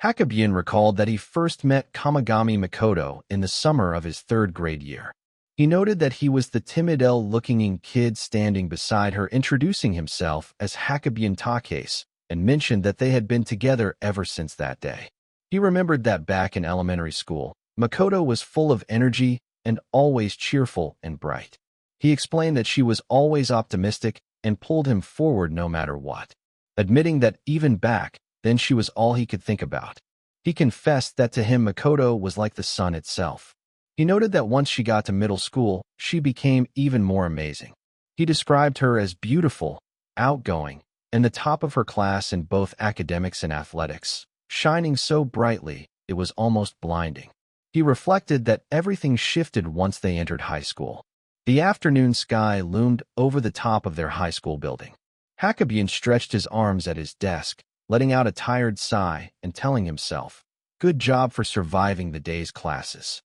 Hakabune recalled that he first met Kamagami Makoto in the summer of his third-grade year. He noted that he was the timid ill-looking kid standing beside her introducing himself as Hakabune Takase, and mentioned that they had been together ever since that day. He remembered that back in elementary school, Makoto was full of energy and always cheerful and bright. He explained that she was always optimistic and pulled him forward no matter what, admitting that even back then she was all he could think about. He confessed that to him Makoto was like the sun itself. He noted that once she got to middle school, she became even more amazing. He described her as beautiful, outgoing, and the top of her class in both academics and athletics, shining so brightly it was almost blinding. He reflected that everything shifted once they entered high school. The afternoon sky loomed over the top of their high school building. Hakabune stretched his arms at his desk, letting out a tired sigh and telling himself, "Good job for surviving the day's classes."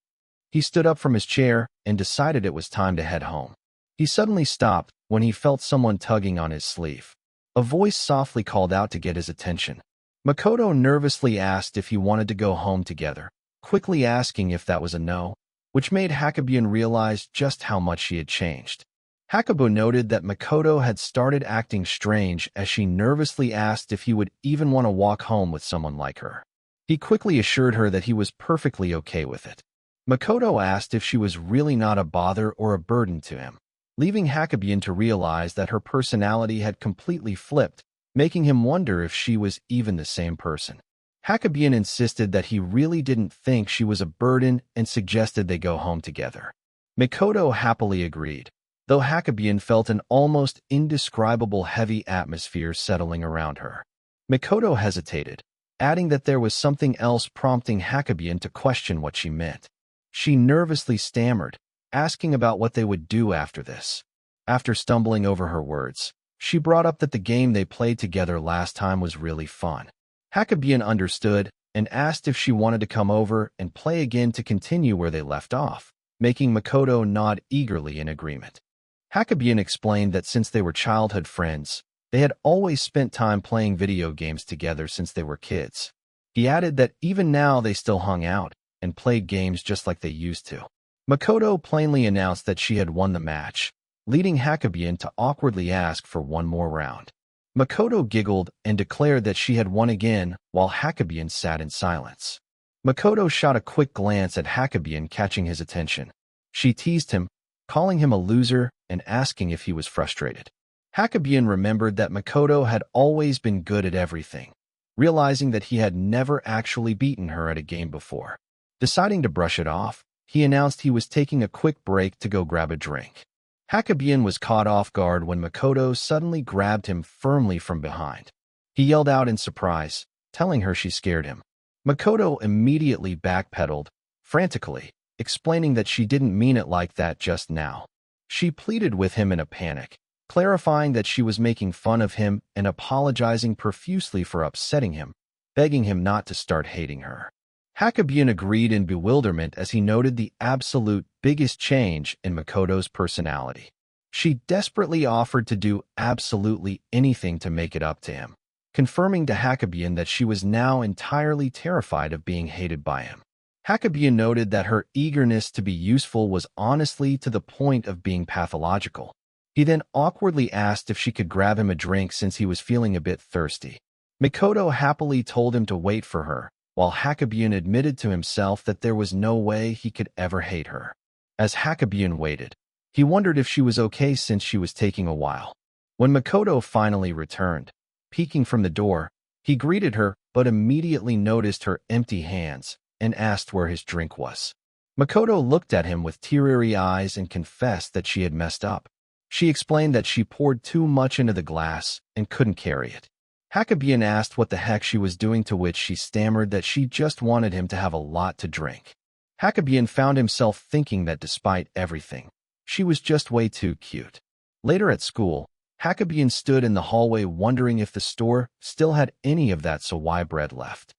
He stood up from his chair and decided it was time to head home. He suddenly stopped when he felt someone tugging on his sleeve. A voice softly called out to get his attention. Makoto nervously asked if he wanted to go home together, quickly asking if that was a no, which made Hakabune realize just how much she had changed. Hakabune noted that Makoto had started acting strange as she nervously asked if he would even want to walk home with someone like her. He quickly assured her that he was perfectly okay with it. Makoto asked if she was really not a bother or a burden to him, leaving Hakabune to realize that her personality had completely flipped, making him wonder if she was even the same person. Hakabune insisted that he really didn't think she was a burden and suggested they go home together. Makoto happily agreed, though Hakabune felt an almost indescribable heavy atmosphere settling around her. Makoto hesitated, adding that there was something else prompting Hakabune to question what she meant. She nervously stammered, asking about what they would do after this. After stumbling over her words, she brought up that the game they played together last time was really fun. Hakabune understood and asked if she wanted to come over and play again to continue where they left off, making Makoto nod eagerly in agreement. Hakabune explained that since they were childhood friends, they had always spent time playing video games together since they were kids. He added that even now they still hung out and played games just like they used to. Makoto plainly announced that she had won the match, leading Hakabune to awkwardly ask for one more round. Makoto giggled and declared that she had won again while Hakabune sat in silence. Makoto shot a quick glance at Hakabune, catching his attention. She teased him, calling him a loser and asking if he was frustrated. Hakabune remembered that Makoto had always been good at everything, realizing that he had never actually beaten her at a game before. Deciding to brush it off, he announced he was taking a quick break to go grab a drink. Hakabune was caught off guard when Makoto suddenly grabbed him firmly from behind. He yelled out in surprise, telling her she scared him. Makoto immediately backpedaled, frantically, explaining that she didn't mean it like that just now. She pleaded with him in a panic, clarifying that she was making fun of him and apologizing profusely for upsetting him, begging him not to start hating her. Hakabune agreed in bewilderment as he noted the absolute biggest change in Makoto's personality. She desperately offered to do absolutely anything to make it up to him, confirming to Hakabune that she was now entirely terrified of being hated by him. Hakabune noted that her eagerness to be useful was honestly to the point of being pathological. He then awkwardly asked if she could grab him a drink since he was feeling a bit thirsty. Makoto happily told him to wait for her, while Hakabune admitted to himself that there was no way he could ever hate her. As Hakabune waited, he wondered if she was okay since she was taking a while. When Makoto finally returned, peeking from the door, he greeted her but immediately noticed her empty hands and asked where his drink was. Makoto looked at him with teary eyes and confessed that she had messed up. She explained that she poured too much into the glass and couldn't carry it. Hakabune asked what the heck she was doing, to which she stammered that she just wanted him to have a lot to drink. Hakabune found himself thinking that despite everything, she was just way too cute. Later at school, Hakabune stood in the hallway wondering if the store still had any of that sawai bread left.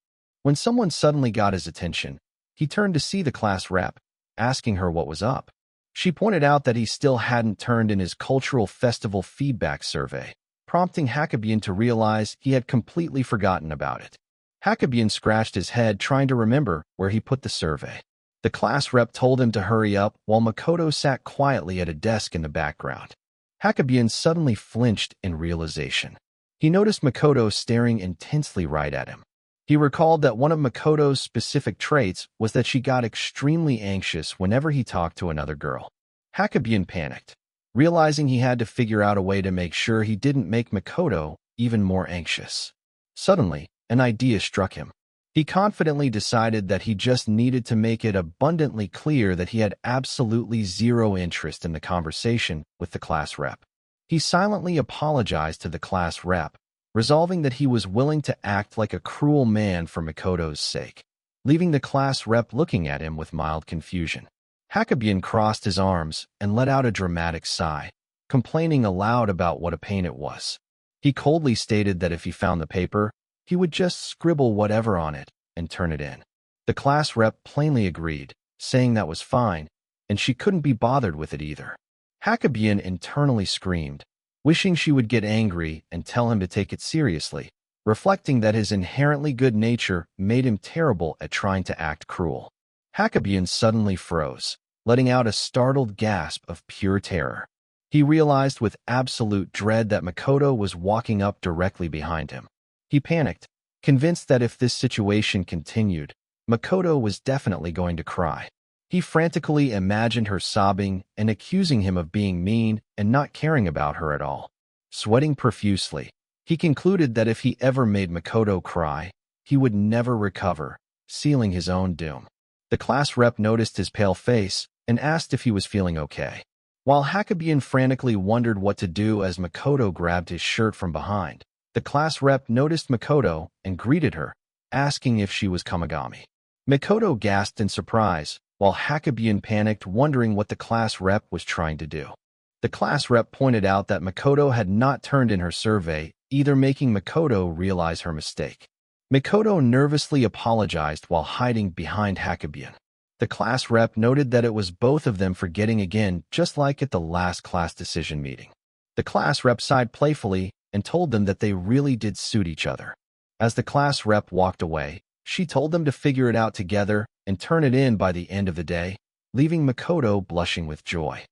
When someone suddenly got his attention, he turned to see the class rep, asking her what was up. She pointed out that he still hadn't turned in his cultural festival feedback survey, prompting Hakabune to realize he had completely forgotten about it. Hakabune scratched his head trying to remember where he put the survey. The class rep told him to hurry up while Makoto sat quietly at a desk in the background. Hakabune suddenly flinched in realization. He noticed Makoto staring intensely right at him. He recalled that one of Makoto's specific traits was that she got extremely anxious whenever he talked to another girl. Hakabune panicked, realizing he had to figure out a way to make sure he didn't make Makoto even more anxious. Suddenly, an idea struck him. He confidently decided that he just needed to make it abundantly clear that he had absolutely zero interest in the conversation with the class rep. He silently apologized to the class rep, resolving that he was willing to act like a cruel man for Makoto's sake, leaving the class rep looking at him with mild confusion. Hakabune crossed his arms and let out a dramatic sigh, complaining aloud about what a pain it was. He coldly stated that if he found the paper, he would just scribble whatever on it and turn it in. The class rep plainly agreed, saying that was fine, and she couldn't be bothered with it either. Hakabune internally screamed, wishing she would get angry and tell him to take it seriously, reflecting that his inherently good nature made him terrible at trying to act cruel. Hakabune suddenly froze, letting out a startled gasp of pure terror. He realized with absolute dread that Makoto was walking up directly behind him. He panicked, convinced that if this situation continued, Makoto was definitely going to cry. He frantically imagined her sobbing and accusing him of being mean and not caring about her at all. Sweating profusely, he concluded that if he ever made Makoto cry, he would never recover, sealing his own doom. The class rep noticed his pale face and asked if he was feeling okay. While Hakabune frantically wondered what to do as Makoto grabbed his shirt from behind, the class rep noticed Makoto and greeted her, asking if she was Kamagami. Makoto gasped in surprise, while Hakabune panicked, wondering what the class rep was trying to do. The class rep pointed out that Makoto had not turned in her survey, either making Makoto realize her mistake. Makoto nervously apologized while hiding behind Hakabune. The class rep noted that it was both of them forgetting again, just like at the last class decision meeting. The class rep sighed playfully and told them that they really did suit each other. As the class rep walked away, she told them to figure it out together and turn it in by the end of the day, leaving Makoto blushing with joy.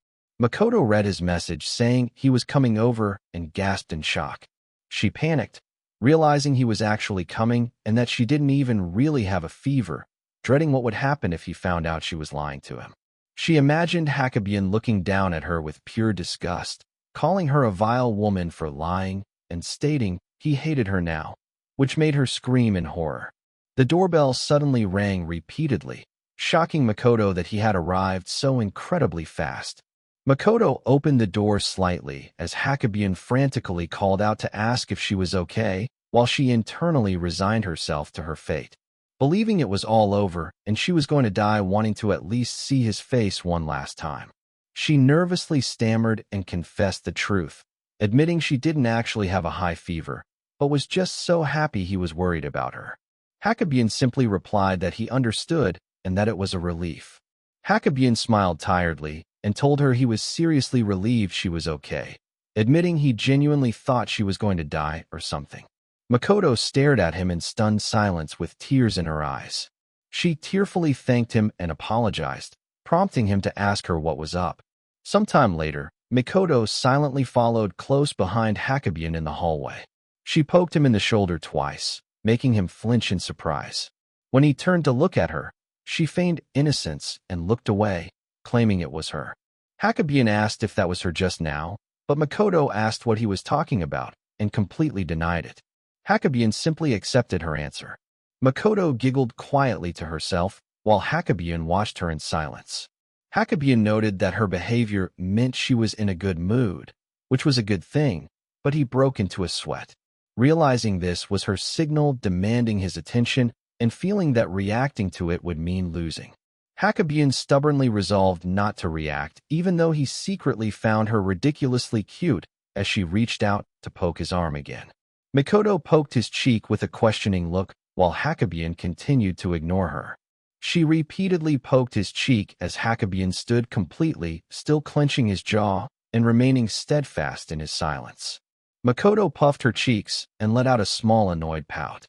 Makoto read his message saying he was coming over and gasped in shock. She panicked, realizing he was actually coming and that she didn't even really have a fever, dreading what would happen if he found out she was lying to him. She imagined Hakabune looking down at her with pure disgust, calling her a vile woman for lying, and stating he hated her now, which made her scream in horror. The doorbell suddenly rang repeatedly, shocking Makoto that he had arrived so incredibly fast. Makoto opened the door slightly as Hakabune frantically called out to ask if she was okay, while she internally resigned herself to her fate, believing it was all over and she was going to die, wanting to at least see his face one last time. She nervously stammered and confessed the truth, admitting she didn't actually have a high fever, but was just so happy he was worried about her. Hakabune simply replied that he understood and that it was a relief. Hakabune smiled tiredly and told her he was seriously relieved she was okay, admitting he genuinely thought she was going to die or something. Makoto stared at him in stunned silence with tears in her eyes. She tearfully thanked him and apologized, prompting him to ask her what was up. Sometime later, Makoto silently followed close behind Hakabune in the hallway. She poked him in the shoulder twice, making him flinch in surprise. When he turned to look at her, she feigned innocence and looked away, claiming it was her. Hakabune asked if that was her just now, but Makoto asked what he was talking about and completely denied it. Hakabune simply accepted her answer. Makoto giggled quietly to herself while Hakabune watched her in silence. Hakabune noted that her behavior meant she was in a good mood, which was a good thing, but he broke into a sweat. Realizing this was her signal demanding his attention and feeling that reacting to it would mean losing. Hakabune stubbornly resolved not to react, even though he secretly found her ridiculously cute as she reached out to poke his arm again. Makoto poked his cheek with a questioning look while Hakabune continued to ignore her. She repeatedly poked his cheek as Hakabune stood completely, still clenching his jaw and remaining steadfast in his silence. Makoto puffed her cheeks and let out a small annoyed pout.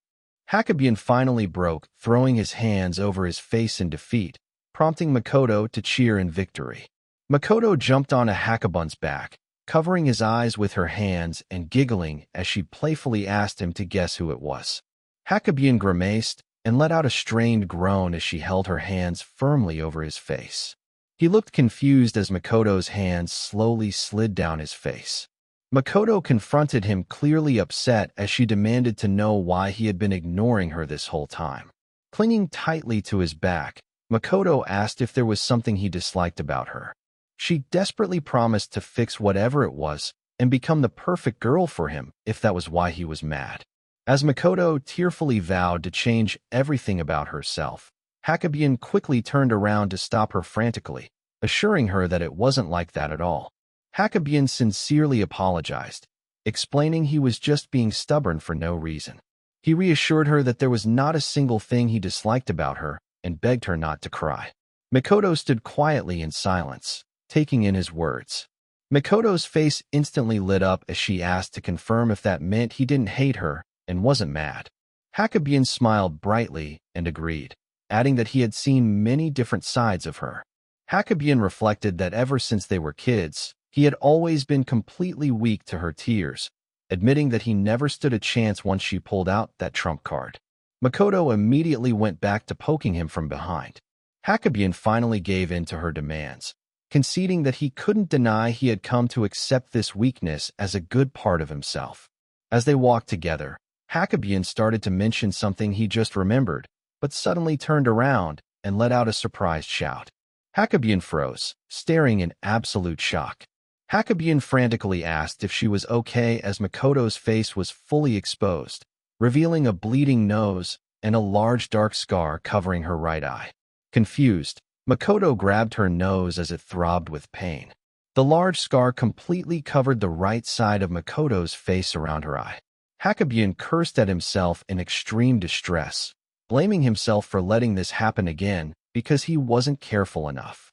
Hakabune finally broke, throwing his hands over his face in defeat, prompting Makoto to cheer in victory. Makoto jumped onto Hakabune's back, covering his eyes with her hands and giggling as she playfully asked him to guess who it was. Hakabune grimaced and let out a strained groan as she held her hands firmly over his face. He looked confused as Makoto's hands slowly slid down his face. Makoto confronted him, clearly upset, as she demanded to know why he had been ignoring her this whole time. Clinging tightly to his back, Makoto asked if there was something he disliked about her. She desperately promised to fix whatever it was and become the perfect girl for him if that was why he was mad. As Makoto tearfully vowed to change everything about herself, Hakabune quickly turned around to stop her frantically, assuring her that it wasn't like that at all. Hakabune sincerely apologized, explaining he was just being stubborn for no reason. He reassured her that there was not a single thing he disliked about her and begged her not to cry. Makoto stood quietly in silence, taking in his words. Makoto's face instantly lit up as she asked to confirm if that meant he didn't hate her and wasn't mad. Hakabune smiled brightly and agreed, adding that he had seen many different sides of her. Hakabune reflected that ever since they were kids, he had always been completely weak to her tears, admitting that he never stood a chance once she pulled out that trump card. Makoto immediately went back to poking him from behind. Hakabune finally gave in to her demands, conceding that he couldn't deny he had come to accept this weakness as a good part of himself. As they walked together, Hakabune started to mention something he just remembered, but suddenly turned around and let out a surprised shout. Hakabune froze, staring in absolute shock. Hakabune frantically asked if she was okay as Makoto's face was fully exposed, revealing a bleeding nose and a large dark scar covering her right eye. Confused, Makoto grabbed her nose as it throbbed with pain. The large scar completely covered the right side of Makoto's face around her eye. Hakabune cursed at himself in extreme distress, blaming himself for letting this happen again because he wasn't careful enough.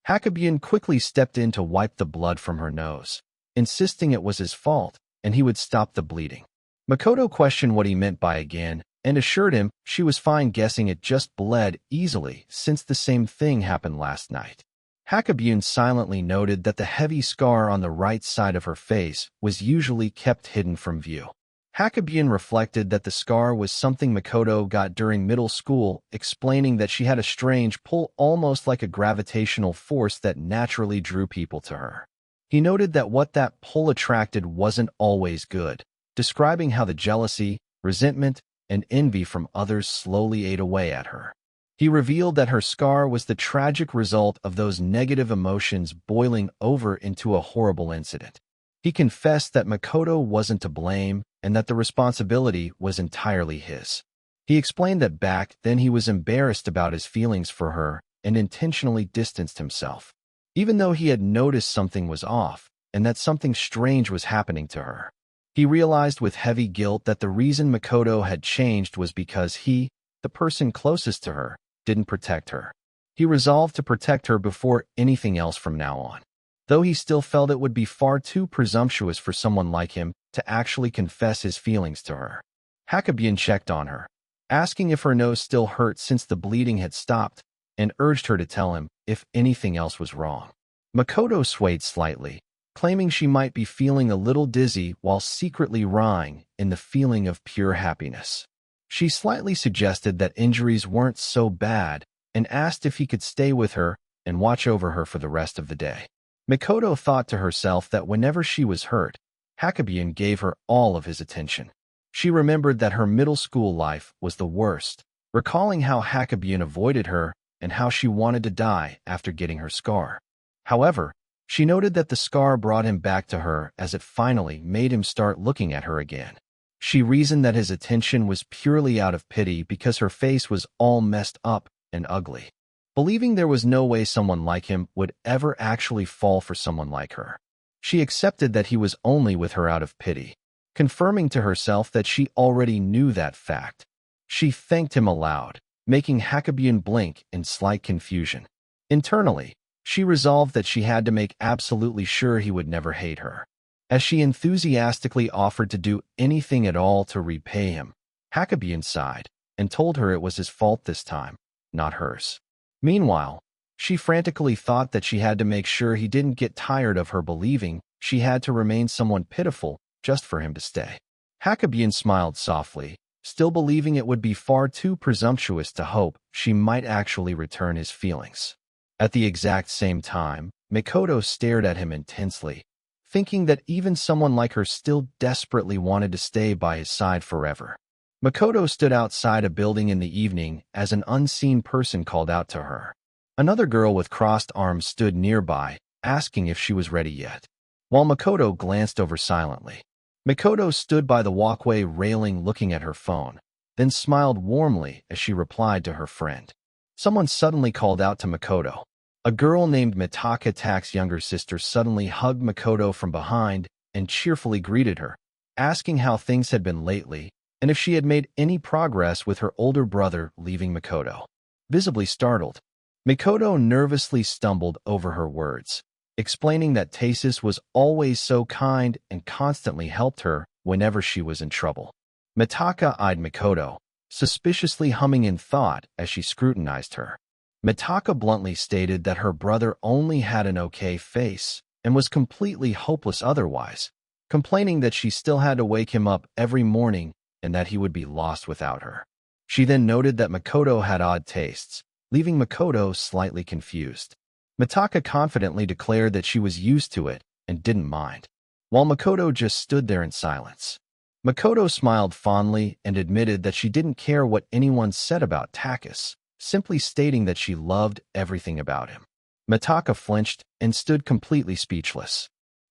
Hakabune quickly stepped in to wipe the blood from her nose, insisting it was his fault and he would stop the bleeding. Makoto questioned what he meant by again and assured him she was fine, guessing it just bled easily since the same thing happened last night. Hakabune silently noted that the heavy scar on the right side of her face was usually kept hidden from view. Hakabune reflected that the scar was something Makoto got during middle school, explaining that she had a strange pull, almost like a gravitational force that naturally drew people to her. He noted that what that pull attracted wasn't always good, describing how the jealousy, resentment, and envy from others slowly ate away at her. He revealed that her scar was the tragic result of those negative emotions boiling over into a horrible incident. He confessed that Makoto wasn't to blame and that the responsibility was entirely his. He explained that back then he was embarrassed about his feelings for her and intentionally distanced himself, even though he had noticed something was off and that something strange was happening to her. He realized with heavy guilt that the reason Makoto had changed was because he, the person closest to her, didn't protect her. He resolved to protect her before anything else from now on, though he still felt it would be far too presumptuous for someone like him to actually confess his feelings to her. Hakabune checked on her, asking if her nose still hurt since the bleeding had stopped, and urged her to tell him if anything else was wrong. Makoto swayed slightly, claiming she might be feeling a little dizzy while secretly wrying in the feeling of pure happiness. She slightly suggested that injuries weren't so bad and asked if he could stay with her and watch over her for the rest of the day. Makoto thought to herself that whenever she was hurt, Hakabune gave her all of his attention. She remembered that her middle school life was the worst, recalling how Hakabune avoided her and how she wanted to die after getting her scar. However, she noted that the scar brought him back to her as it finally made him start looking at her again. She reasoned that his attention was purely out of pity because her face was all messed up and ugly. Believing there was no way someone like him would ever actually fall for someone like her, she accepted that he was only with her out of pity, confirming to herself that she already knew that fact. She thanked him aloud, making Hakabune blink in slight confusion. Internally, she resolved that she had to make absolutely sure he would never hate her. As she enthusiastically offered to do anything at all to repay him, Hakabune sighed and told her it was his fault this time, not hers. Meanwhile, she frantically thought that she had to make sure he didn't get tired of her, believing she had to remain someone pitiful just for him to stay. Hakabune smiled softly, still believing it would be far too presumptuous to hope she might actually return his feelings. At the exact same time, Makoto stared at him intensely, thinking that even someone like her still desperately wanted to stay by his side forever. Makoto stood outside a building in the evening as an unseen person called out to her. Another girl with crossed arms stood nearby, asking if she was ready yet. While Makoto glanced over silently, Makoto stood by the walkway railing looking at her phone, then smiled warmly as she replied to her friend. Someone suddenly called out to Makoto. A girl named Mitaka, Tak's younger sister, suddenly hugged Makoto from behind and cheerfully greeted her, asking how things had been lately and if she had made any progress with her older brother leaving Makoto. Visibly startled, Makoto nervously stumbled over her words, explaining that Tasis was always so kind and constantly helped her whenever she was in trouble. Mitaka eyed Makoto, suspiciously humming in thought as she scrutinized her. Mitaka bluntly stated that her brother only had an okay face and was completely hopeless otherwise, complaining that she still had to wake him up every morning and that he would be lost without her. She then noted that Makoto had odd tastes, leaving Makoto slightly confused. Mitaka confidently declared that she was used to it and didn't mind, while Makoto just stood there in silence. Makoto smiled fondly and admitted that she didn't care what anyone said about Takis, simply stating that she loved everything about him. Mitaka flinched and stood completely speechless.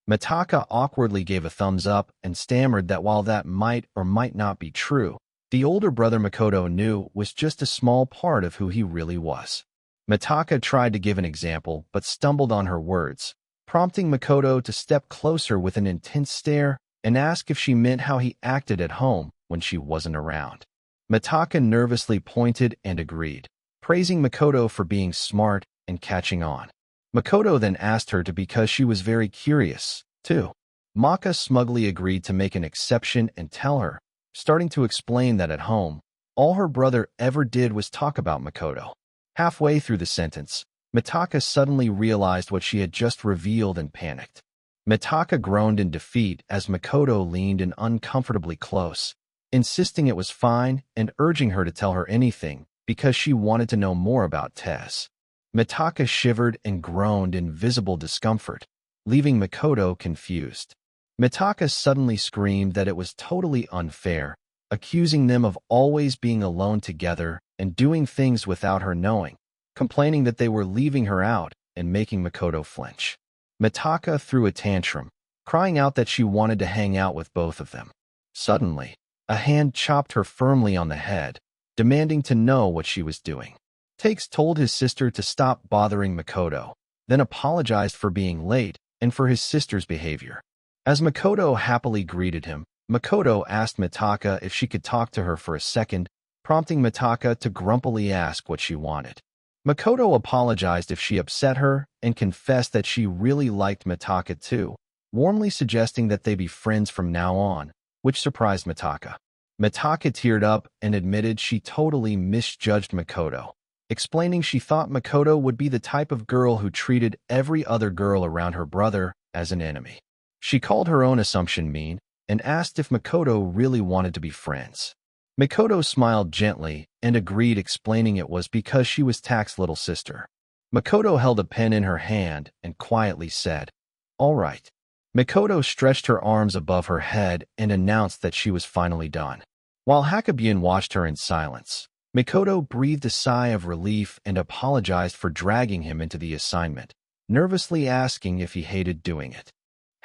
Mitaka awkwardly gave a thumbs up and stammered that while that might or might not be true, the older brother Makoto knew was just a small part of who he really was. Mitaka tried to give an example but stumbled on her words, prompting Makoto to step closer with an intense stare and ask if she meant how he acted at home when she wasn't around. Mitaka nervously pointed and agreed, praising Makoto for being smart and catching on. Makoto then asked her to because she was very curious, too. Maka smugly agreed to make an exception and tell her, starting to explain that at home, all her brother ever did was talk about Makoto. Halfway through the sentence, Mitaka suddenly realized what she had just revealed and panicked. Mitaka groaned in defeat as Makoto leaned in uncomfortably close, insisting it was fine and urging her to tell her anything because she wanted to know more about Tess. Mitaka shivered and groaned in visible discomfort, leaving Makoto confused. Mitaka suddenly screamed that it was totally unfair, accusing them of always being alone together and doing things without her knowing, complaining that they were leaving her out and making Makoto flinch. Mitaka threw a tantrum, crying out that she wanted to hang out with both of them. Suddenly, a hand chopped her firmly on the head, demanding to know what she was doing. Takes told his sister to stop bothering Makoto, then apologized for being late and for his sister's behavior. As Makoto happily greeted him, Makoto asked Mitaka if she could talk to her for a second, prompting Mitaka to grumpily ask what she wanted. Makoto apologized if she upset her and confessed that she really liked Mitaka too, warmly suggesting that they be friends from now on, which surprised Mitaka. Mitaka teared up and admitted she totally misjudged Makoto, explaining she thought Makoto would be the type of girl who treated every other girl around her brother as an enemy. She called her own assumption mean and asked if Makoto really wanted to be friends. Makoto smiled gently and agreed, explaining it was because she was Tak's little sister. Makoto held a pen in her hand and quietly said, "All right." Makoto stretched her arms above her head and announced that she was finally done. While Hakabune watched her in silence, Makoto breathed a sigh of relief and apologized for dragging him into the assignment, nervously asking if he hated doing it.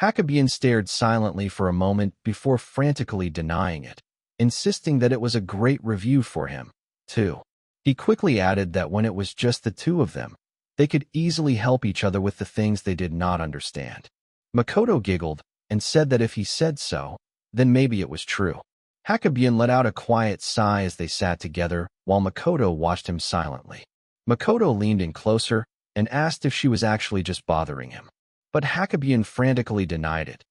Hakabune stared silently for a moment before frantically denying it, insisting that it was a great review for him, too. He quickly added that when it was just the two of them, they could easily help each other with the things they did not understand. Makoto giggled and said that if he said so, then maybe it was true. Hakabune let out a quiet sigh as they sat together while Makoto watched him silently. Makoto leaned in closer and asked if she was actually just bothering him. But Hakabune frantically denied it,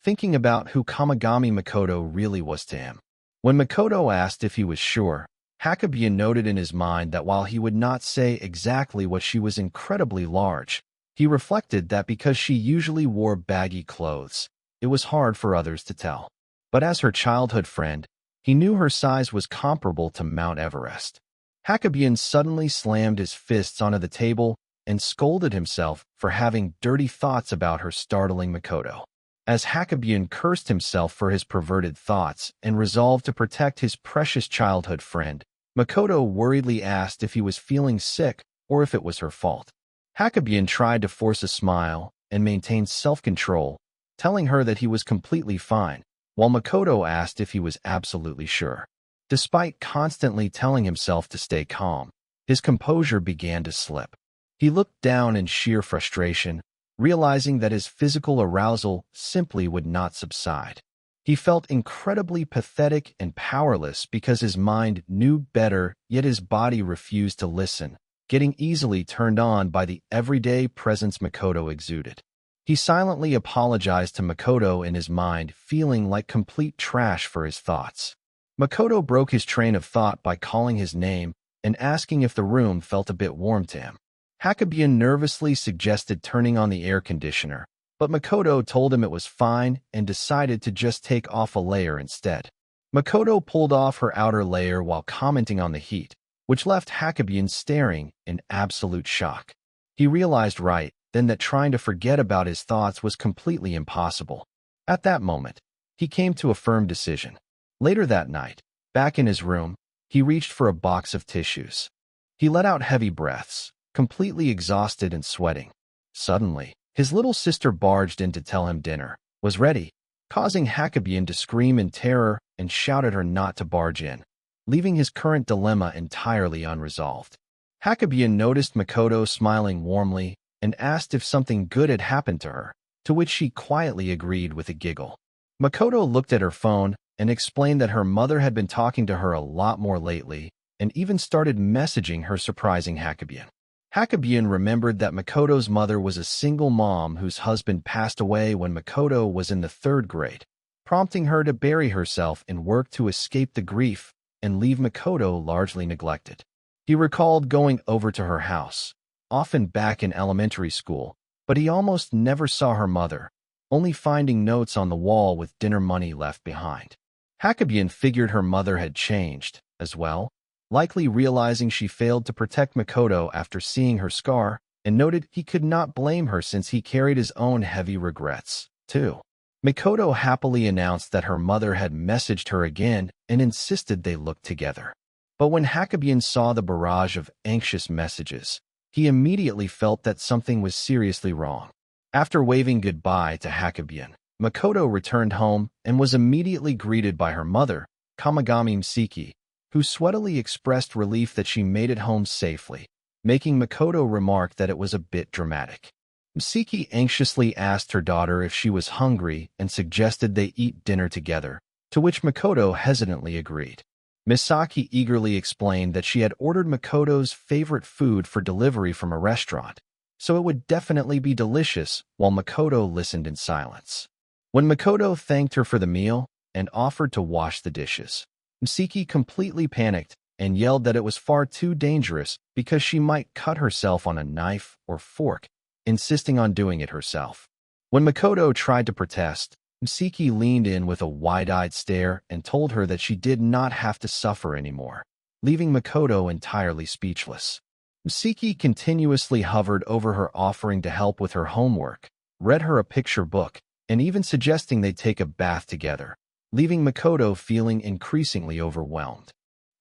thinking about who Kamagami Makoto really was to him. When Makoto asked if he was sure, Hakabune noted in his mind that while he would not say exactly what she was incredibly large, he reflected that because she usually wore baggy clothes, it was hard for others to tell. But as her childhood friend, he knew her size was comparable to Mount Everest. Hakabune suddenly slammed his fists onto the table and scolded himself for having dirty thoughts about her, startling Makoto. As Hakabune cursed himself for his perverted thoughts and resolved to protect his precious childhood friend, Makoto worriedly asked if he was feeling sick or if it was her fault. Hakabune tried to force a smile and maintain self-control, telling her that he was completely fine, while Makoto asked if he was absolutely sure. Despite constantly telling himself to stay calm, his composure began to slip. He looked down in sheer frustration, realizing that his physical arousal simply would not subside. He felt incredibly pathetic and powerless because his mind knew better, yet his body refused to listen, getting easily turned on by the everyday presence Makoto exuded. He silently apologized to Makoto in his mind, feeling like complete trash for his thoughts. Makoto broke his train of thought by calling his name and asking if the room felt a bit warm to him. Hakabune nervously suggested turning on the air conditioner, but Makoto told him it was fine and decided to just take off a layer instead. Makoto pulled off her outer layer while commenting on the heat, which left Hakabune staring in absolute shock. He realized right then that trying to forget about his thoughts was completely impossible. At that moment, he came to a firm decision. Later that night, back in his room, he reached for a box of tissues. He let out heavy breaths, completely exhausted and sweating. Suddenly, his little sister barged in to tell him dinner was ready, causing Hakabune to scream in terror and shout at her not to barge in, leaving his current dilemma entirely unresolved. Hakabune noticed Makoto smiling warmly and asked if something good had happened to her, to which she quietly agreed with a giggle. Makoto looked at her phone and explained that her mother had been talking to her a lot more lately and even started messaging her, surprising Hakabune. Hakabune remembered that Makoto's mother was a single mom whose husband passed away when Makoto was in the 3rd grade, prompting her to bury herself in work to escape the grief and leave Makoto largely neglected. He recalled going over to her house, often back in elementary school, but he almost never saw her mother, only finding notes on the wall with dinner money left behind. Hakabune figured her mother had changed, as well, likely realizing she failed to protect Makoto after seeing her scar, and noted he could not blame her since he carried his own heavy regrets, too. Makoto happily announced that her mother had messaged her again and insisted they look together. But when Hakabune saw the barrage of anxious messages, he immediately felt that something was seriously wrong. After waving goodbye to Hakabune, Makoto returned home and was immediately greeted by her mother, Kamagami Makoto, who sweatily expressed relief that she made it home safely, making Makoto remark that it was a bit dramatic. Makoto anxiously asked her daughter if she was hungry and suggested they eat dinner together, to which Makoto hesitantly agreed. Misaki eagerly explained that she had ordered Makoto's favorite food for delivery from a restaurant, so it would definitely be delicious, while Makoto listened in silence. When Makoto thanked her for the meal and offered to wash the dishes, Makoto completely panicked and yelled that it was far too dangerous because she might cut herself on a knife or fork, insisting on doing it herself. When Makoto tried to protest, Makoto leaned in with a wide-eyed stare and told her that she did not have to suffer anymore, leaving Makoto entirely speechless. Makoto continuously hovered over her, offering to help with her homework, read her a picture book, and even suggesting they take a bath together, leaving Makoto feeling increasingly overwhelmed.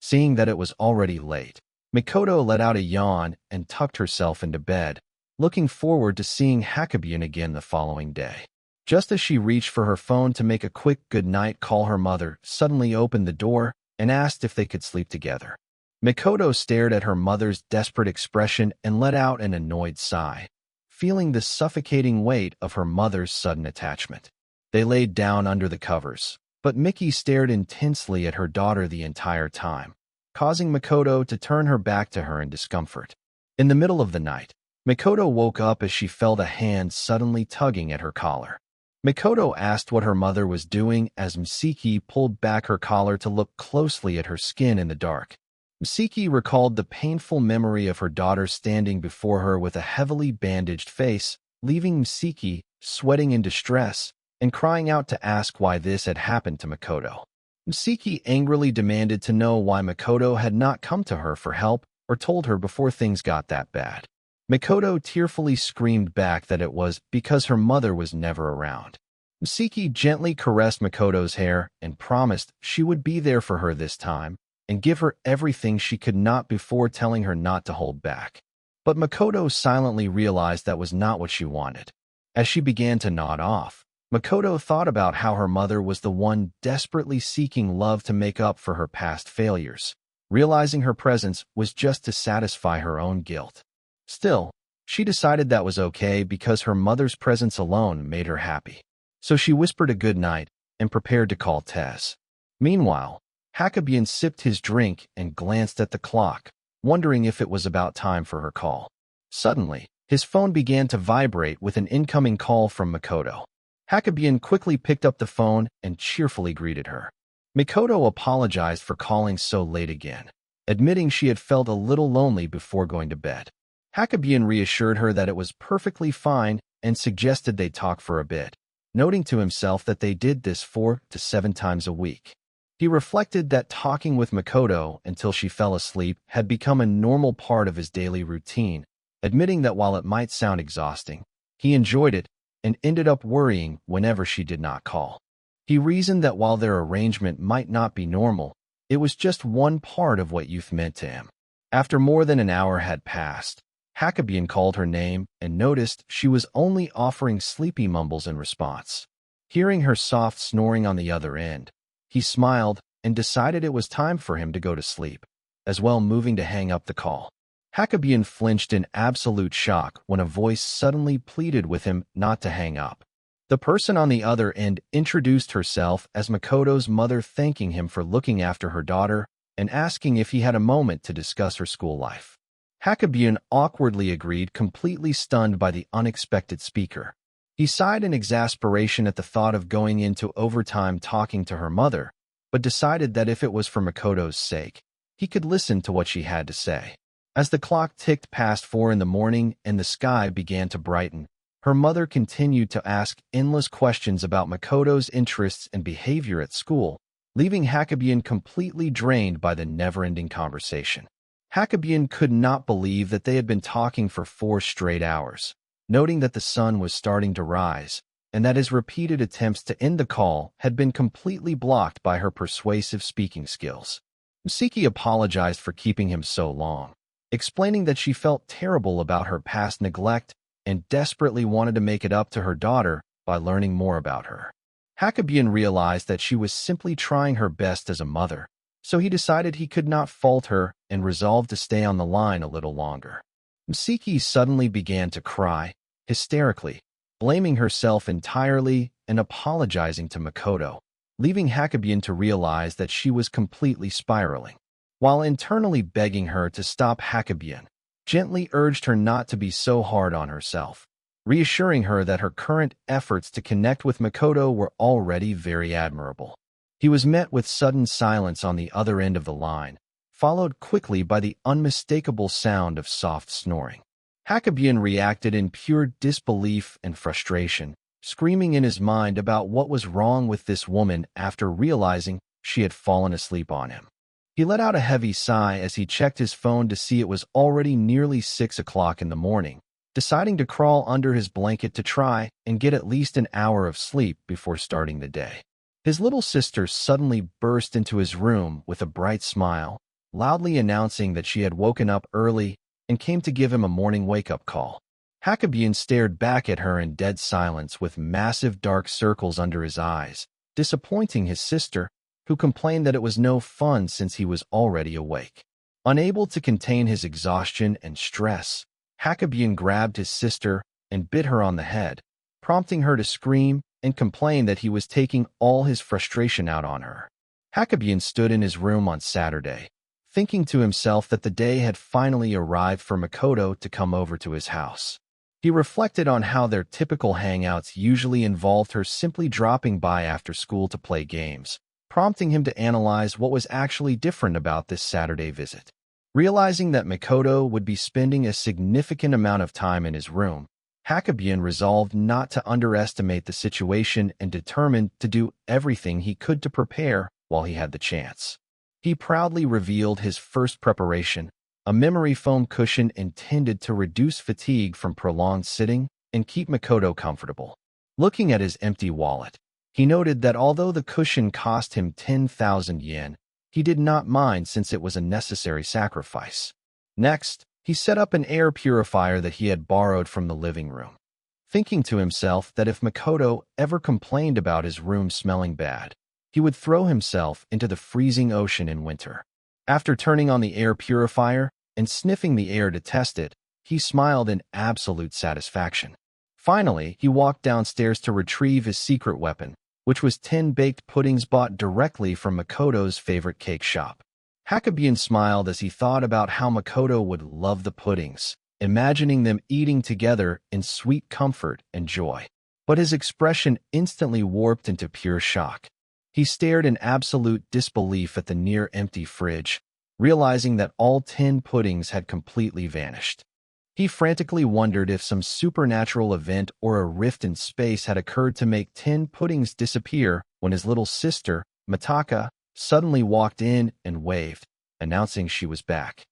Seeing that it was already late, Makoto let out a yawn and tucked herself into bed, looking forward to seeing Hakabune again the following day. Just as she reached for her phone to make a quick goodnight call, her mother suddenly opened the door and asked if they could sleep together. Makoto stared at her mother's desperate expression and let out an annoyed sigh, feeling the suffocating weight of her mother's sudden attachment. They laid down under the covers, but Miki stared intensely at her daughter the entire time, causing Makoto to turn her back to her in discomfort. In the middle of the night, Makoto woke up as she felt a hand suddenly tugging at her collar. Makoto asked what her mother was doing as Misiki pulled back her collar to look closely at her skin in the dark. Misiki recalled the painful memory of her daughter standing before her with a heavily bandaged face, leaving Misiki sweating in distress and crying out to ask why this had happened to Makoto. Misiki angrily demanded to know why Makoto had not come to her for help or told her before things got that bad. Makoto tearfully screamed back that it was because her mother was never around. Misiki gently caressed Makoto's hair and promised she would be there for her this time and give her everything she could not before telling her not to hold back. But Makoto silently realized that was not what she wanted. As she began to nod off, Makoto thought about how her mother was the one desperately seeking love to make up for her past failures, realizing her presence was just to satisfy her own guilt. Still, she decided that was okay because her mother's presence alone made her happy. So she whispered a good night and prepared to call Tess. Meanwhile, Hakabune sipped his drink and glanced at the clock, wondering if it was about time for her call. Suddenly, his phone began to vibrate with an incoming call from Makoto. Hakabune quickly picked up the phone and cheerfully greeted her. Makoto apologized for calling so late again, admitting she had felt a little lonely before going to bed. Hakabune reassured her that it was perfectly fine and suggested they talk for a bit, noting to himself that they did this 4 to 7 times a week. He reflected that talking with Makoto until she fell asleep had become a normal part of his daily routine, admitting that while it might sound exhausting, he enjoyed it and ended up worrying whenever she did not call. He reasoned that while their arrangement might not be normal, it was just one part of what youth meant to him. After more than an hour had passed, Hakabune called her name and noticed she was only offering sleepy mumbles in response. Hearing her soft snoring on the other end, he smiled and decided it was time for him to go to sleep, as well moving to hang up the call. Hakabune flinched in absolute shock when a voice suddenly pleaded with him not to hang up. The person on the other end introduced herself as Makoto's mother, thanking him for looking after her daughter and asking if he had a moment to discuss her school life. Hakabune awkwardly agreed, completely stunned by the unexpected speaker. He sighed in exasperation at the thought of going into overtime talking to her mother, but decided that if it was for Makoto's sake, he could listen to what she had to say. As the clock ticked past 4 in the morning and the sky began to brighten, her mother continued to ask endless questions about Makoto's interests and behavior at school, leaving Hakabune completely drained by the never-ending conversation. Hakabune could not believe that they had been talking for 4 straight hours, noting that the sun was starting to rise, and that his repeated attempts to end the call had been completely blocked by her persuasive speaking skills. Misiki apologized for keeping him so long, explaining that she felt terrible about her past neglect and desperately wanted to make it up to her daughter by learning more about her. Hakabune realized that she was simply trying her best as a mother, so he decided he could not fault her and resolved to stay on the line a little longer. Misiki suddenly began to cry, hysterically, blaming herself entirely and apologizing to Makoto, leaving Hakabune to realize that she was completely spiraling. While internally begging her to stop, Hakabune gently urged her not to be so hard on herself, reassuring her that her current efforts to connect with Makoto were already very admirable. He was met with sudden silence on the other end of the line, followed quickly by the unmistakable sound of soft snoring. Hakabune reacted in pure disbelief and frustration, screaming in his mind about what was wrong with this woman after realizing she had fallen asleep on him. He let out a heavy sigh as he checked his phone to see it was already nearly 6 o'clock in the morning, deciding to crawl under his blanket to try and get at least an hour of sleep before starting the day. His little sister suddenly burst into his room with a bright smile, loudly announcing that she had woken up early and came to give him a morning wake-up call. Hakabune stared back at her in dead silence with massive dark circles under his eyes, disappointing his sister, who complained that it was no fun since he was already awake. Unable to contain his exhaustion and stress, Hakabune grabbed his sister and bit her on the head, prompting her to scream and complain that he was taking all his frustration out on her. Hakabune stood in his room on Saturday, thinking to himself that the day had finally arrived for Makoto to come over to his house. He reflected on how their typical hangouts usually involved her simply dropping by after school to play games, prompting him to analyze what was actually different about this Saturday visit. Realizing that Makoto would be spending a significant amount of time in his room, Hakabune resolved not to underestimate the situation and determined to do everything he could to prepare while he had the chance. He proudly revealed his first preparation, a memory foam cushion intended to reduce fatigue from prolonged sitting and keep Makoto comfortable. Looking at his empty wallet, he noted that although the cushion cost him 10,000 yen, he did not mind since it was a necessary sacrifice. Next, he set up an air purifier that he had borrowed from the living room, thinking to himself that if Makoto ever complained about his room smelling bad, he would throw himself into the freezing ocean in winter. After turning on the air purifier and sniffing the air to test it, he smiled in absolute satisfaction. Finally, he walked downstairs to retrieve his secret weapon, which was 10 baked puddings bought directly from Makoto's favorite cake shop. Hakabune smiled as he thought about how Makoto would love the puddings, imagining them eating together in sweet comfort and joy. But his expression instantly warped into pure shock. He stared in absolute disbelief at the near-empty fridge, realizing that all 10 puddings had completely vanished. He frantically wondered if some supernatural event or a rift in space had occurred to make 10 puddings disappear when his little sister, Mitaka, suddenly walked in and waved, announcing she was back.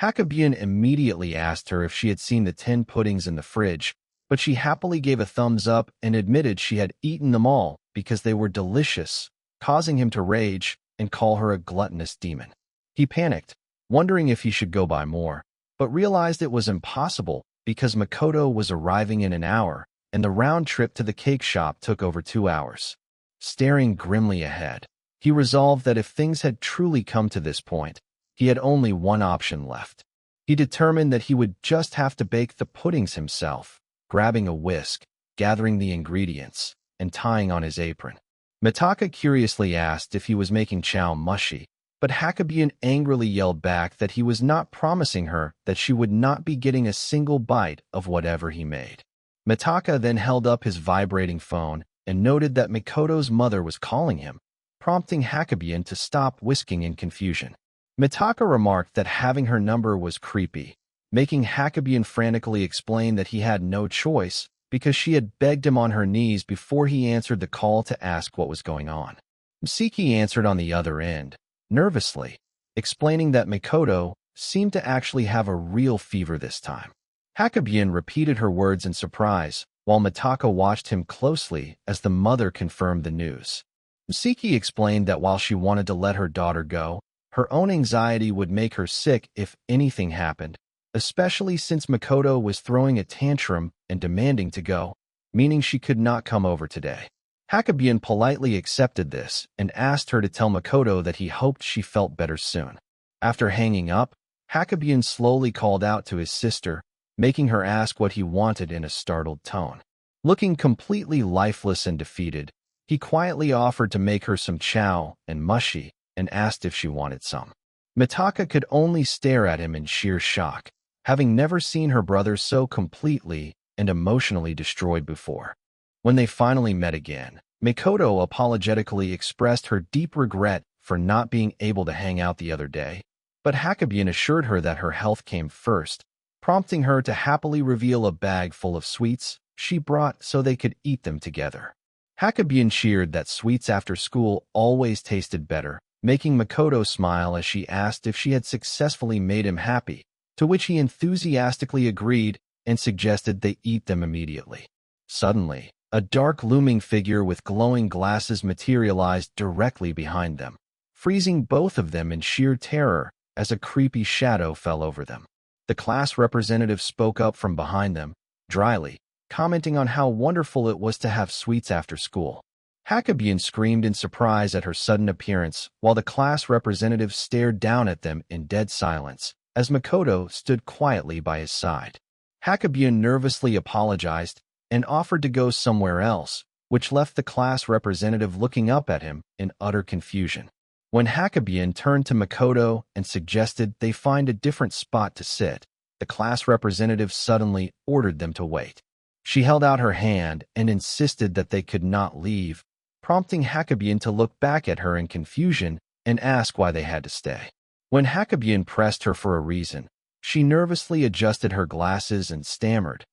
Hakabune immediately asked her if she had seen the 10 puddings in the fridge, but she happily gave a thumbs up and admitted she had eaten them all because they were delicious, causing him to rage and call her a gluttonous demon. He panicked, wondering if he should go buy more, but realized it was impossible because Makoto was arriving in an hour, and the round trip to the cake shop took over 2 hours. Staring grimly ahead, he resolved that if things had truly come to this point, he had only one option left. He determined that he would just have to bake the puddings himself, grabbing a whisk, gathering the ingredients, and tying on his apron. Mitaka curiously asked if he was making chow mushy, but Hakabune angrily yelled back that he was not promising her that she would not be getting a single bite of whatever he made. Mitaka then held up his vibrating phone and noted that Makoto's mother was calling him, prompting Hakabune to stop whisking in confusion. Mitaka remarked that having her number was creepy, making Hakabune frantically explain that he had no choice because she had begged him on her knees before he answered the call to ask what was going on. Msiki answered on the other end, nervously, explaining that Makoto seemed to actually have a real fever this time. Hakabune repeated her words in surprise, while Mitaka watched him closely as the mother confirmed the news. Msiki explained that while she wanted to let her daughter go, her own anxiety would make her sick if anything happened, especially since Makoto was throwing a tantrum and demanding to go, meaning she could not come over today. Hakabune politely accepted this and asked her to tell Makoto that he hoped she felt better soon. After hanging up, Hakabune slowly called out to his sister, making her ask what he wanted in a startled tone. Looking completely lifeless and defeated, he quietly offered to make her some chow and mushi and asked if she wanted some. Mitaka could only stare at him in sheer shock, having never seen her brother so completely and emotionally destroyed before. When they finally met again, Makoto apologetically expressed her deep regret for not being able to hang out the other day, but Hakabune assured her that her health came first, prompting her to happily reveal a bag full of sweets she brought so they could eat them together. Hakabune cheered that sweets after school always tasted better, making Makoto smile as she asked if she had successfully made him happy, to which he enthusiastically agreed and suggested they eat them immediately. Suddenly, a dark looming figure with glowing glasses materialized directly behind them, freezing both of them in sheer terror as a creepy shadow fell over them. The class representative spoke up from behind them, dryly, commenting on how wonderful it was to have sweets after school. Hakabune screamed in surprise at her sudden appearance, while the class representative stared down at them in dead silence, as Makoto stood quietly by his side. Hakabune nervously apologized and offered to go somewhere else, which left the class representative looking up at him in utter confusion. When Hakabune turned to Makoto and suggested they find a different spot to sit, the class representative suddenly ordered them to wait. She held out her hand and insisted that they could not leave, prompting Hakabune to look back at her in confusion and ask why they had to stay. When Hakabune pressed her for a reason, she nervously adjusted her glasses and stammered,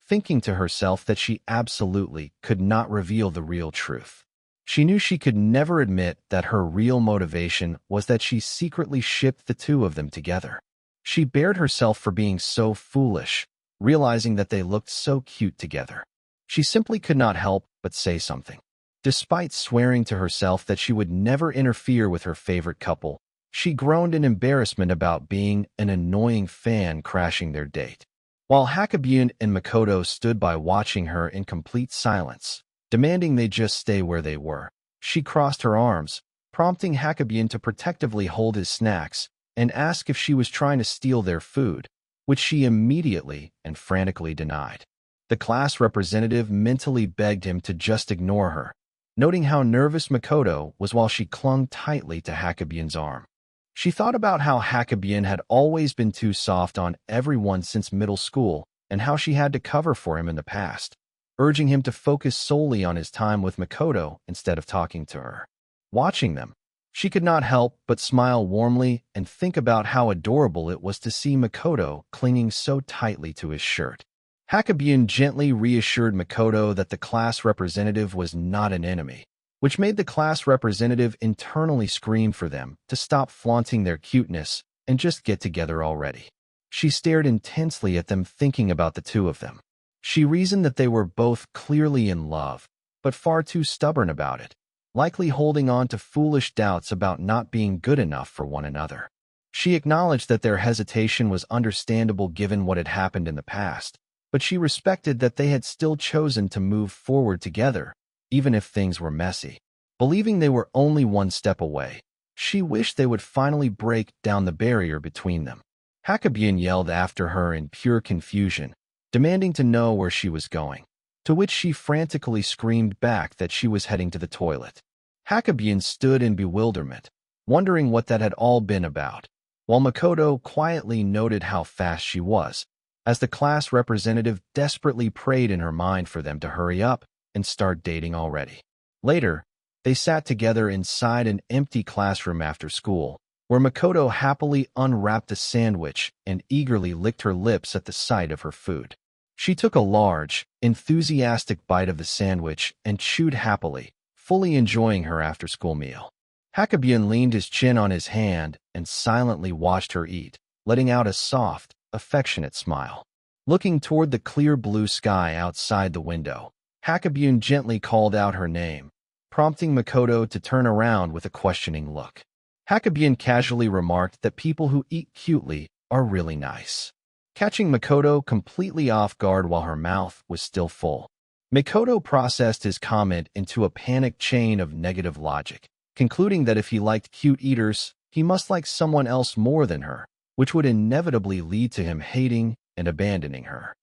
thinking to herself that she absolutely could not reveal the real truth. She knew she could never admit that her real motivation was that she secretly shipped the two of them together. She bared herself for being so foolish, realizing that they looked so cute together. She simply could not help but say something. Despite swearing to herself that she would never interfere with her favorite couple, she groaned in embarrassment about being an annoying fan crashing their date. While Hakabune and Makoto stood by watching her in complete silence, demanding they just stay where they were, she crossed her arms, prompting Hakabune to protectively hold his snacks and ask if she was trying to steal their food, which she immediately and frantically denied. The class representative mentally begged him to just ignore her, noting how nervous Makoto was while she clung tightly to Hakabune's arm. She thought about how Hakabune had always been too soft on everyone since middle school and how she had to cover for him in the past, urging him to focus solely on his time with Makoto instead of talking to her. Watching them, she could not help but smile warmly and think about how adorable it was to see Makoto clinging so tightly to his shirt. Hakabune gently reassured Makoto that the class representative was not an enemy, which made the class representative internally scream for them to stop flaunting their cuteness and just get together already. She stared intensely at them, thinking about the two of them. She reasoned that they were both clearly in love, but far too stubborn about it, likely holding on to foolish doubts about not being good enough for one another. She acknowledged that their hesitation was understandable given what had happened in the past, but she respected that they had still chosen to move forward together, even if things were messy. Believing they were only one step away, she wished they would finally break down the barrier between them. Hakabune yelled after her in pure confusion, demanding to know where she was going, to which she frantically screamed back that she was heading to the toilet. Hakabune stood in bewilderment, wondering what that had all been about, while Makoto quietly noted how fast she was, as the class representative desperately prayed in her mind for them to hurry up and start dating already. Later, they sat together inside an empty classroom after school, where Makoto happily unwrapped a sandwich and eagerly licked her lips at the sight of her food. She took a large, enthusiastic bite of the sandwich and chewed happily, fully enjoying her after-school meal. Hakabune leaned his chin on his hand and silently watched her eat, letting out a soft, affectionate smile. Looking toward the clear blue sky outside the window, Hakabune gently called out her name, prompting Makoto to turn around with a questioning look. Hakabune casually remarked that people who eat cutely are really nice, catching Makoto completely off guard while her mouth was still full. Makoto processed his comment into a panicked chain of negative logic, concluding that if he liked cute eaters, he must like someone else more than her, which would inevitably lead to him hating and abandoning her.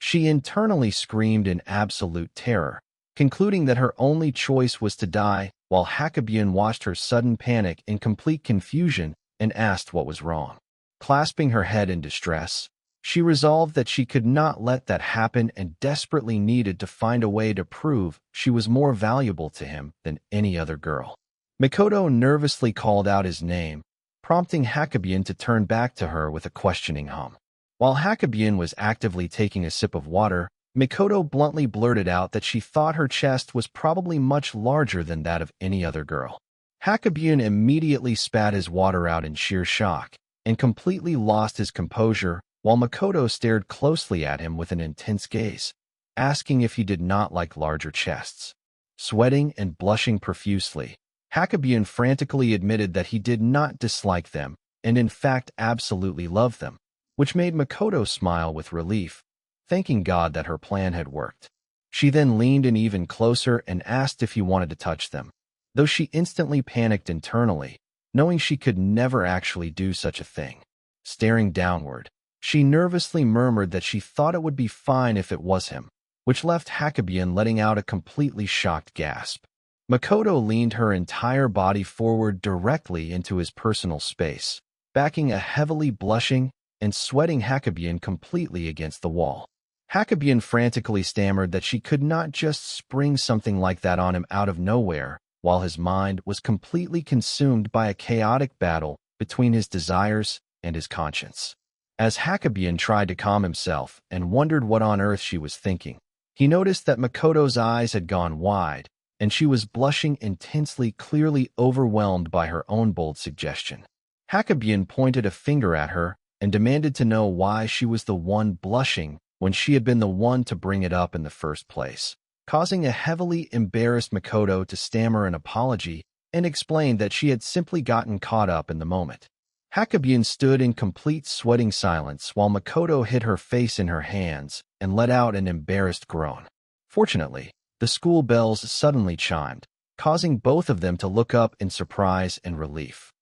She internally screamed in absolute terror, concluding that her only choice was to die, while Hakabune watched her sudden panic in complete confusion and asked what was wrong. Clasping her head in distress, she resolved that she could not let that happen and desperately needed to find a way to prove she was more valuable to him than any other girl. Makoto nervously called out his name, prompting Hakabune to turn back to her with a questioning hum. While Hakabune was actively taking a sip of water, Makoto bluntly blurted out that she thought her chest was probably much larger than that of any other girl. Hakabune immediately spat his water out in sheer shock and completely lost his composure, while Makoto stared closely at him with an intense gaze, asking if he did not like larger chests. Sweating and blushing profusely, Hakabune frantically admitted that he did not dislike them and in fact absolutely loved them, which made Makoto smile with relief, thanking God that her plan had worked. She then leaned in even closer and asked if he wanted to touch them, though she instantly panicked internally, knowing she could never actually do such a thing. Staring downward, she nervously murmured that she thought it would be fine if it was him, which left Hakabune letting out a completely shocked gasp. Makoto leaned her entire body forward directly into his personal space, backing a heavily blushing and sweating Hakabune completely against the wall. Hakabune frantically stammered that she could not just spring something like that on him out of nowhere, while his mind was completely consumed by a chaotic battle between his desires and his conscience. As Hakabune tried to calm himself and wondered what on earth she was thinking, he noticed that Makoto's eyes had gone wide, and she was blushing intensely, clearly overwhelmed by her own bold suggestion. Hakabune pointed a finger at her and demanded to know why she was the one blushing when she had been the one to bring it up in the first place, causing a heavily embarrassed Makoto to stammer an apology and explain that she had simply gotten caught up in the moment. Hakabune stood in complete sweating silence while Makoto hid her face in her hands and let out an embarrassed groan. Fortunately, the school bells suddenly chimed, causing both of them to look up in surprise and relief.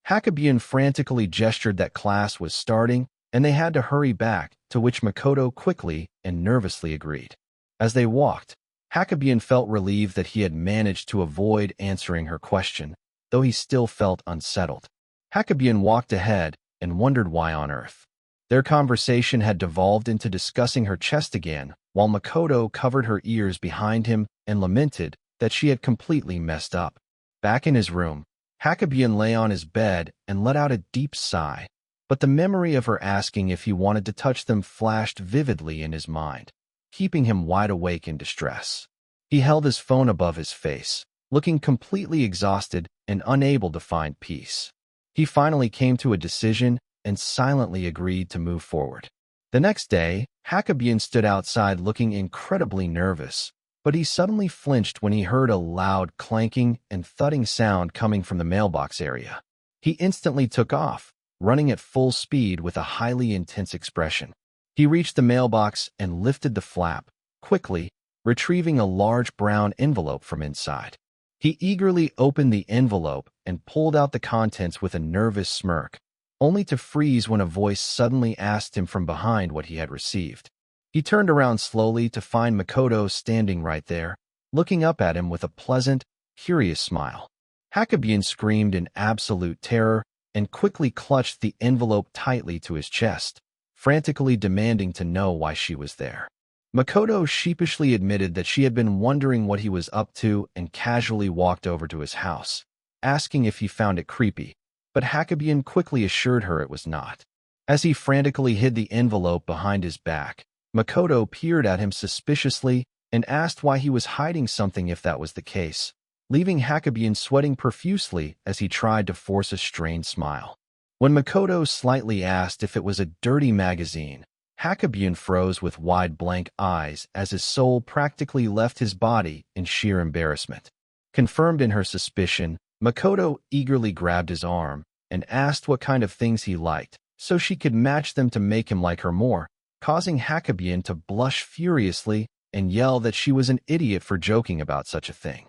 Hakabune frantically gestured that class was starting, and they had to hurry back, to which Makoto quickly and nervously agreed. As they walked, Hakabune felt relieved that he had managed to avoid answering her question, though he still felt unsettled. Hakabune walked ahead and wondered why on earth. Their conversation had devolved into discussing her chest again, while Makoto covered her ears behind him and lamented that she had completely messed up. Back in his room, Hakabune lay on his bed and let out a deep sigh, but the memory of her asking if he wanted to touch them flashed vividly in his mind, keeping him wide awake in distress. He held his phone above his face, looking completely exhausted and unable to find peace. He finally came to a decision and silently agreed to move forward. The next day, Hakabune stood outside looking incredibly nervous, but he suddenly flinched when he heard a loud clanking and thudding sound coming from the mailbox area. He instantly took off, running at full speed with a highly intense expression. He reached the mailbox and lifted the flap, quickly, retrieving a large brown envelope from inside. He eagerly opened the envelope and pulled out the contents with a nervous smirk, only to freeze when a voice suddenly asked him from behind what he had received. He turned around slowly to find Makoto standing right there, looking up at him with a pleasant, curious smile. Hakabune screamed in absolute terror and quickly clutched the envelope tightly to his chest, frantically demanding to know why she was there. Makoto sheepishly admitted that she had been wondering what he was up to and casually walked over to his house, asking if he found it creepy, but Hakabune quickly assured her it was not. As he frantically hid the envelope behind his back, Makoto peered at him suspiciously and asked why he was hiding something if that was the case, leaving Hakabune sweating profusely as he tried to force a strained smile. When Makoto slightly asked if it was a dirty magazine, Hakabune froze with wide blank eyes as his soul practically left his body in sheer embarrassment. Confirmed in her suspicion, Makoto eagerly grabbed his arm and asked what kind of things he liked, so she could match them to make him like her more, causing Hakabune to blush furiously and yell that she was an idiot for joking about such a thing.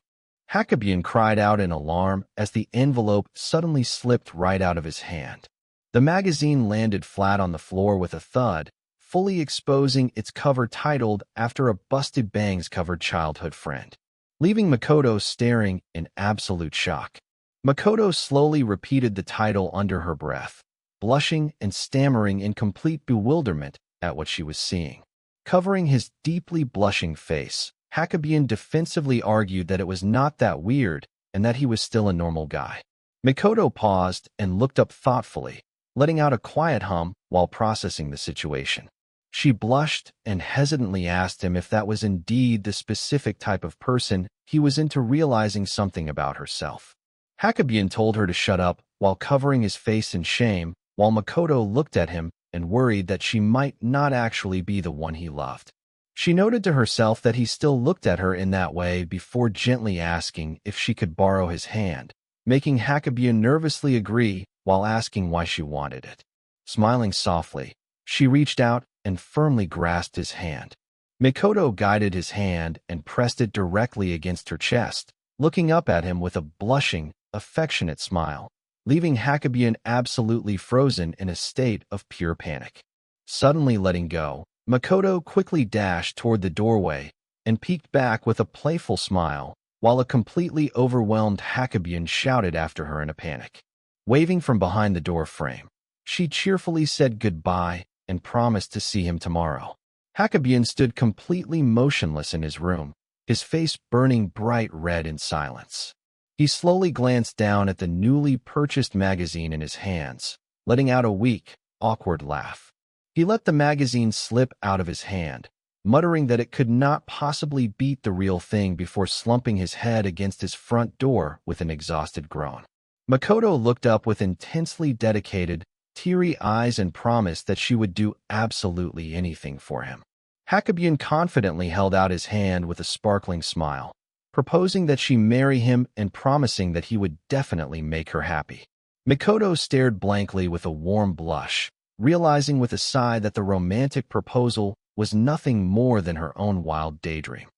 Hakabune cried out in alarm as the envelope suddenly slipped right out of his hand. The magazine landed flat on the floor with a thud, fully exposing its cover titled "After a Busted Bangs-Covered Childhood Friend," leaving Makoto staring in absolute shock. Makoto slowly repeated the title under her breath, blushing and stammering in complete bewilderment at what she was seeing. Covering his deeply blushing face, Hakabune defensively argued that it was not that weird and that he was still a normal guy. Makoto paused and looked up thoughtfully, letting out a quiet hum while processing the situation. She blushed and hesitantly asked him if that was indeed the specific type of person he was into, realizing something about herself. Hakabune told her to shut up while covering his face in shame, while Makoto looked at him and worried that she might not actually be the one he loved. She noted to herself that he still looked at her in that way before gently asking if she could borrow his hand, making Hakabune nervously agree while asking why she wanted it. Smiling softly, she reached out and firmly grasped his hand. Makoto guided his hand and pressed it directly against her chest, looking up at him with a blushing, affectionate smile, leaving Hakabune absolutely frozen in a state of pure panic. Suddenly letting go, Makoto quickly dashed toward the doorway and peeked back with a playful smile, while a completely overwhelmed Hakabune shouted after her in a panic. Waving from behind the door frame, She cheerfully said goodbye and promised to see him tomorrow. Hakabune stood completely motionless in his room, his face burning bright red in silence. He slowly glanced down at the newly purchased magazine in his hands, letting out a weak, awkward laugh. He let the magazine slip out of his hand, muttering that it could not possibly beat the real thing before slumping his head against his front door with an exhausted groan. Makoto looked up with intensely dedicated, teary eyes and promised that she would do absolutely anything for him. Hakabune confidently held out his hand with a sparkling smile, proposing that she marry him and promising that he would definitely make her happy. Makoto stared blankly with a warm blush, realizing with a sigh that the romantic proposal was nothing more than her own wild daydream.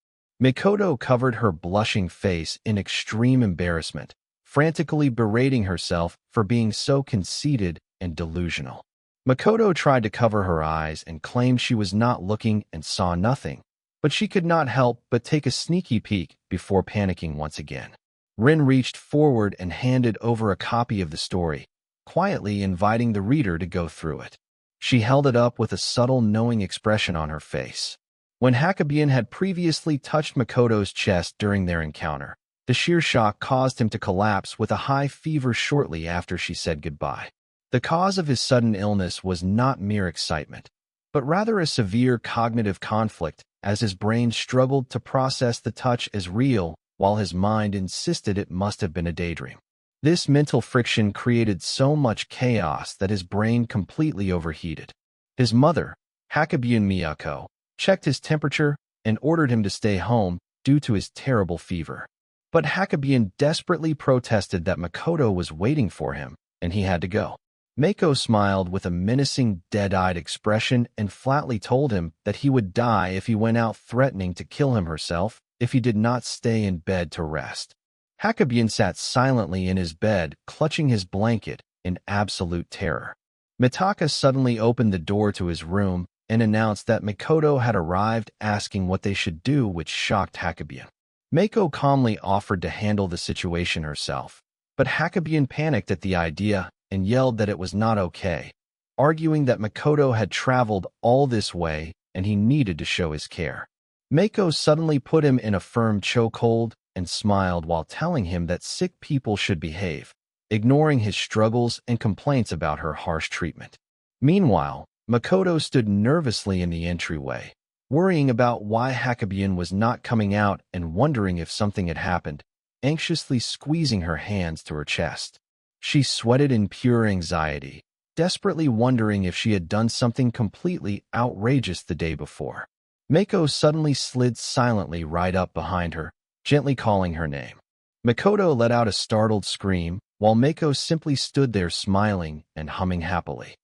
Makoto covered her blushing face in extreme embarrassment, frantically berating herself for being so conceited and delusional. Makoto tried to cover her eyes and claimed she was not looking and saw nothing, but she could not help but take a sneaky peek before panicking once again. Rin reached forward and handed over a copy of the story, quietly inviting the reader to go through it. She held it up with a subtle knowing expression on her face. When Hakabune had previously touched Makoto's chest during their encounter, the sheer shock caused him to collapse with a high fever shortly after she said goodbye. The cause of his sudden illness was not mere excitement, but rather a severe cognitive conflict as his brain struggled to process the touch as real while his mind insisted it must have been a daydream. This mental friction created so much chaos that his brain completely overheated. His mother, Hakabune Miyako, checked his temperature and ordered him to stay home due to his terrible fever. But Hakabune desperately protested that Makoto was waiting for him, and he had to go. Mako smiled with a menacing, dead-eyed expression and flatly told him that he would die if he went out, threatening to kill him herself if he did not stay in bed to rest. Hakabune sat silently in his bed, clutching his blanket in absolute terror. Mitaka suddenly opened the door to his room and announced that Makoto had arrived, asking what they should do, which shocked Hakabune. Mako calmly offered to handle the situation herself, but Hakabune panicked at the idea and yelled that it was not okay, arguing that Makoto had traveled all this way and he needed to show his care. Mako suddenly put him in a firm chokehold and smiled while telling him that sick people should behave, ignoring his struggles and complaints about her harsh treatment. Meanwhile, Makoto stood nervously in the entryway, worrying about why Hakabune was not coming out and wondering if something had happened, anxiously squeezing her hands to her chest. She sweated in pure anxiety, desperately wondering if she had done something completely outrageous the day before. Mako suddenly slid silently right up behind her, gently calling her name. Makoto let out a startled scream, while Mako simply stood there smiling and humming happily.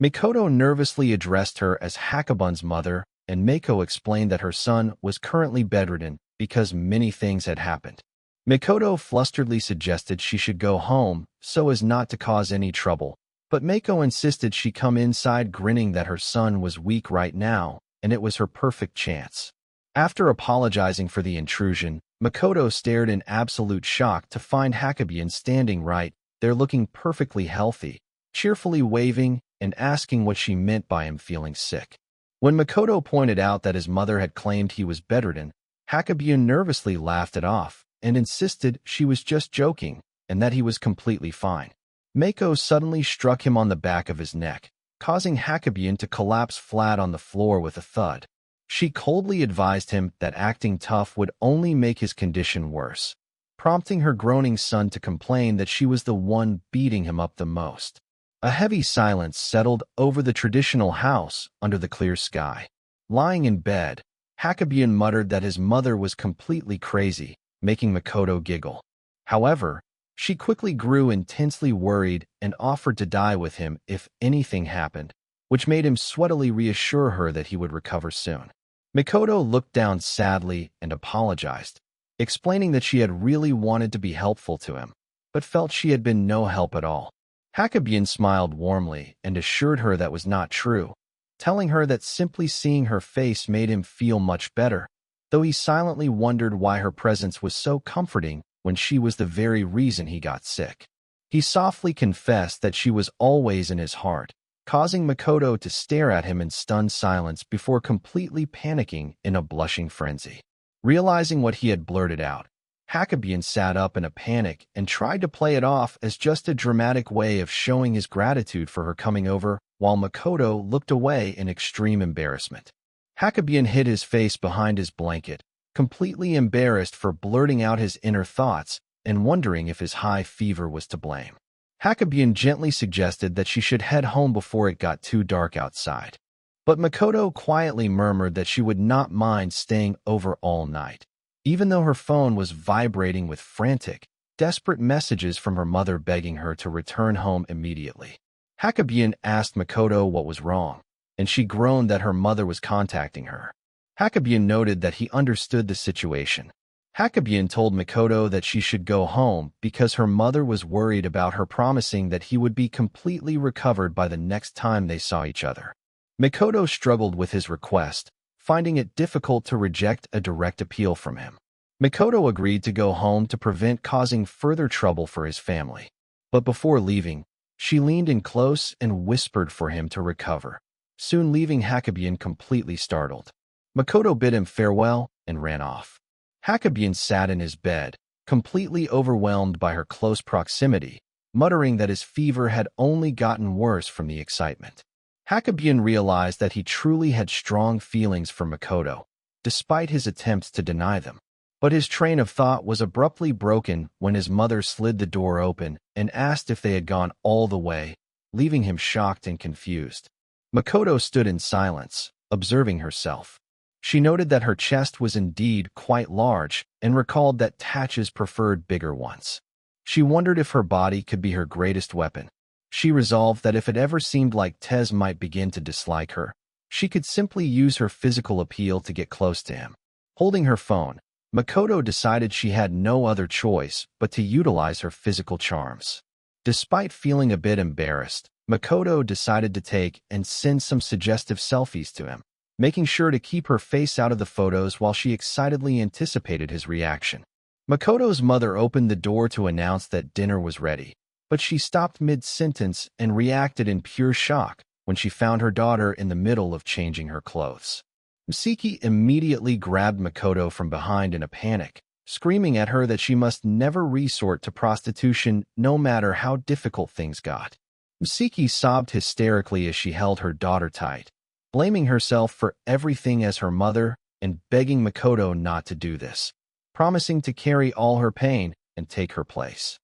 Makoto nervously addressed her as Hakabune's mother, and Mako explained that her son was currently bedridden because many things had happened. Makoto flusteredly suggested she should go home so as not to cause any trouble, but Mako insisted she come inside, grinning that her son was weak right now, and it was her perfect chance. After apologizing for the intrusion, Makoto stared in absolute shock to find Hakabune standing right there looking perfectly healthy, cheerfully waving and asking what she meant by him feeling sick. When Makoto pointed out that his mother had claimed he was bedridden, Hakabune nervously laughed it off and insisted she was just joking and that he was completely fine. Mako suddenly struck him on the back of his neck, causing Hakabune to collapse flat on the floor with a thud. She coldly advised him that acting tough would only make his condition worse, prompting her groaning son to complain that she was the one beating him up the most. A heavy silence settled over the traditional house under the clear sky. Lying in bed, Hakabune muttered that his mother was completely crazy, making Makoto giggle. However, she quickly grew intensely worried and offered to die with him if anything happened, which made him sweatily reassure her that he would recover soon. Makoto looked down sadly and apologized, explaining that she had really wanted to be helpful to him, but felt she had been no help at all. Hakabune smiled warmly and assured her that was not true, telling her that simply seeing her face made him feel much better, though he silently wondered why her presence was so comforting when she was the very reason he got sick. He softly confessed that she was always in his heart, causing Makoto to stare at him in stunned silence before completely panicking in a blushing frenzy. Realizing what he had blurted out, Hakabune sat up in a panic and tried to play it off as just a dramatic way of showing his gratitude for her coming over, while Makoto looked away in extreme embarrassment. Hakabune hid his face behind his blanket, completely embarrassed for blurting out his inner thoughts and wondering if his high fever was to blame. Hakabune gently suggested that she should head home before it got too dark outside. But Makoto quietly murmured that she would not mind staying over all night, even though her phone was vibrating with frantic, desperate messages from her mother begging her to return home immediately. Hakabune asked Makoto what was wrong, and she groaned that her mother was contacting her. Hakabune noted that he understood the situation. Hakabune told Makoto that she should go home because her mother was worried about her promising that he would be completely recovered by the next time they saw each other. Makoto struggled with his request, finding it difficult to reject a direct appeal from him. Makoto agreed to go home to prevent causing further trouble for his family. But before leaving, she leaned in close and whispered for him to recover, soon leaving Hakabune completely startled. Makoto bid him farewell and ran off. Hakabune sat in his bed, completely overwhelmed by her close proximity, muttering that his fever had only gotten worse from the excitement. Hakabune realized that he truly had strong feelings for Makoto, despite his attempts to deny them. But his train of thought was abruptly broken when his mother slid the door open and asked if they had gone all the way, leaving him shocked and confused. Makoto stood in silence, observing herself. She noted that her chest was indeed quite large and recalled that Taches preferred bigger ones. She wondered if her body could be her greatest weapon. She resolved that if it ever seemed like Tez might begin to dislike her, she could simply use her physical appeal to get close to him. Holding her phone, Makoto decided she had no other choice but to utilize her physical charms. Despite feeling a bit embarrassed, Makoto decided to take and send some suggestive selfies to him, making sure to keep her face out of the photos while she excitedly anticipated his reaction. Makoto's mother opened the door to announce that dinner was ready, but she stopped mid-sentence and reacted in pure shock when she found her daughter in the middle of changing her clothes. Misaki immediately grabbed Makoto from behind in a panic, screaming at her that she must never resort to prostitution no matter how difficult things got. Misaki sobbed hysterically as she held her daughter tight, blaming herself for everything as her mother and begging Makoto not to do this, promising to carry all her pain and take her place.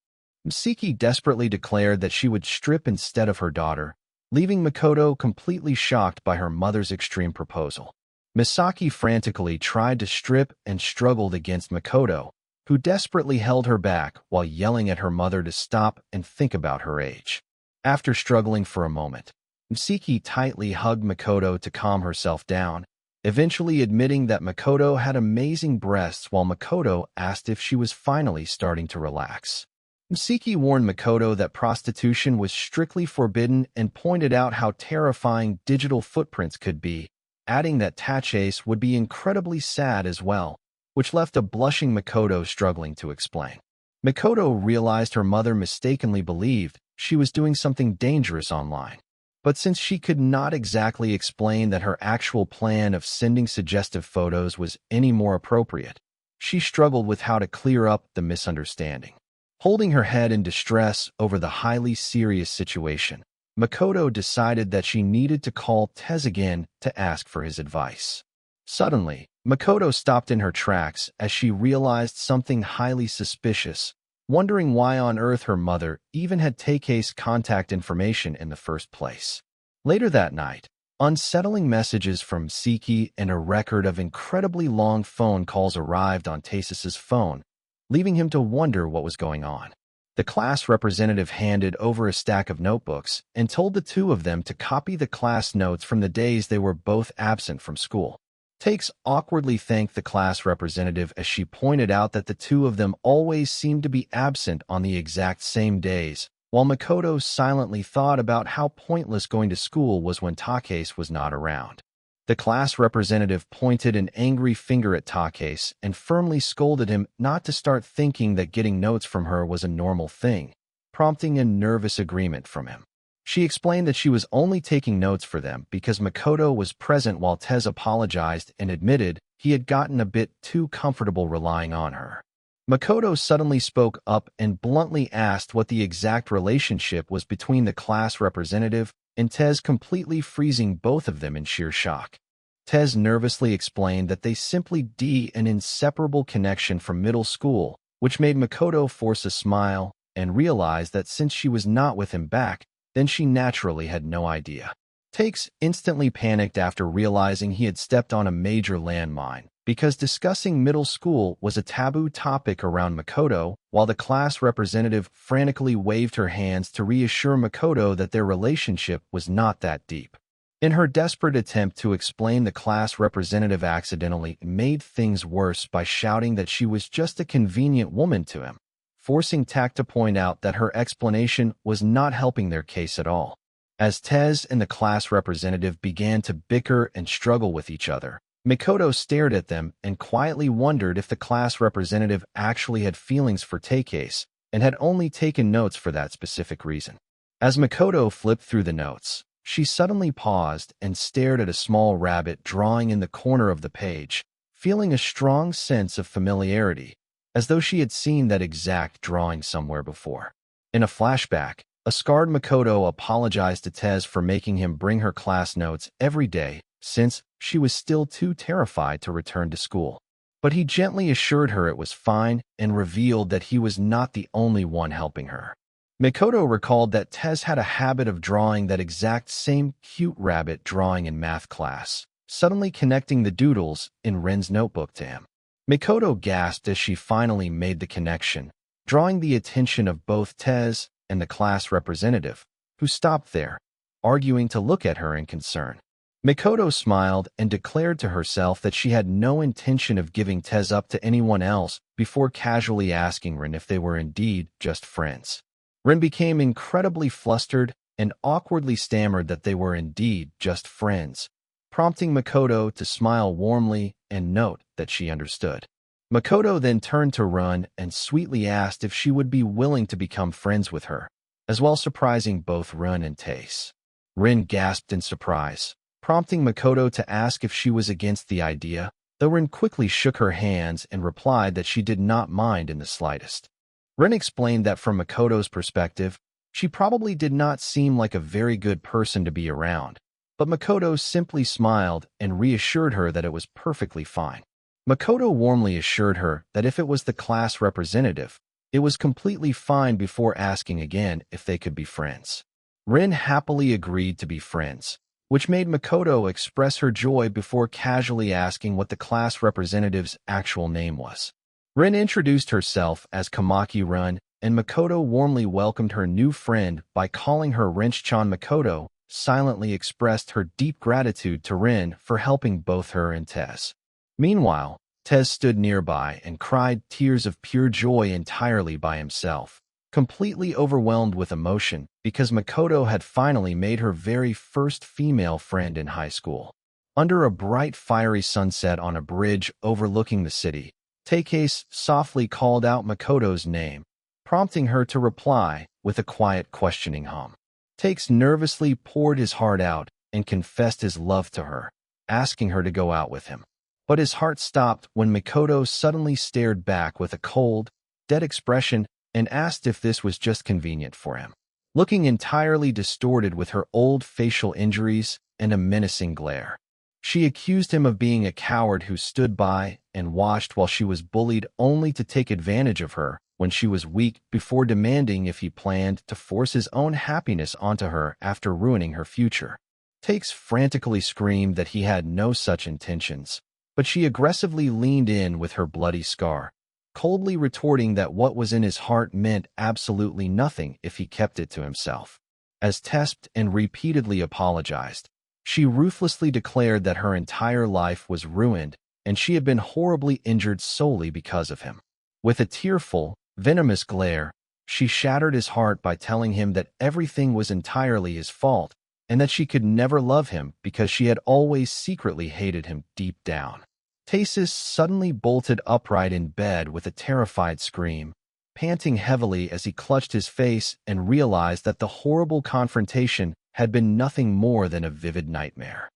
Misaki desperately declared that she would strip instead of her daughter, leaving Makoto completely shocked by her mother's extreme proposal. Misaki frantically tried to strip and struggled against Makoto, who desperately held her back while yelling at her mother to stop and think about her age. After struggling for a moment, Misaki tightly hugged Makoto to calm herself down, eventually admitting that Makoto had amazing breasts while Makoto asked if she was finally starting to relax. Misaki warned Makoto that prostitution was strictly forbidden and pointed out how terrifying digital footprints could be, adding that Taches would be incredibly sad as well, which left a blushing Makoto struggling to explain. Makoto realized her mother mistakenly believed she was doing something dangerous online. But since she could not exactly explain that her actual plan of sending suggestive photos was any more appropriate, she struggled with how to clear up the misunderstanding. Holding her head in distress over the highly serious situation, Makoto decided that she needed to call Tez again to ask for his advice. Suddenly, Makoto stopped in her tracks as she realized something highly suspicious, wondering why on earth her mother even had Take's contact information in the first place. Later that night, unsettling messages from Siki and a record of incredibly long phone calls arrived on Tace's phone, leaving him to wonder what was going on. The class representative handed over a stack of notebooks and told the two of them to copy the class notes from the days they were both absent from school. Takes awkwardly thanked the class representative as she pointed out that the two of them always seemed to be absent on the exact same days, while Makoto silently thought about how pointless going to school was when Take's was not around. The class representative pointed an angry finger at Take's and firmly scolded him not to start thinking that getting notes from her was a normal thing, prompting a nervous agreement from him. She explained that she was only taking notes for them because Makoto was present while Tez apologized and admitted he had gotten a bit too comfortable relying on her. Makoto suddenly spoke up and bluntly asked what the exact relationship was between the class representative and Tez, completely freezing both of them in sheer shock. Tez nervously explained that they simply an inseparable connection from middle school, which made Makoto force a smile and realize that since she was not with him back, then she naturally had no idea. Takes instantly panicked after realizing he had stepped on a major landmine, because discussing middle school was a taboo topic around Makoto, while the class representative frantically waved her hands to reassure Makoto that their relationship was not that deep. In her desperate attempt to explain, the class representative accidentally made things worse by shouting that she was just a convenient woman to him, forcing Tack to point out that her explanation was not helping their case at all. As Tez and the class representative began to bicker and struggle with each other, Makoto stared at them and quietly wondered if the class representative actually had feelings for Takase and had only taken notes for that specific reason. As Makoto flipped through the notes, she suddenly paused and stared at a small rabbit drawing in the corner of the page, feeling a strong sense of familiarity, as though she had seen that exact drawing somewhere before. In a flashback, a scarred Makoto apologized to Tez for making him bring her class notes every day, since she was still too terrified to return to school. But he gently assured her it was fine and revealed that he was not the only one helping her. Makoto recalled that Tez had a habit of drawing that exact same cute rabbit drawing in math class, suddenly connecting the doodles in Ren's notebook to him. Makoto gasped as she finally made the connection, drawing the attention of both Tez and the class representative, who stopped there, arguing to look at her in concern. Makoto smiled and declared to herself that she had no intention of giving Tez up to anyone else before casually asking Ren if they were indeed just friends. Ren became incredibly flustered and awkwardly stammered that they were indeed just friends, prompting Makoto to smile warmly and note that she understood. Makoto then turned to Ren and sweetly asked if she would be willing to become friends with her, as well surprising both Ren and Tace. Ren gasped in surprise, prompting Makoto to ask if she was against the idea, though Ren quickly shook her hands and replied that she did not mind in the slightest. Ren explained that from Makoto's perspective, she probably did not seem like a very good person to be around, but Makoto simply smiled and reassured her that it was perfectly fine. Makoto warmly assured her that if it was the class representative, it was completely fine before asking again if they could be friends. Ren happily agreed to be friends, which made Makoto express her joy before casually asking what the class representative's actual name was. Ren introduced herself as Kamaki Run, and Makoto warmly welcomed her new friend by calling her Wrench-chan. Makoto silently expressed her deep gratitude to Ren for helping both her and Tez. Meanwhile, Tez stood nearby and cried tears of pure joy entirely by himself, completely overwhelmed with emotion because Makoto had finally made her very first female friend in high school. Under a bright fiery sunset on a bridge overlooking the city, Takase softly called out Makoto's name, prompting her to reply with a quiet questioning hum. Takes nervously poured his heart out and confessed his love to her, asking her to go out with him. But his heart stopped when Makoto suddenly stared back with a cold, dead expression and asked if this was just convenient for him. Looking entirely distorted with her old facial injuries and a menacing glare, she accused him of being a coward who stood by and watched while she was bullied only to take advantage of her when she was weak, before demanding if he planned to force his own happiness onto her after ruining her future. Takes frantically screamed that he had no such intentions, but she aggressively leaned in with her bloody scar, coldly retorting that what was in his heart meant absolutely nothing if he kept it to himself. As Tesped and repeatedly apologized, she ruthlessly declared that her entire life was ruined and she had been horribly injured solely because of him. With a tearful, venomous glare, she shattered his heart by telling him that everything was entirely his fault and that she could never love him because she had always secretly hated him deep down. Tasis suddenly bolted upright in bed with a terrified scream, panting heavily as he clutched his face and realized that the horrible confrontation had been nothing more than a vivid nightmare.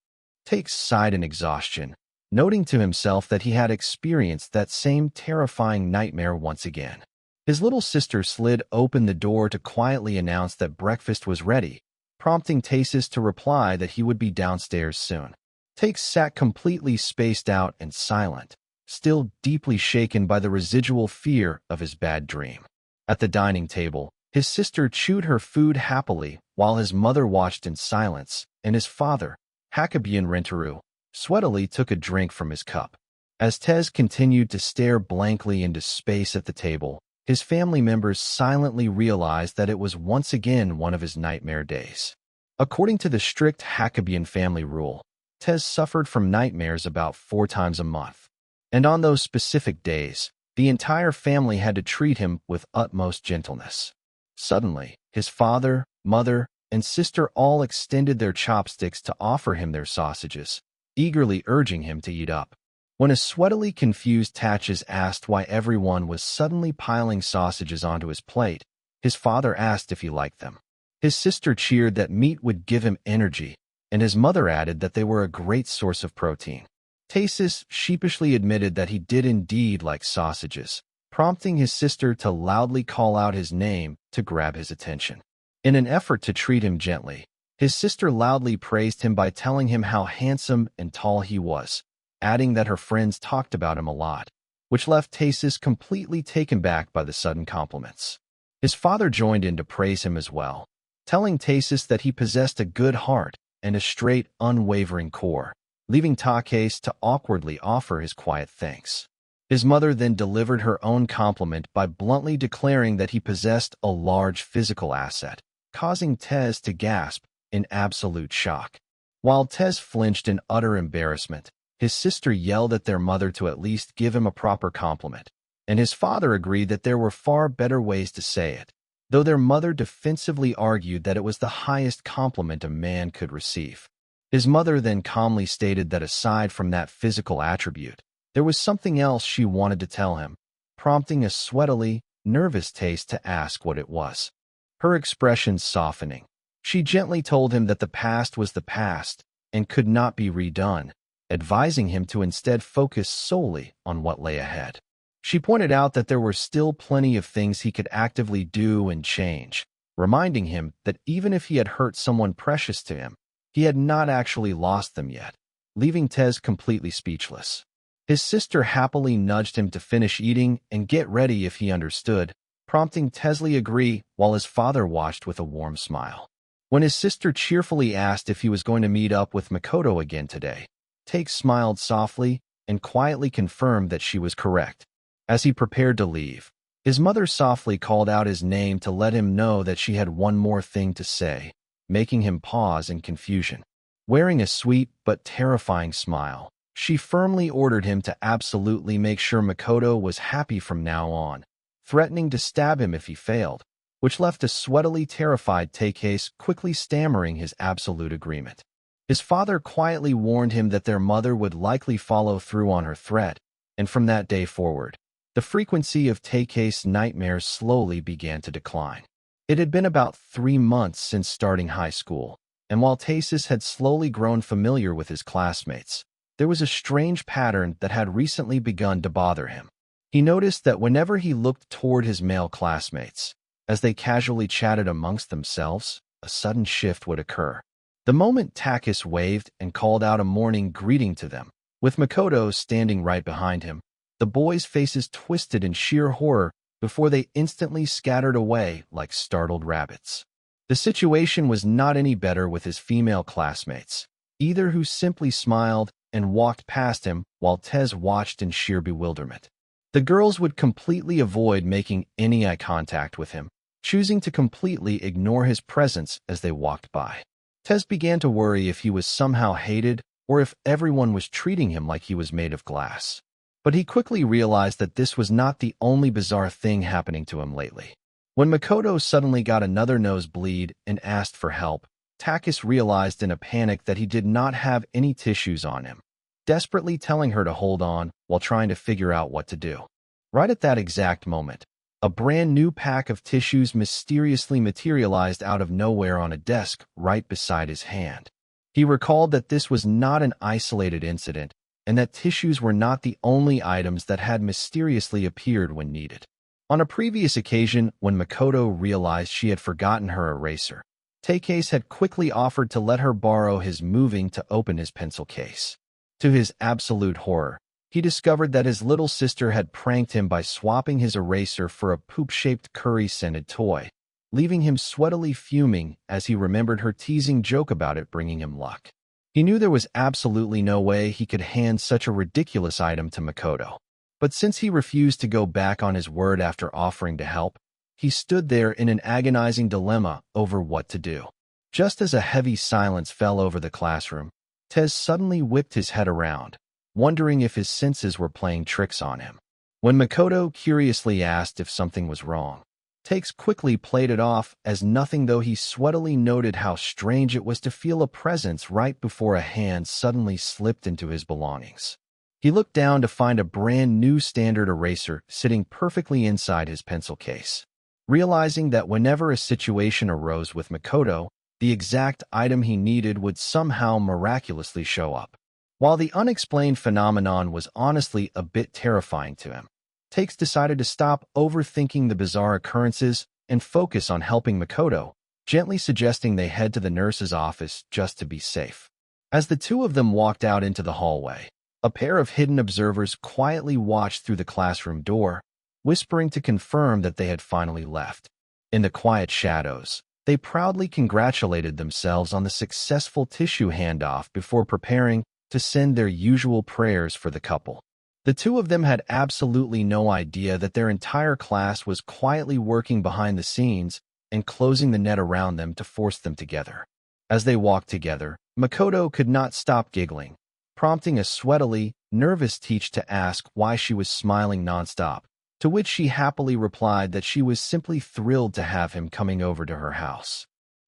Take sighed in exhaustion, noting to himself that he had experienced that same terrifying nightmare once again. His little sister slid open the door to quietly announce that breakfast was ready, prompting Tasis to reply that he would be downstairs soon. Take sat completely spaced out and silent, still deeply shaken by the residual fear of his bad dream. At the dining table, his sister chewed her food happily while his mother watched in silence, and his father, Hakabune, sweatily took a drink from his cup. As Tez continued to stare blankly into space at the table, his family members silently realized that it was once again one of his nightmare days. According to the strict Hakabune family rule, Tez suffered from nightmares about 4 times a month. And on those specific days, the entire family had to treat him with utmost gentleness. Suddenly, his father, mother, and sister all extended their chopsticks to offer him their sausages, eagerly urging him to eat up. When a sweatily confused Tatches asked why everyone was suddenly piling sausages onto his plate, his father asked if he liked them. His sister cheered that meat would give him energy, and his mother added that they were a great source of protein. Tasis sheepishly admitted that he did indeed like sausages, prompting his sister to loudly call out his name to grab his attention. In an effort to treat him gently, his sister loudly praised him by telling him how handsome and tall he was, adding that her friends talked about him a lot, which left Tasis completely taken back by the sudden compliments. His father joined in to praise him as well, telling Tasis that he possessed a good heart and a straight, unwavering core, leaving Takes to awkwardly offer his quiet thanks. His mother then delivered her own compliment by bluntly declaring that he possessed a large physical asset, causing Tez to gasp in absolute shock. While Tez flinched in utter embarrassment, his sister yelled at their mother to at least give him a proper compliment, and his father agreed that there were far better ways to say it, though their mother defensively argued that it was the highest compliment a man could receive. His mother then calmly stated that aside from that physical attribute, there was something else she wanted to tell him, prompting a sweatily, nervous Tace to ask what it was. Her expression softening, she gently told him that the past was the past and could not be redone, advising him to instead focus solely on what lay ahead. She pointed out that there were still plenty of things he could actively do and change, reminding him that even if he had hurt someone precious to him, he had not actually lost them yet, leaving Tez completely speechless. His sister happily nudged him to finish eating and get ready if he understood, prompting Tesley agree while his father watched with a warm smile. When his sister cheerfully asked if he was going to meet up with Makoto again today, Take smiled softly and quietly confirmed that she was correct. As he prepared to leave, his mother softly called out his name to let him know that she had one more thing to say, making him pause in confusion. Wearing a sweet but terrifying smile, she firmly ordered him to absolutely make sure Makoto was happy from now on, threatening to stab him if he failed, which left a sweatily terrified Takase quickly stammering his absolute agreement. His father quietly warned him that their mother would likely follow through on her threat, and from that day forward, the frequency of Takase nightmares slowly began to decline. It had been about 3 months since starting high school, and while Tasis had slowly grown familiar with his classmates, there was a strange pattern that had recently begun to bother him. He noticed that whenever he looked toward his male classmates, as they casually chatted amongst themselves, a sudden shift would occur. The moment Takis waved and called out a morning greeting to them, with Makoto standing right behind him, the boys' faces twisted in sheer horror before they instantly scattered away like startled rabbits. The situation was not any better with his female classmates, either who simply smiled and walked past him while Tez watched in sheer bewilderment. The girls would completely avoid making any eye contact with him, choosing to completely ignore his presence as they walked by. Tez began to worry if he was somehow hated or if everyone was treating him like he was made of glass. But he quickly realized that this was not the only bizarre thing happening to him lately. When Makoto suddenly got another nosebleed and asked for help, Takis realized in a panic that he did not have any tissues on him, desperately telling her to hold on while trying to figure out what to do. Right at that exact moment, A brand new pack of tissues mysteriously materialized out of nowhere on a desk right beside his hand. He recalled that this was not an isolated incident, and that tissues were not the only items that had mysteriously appeared when needed. On a previous occasion, when Makoto realized she had forgotten her eraser, Takase had quickly offered to let her borrow his moving to open his pencil case. To his absolute horror, he discovered that his little sister had pranked him by swapping his eraser for a poop-shaped curry-scented toy, leaving him sweatily fuming as he remembered her teasing joke about it bringing him luck. He knew there was absolutely no way he could hand such a ridiculous item to Makoto. But since he refused to go back on his word after offering to help, he stood there in an agonizing dilemma over what to do. Just as a heavy silence fell over the classroom, Tez suddenly whipped his head around, wondering if his senses were playing tricks on him. When Makoto curiously asked if something was wrong, Takes quickly played it off as nothing, though he sweatily noted how strange it was to feel a presence right before a hand suddenly slipped into his belongings. He looked down to find a brand new standard eraser sitting perfectly inside his pencil case. Realizing that whenever a situation arose with Makoto, the exact item he needed would somehow miraculously show up. While the unexplained phenomenon was honestly a bit terrifying to him, Takes decided to stop overthinking the bizarre occurrences and focus on helping Makoto, gently suggesting they head to the nurse's office just to be safe. As the two of them walked out into the hallway, a pair of hidden observers quietly watched through the classroom door, whispering to confirm that they had finally left. In the quiet shadows, they proudly congratulated themselves on the successful tissue handoff before preparing to send their usual prayers for the couple. The two of them had absolutely no idea that their entire class was quietly working behind the scenes and closing the net around them to force them together. As they walked together, Makoto could not stop giggling, prompting a sweatily, nervous Teach to ask why she was smiling nonstop, to which she happily replied that she was simply thrilled to have him coming over to her house.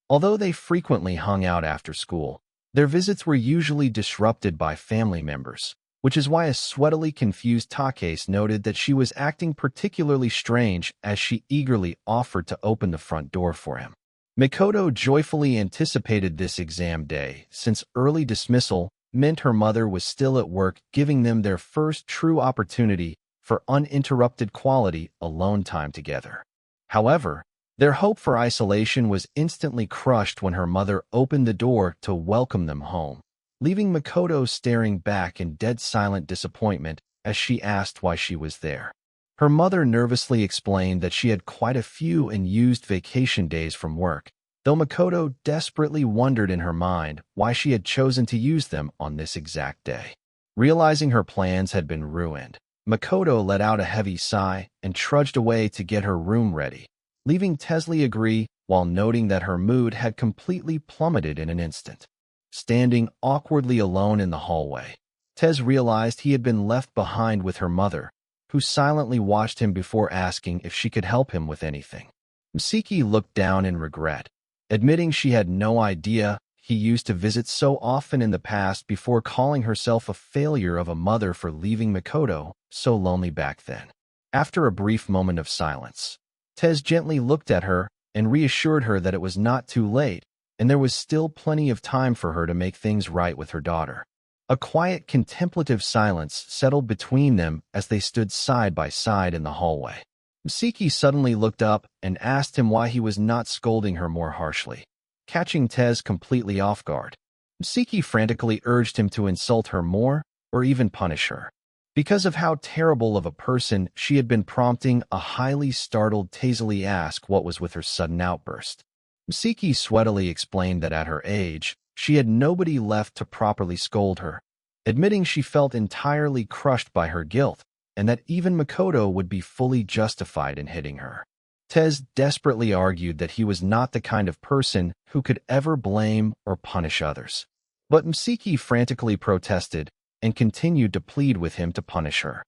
Although they frequently hung out after school, their visits were usually disrupted by family members, which is why a sweatily confused Takase noted that she was acting particularly strange as she eagerly offered to open the front door for him. Makoto joyfully anticipated this exam day, since early dismissal meant her mother was still at work, giving them their first true opportunity for uninterrupted quality alone time together. However, their hope for isolation was instantly crushed when her mother opened the door to welcome them home, leaving Makoto staring back in dead silent disappointment as she asked why she was there. Her mother nervously explained that she had quite a few unused vacation days from work, though Makoto desperately wondered in her mind why she had chosen to use them on this exact day. Realizing her plans had been ruined, Makoto let out a heavy sigh and trudged away to get her room ready, leaving Tesley agree while noting that her mood had completely plummeted in an instant. Standing awkwardly alone in the hallway, Tez realized he had been left behind with her mother, who silently watched him before asking if she could help him with anything. Misiki looked down in regret, admitting she had no idea he used to visit so often in the past before calling herself a failure of a mother for leaving Makoto so lonely back then. After a brief moment of silence, Tez gently looked at her and reassured her that it was not too late, and there was still plenty of time for her to make things right with her daughter. A quiet, contemplative silence settled between them as they stood side by side in the hallway. Misiki suddenly looked up and asked him why he was not scolding her more harshly, catching Tez completely off guard. Misiki frantically urged him to insult her more or even punish her. Because of how terrible of a person she had been, prompting a highly startled Tazily ask what was with her sudden outburst. Misiki sweatily explained that at her age, she had nobody left to properly scold her, admitting she felt entirely crushed by her guilt and that even Makoto would be fully justified in hitting her. Tez desperately argued that he was not the kind of person who could ever blame or punish others. But Misiki frantically protested and continued to plead with him to punish her.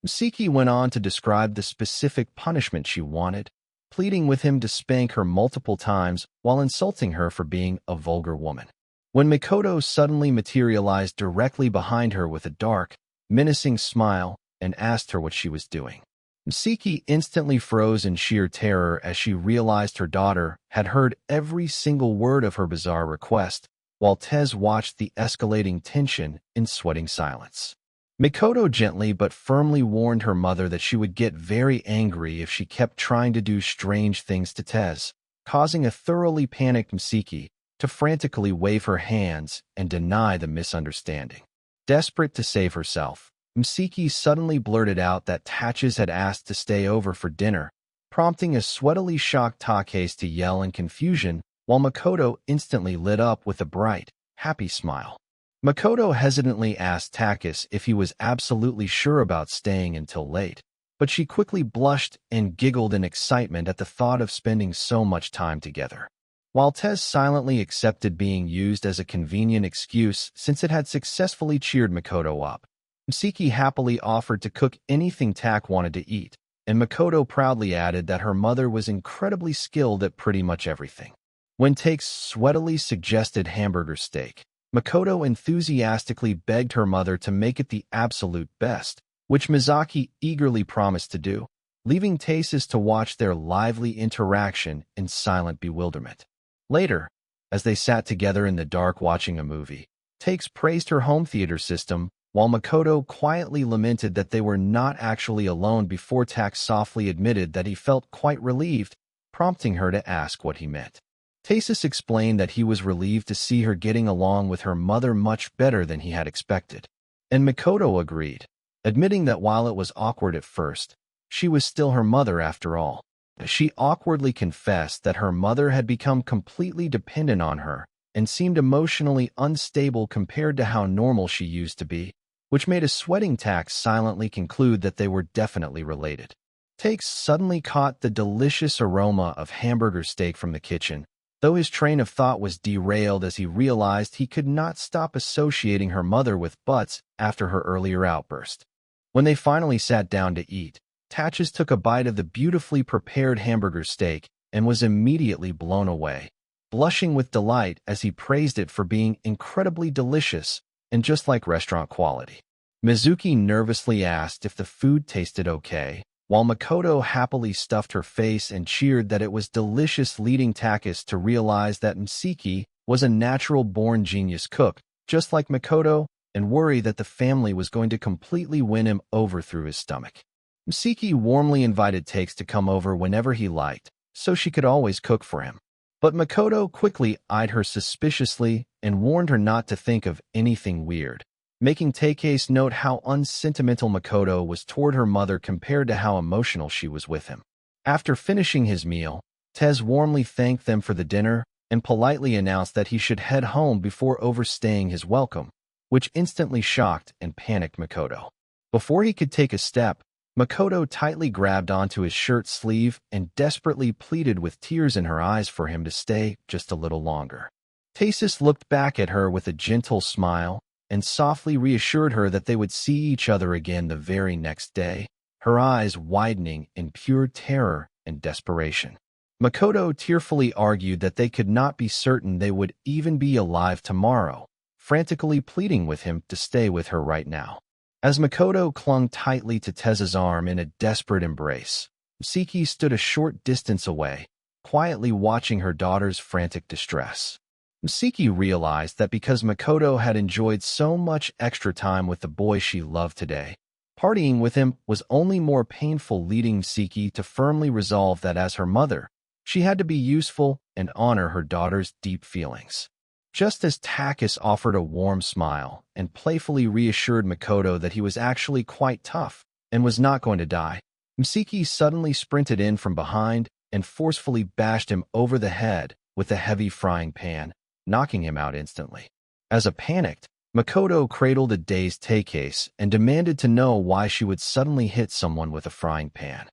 Misiki went on to describe the specific punishment she wanted, pleading with him to spank her multiple times while insulting her for being a vulgar woman. When Makoto suddenly materialized directly behind her with a dark, menacing smile and asked her what she was doing, Misaki instantly froze in sheer terror as she realized her daughter had heard every single word of her bizarre request, while Tez watched the escalating tension in sweating silence. Makoto gently but firmly warned her mother that she would get very angry if she kept trying to do strange things to Tez, causing a thoroughly panicked Misaki to frantically wave her hands and deny the misunderstanding. Desperate to save herself, Misaki suddenly blurted out that Taches had asked to stay over for dinner, prompting a sweatily shocked Takes to yell in confusion, while Makoto instantly lit up with a bright, happy smile. Makoto hesitantly asked Takis if he was absolutely sure about staying until late, but she quickly blushed and giggled in excitement at the thought of spending so much time together. While Tez silently accepted being used as a convenient excuse since it had successfully cheered Makoto up, Misaki happily offered to cook anything Tak wanted to eat, and Makoto proudly added that her mother was incredibly skilled at pretty much everything. When Take sweatily suggested hamburger steak, Makoto enthusiastically begged her mother to make it the absolute best, which Mizaki eagerly promised to do, leaving Taces to watch their lively interaction in silent bewilderment. Later, as they sat together in the dark watching a movie, Takes praised her home theater system, while Makoto quietly lamented that they were not actually alone before Tak softly admitted that he felt quite relieved, prompting her to ask what he meant. Tasis explained that he was relieved to see her getting along with her mother much better than he had expected, and Makoto agreed, admitting that while it was awkward at first, she was still her mother after all. She awkwardly confessed that her mother had become completely dependent on her and seemed emotionally unstable compared to how normal she used to be, which made a sweating Tak silently conclude that they were definitely related. Takes suddenly caught the delicious aroma of hamburger steak from the kitchen, though his train of thought was derailed as he realized he could not stop associating her mother with butts after her earlier outburst. When they finally sat down to eat, Taches took a bite of the beautifully prepared hamburger steak and was immediately blown away, blushing with delight as he praised it for being incredibly delicious and just like restaurant quality. Mizuki nervously asked if the food tasted okay, while Makoto happily stuffed her face and cheered that it was delicious, leading Takis to realize that Misaki was a natural-born genius cook, just like Makoto, and worry that the family was going to completely win him over through his stomach. Misaki warmly invited Takes to come over whenever he liked, so she could always cook for him. But Makoto quickly eyed her suspiciously and warned her not to think of anything weird, making Takes note how unsentimental Makoto was toward her mother compared to how emotional she was with him. After finishing his meal, Tez warmly thanked them for the dinner and politely announced that he should head home before overstaying his welcome, which instantly shocked and panicked Makoto. Before he could take a step, Makoto tightly grabbed onto his shirt sleeve and desperately pleaded with tears in her eyes for him to stay just a little longer. Tasis looked back at her with a gentle smile and softly reassured her that they would see each other again the very next day, her eyes widening in pure terror and desperation. Makoto tearfully argued that they could not be certain they would even be alive tomorrow, frantically pleading with him to stay with her right now. As Makoto clung tightly to Tez's arm in a desperate embrace, Misaki stood a short distance away, quietly watching her daughter's frantic distress. Misaki realized that because Makoto had enjoyed so much extra time with the boy she loved today, partying with him was only more painful, leading Misaki to firmly resolve that as her mother, she had to be useful and honor her daughter's deep feelings. Just as Takis offered a warm smile and playfully reassured Makoto that he was actually quite tough and was not going to die, Misaki suddenly sprinted in from behind and forcefully bashed him over the head with a heavy frying pan, knocking him out instantly. As a panicked, Makoto cradled a dazed Takis and demanded to know why she would suddenly hit someone with a frying pan.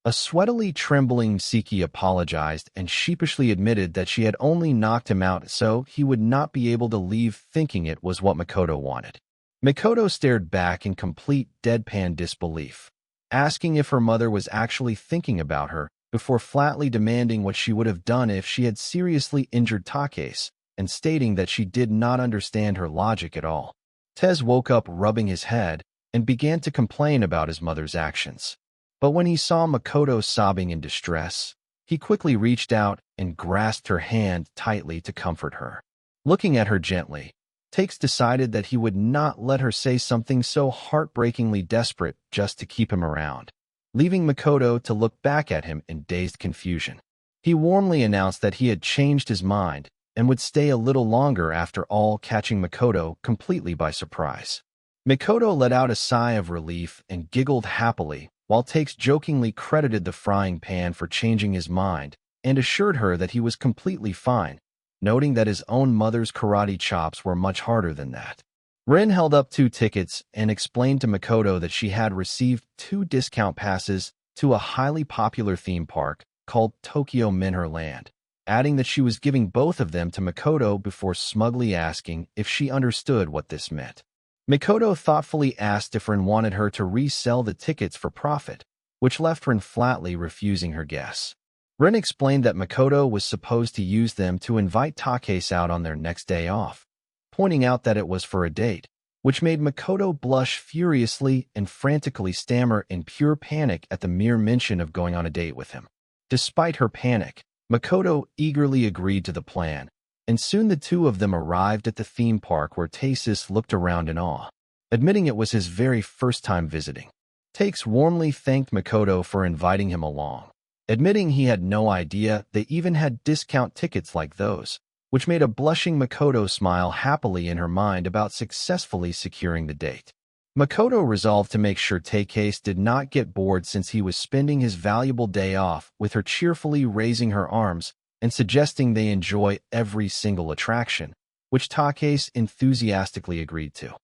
A sweatily trembling Misaki apologized and sheepishly admitted that she had only knocked him out so he would not be able to leave, thinking it was what Makoto wanted. Makoto stared back in complete deadpan disbelief, asking if her mother was actually thinking about her before flatly demanding what she would have done if she had seriously injured Takes, and stating that she did not understand her logic at all. Tez woke up rubbing his head and began to complain about his mother's actions. But when he saw Makoto sobbing in distress, he quickly reached out and grasped her hand tightly to comfort her. Looking at her gently, Takes decided that he would not let her say something so heartbreakingly desperate just to keep him around, leaving Makoto to look back at him in dazed confusion. He warmly announced that he had changed his mind and would stay a little longer after all, catching Makoto completely by surprise. Makoto let out a sigh of relief and giggled happily, while Takes jokingly credited the frying pan for changing his mind and assured her that he was completely fine, noting that his own mother's karate chops were much harder than that. Rin held up 2 tickets and explained to Makoto that she had received 2 discount passes to a highly popular theme park called Tokyo Minher Land, adding that she was giving both of them to Makoto before smugly asking if she understood what this meant. Makoto thoughtfully asked if Rin wanted her to resell the tickets for profit, which left Rin flatly refusing her guess. Rin explained that Makoto was supposed to use them to invite Takase out on their next day off, pointing out that it was for a date, which made Makoto blush furiously and frantically stammer in pure panic at the mere mention of going on a date with him. Despite her panic, Makoto eagerly agreed to the plan, and soon the 2 of them arrived at the theme park where Takes looked around in awe, admitting it was his very first time visiting. Takes warmly thanked Makoto for inviting him along, admitting he had no idea they even had discount tickets like those, which made a blushing Makoto smile happily in her mind about successfully securing the date. Makoto resolved to make sure Takase did not get bored since he was spending his valuable day off, with her cheerfully raising her arms and suggesting they enjoy every single attraction, which Takase enthusiastically agreed to.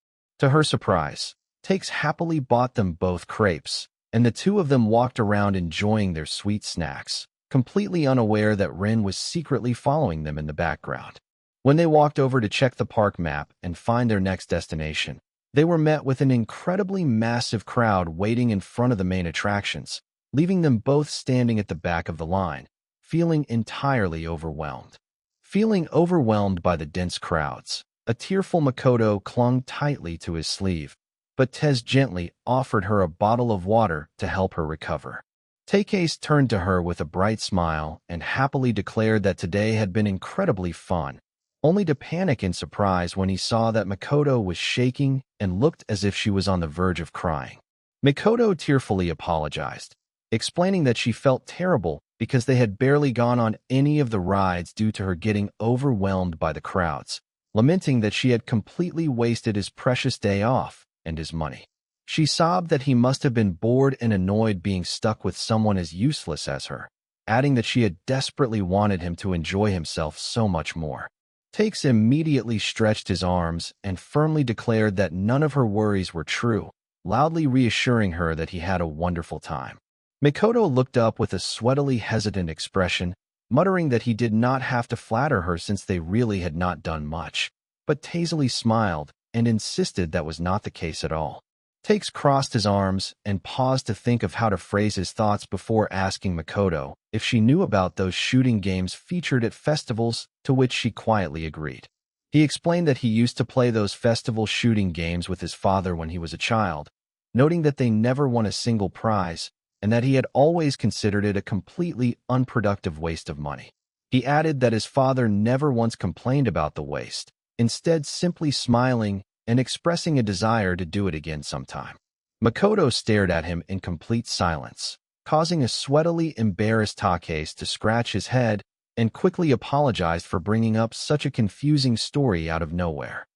To her surprise, Takes happily bought them both crepes, and the 2 of them walked around enjoying their sweet snacks, completely unaware that Rin was secretly following them in the background. When they walked over to check the park map and find their next destination, they were met with an incredibly massive crowd waiting in front of the main attractions, leaving them both standing at the back of the line, feeling entirely overwhelmed. Feeling overwhelmed by the dense crowds, a tearful Makoto clung tightly to his sleeve, but Tez gently offered her a bottle of water to help her recover. Takase turned to her with a bright smile and happily declared that today had been incredibly fun, only to panic in surprise when he saw that Makoto was shaking and looked as if she was on the verge of crying. Makoto tearfully apologized, explaining that she felt terrible because they had barely gone on any of the rides due to her getting overwhelmed by the crowds, lamenting that she had completely wasted his precious day off and his money. She sobbed that he must have been bored and annoyed being stuck with someone as useless as her, adding that she had desperately wanted him to enjoy himself so much more. Takes immediately stretched his arms and firmly declared that none of her worries were true, loudly reassuring her that he had a wonderful time. Makoto looked up with a sweatily hesitant expression, muttering that he did not have to flatter her since they really had not done much, but tasily smiled and insisted that was not the case at all. Takes crossed his arms and paused to think of how to phrase his thoughts before asking Makoto if she knew about those shooting games featured at festivals, to which she quietly agreed. He explained that he used to play those festival shooting games with his father when he was a child, noting that they never won a single prize and that he had always considered it a completely unproductive waste of money. He added that his father never once complained about the waste, instead simply smiling and expressing a desire to do it again sometime. Makoto stared at him in complete silence, causing a sweatily embarrassed Takase to scratch his head and quickly apologized for bringing up such a confusing story out of nowhere.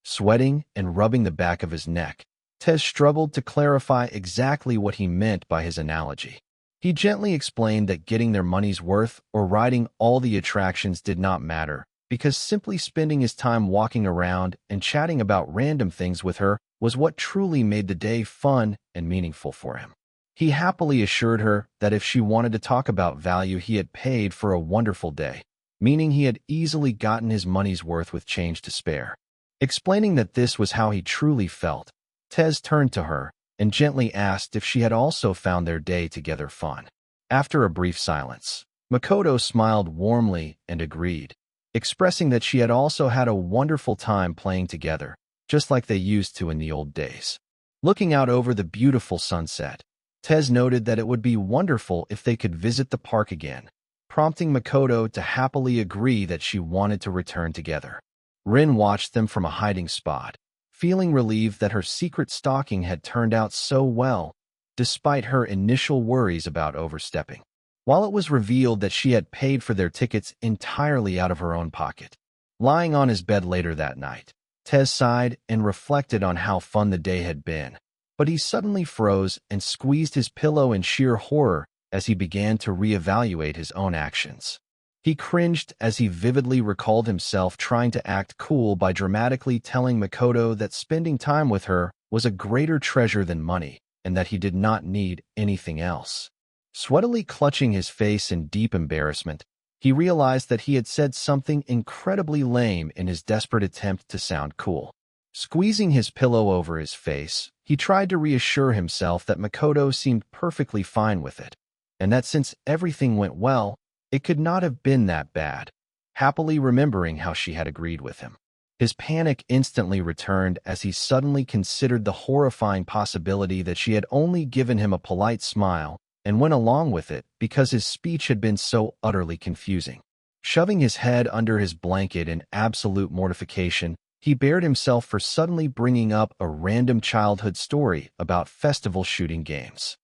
Sweating and rubbing the back of his neck, Tez struggled to clarify exactly what he meant by his analogy. He gently explained that getting their money's worth or riding all the attractions did not matter, because simply spending his time walking around and chatting about random things with her was what truly made the day fun and meaningful for him. He happily assured her that if she wanted to talk about value he had paid for a wonderful day, meaning he had easily gotten his money's worth with change to spare. Explaining that this was how he truly felt, Tez turned to her and gently asked if she had also found their day together fun. After a brief silence, Makoto smiled warmly and agreed, expressing that she had also had a wonderful time playing together, just like they used to in the old days. Looking out over the beautiful sunset, Tez noted that it would be wonderful if they could visit the park again, prompting Makoto to happily agree that she wanted to return together. Rin watched them from a hiding spot, feeling relieved that her secret stalking had turned out so well, despite her initial worries about overstepping. While it was revealed that she had paid for their tickets entirely out of her own pocket. Lying on his bed later that night, Tez sighed and reflected on how fun the day had been, but he suddenly froze and squeezed his pillow in sheer horror as he began to reevaluate his own actions. He cringed as he vividly recalled himself trying to act cool by dramatically telling Makoto that spending time with her was a greater treasure than money and that he did not need anything else. Sweatily clutching his face in deep embarrassment, he realized that he had said something incredibly lame in his desperate attempt to sound cool. Squeezing his pillow over his face, he tried to reassure himself that Makoto seemed perfectly fine with it, and that since everything went well, it could not have been that bad, happily remembering how she had agreed with him. His panic instantly returned as he suddenly considered the horrifying possibility that she had only given him a polite smile and went along with it because his speech had been so utterly confusing. Shoving his head under his blanket in absolute mortification, he bared himself for suddenly bringing up a random childhood story about festival shooting games.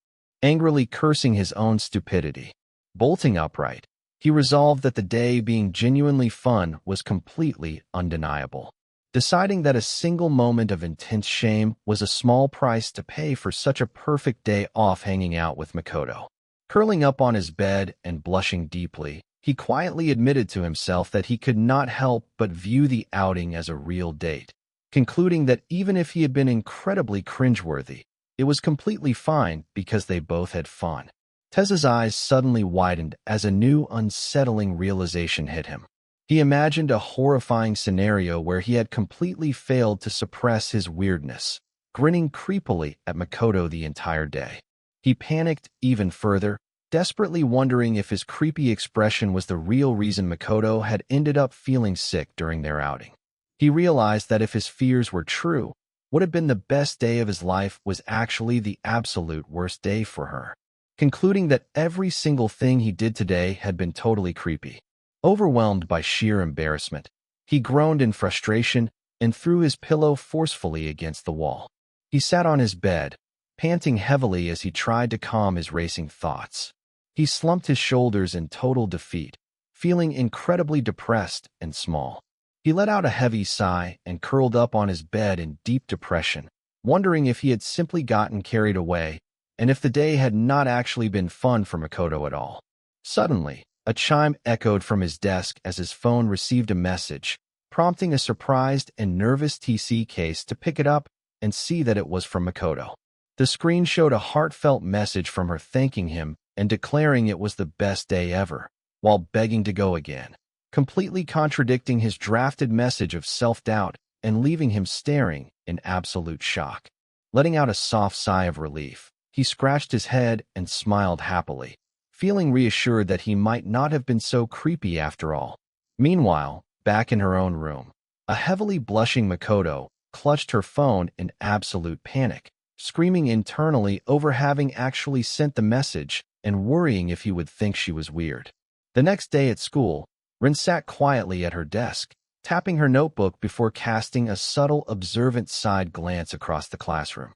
Angrily cursing his own stupidity, bolting upright, he resolved that the day being genuinely fun was completely undeniable. Deciding that a single moment of intense shame was a small price to pay for such a perfect day off hanging out with Makoto. Curling up on his bed and blushing deeply, he quietly admitted to himself that he could not help but view the outing as a real date, concluding that even if he had been incredibly cringeworthy, it was completely fine because they both had fun. Tez's eyes suddenly widened as a new unsettling realization hit him. He imagined a horrifying scenario where he had completely failed to suppress his weirdness, grinning creepily at Makoto the entire day. He panicked even further, desperately wondering if his creepy expression was the real reason Makoto had ended up feeling sick during their outing. He realized that if his fears were true, what had been the best day of his life was actually the absolute worst day for her, concluding that every single thing he did today had been totally creepy. Overwhelmed by sheer embarrassment, he groaned in frustration and threw his pillow forcefully against the wall. He sat on his bed, panting heavily as he tried to calm his racing thoughts. He slumped his shoulders in total defeat, feeling incredibly depressed and small. He let out a heavy sigh and curled up on his bed in deep depression, wondering if he had simply gotten carried away and if the day had not actually been fun for Makoto at all. Suddenly, a chime echoed from his desk as his phone received a message, prompting a surprised and nervous TC case to pick it up and see that it was from Makoto. The screen showed a heartfelt message from her thanking him and declaring it was the best day ever, while begging to go again, completely contradicting his drafted message of self-doubt and leaving him staring in absolute shock. Letting out a soft sigh of relief, he scratched his head and smiled happily, feeling reassured that he might not have been so creepy after all. Meanwhile, back in her own room, a heavily blushing Makoto clutched her phone in absolute panic, screaming internally over having actually sent the message and worrying if he would think she was weird. The next day at school, Rin sat quietly at her desk, tapping her notebook before casting a subtle, observant side glance across the classroom.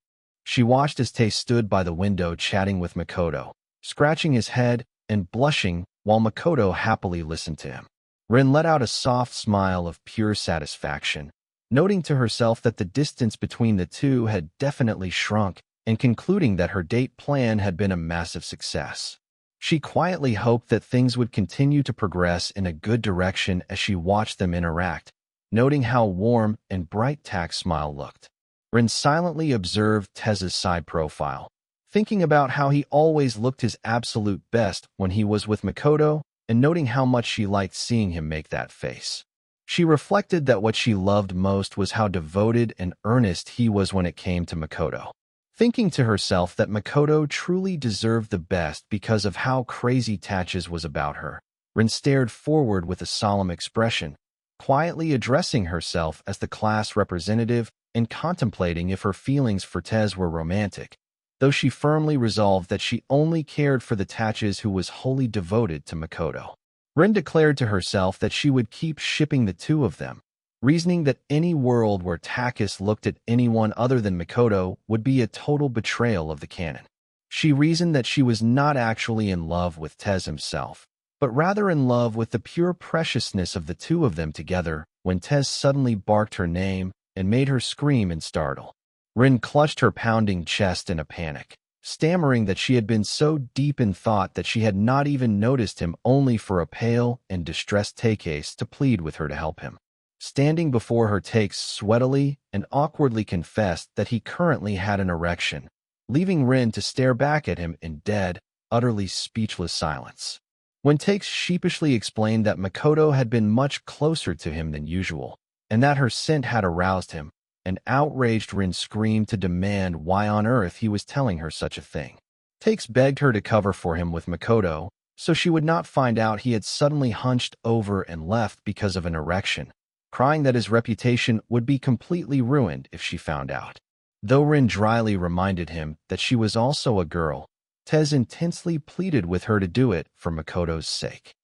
She watched as Tae stood by the window chatting with Makoto, scratching his head and blushing while Makoto happily listened to him. Rin let out a soft smile of pure satisfaction, noting to herself that the distance between the two had definitely shrunk and concluding that her date plan had been a massive success. She quietly hoped that things would continue to progress in a good direction as she watched them interact, noting how warm and bright Tak's smile looked. Rin silently observed Tez's side profile, thinking about how he always looked his absolute best when he was with Makoto and noting how much she liked seeing him make that face. She reflected that what she loved most was how devoted and earnest he was when it came to Makoto. Thinking to herself that Makoto truly deserved the best because of how crazy Tatches was about her, Rin stared forward with a solemn expression, quietly addressing herself as the class representative and contemplating if her feelings for Tez were romantic, though she firmly resolved that she only cared for the Taches who was wholly devoted to Makoto. Rin declared to herself that she would keep shipping the two of them, reasoning that any world where Takis looked at anyone other than Makoto would be a total betrayal of the canon. She reasoned that she was not actually in love with Tez himself, but rather in love with the pure preciousness of the two of them together when Tez suddenly barked her name and made her scream in startle. Rin clutched her pounding chest in a panic, stammering that she had been so deep in thought that she had not even noticed him, only for a pale and distressed Takes to plead with her to help him. Standing before her, Takes sweatily and awkwardly confessed that he currently had an erection, leaving Rin to stare back at him in dead, utterly speechless silence. When Takes sheepishly explained that Makoto had been much closer to him than usual, and that her scent had aroused him, an outraged Rin screamed to demand why on earth he was telling her such a thing. Takes begged her to cover for him with Makoto, so she would not find out he had suddenly hunched over and left because of an erection, crying that his reputation would be completely ruined if she found out. Though Rin dryly reminded him that she was also a girl, Tez intensely pleaded with her to do it for Makoto's sake.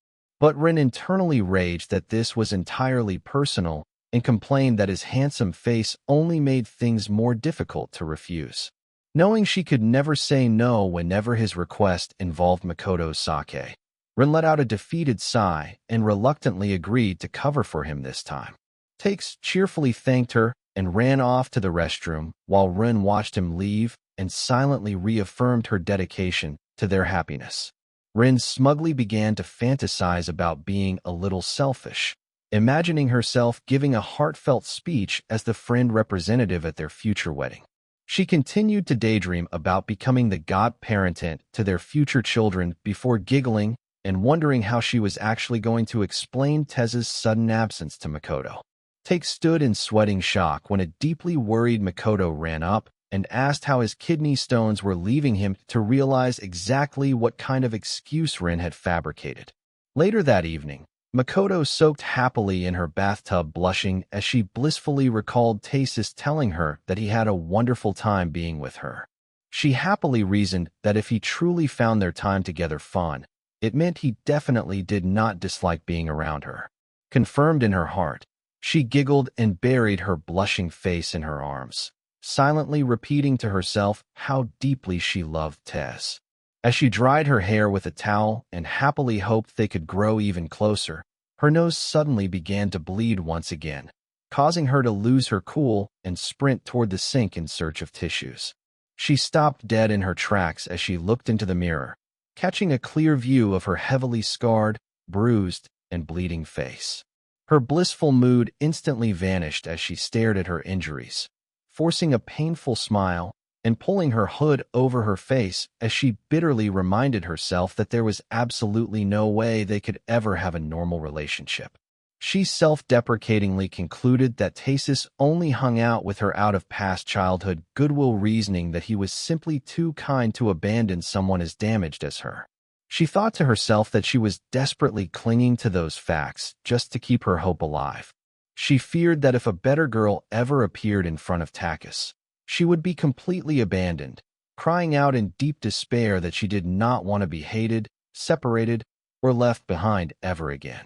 But Rin internally raged that this was entirely personal and complained that his handsome face only made things more difficult to refuse. Knowing she could never say no whenever his request involved Makoto's sake, Rin let out a defeated sigh and reluctantly agreed to cover for him this time. Takes cheerfully thanked her and ran off to the restroom, while Rin watched him leave and silently reaffirmed her dedication to their happiness. Rin smugly began to fantasize about being a little selfish, imagining herself giving a heartfelt speech as the friend representative at their future wedding. She continued to daydream about becoming the godparentant to their future children before giggling and wondering how she was actually going to explain Tez's sudden absence to Makoto. Take stood in sweating shock when a deeply worried Makoto ran up and asked how his kidney stones were leaving him, to realize exactly what kind of excuse Rin had fabricated. Later that evening, Makoto soaked happily in her bathtub, blushing as she blissfully recalled Tasis telling her that he had a wonderful time being with her. She happily reasoned that if he truly found their time together fun, it meant he definitely did not dislike being around her. Confirmed in her heart, she giggled and buried her blushing face in her arms, silently repeating to herself how deeply she loved Tez. As she dried her hair with a towel and happily hoped they could grow even closer, her nose suddenly began to bleed once again, causing her to lose her cool and sprint toward the sink in search of tissues. She stopped dead in her tracks as she looked into the mirror, catching a clear view of her heavily scarred, bruised, and bleeding face. Her blissful mood instantly vanished as she stared at her injuries, forcing a painful smile and pulling her hood over her face as she bitterly reminded herself that there was absolutely no way they could ever have a normal relationship. She self-deprecatingly concluded that Tasis only hung out with her out of past childhood goodwill, reasoning that he was simply too kind to abandon someone as damaged as her. She thought to herself that she was desperately clinging to those facts just to keep her hope alive. She feared that if a better girl ever appeared in front of Takis, she would be completely abandoned, crying out in deep despair that she did not want to be hated, separated, or left behind ever again.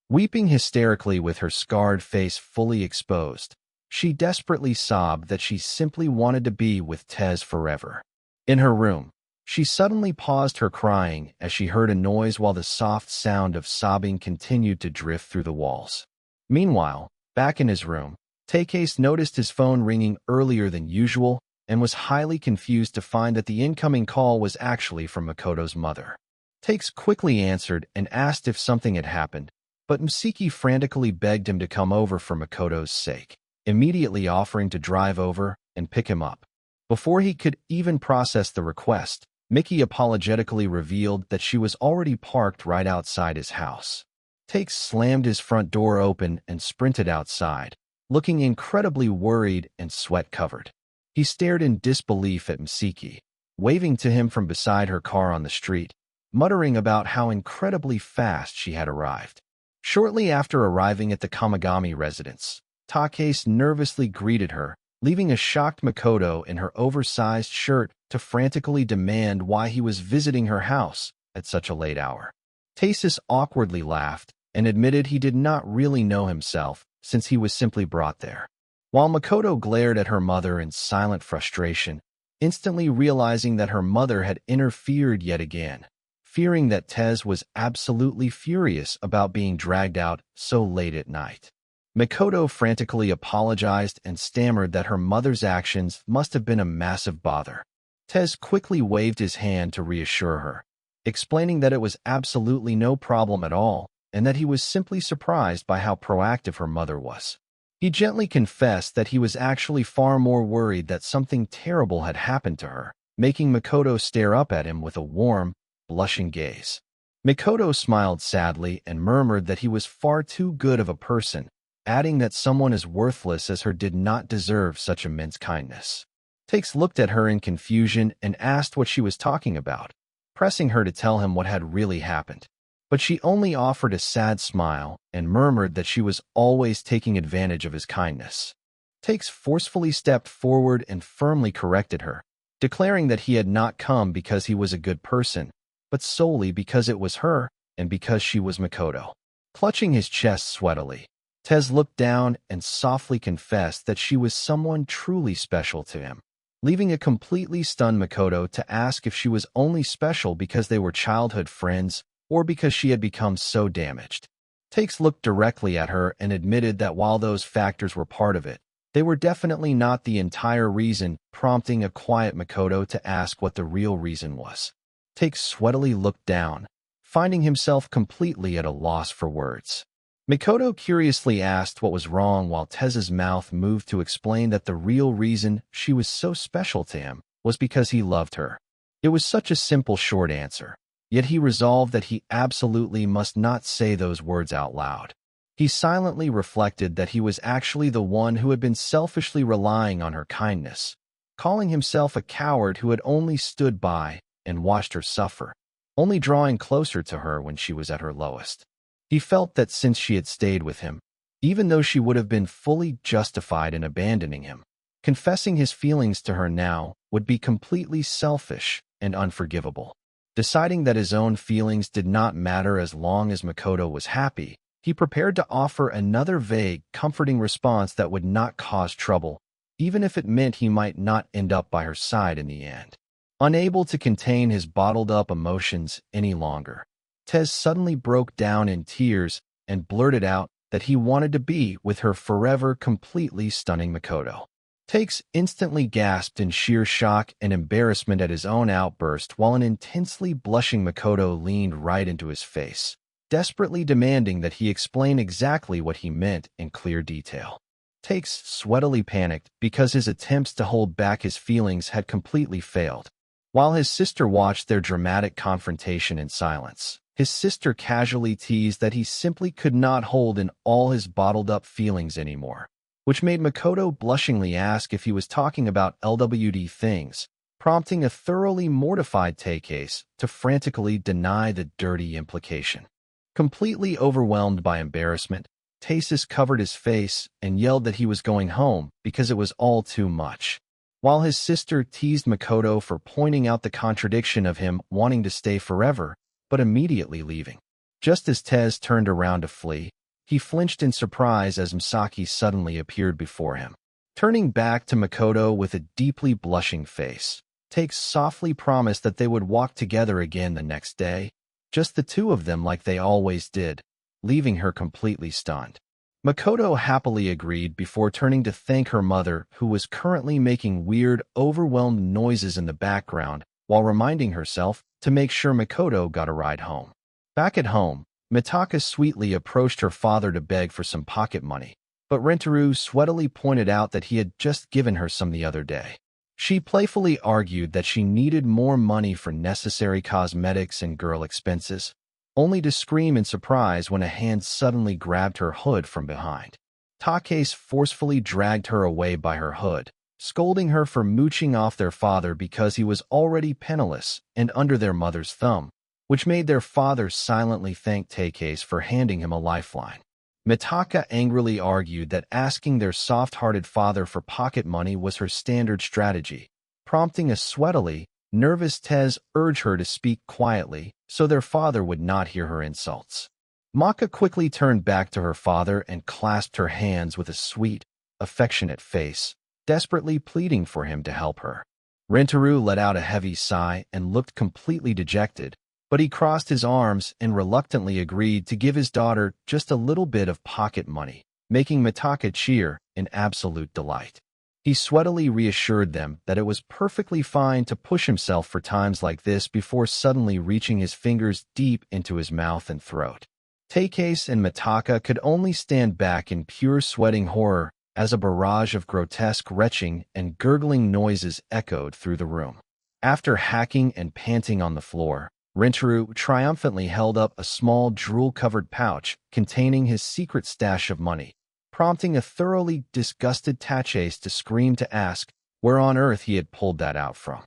Weeping hysterically with her scarred face fully exposed, she desperately sobbed that she simply wanted to be with Tez forever. In her room, she suddenly paused her crying as she heard a noise while the soft sound of sobbing continued to drift through the walls. Meanwhile, back in his room, Takes noticed his phone ringing earlier than usual and was highly confused to find that the incoming call was actually from Makoto's mother. Takes quickly answered and asked if something had happened, but Misiki frantically begged him to come over for Makoto's sake, immediately offering to drive over and pick him up. Before he could even process the request, Mickey apologetically revealed that she was already parked right outside his house. Takes slammed his front door open and sprinted outside, looking incredibly worried and sweat-covered. He stared in disbelief at Misiki, waving to him from beside her car on the street, muttering about how incredibly fast she had arrived. Shortly after arriving at the Kamagami residence, Takes nervously greeted her, leaving a shocked Makoto in her oversized shirt to frantically demand why he was visiting her house at such a late hour. Tasis awkwardly laughed and admitted he did not really know himself since he was simply brought there. While Makoto glared at her mother in silent frustration, instantly realizing that her mother had interfered yet again, fearing that Tez was absolutely furious about being dragged out so late at night. Makoto frantically apologized and stammered that her mother's actions must have been a massive bother. Tez quickly waved his hand to reassure her, explaining that it was absolutely no problem at all and that he was simply surprised by how proactive her mother was. He gently confessed that he was actually far more worried that something terrible had happened to her, making Makoto stare up at him with a warm, blushing gaze. Makoto smiled sadly and murmured that he was far too good of a person, adding that someone as worthless as her did not deserve such immense kindness. Takes looked at her in confusion and asked what she was talking about, pressing her to tell him what had really happened. But she only offered a sad smile and murmured that she was always taking advantage of his kindness. Takes forcefully stepped forward and firmly corrected her, declaring that he had not come because he was a good person, but solely because it was her and because she was Makoto. Clutching his chest sweatily, Tez looked down and softly confessed that she was someone truly special to him, leaving a completely stunned Makoto to ask if she was only special because they were childhood friends or because she had become so damaged. Takes looked directly at her and admitted that while those factors were part of it, they were definitely not the entire reason, prompting a quiet Makoto to ask what the real reason was. Takes sweatily looked down, finding himself completely at a loss for words. Makoto curiously asked what was wrong while Tez's mouth moved to explain that the real reason she was so special to him was because he loved her. It was such a simple short answer. Yet he resolved that he absolutely must not say those words out loud. He silently reflected that he was actually the one who had been selfishly relying on her kindness, calling himself a coward who had only stood by and watched her suffer, only drawing closer to her when she was at her lowest. He felt that since she had stayed with him, even though she would have been fully justified in abandoning him, confessing his feelings to her now would be completely selfish and unforgivable. Deciding that his own feelings did not matter as long as Makoto was happy, he prepared to offer another vague, comforting response that would not cause trouble, even if it meant he might not end up by her side in the end. Unable to contain his bottled-up emotions any longer, Tez suddenly broke down in tears and blurted out that he wanted to be with her forever, completely stunning Makoto. Takes instantly gasped in sheer shock and embarrassment at his own outburst while an intensely blushing Makoto leaned right into his face, desperately demanding that he explain exactly what he meant in clear detail. Takes sweatily panicked because his attempts to hold back his feelings had completely failed. While his sister watched their dramatic confrontation in silence, his sister casually teased that he simply could not hold in all his bottled-up feelings anymore, which made Makoto blushingly ask if he was talking about LWD things, prompting a thoroughly mortified Takase to frantically deny the dirty implication. Completely overwhelmed by embarrassment, Tasis covered his face and yelled that he was going home because it was all too much, while his sister teased Makoto for pointing out the contradiction of him wanting to stay forever, but immediately leaving. Just as Tez turned around to flee, he flinched in surprise as Misaki suddenly appeared before him. Turning back to Makoto with a deeply blushing face, Takes softly promised that they would walk together again the next day, just the two of them like they always did, leaving her completely stunned. Makoto happily agreed before turning to thank her mother, who was currently making weird, overwhelmed noises in the background, while reminding herself to make sure Makoto got a ride home. Back at home, Mitaka sweetly approached her father to beg for some pocket money, but Rentaro sweatily pointed out that he had just given her some the other day. She playfully argued that she needed more money for necessary cosmetics and girl expenses, only to scream in surprise when a hand suddenly grabbed her hood from behind. Takase forcefully dragged her away by her hood, scolding her for mooching off their father because he was already penniless and under their mother's thumb, which made their father silently thank Takase for handing him a lifeline. Mitaka angrily argued that asking their soft-hearted father for pocket money was her standard strategy, prompting a sweatily, nervous Tez urge her to speak quietly so their father would not hear her insults. Maka quickly turned back to her father and clasped her hands with a sweet, affectionate face, desperately pleading for him to help her. Rentaro let out a heavy sigh and looked completely dejected, but he crossed his arms and reluctantly agreed to give his daughter just a little bit of pocket money, making Mitaka cheer in absolute delight. He sweatily reassured them that it was perfectly fine to push himself for times like this before suddenly reaching his fingers deep into his mouth and throat. Takase and Mitaka could only stand back in pure sweating horror as a barrage of grotesque retching and gurgling noises echoed through the room. After hacking and panting on the floor, Rentaro triumphantly held up a small drool-covered pouch containing his secret stash of money, prompting a thoroughly disgusted Takase to scream to ask where on earth he had pulled that out from.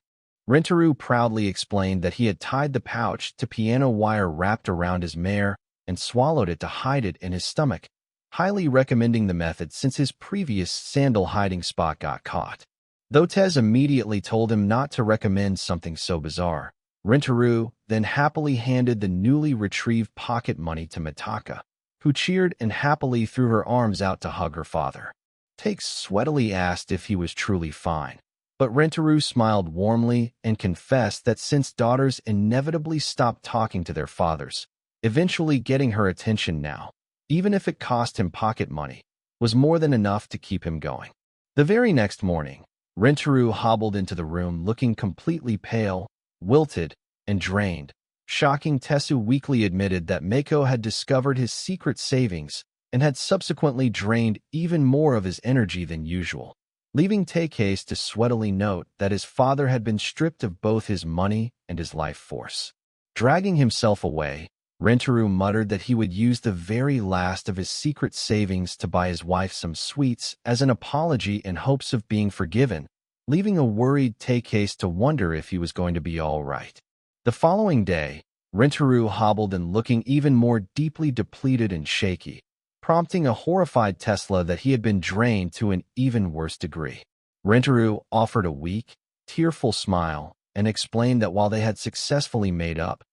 Rentaro proudly explained that he had tied the pouch to piano wire wrapped around his mare and swallowed it to hide it in his stomach, highly recommending the method since his previous sandal hiding spot got caught. Though Tez immediately told him not to recommend something so bizarre, Rentaro then happily handed the newly retrieved pocket money to Mitaka, who cheered and happily threw her arms out to hug her father. Takes sweatily asked if he was truly fine, but Rentaro smiled warmly and confessed that since daughters inevitably stopped talking to their fathers, eventually getting her attention now, even if it cost him pocket money, was more than enough to keep him going. The very next morning, Rentaro hobbled into the room looking completely pale, wilted, and drained. Shocking, Tesu weakly admitted that Mako had discovered his secret savings and had subsequently drained even more of his energy than usual, leaving Takase to sweatily note that his father had been stripped of both his money and his life force. Dragging himself away, Rentaro muttered that he would use the very last of his secret savings to buy his wife some sweets as an apology in hopes of being forgiven, leaving a worried Takase to wonder if he was going to be all right. The following day, Rentaro hobbled and looking even more deeply depleted and shaky, prompting a horrified Tesla that he had been drained to an even worse degree. Rentaro offered a weak, tearful smile and explained that while they had successfully made up,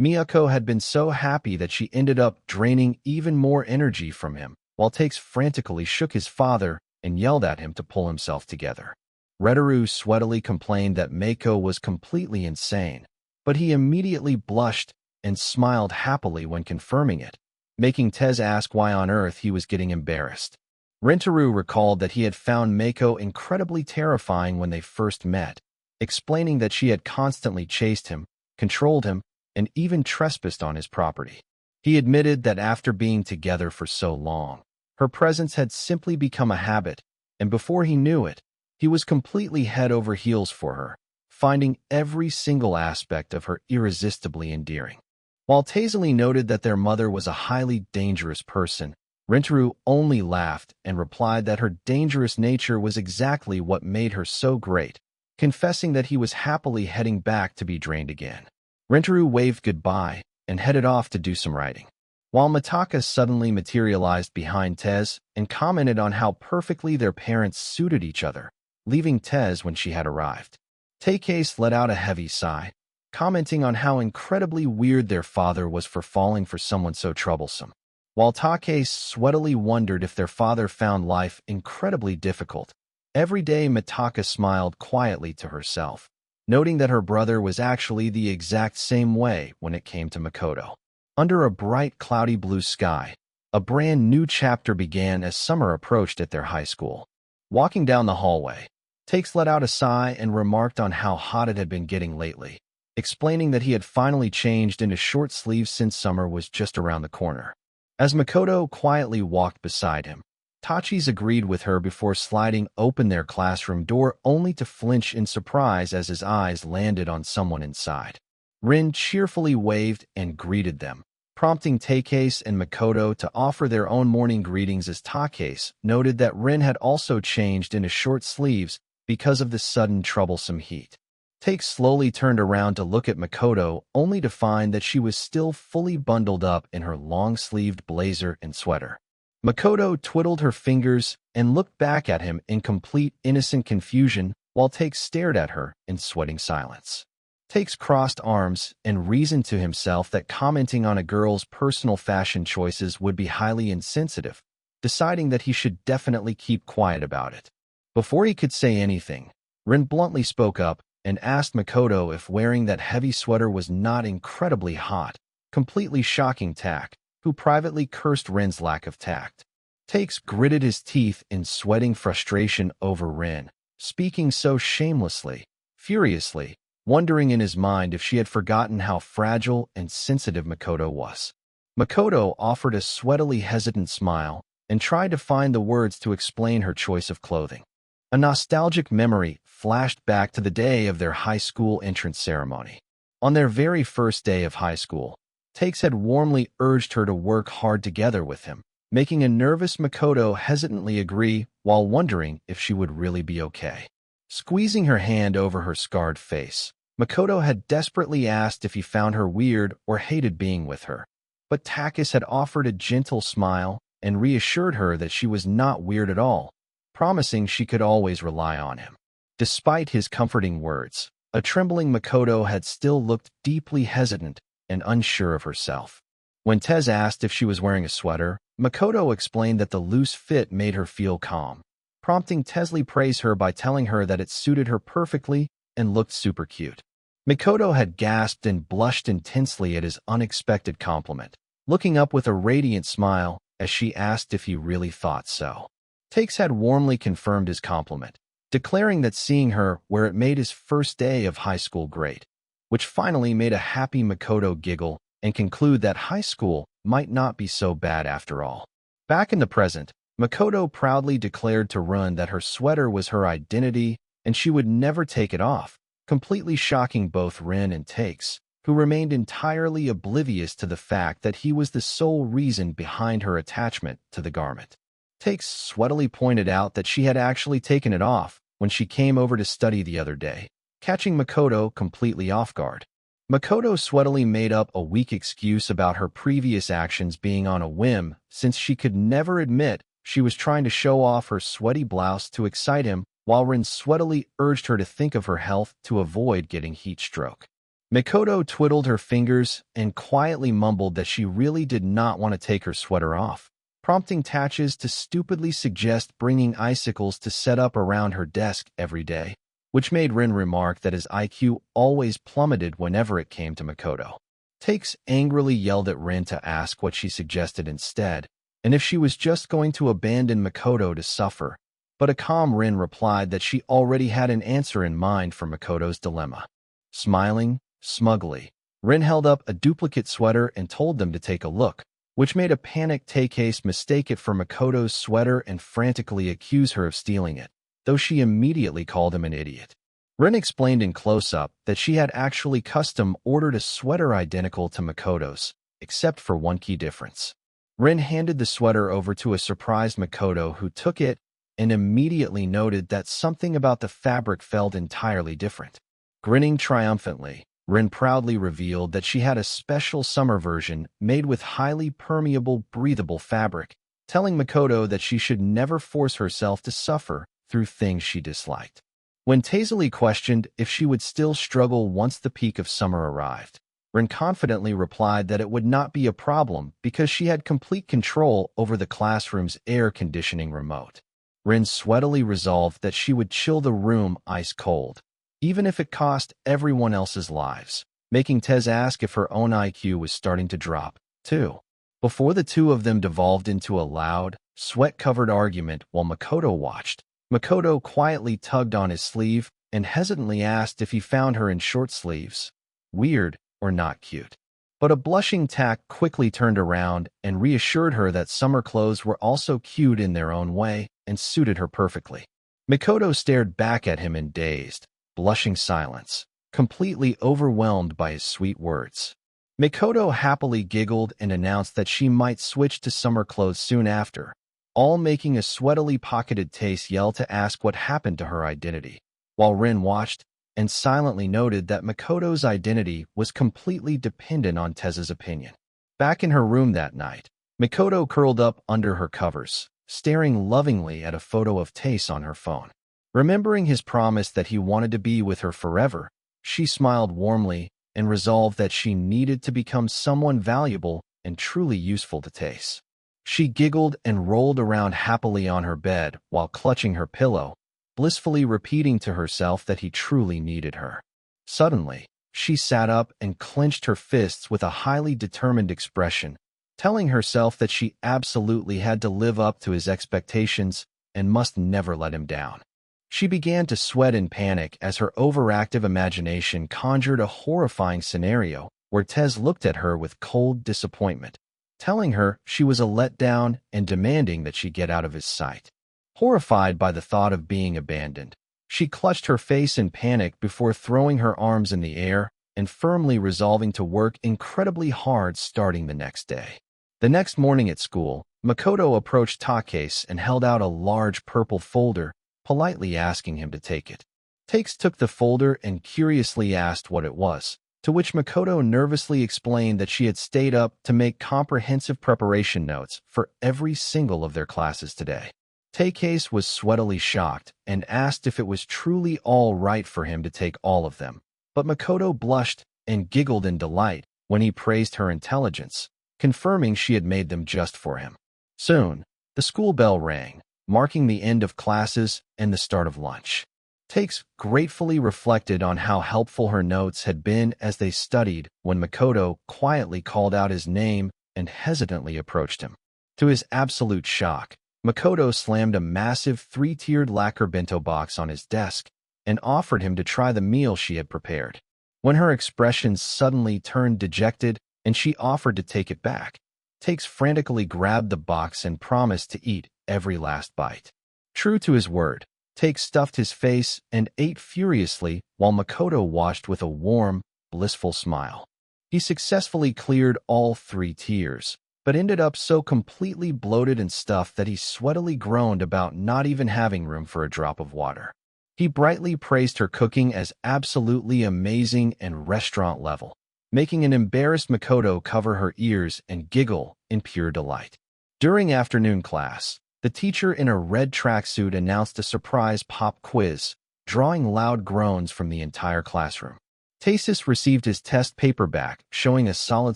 Miyako had been so happy that she ended up draining even more energy from him, while Takes frantically shook his father and yelled at him to pull himself together. Rentaro sweatily complained that Mako was completely insane, but he immediately blushed and smiled happily when confirming it, making Tez ask why on earth he was getting embarrassed. Rentaro recalled that he had found Mako incredibly terrifying when they first met, explaining that she had constantly chased him, controlled him, and even trespassed on his property. He admitted that after being together for so long, her presence had simply become a habit, and before he knew it, he was completely head over heels for her, finding every single aspect of her irresistibly endearing. While Tazily noted that their mother was a highly dangerous person, Rentaro only laughed and replied that her dangerous nature was exactly what made her so great, confessing that he was happily heading back to be drained again. Rentaro waved goodbye and headed off to do some writing, while Mitaka suddenly materialized behind Tez and commented on how perfectly their parents suited each other, leaving Tez when she had arrived. Takase let out a heavy sigh, commenting on how incredibly weird their father was for falling for someone so troublesome, while Takase sweatily wondered if their father found life incredibly difficult. Every day Mitaka smiled quietly to herself, noting that her brother was actually the exact same way when it came to Makoto. Under a bright, cloudy blue sky, a brand new chapter began as summer approached at their high school. Walking down the hallway, Takes let out a sigh and remarked on how hot it had been getting lately, explaining that he had finally changed into short sleeves since summer was just around the corner. As Makoto quietly walked beside him, Tachis agreed with her before sliding open their classroom door only to flinch in surprise as his eyes landed on someone inside. Rin cheerfully waved and greeted them, prompting Takase and Makoto to offer their own morning greetings as Takase noted that Rin had also changed into short sleeves because of the sudden troublesome heat. Take slowly turned around to look at Makoto only to find that she was still fully bundled up in her long-sleeved blazer and sweater. Makoto twiddled her fingers and looked back at him in complete innocent confusion while Takes stared at her in sweating silence. Takes crossed arms and reasoned to himself that commenting on a girl's personal fashion choices would be highly insensitive, deciding that he should definitely keep quiet about it. Before he could say anything, Rin bluntly spoke up and asked Makoto if wearing that heavy sweater was not incredibly hot, completely shocking Tak, who privately cursed Rin's lack of tact. Takes gritted his teeth in sweating frustration over Rin, speaking so shamelessly, furiously, wondering in his mind if she had forgotten how fragile and sensitive Makoto was. Makoto offered a sweatily hesitant smile and tried to find the words to explain her choice of clothing. A nostalgic memory flashed back to the day of their high school entrance ceremony. On their very first day of high school, Takes had warmly urged her to work hard together with him, making a nervous Makoto hesitantly agree while wondering if she would really be okay. Squeezing her hand over her scarred face, Makoto had desperately asked if he found her weird or hated being with her. But Takis had offered a gentle smile and reassured her that she was not weird at all, promising she could always rely on him. Despite his comforting words, a trembling Makoto had still looked deeply hesitant and unsure of herself. When Tez asked if she was wearing a sweater, Makoto explained that the loose fit made her feel calm, prompting Tesli praise her by telling her that it suited her perfectly and looked super cute. Makoto had gasped and blushed intensely at his unexpected compliment, looking up with a radiant smile as she asked if he really thought so. Takes had warmly confirmed his compliment, declaring that seeing her where it made his first day of high school great, which finally made a happy Makoto giggle and conclude that high school might not be so bad after all. Back in the present, Makoto proudly declared to Run that her sweater was her identity and she would never take it off, completely shocking both Rin and Takes, who remained entirely oblivious to the fact that he was the sole reason behind her attachment to the garment. Takes sweatily pointed out that she had actually taken it off when she came over to study the other day, catching Makoto completely off guard. Makoto sweatily made up a weak excuse about her previous actions being on a whim, since she could never admit she was trying to show off her sweaty blouse to excite him, while Rin sweatily urged her to think of her health to avoid getting heat stroke. Makoto twiddled her fingers and quietly mumbled that she really did not want to take her sweater off, prompting Tatches to stupidly suggest bringing icicles to set up around her desk every day, which made Rin remark that his IQ always plummeted whenever it came to Makoto. Takes angrily yelled at Rin to ask what she suggested instead, and if she was just going to abandon Makoto to suffer, but a calm Rin replied that she already had an answer in mind for Makoto's dilemma. Smiling, smugly, Rin held up a duplicate sweater and told them to take a look, which made a panicked Takase mistake it for Makoto's sweater and frantically accuse her of stealing it, though she immediately called him an idiot. Rin explained in close-up that she had actually custom-ordered a sweater identical to Makoto's, except for one key difference. Rin handed the sweater over to a surprised Makoto who took it and immediately noted that something about the fabric felt entirely different. Grinning triumphantly, Rin proudly revealed that she had a special summer version made with highly permeable, breathable fabric, telling Makoto that she should never force herself to suffer through things she disliked. When Tazeli questioned if she would still struggle once the peak of summer arrived, Rin confidently replied that it would not be a problem because she had complete control over the classroom's air conditioning remote. Rin sweatily resolved that she would chill the room ice cold, even if it cost everyone else's lives, making Tez ask if her own IQ was starting to drop, too. Before the two of them devolved into a loud, sweat-covered argument while Makoto watched, Makoto quietly tugged on his sleeve and hesitantly asked if he found her in short sleeves weird or not cute. But a blushing Tak quickly turned around and reassured her that summer clothes were also cute in their own way and suited her perfectly. Makoto stared back at him in dazed, blushing silence, completely overwhelmed by his sweet words. Makoto happily giggled and announced that she might switch to summer clothes soon after, all making a sweatily pocketed Tace yell to ask what happened to her identity, while Rin watched and silently noted that Makoto's identity was completely dependent on Tez's opinion. Back in her room that night, Makoto curled up under her covers, staring lovingly at a photo of Tace on her phone. Remembering his promise that he wanted to be with her forever, she smiled warmly and resolved that she needed to become someone valuable and truly useful to Tace. She giggled and rolled around happily on her bed while clutching her pillow, blissfully repeating to herself that he truly needed her. Suddenly, she sat up and clenched her fists with a highly determined expression, telling herself that she absolutely had to live up to his expectations and must never let him down. She began to sweat in panic as her overactive imagination conjured a horrifying scenario where Tez looked at her with cold disappointment, telling her she was a letdown and demanding that she get out of his sight. Horrified by the thought of being abandoned, she clutched her face in panic before throwing her arms in the air and firmly resolving to work incredibly hard starting the next day. The next morning at school, Makoto approached Takase and held out a large purple folder, politely asking him to take it. Takes took the folder and curiously asked what it was, to which Makoto nervously explained that she had stayed up to make comprehensive preparation notes for every single of their classes today. Takase was sweatily shocked and asked if it was truly all right for him to take all of them, but Makoto blushed and giggled in delight when he praised her intelligence, confirming she had made them just for him. Soon, the school bell rang, marking the end of classes and the start of lunch. Takes gratefully reflected on how helpful her notes had been as they studied when Makoto quietly called out his name and hesitantly approached him. To his absolute shock, Makoto slammed a massive three-tiered lacquer bento box on his desk and offered him to try the meal she had prepared. When her expression suddenly turned dejected and she offered to take it back, Takes frantically grabbed the box and promised to eat every last bite. True to his word, Takes stuffed his face and ate furiously while Makoto watched with a warm, blissful smile. He successfully cleared all 3 tiers, but ended up so completely bloated and stuffed that he sweatily groaned about not even having room for a drop of water. He brightly praised her cooking as absolutely amazing and restaurant level, making an embarrassed Makoto cover her ears and giggle in pure delight. During afternoon class, the teacher in a red tracksuit announced a surprise pop quiz, drawing loud groans from the entire classroom. Tasis received his test paper back, showing a solid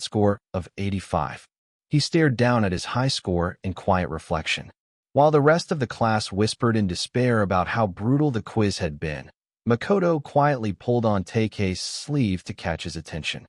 score of 85. He stared down at his high score in quiet reflection. While the rest of the class whispered in despair about how brutal the quiz had been, Makoto quietly pulled on Take's sleeve to catch his attention.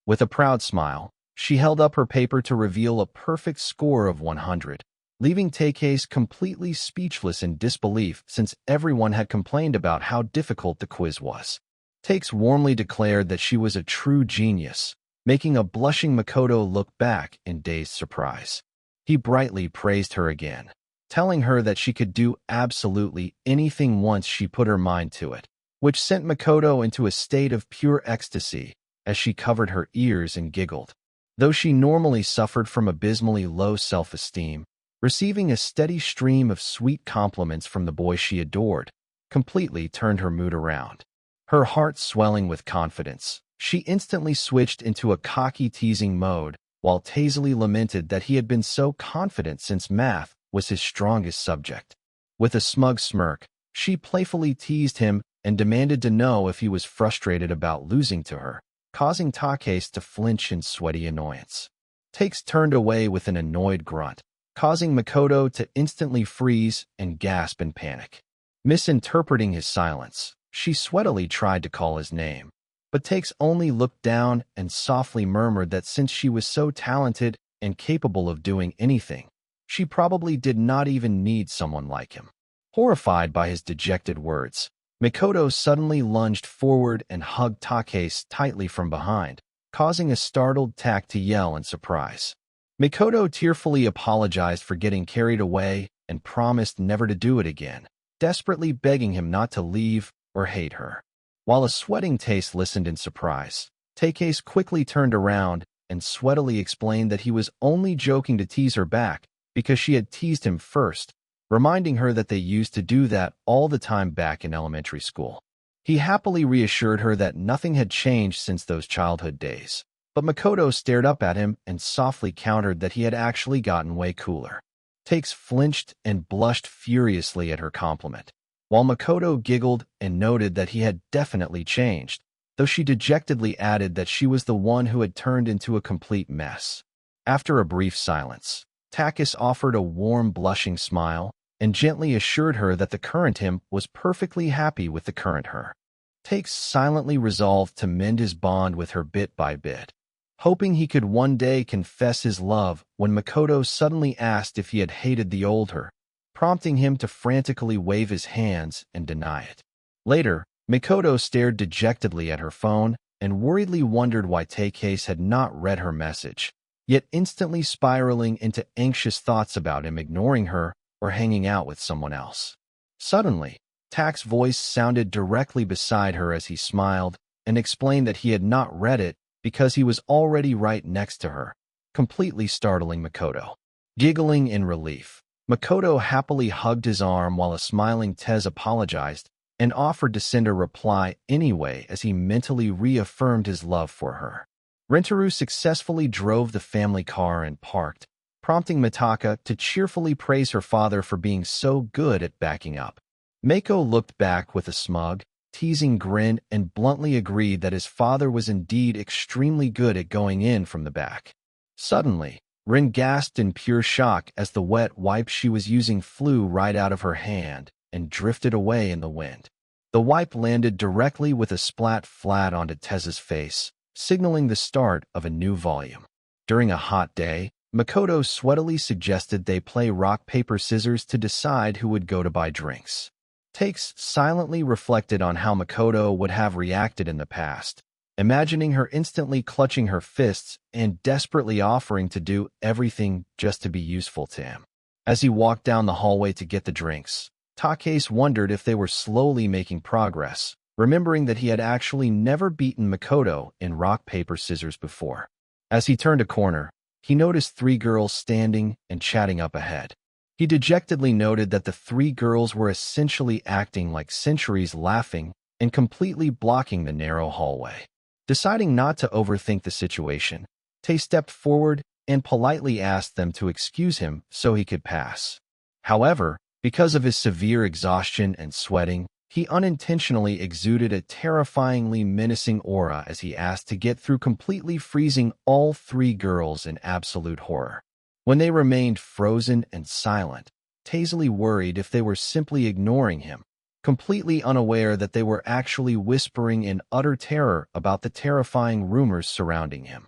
With a proud smile, she held up her paper to reveal a perfect score of 100, leaving Take's completely speechless in disbelief since everyone had complained about how difficult the quiz was. Takes warmly declared that she was a true genius, making a blushing Makoto look back in dazed surprise. He brightly praised her again, telling her that she could do absolutely anything once she put her mind to it, which sent Makoto into a state of pure ecstasy as she covered her ears and giggled. Though she normally suffered from abysmally low self-esteem, receiving a steady stream of sweet compliments from the boy she adored completely turned her mood around. Her heart swelling with confidence, she instantly switched into a cocky teasing mode, while Tazily lamented that he had been so confident since math was his strongest subject. With a smug smirk, she playfully teased him and demanded to know if he was frustrated about losing to her, causing Takase to flinch in sweaty annoyance. Takes turned away with an annoyed grunt, causing Makoto to instantly freeze and gasp in panic. Misinterpreting his silence, she sweatily tried to call his name, but Takes only looked down and softly murmured that since she was so talented and capable of doing anything, she probably did not even need someone like him. Horrified by his dejected words, Makoto suddenly lunged forward and hugged Takase tightly from behind, causing a startled Tak to yell in surprise. Makoto tearfully apologized for getting carried away and promised never to do it again, desperately begging him not to leave or hate her. While a sweating Tace listened in surprise, Takase quickly turned around and sweatily explained that he was only joking to tease her back because she had teased him first, reminding her that they used to do that all the time back in elementary school. He happily reassured her that nothing had changed since those childhood days, but Makoto stared up at him and softly countered that he had actually gotten way cooler. Takes flinched and blushed furiously at her compliment, while Makoto giggled and noted that he had definitely changed, though she dejectedly added that she was the one who had turned into a complete mess. After a brief silence, Takis offered a warm, blushing smile and gently assured her that the current him was perfectly happy with the current her. Takes silently resolved to mend his bond with her bit by bit, hoping he could one day confess his love when Makoto suddenly asked if he had hated the old her, prompting him to frantically wave his hands and deny it. Later, Makoto stared dejectedly at her phone and worriedly wondered why Takase had not read her message, yet instantly spiraling into anxious thoughts about him ignoring her or hanging out with someone else. Suddenly, Tak's voice sounded directly beside her as he smiled and explained that he had not read it because he was already right next to her, completely startling Makoto. Giggling in relief, Makoto happily hugged his arm while a smiling Tez apologized and offered to send a reply anyway as he mentally reaffirmed his love for her. Rentaru successfully drove the family car and parked, prompting Mitaka to cheerfully praise her father for being so good at backing up. Mako looked back with a smug, teasing grin and bluntly agreed that his father was indeed extremely good at going in from the back. Suddenly, Rin gasped in pure shock as the wet wipe she was using flew right out of her hand and drifted away in the wind. The wipe landed directly with a splat flat onto Tez's face, signaling the start of a new volume. During a hot day, Makoto sweatily suggested they play rock, paper, scissors to decide who would go to buy drinks. Takes silently reflected on how Makoto would have reacted in the past, imagining her instantly clutching her fists and desperately offering to do everything just to be useful to him. As he walked down the hallway to get the drinks, Takase wondered if they were slowly making progress, remembering that he had actually never beaten Makoto in rock, paper, scissors before. As he turned a corner, he noticed 3 girls standing and chatting up ahead. He dejectedly noted that the 3 girls were essentially acting like centuries, laughing and completely blocking the narrow hallway. Deciding not to overthink the situation, Tay stepped forward and politely asked them to excuse him so he could pass. However, because of his severe exhaustion and sweating, he unintentionally exuded a terrifyingly menacing aura as he asked to get through, completely freezing all 3 girls in absolute horror. When they remained frozen and silent, Tazily worried if they were simply ignoring him, completely unaware that they were actually whispering in utter terror about the terrifying rumors surrounding him.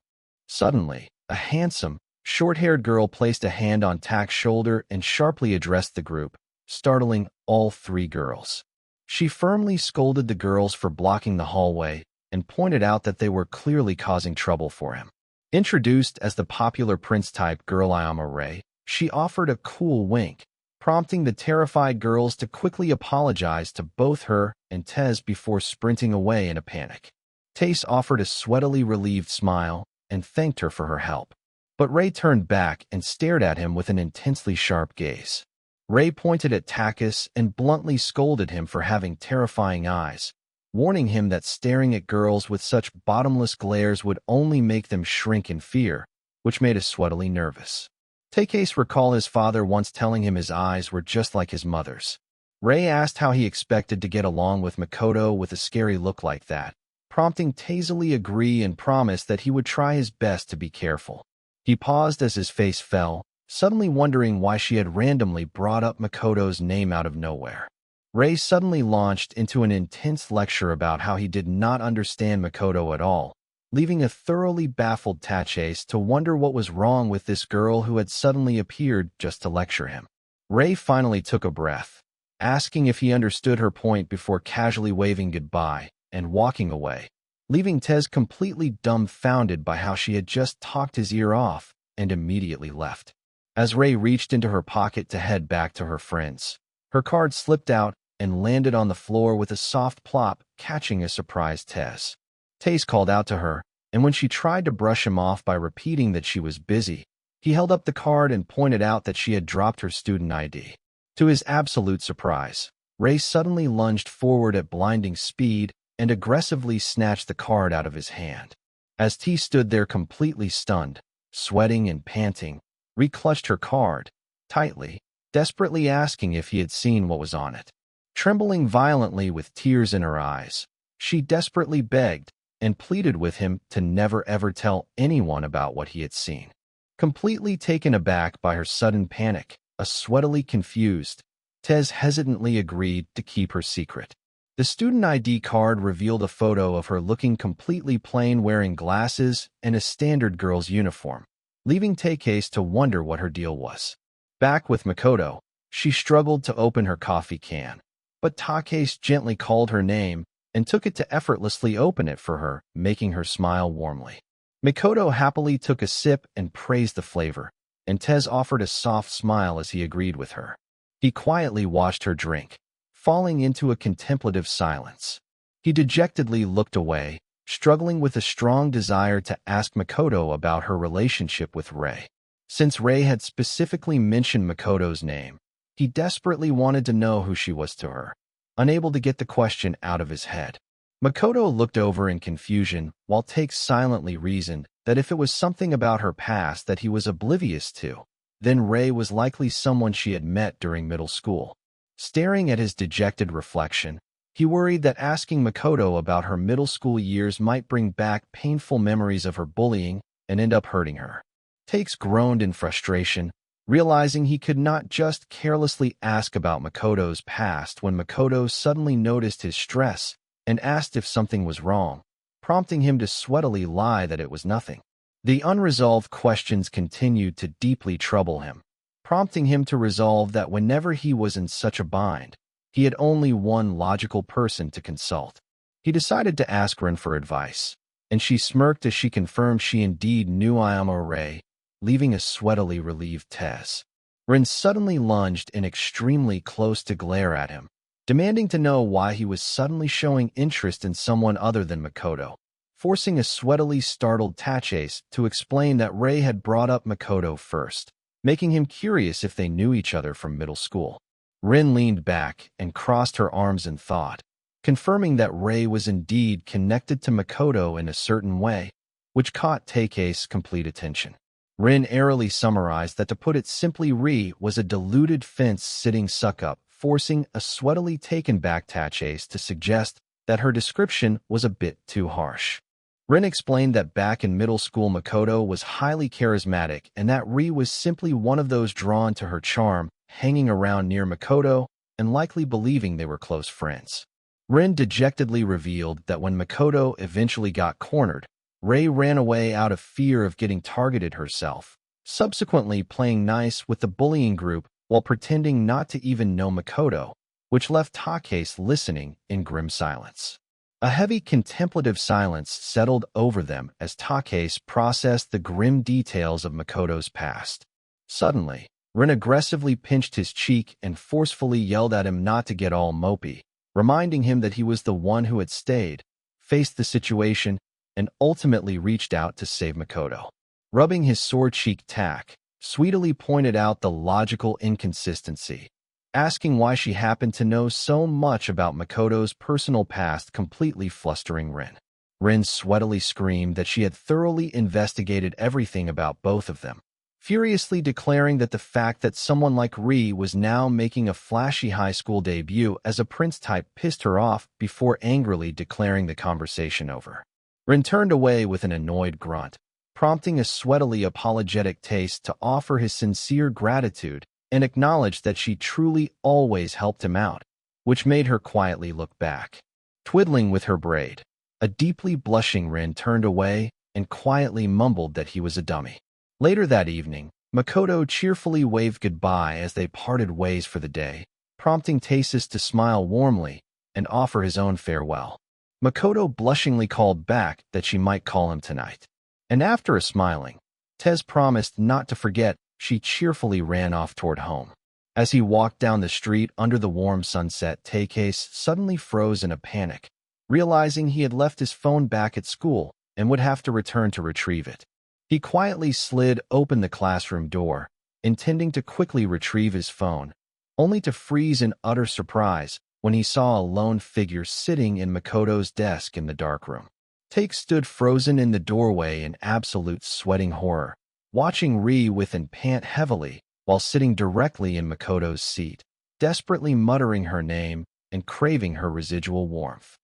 Suddenly, a handsome, short-haired girl placed a hand on Tak's shoulder and sharply addressed the group, startling all 3 girls. She firmly scolded the girls for blocking the hallway and pointed out that they were clearly causing trouble for him. Introduced as the popular prince-type girl Ayama Ray, she offered a cool wink, prompting the terrified girls to quickly apologize to both her and Tez before sprinting away in a panic. Tace offered a sweatily relieved smile and thanked her for her help, but Ray turned back and stared at him with an intensely sharp gaze. Ray pointed at Takis and bluntly scolded him for having terrifying eyes, warning him that staring at girls with such bottomless glares would only make them shrink in fear, which made us sweatily nervous. Takase recalled his father once telling him his eyes were just like his mother's. Ray asked how he expected to get along with Makoto with a scary look like that, prompting Tazily agree and promise that he would try his best to be careful. He paused as his face fell, suddenly wondering why she had randomly brought up Makoto's name out of nowhere. Ray suddenly launched into an intense lecture about how he did not understand Makoto at all, leaving a thoroughly baffled Tachace to wonder what was wrong with this girl who had suddenly appeared just to lecture him. Ray finally took a breath, asking if he understood her point before casually waving goodbye and walking away, leaving Tez completely dumbfounded by how she had just talked his ear off and immediately left. As Ray reached into her pocket to head back to her friends, her card slipped out and landed on the floor with a soft plop, catching a surprised Tez. Tace called out to her, and when she tried to brush him off by repeating that she was busy, he held up the card and pointed out that she had dropped her student ID. To his absolute surprise, Ray suddenly lunged forward at blinding speed and aggressively snatched the card out of his hand. As T stood there completely stunned, sweating and panting, Ri clutched her card tightly, desperately asking if he had seen what was on it. Trembling violently with tears in her eyes, she desperately begged and pleaded with him to never ever tell anyone about what he had seen. Completely taken aback by her sudden panic, sweatily confused, Tez hesitantly agreed to keep her secret. The student ID card revealed a photo of her looking completely plain, wearing glasses and a standard girl's uniform, leaving Takase to wonder what her deal was. Back with Makoto, she struggled to open her coffee can, but Takase gently called her name and took it to effortlessly open it for her, making her smile warmly. Makoto happily took a sip and praised the flavor, and Tez offered a soft smile as he agreed with her. He quietly watched her drink, falling into a contemplative silence. He dejectedly looked away, struggling with a strong desire to ask Makoto about her relationship with Rei. Since Rei had specifically mentioned Makoto's name, he desperately wanted to know who she was to her, unable to get the question out of his head. Makoto looked over in confusion, while Take silently reasoned that if it was something about her past that he was oblivious to, then Rei was likely someone she had met during middle school. Staring at his dejected reflection, he worried that asking Makoto about her middle school years might bring back painful memories of her bullying and end up hurting her. Takes groaned in frustration, realizing he could not just carelessly ask about Makoto's past when Makoto suddenly noticed his stress and asked if something was wrong, prompting him to sweatily lie that it was nothing. The unresolved questions continued to deeply trouble him, prompting him to resolve that whenever he was in such a bind, he had only one logical person to consult. He decided to ask Rin for advice, and she smirked as she confirmed she indeed knew Ayamo Rei, leaving a sweatily relieved Tez. Rin suddenly lunged in extremely close to glare at him, demanding to know why he was suddenly showing interest in someone other than Makoto, forcing a sweatily startled Takase to explain that Rei had brought up Makoto first, making him curious if they knew each other from middle school. Rin leaned back and crossed her arms in thought, confirming that Rei was indeed connected to Makoto in a certain way, which caught Take's complete attention. Rin airily summarized that, to put it simply, Ri was a deluded fence-sitting suck-up, forcing a sweatily taken-back Takase to suggest that her description was a bit too harsh. Rin explained that back in middle school Makoto was highly charismatic and that Ri was simply one of those drawn to her charm, hanging around near Makoto and likely believing they were close friends. Rin dejectedly revealed that when Makoto eventually got cornered, Rei ran away out of fear of getting targeted herself, subsequently playing nice with the bullying group while pretending not to even know Makoto, which left Takase listening in grim silence. A heavy contemplative silence settled over them as Takase processed the grim details of Makoto's past. Suddenly, Rin aggressively pinched his cheek and forcefully yelled at him not to get all mopey, reminding him that he was the one who had stayed, faced the situation, and ultimately reached out to save Makoto. Rubbing his sore cheek, Tak sweetly pointed out the logical inconsistency, asking why she happened to know so much about Makoto's personal past, completely flustering Rin. Rin sweatily screamed that she had thoroughly investigated everything about both of them, furiously declaring that the fact that someone like Ri was now making a flashy high school debut as a prince type pissed her off, before angrily declaring the conversation over. Rin turned away with an annoyed grunt, prompting a sweatily apologetic Taste to offer his sincere gratitude and acknowledged that she truly always helped him out, which made her quietly look back. Twiddling with her braid, a deeply blushing Rin turned away and quietly mumbled that he was a dummy. Later that evening, Makoto cheerfully waved goodbye as they parted ways for the day, prompting Tasis to smile warmly and offer his own farewell. Makoto blushingly called back that she might call him tonight, and after a smiling, Tez promised not to forget, she cheerfully ran off toward home. As he walked down the street under the warm sunset, Takase suddenly froze in a panic, realizing he had left his phone back at school and would have to return to retrieve it. He quietly slid open the classroom door, intending to quickly retrieve his phone, only to freeze in utter surprise when he saw a lone figure sitting in Makoto's desk in the darkroom. Take stood frozen in the doorway in absolute sweating horror, watching Ri with and pant heavily while sitting directly in Makoto's seat, desperately muttering her name and craving her residual warmth.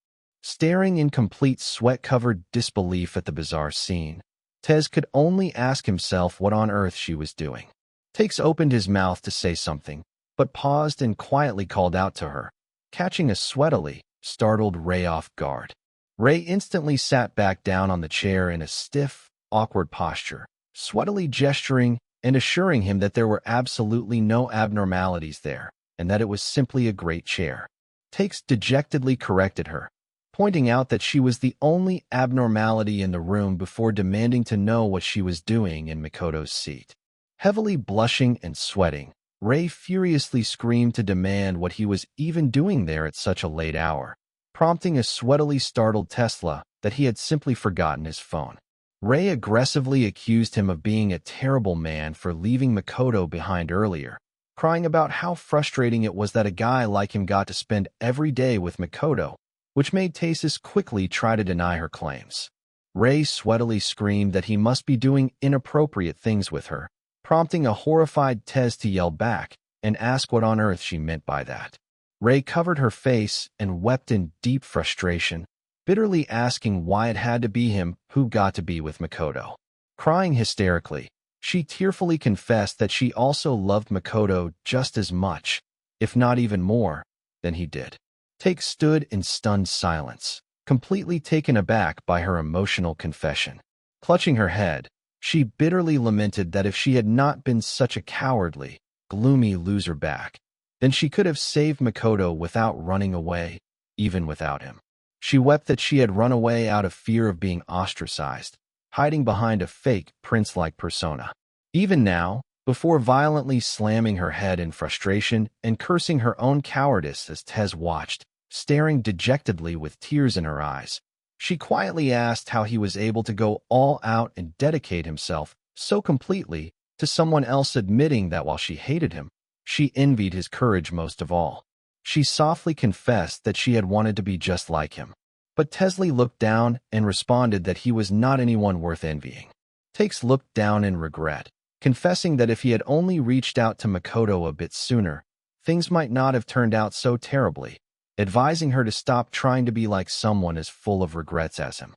Staring in complete sweat-covered disbelief at the bizarre scene, Tez could only ask himself what on earth she was doing. Takes opened his mouth to say something, but paused and quietly called out to her, catching a sweatily, startled Ray off guard. Ray instantly sat back down on the chair in a stiff, awkward posture, sweatily gesturing and assuring him that there were absolutely no abnormalities there, and that it was simply a great chair. Takes dejectedly corrected her, pointing out that she was the only abnormality in the room before demanding to know what she was doing in Makoto's seat. Heavily blushing and sweating, Ray furiously screamed to demand what he was even doing there at such a late hour, prompting a sweatily startled Tesla that he had simply forgotten his phone. Ray aggressively accused him of being a terrible man for leaving Makoto behind earlier, crying about how frustrating it was that a guy like him got to spend every day with Makoto, which made Tasis quickly try to deny her claims. Ray sweatily screamed that he must be doing inappropriate things with her, prompting a horrified Tez to yell back and ask what on earth she meant by that. Ray covered her face and wept in deep frustration, bitterly asking why it had to be him who got to be with Makoto. Crying hysterically, she tearfully confessed that she also loved Makoto just as much, if not even more, than he did. Take stood in stunned silence, completely taken aback by her emotional confession. Clutching her head, she bitterly lamented that if she had not been such a cowardly, gloomy loser back, then she could have saved Makoto without running away, even without him. She wept that she had run away out of fear of being ostracized, hiding behind a fake, prince-like persona. Even now, before violently slamming her head in frustration and cursing her own cowardice as Tez watched, staring dejectedly with tears in her eyes, she quietly asked how he was able to go all out and dedicate himself so completely to someone else, admitting that while she hated him, she envied his courage most of all. She softly confessed that she had wanted to be just like him, but Tesley looked down and responded that he was not anyone worth envying. Takes looked down in regret, confessing that if he had only reached out to Makoto a bit sooner, things might not have turned out so terribly, advising her to stop trying to be like someone as full of regrets as him.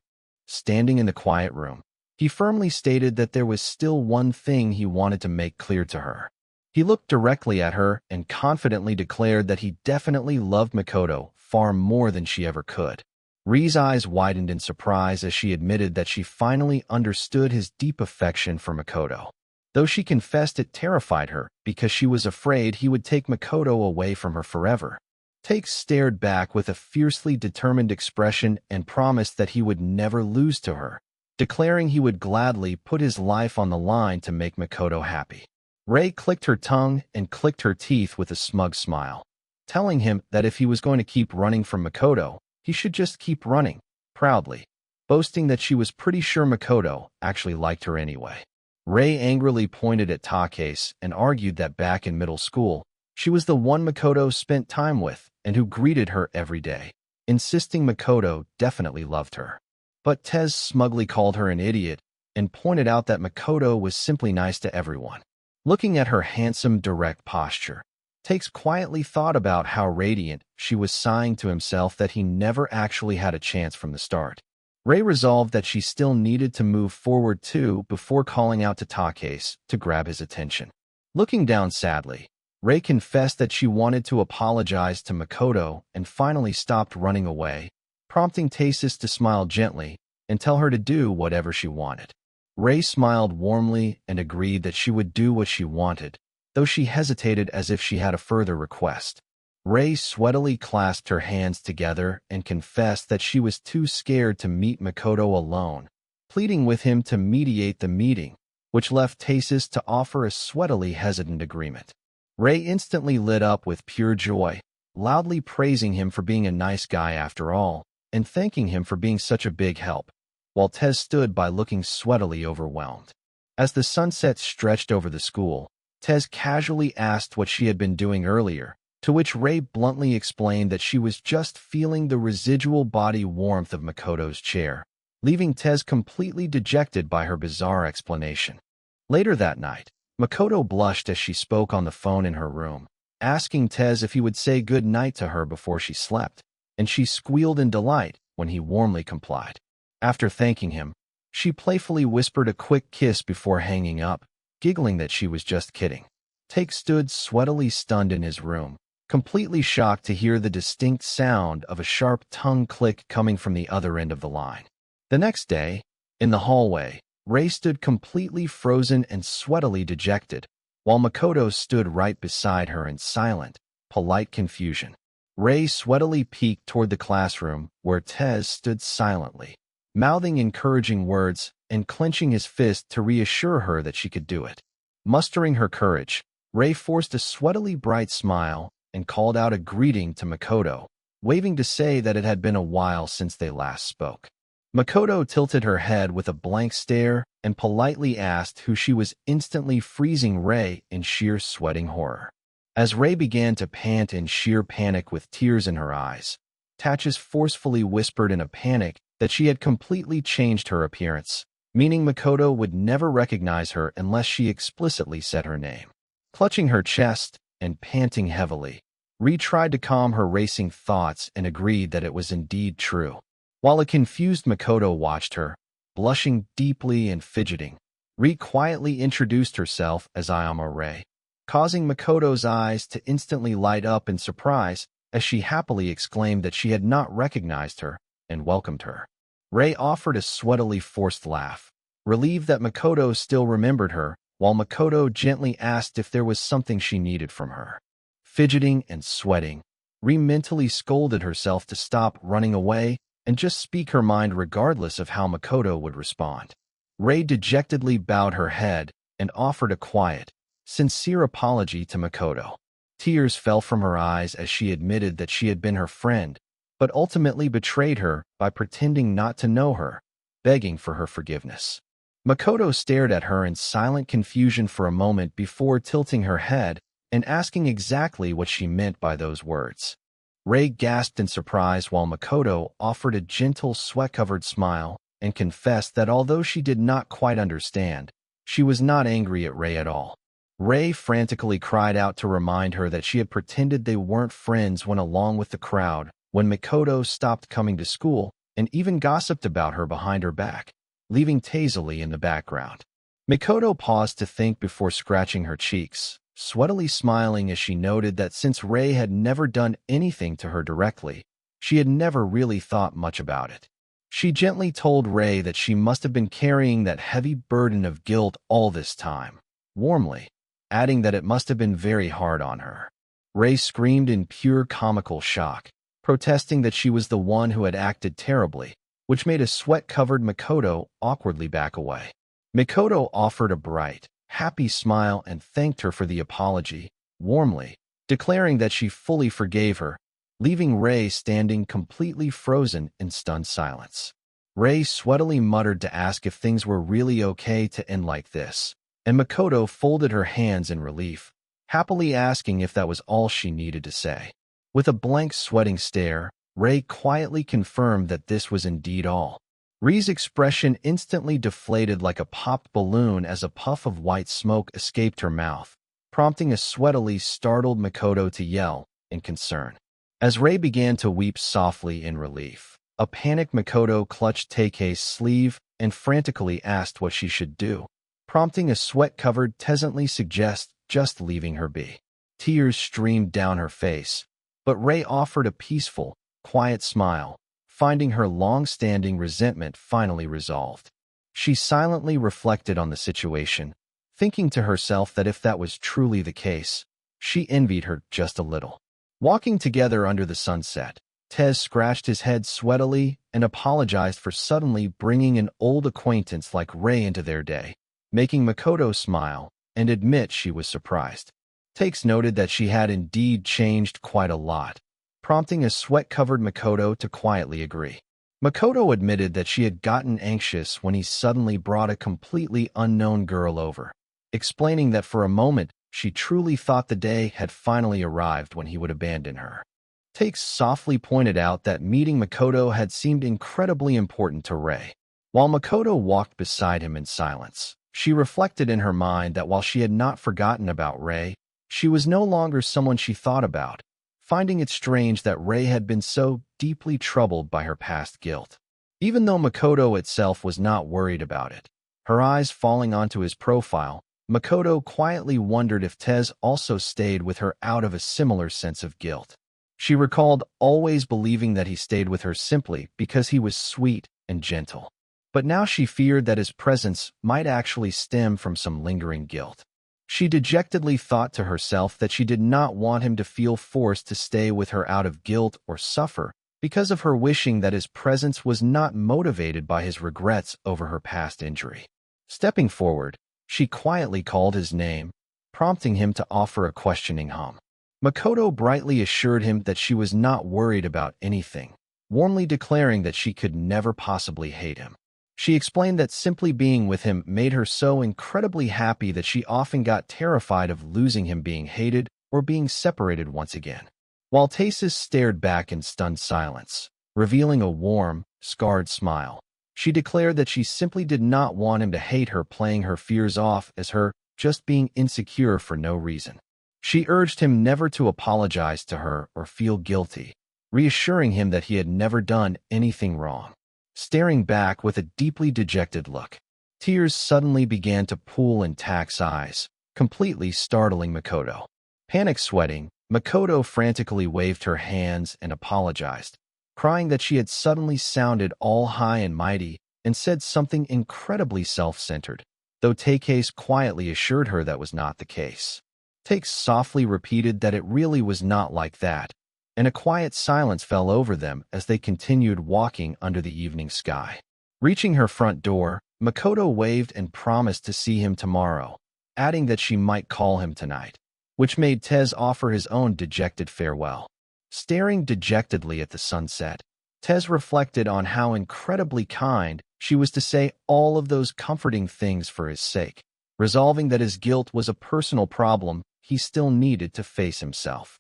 Standing in the quiet room, he firmly stated that there was still one thing he wanted to make clear to her. He looked directly at her and confidently declared that he definitely loved Makoto far more than she ever could. Ri's eyes widened in surprise as she admitted that she finally understood his deep affection for Makoto, though she confessed it terrified her because she was afraid he would take Makoto away from her forever. Take stared back with a fiercely determined expression and promised that he would never lose to her, declaring he would gladly put his life on the line to make Makoto happy. Ray clicked her tongue and clicked her teeth with a smug smile, telling him that if he was going to keep running from Makoto, he should just keep running, proudly, boasting that she was pretty sure Makoto actually liked her anyway. Ray angrily pointed at Takase and argued that back in middle school, she was the one Makoto spent time with and who greeted her every day, insisting Makoto definitely loved her. But Tez smugly called her an idiot and pointed out that Makoto was simply nice to everyone. Looking at her handsome, direct posture, Takes quietly thought about how radiant she was, sighing to himself that he never actually had a chance from the start. Ray resolved that she still needed to move forward too before calling out to Takase to grab his attention. Looking down sadly, Ray confessed that she wanted to apologize to Makoto and finally stopped running away, prompting Tasis to smile gently and tell her to do whatever she wanted. Ray smiled warmly and agreed that she would do what she wanted, though she hesitated as if she had a further request. Ray sweatily clasped her hands together and confessed that she was too scared to meet Makoto alone, pleading with him to mediate the meeting, which left Tasis to offer a sweatily hesitant agreement. Ray instantly lit up with pure joy, loudly praising him for being a nice guy after all, and thanking him for being such a big help, while Tez stood by looking sweatily overwhelmed. As the sunset stretched over the school, Tez casually asked what she had been doing earlier, to which Ray bluntly explained that she was just feeling the residual body warmth of Makoto's chair, leaving Tez completely dejected by her bizarre explanation. Later that night, Makoto blushed as she spoke on the phone in her room, asking Tez if he would say good night to her before she slept, and she squealed in delight when he warmly complied. After thanking him, she playfully whispered a quick kiss before hanging up, giggling that she was just kidding. Take stood sweatily stunned in his room, completely shocked to hear the distinct sound of a sharp tongue click coming from the other end of the line. The next day, in the hallway, Rei stood completely frozen and sweatily dejected, while Makoto stood right beside her in silent, polite confusion. Rei sweatily peeked toward the classroom where Tez stood silently, mouthing encouraging words and clenching his fist to reassure her that she could do it. Mustering her courage, Rei forced a sweatily bright smile and called out a greeting to Makoto, waving to say that it had been a while since they last spoke. Makoto tilted her head with a blank stare and politely asked who she was, instantly freezing Rei in sheer sweating horror. As Rei began to pant in sheer panic with tears in her eyes, Tatches forcefully whispered in a panic that she had completely changed her appearance, meaning Makoto would never recognize her unless she explicitly said her name. Clutching her chest and panting heavily, Rei tried to calm her racing thoughts and agreed that it was indeed true. While a confused Makoto watched her, blushing deeply and fidgeting, Rei quietly introduced herself as I am Rei, causing Makoto's eyes to instantly light up in surprise as she happily exclaimed that she had not recognized her and welcomed her. Rei offered a sweatily forced laugh, relieved that Makoto still remembered her, while Makoto gently asked if there was something she needed from her. Fidgeting and sweating, Rei mentally scolded herself to stop running away and just speak her mind regardless of how Makoto would respond. Rei dejectedly bowed her head and offered a quiet, sincere apology to Makoto. Tears fell from her eyes as she admitted that she had been her friend, but ultimately betrayed her by pretending not to know her, begging for her forgiveness. Makoto stared at her in silent confusion for a moment before tilting her head and asking exactly what she meant by those words. Rei gasped in surprise while Makoto offered a gentle, sweat-covered smile and confessed that although she did not quite understand, she was not angry at Rei at all. Rei frantically cried out to remind her that she had pretended they weren't friends when along with the crowd when Makoto stopped coming to school and even gossiped about her behind her back, leaving Tazily in the background. Makoto paused to think before scratching her cheeks, sweatily smiling as she noted that since Rei had never done anything to her directly, she had never really thought much about it. She gently told Rei that she must have been carrying that heavy burden of guilt all this time, warmly, adding that it must have been very hard on her. Rei screamed in pure comical shock, protesting that she was the one who had acted terribly, which made a sweat-covered Makoto awkwardly back away. Makoto offered a bright, happy smile and thanked her for the apology, warmly, declaring that she fully forgave her, leaving Rei standing completely frozen in stunned silence. Rei sweatily muttered to ask if things were really okay to end like this, and Makoto folded her hands in relief, happily asking if that was all she needed to say. With a blank sweating stare, Rei quietly confirmed that this was indeed all. Rei's expression instantly deflated like a popped balloon as a puff of white smoke escaped her mouth, prompting a sweatily startled Makoto to yell in concern. As Rei began to weep softly in relief, a panicked Makoto clutched Takei's sleeve and frantically asked what she should do, prompting a sweat-covered Tezently suggest just leaving her be. Tears streamed down her face, but Rei offered a peaceful, quiet smile, finding her long-standing resentment finally resolved. She silently reflected on the situation, thinking to herself that if that was truly the case, she envied her just a little. Walking together under the sunset, Tez scratched his head sweatily and apologized for suddenly bringing an old acquaintance like Rei into their day, making Makoto smile and admit she was surprised. Takes noted that she had indeed changed quite a lot, prompting a sweat-covered Makoto to quietly agree. Makoto admitted that she had gotten anxious when he suddenly brought a completely unknown girl over, explaining that for a moment she truly thought the day had finally arrived when he would abandon her. Takes softly pointed out that meeting Makoto had seemed incredibly important to Rei, While Makoto walked beside him in silence, she reflected in her mind that while she had not forgotten about Rei, she was no longer someone she thought about, finding it strange that Rei had been so deeply troubled by her past guilt. Even though Makoto itself was not worried about it, her eyes falling onto his profile, Makoto quietly wondered if Tez also stayed with her out of a similar sense of guilt. She recalled always believing that he stayed with her simply because he was sweet and gentle. But now she feared that his presence might actually stem from some lingering guilt. She dejectedly thought to herself that she did not want him to feel forced to stay with her out of guilt or suffer because of her wishing that his presence was not motivated by his regrets over her past injury. Stepping forward, she quietly called his name, prompting him to offer a questioning hum. Makoto brightly assured him that she was not worried about anything, warmly declaring that she could never possibly hate him. She explained that simply being with him made her so incredibly happy that she often got terrified of losing him, being hated, or being separated once again. While Tasis stared back in stunned silence, revealing a warm, scarred smile, she declared that she simply did not want him to hate her, playing her fears off as her just being insecure for no reason. She urged him never to apologize to her or feel guilty, reassuring him that he had never done anything wrong. Staring back with a deeply dejected look, tears suddenly began to pool in Tak's eyes, completely startling Makoto. Panic sweating, Makoto frantically waved her hands and apologized, crying that she had suddenly sounded all high and mighty and said something incredibly self-centered, though Takase quietly assured her that was not the case. Take softly repeated that it really was not like that, and a quiet silence fell over them as they continued walking under the evening sky. Reaching her front door, Makoto waved and promised to see him tomorrow, adding that she might call him tonight, which made Tez offer his own dejected farewell. Staring dejectedly at the sunset, Tez reflected on how incredibly kind she was to say all of those comforting things for his sake, resolving that his guilt was a personal problem he still needed to face himself.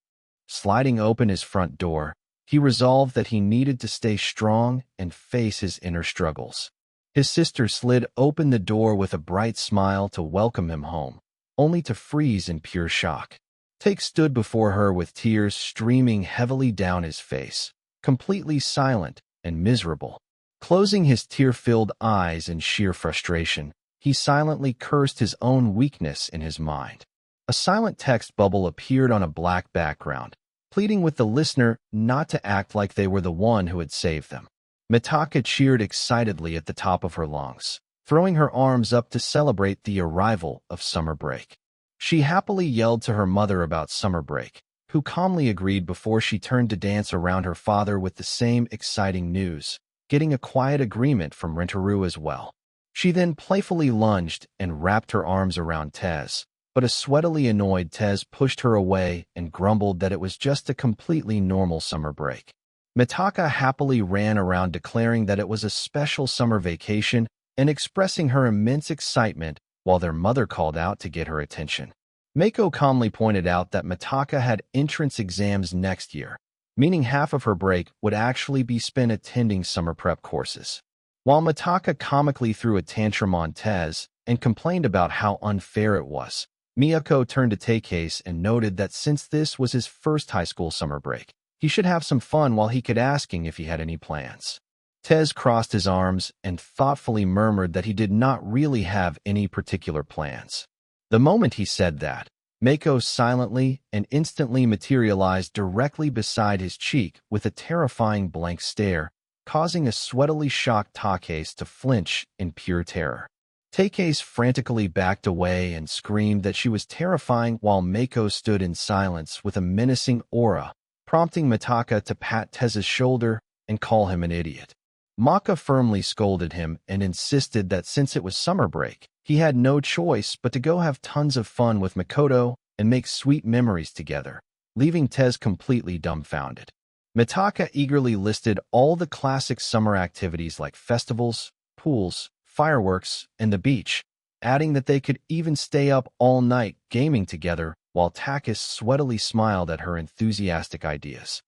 Sliding open his front door, he resolved that he needed to stay strong and face his inner struggles. His sister slid open the door with a bright smile to welcome him home, only to freeze in pure shock. Take stood before her with tears streaming heavily down his face, completely silent and miserable. Closing his tear-filled eyes in sheer frustration, he silently cursed his own weakness in his mind. A silent text bubble appeared on a black background, pleading with the listener not to act like they were the one who had saved them. Mitaka cheered excitedly at the top of her lungs, throwing her arms up to celebrate the arrival of summer break. She happily yelled to her mother about summer break, who calmly agreed before she turned to dance around her father with the same exciting news, getting a quiet agreement from Rentaru as well. She then playfully lunged and wrapped her arms around Tez, but a sweatily annoyed Tez pushed her away and grumbled that it was just a completely normal summer break. Mitaka happily ran around declaring that it was a special summer vacation and expressing her immense excitement while their mother called out to get her attention. Mako calmly pointed out that Mitaka had entrance exams next year, meaning half of her break would actually be spent attending summer prep courses. While Mitaka comically threw a tantrum on Tez and complained about how unfair it was, Miyako turned to Takase and noted that since this was his first high school summer break, he should have some fun while he could, asking if he had any plans. Tez crossed his arms and thoughtfully murmured that he did not really have any particular plans. The moment he said that, Mako silently and instantly materialized directly beside his cheek with a terrifying blank stare, causing a sweatily shocked Takase to flinch in pure terror. Takase frantically backed away and screamed that she was terrifying while Mako stood in silence with a menacing aura, prompting Mitaka to pat Tez's shoulder and call him an idiot. Maka firmly scolded him and insisted that since it was summer break, he had no choice but to go have tons of fun with Makoto and make sweet memories together, leaving Tez completely dumbfounded. Mitaka eagerly listed all the classic summer activities like festivals, pools, fireworks, and the beach, adding that they could even stay up all night gaming together while Takis sweatily smiled at her enthusiastic ideas.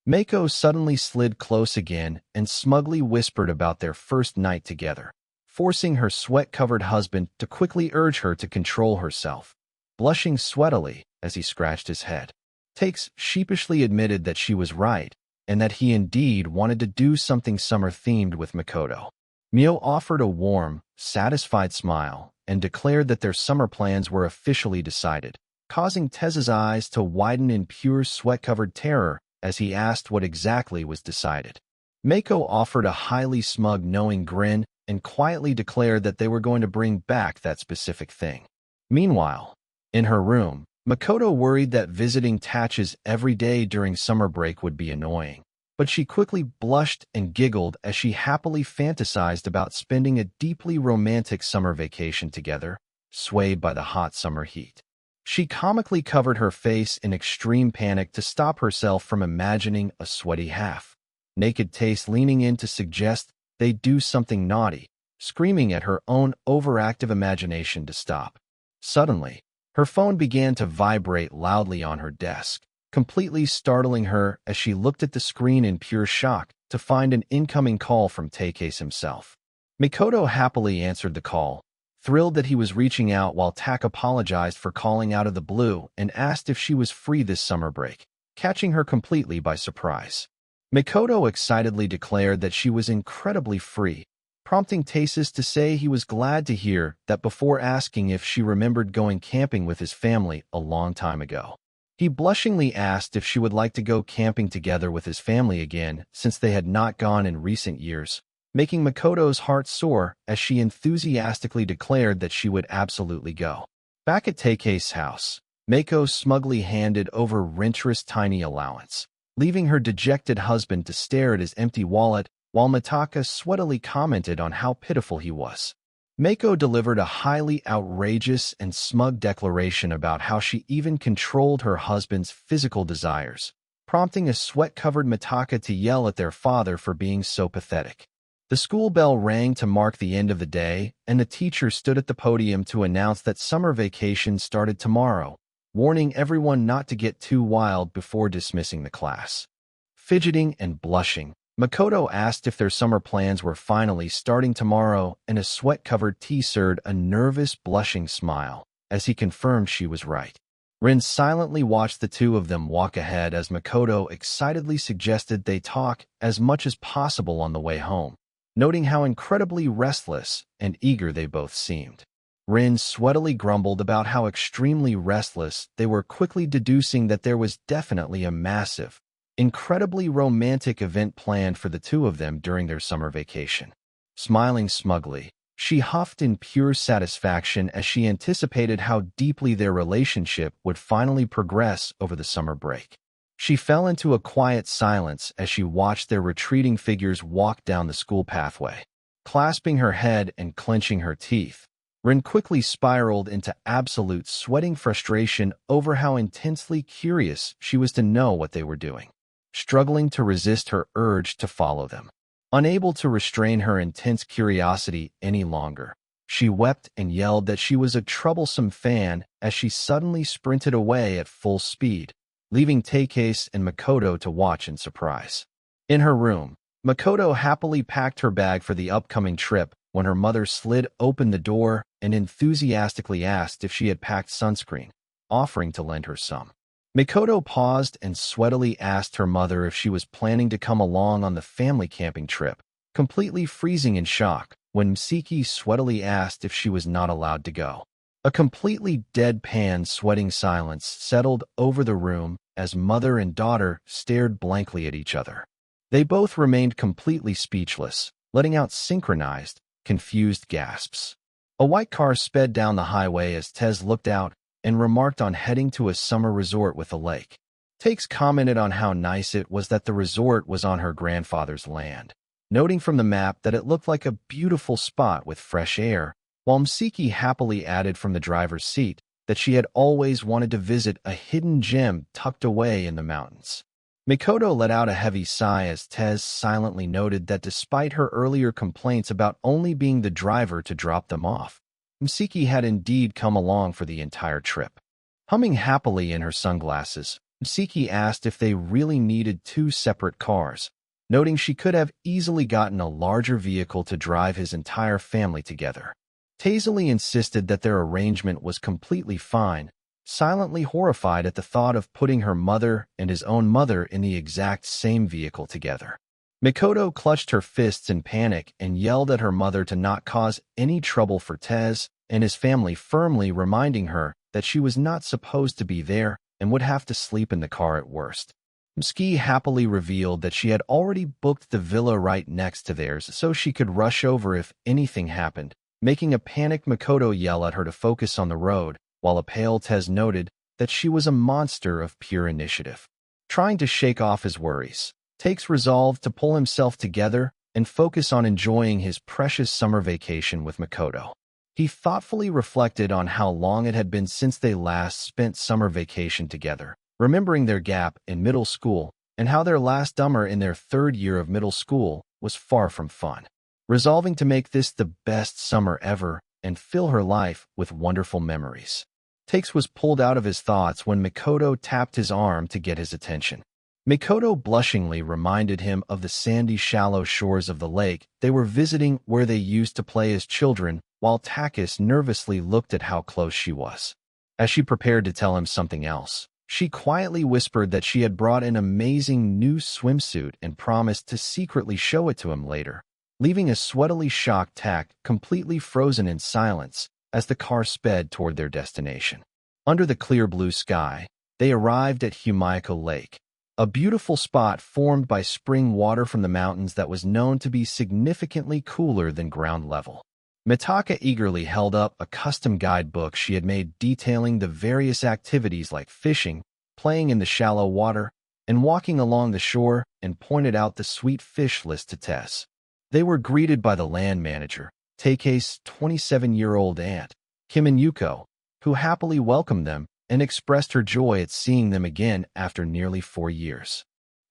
Mako suddenly slid close again and smugly whispered about their first night together, forcing her sweat-covered husband to quickly urge her to control herself. Blushing sweatily as he scratched his head, Takes sheepishly admitted that she was right, and that he indeed wanted to do something summer-themed with Makoto. Mio offered a warm, satisfied smile and declared that their summer plans were officially decided, causing Tez's eyes to widen in pure sweat-covered terror as he asked what exactly was decided. Mako offered a highly smug knowing grin and quietly declared that they were going to bring back that specific thing. Meanwhile, in her room, Makoto worried that visiting Tatches every day during summer break would be annoying, but she quickly blushed and giggled as she happily fantasized about spending a deeply romantic summer vacation together, swayed by the hot summer heat. She comically covered her face in extreme panic to stop herself from imagining a sweaty half-naked Tace leaning in to suggest they do something naughty, screaming at her own overactive imagination to stop. Suddenly, her phone began to vibrate loudly on her desk, completely startling her as she looked at the screen in pure shock to find an incoming call from Takase himself. Makoto happily answered the call, thrilled that he was reaching out while Tak apologized for calling out of the blue and asked if she was free this summer break, catching her completely by surprise. Makoto excitedly declared that she was incredibly free, prompting Tasis to say he was glad to hear that before asking if she remembered going camping with his family a long time ago. He blushingly asked if she would like to go camping together with his family again since they had not gone in recent years, making Makoto's heart soar as she enthusiastically declared that she would absolutely go. Back at Take's house, Mako smugly handed over Rintrah's tiny allowance, leaving her dejected husband to stare at his empty wallet while Mitaka sweatily commented on how pitiful he was. Mako delivered a highly outrageous and smug declaration about how she even controlled her husband's physical desires, prompting a sweat-covered Mitaka to yell at their father for being so pathetic. The school bell rang to mark the end of the day, and the teacher stood at the podium to announce that summer vacation started tomorrow, warning everyone not to get too wild before dismissing the class. Fidgeting and blushing, Makoto asked if their summer plans were finally starting tomorrow, and a sweat-covered T-surd a nervous, blushing smile as he confirmed she was right. Rin silently watched the two of them walk ahead as Makoto excitedly suggested they talk as much as possible on the way home, noting how incredibly restless and eager they both seemed. Rin sweatily grumbled about how extremely restless they were, quickly deducing that there was definitely a massive, incredibly romantic event planned for the two of them during their summer vacation. Smiling smugly, she huffed in pure satisfaction as she anticipated how deeply their relationship would finally progress over the summer break. She fell into a quiet silence as she watched their retreating figures walk down the school pathway. Clasping her head and clenching her teeth, Rin quickly spiraled into absolute sweating frustration over how intensely curious she was to know what they were doing, struggling to resist her urge to follow them. Unable to restrain her intense curiosity any longer, she wept and yelled that she was a troublesome fan as she suddenly sprinted away at full speed, leaving Takase and Makoto to watch in surprise. In her room, Makoto happily packed her bag for the upcoming trip when her mother slid open the door and enthusiastically asked if she had packed sunscreen, offering to lend her some. Makoto paused and sweatily asked her mother if she was planning to come along on the family camping trip, completely freezing in shock when Msiki sweatily asked if she was not allowed to go. A completely deadpan sweating silence settled over the room as mother and daughter stared blankly at each other. They both remained completely speechless, letting out synchronized, confused gasps. A white car sped down the highway as Tez looked out and remarked on heading to a summer resort with a lake. Takes commented on how nice it was that the resort was on her grandfather's land, noting from the map that it looked like a beautiful spot with fresh air, while Msiki happily added from the driver's seat that she had always wanted to visit a hidden gem tucked away in the mountains. Makoto let out a heavy sigh as Tez silently noted that despite her earlier complaints about only being the driver to drop them off, Msiki had indeed come along for the entire trip. Humming happily in her sunglasses, Msiki asked if they really needed two separate cars, noting she could have easily gotten a larger vehicle to drive his entire family together. Taiseli insisted that their arrangement was completely fine, silently horrified at the thought of putting her mother and his own mother in the exact same vehicle together. Makoto clutched her fists in panic and yelled at her mother to not cause any trouble for Tez and his family, firmly reminding her that she was not supposed to be there and would have to sleep in the car at worst. Mski happily revealed that she had already booked the villa right next to theirs so she could rush over if anything happened, making a panicked Makoto yell at her to focus on the road, while a pale Tez noted that she was a monster of pure initiative. Trying to shake off his worries, Takes resolved to pull himself together and focus on enjoying his precious summer vacation with Makoto. He thoughtfully reflected on how long it had been since they last spent summer vacation together, remembering their gap in middle school and how their last summer in their third year of middle school was far from fun. Resolving to make this the best summer ever and fill her life with wonderful memories. Takes was pulled out of his thoughts when Makoto tapped his arm to get his attention. Makoto blushingly reminded him of the sandy, shallow shores of the lake they were visiting where they used to play as children, while Takis nervously looked at how close she was. As she prepared to tell him something else, she quietly whispered that she had brought an amazing new swimsuit and promised to secretly show it to him later, leaving a sweatily shocked Tak completely frozen in silence as the car sped toward their destination. Under the clear blue sky, they arrived at Humayako Lake, a beautiful spot formed by spring water from the mountains that was known to be significantly cooler than ground level. Mitaka eagerly held up a custom guidebook she had made detailing the various activities like fishing, playing in the shallow water, and walking along the shore, and pointed out the sweet fish list to Tess. They were greeted by the land manager, Takei's 27-year-old aunt, Kim and Yuko, who happily welcomed them and expressed her joy at seeing them again after nearly 4 years.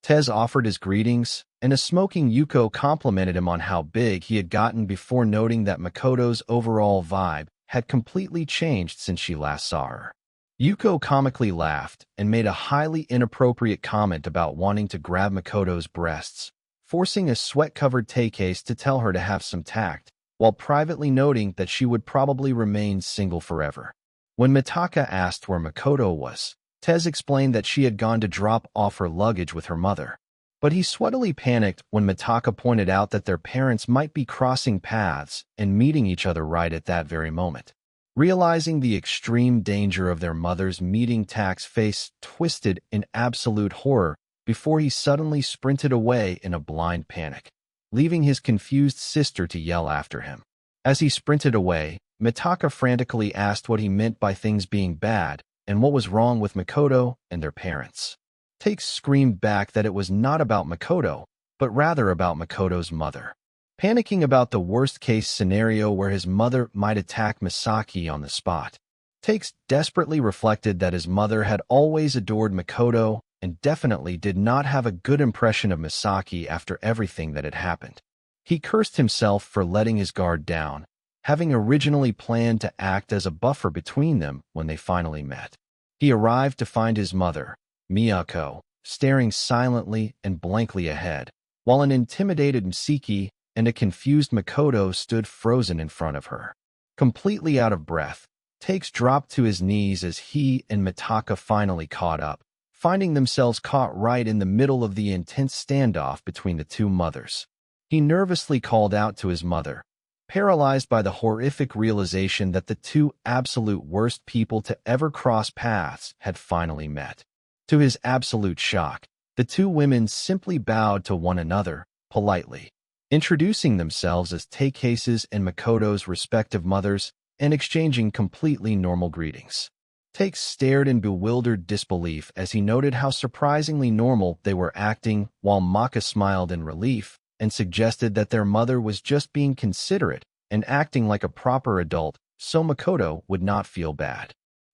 Tez offered his greetings, and a smoking Yuko complimented him on how big he had gotten before noting that Makoto's overall vibe had completely changed since she last saw her. Yuko comically laughed and made a highly inappropriate comment about wanting to grab Makoto's breasts, forcing a sweat-covered Takei to tell her to have some tact, while privately noting that she would probably remain single forever. When Mitaka asked where Makoto was, Tez explained that she had gone to drop off her luggage with her mother. But he sweatily panicked when Mitaka pointed out that their parents might be crossing paths and meeting each other right at that very moment. Realizing the extreme danger of their mother's meeting, Tak's face twisted in absolute horror before he suddenly sprinted away in a blind panic, leaving his confused sister to yell after him. As he sprinted away, Mitaka frantically asked what he meant by things being bad and what was wrong with Makoto and their parents. Takes screamed back that it was not about Makoto, but rather about Makoto's mother. Panicking about the worst-case scenario where his mother might attack Misaki on the spot, Takes desperately reflected that his mother had always adored Makoto and definitely did not have a good impression of Misaki after everything that had happened. He cursed himself for letting his guard down, having originally planned to act as a buffer between them when they finally met. He arrived to find his mother, Miyako, staring silently and blankly ahead, while an intimidated Misaki and a confused Makoto stood frozen in front of her. Completely out of breath, Takes dropped to his knees as he and Mitaka finally caught up, finding themselves caught right in the middle of the intense standoff between the two mothers. He nervously called out to his mother, paralyzed by the horrific realization that the two absolute worst people to ever cross paths had finally met. To his absolute shock, the two women simply bowed to one another, politely, introducing themselves as Takei's and Makoto's respective mothers and exchanging completely normal greetings. Takes stared in bewildered disbelief as he noted how surprisingly normal they were acting, while Maka smiled in relief and suggested that their mother was just being considerate and acting like a proper adult so Makoto would not feel bad.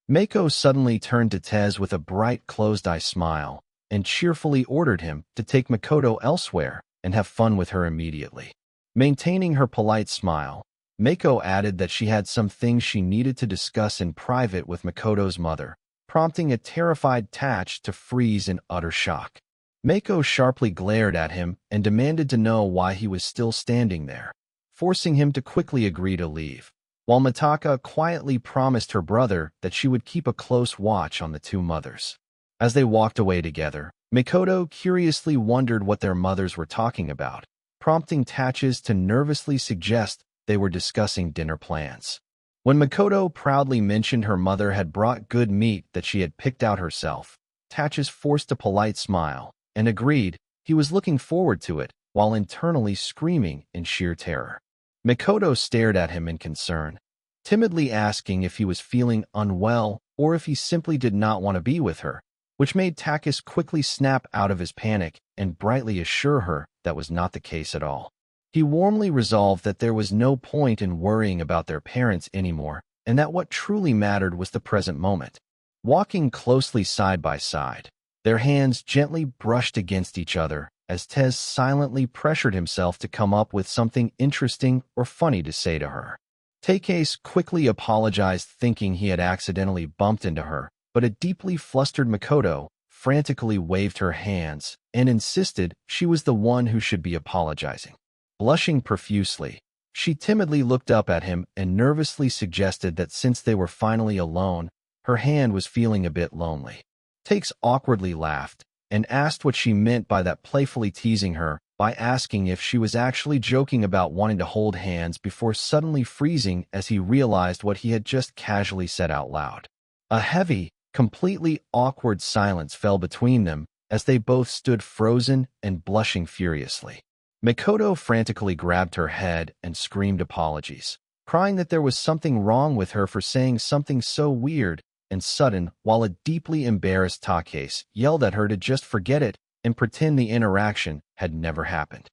Mako suddenly turned to Tez with a bright closed-eye smile and cheerfully ordered him to take Makoto elsewhere and have fun with her immediately. Maintaining her polite smile, Mako added that she had some things she needed to discuss in private with Makoto's mother, prompting a terrified Tatch to freeze in utter shock. Mako sharply glared at him and demanded to know why he was still standing there, forcing him to quickly agree to leave, while Mitaka quietly promised her brother that she would keep a close watch on the two mothers. As they walked away together, Makoto curiously wondered what their mothers were talking about, prompting Taches to nervously suggest they were discussing dinner plans. When Makoto proudly mentioned her mother had brought good meat that she had picked out herself, Taches forced a polite smile and agreed he was looking forward to it while internally screaming in sheer terror. Makoto stared at him in concern, timidly asking if he was feeling unwell or if he simply did not want to be with her, which made Taches quickly snap out of his panic and brightly assure her that was not the case at all. He warmly resolved that there was no point in worrying about their parents anymore, and that what truly mattered was the present moment. Walking closely side by side, their hands gently brushed against each other as Tez silently pressured himself to come up with something interesting or funny to say to her. Take's quickly apologized, thinking he had accidentally bumped into her, but a deeply flustered Makoto frantically waved her hands and insisted she was the one who should be apologizing. Blushing profusely, she timidly looked up at him and nervously suggested that since they were finally alone, her hand was feeling a bit lonely. Takes awkwardly laughed and asked what she meant by that, playfully teasing her by asking if she was actually joking about wanting to hold hands before suddenly freezing as he realized what he had just casually said out loud. A heavy, completely awkward silence fell between them as they both stood frozen and blushing furiously. Makoto frantically grabbed her head and screamed apologies, crying that there was something wrong with her for saying something so weird and sudden, while a deeply embarrassed Take yelled at her to just forget it and pretend the interaction had never happened.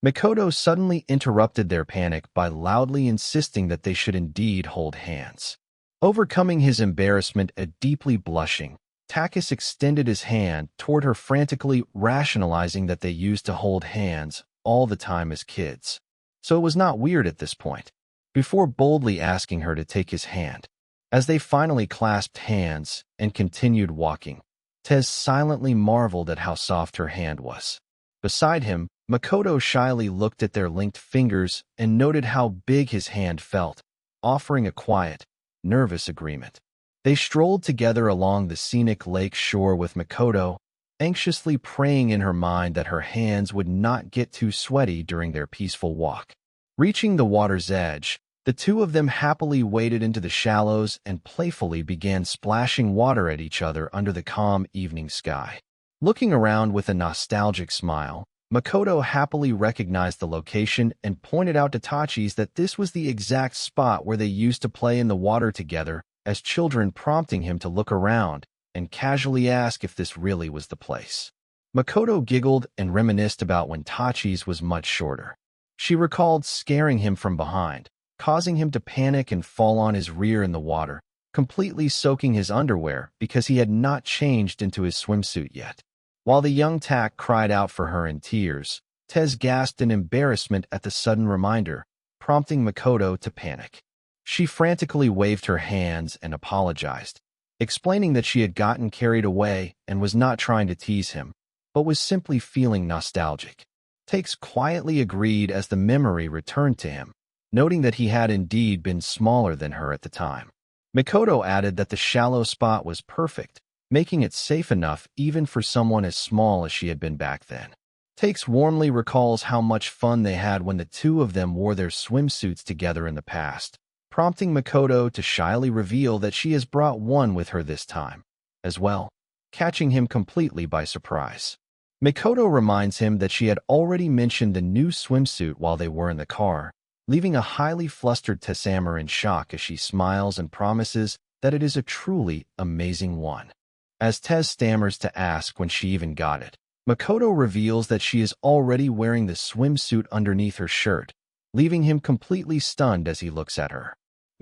Makoto suddenly interrupted their panic by loudly insisting that they should indeed hold hands. Overcoming his embarrassment and deeply blushing, Take extended his hand toward her, frantically rationalizing that they used to hold hands all the time as kids, so it was not weird at this point, before boldly asking her to take his hand. As they finally clasped hands and continued walking, Tez silently marveled at how soft her hand was. Beside him, Makoto shyly looked at their linked fingers and noted how big his hand felt, offering a quiet, nervous agreement. They strolled together along the scenic lake shore with Makoto, anxiously praying in her mind that her hands would not get too sweaty during their peaceful walk. Reaching the water's edge, the two of them happily waded into the shallows and playfully began splashing water at each other under the calm evening sky. Looking around with a nostalgic smile, Makoto happily recognized the location and pointed out to Taches that this was the exact spot where they used to play in the water together as children, prompting him to look around and casually ask if this really was the place. Makoto giggled and reminisced about when Taches was much shorter. She recalled scaring him from behind, causing him to panic and fall on his rear in the water, completely soaking his underwear because he had not changed into his swimsuit yet. While the young Tak cried out for her in tears, Tez gasped in embarrassment at the sudden reminder, prompting Makoto to panic. She frantically waved her hands and apologized, explaining that she had gotten carried away and was not trying to tease him, but was simply feeling nostalgic. Takes quietly agreed as the memory returned to him, noting that he had indeed been smaller than her at the time. Makoto added that the shallow spot was perfect, making it safe enough even for someone as small as she had been back then. Takes warmly recalls how much fun they had when the two of them wore their swimsuits together in the past, prompting Makoto to shyly reveal that she has brought one with her this time, as well, catching him completely by surprise. Makoto reminds him that she had already mentioned the new swimsuit while they were in the car, leaving a highly flustered Tessama in shock as she smiles and promises that it is a truly amazing one. As Tess stammers to ask when she even got it, Makoto reveals that she is already wearing the swimsuit underneath her shirt, leaving him completely stunned as he looks at her.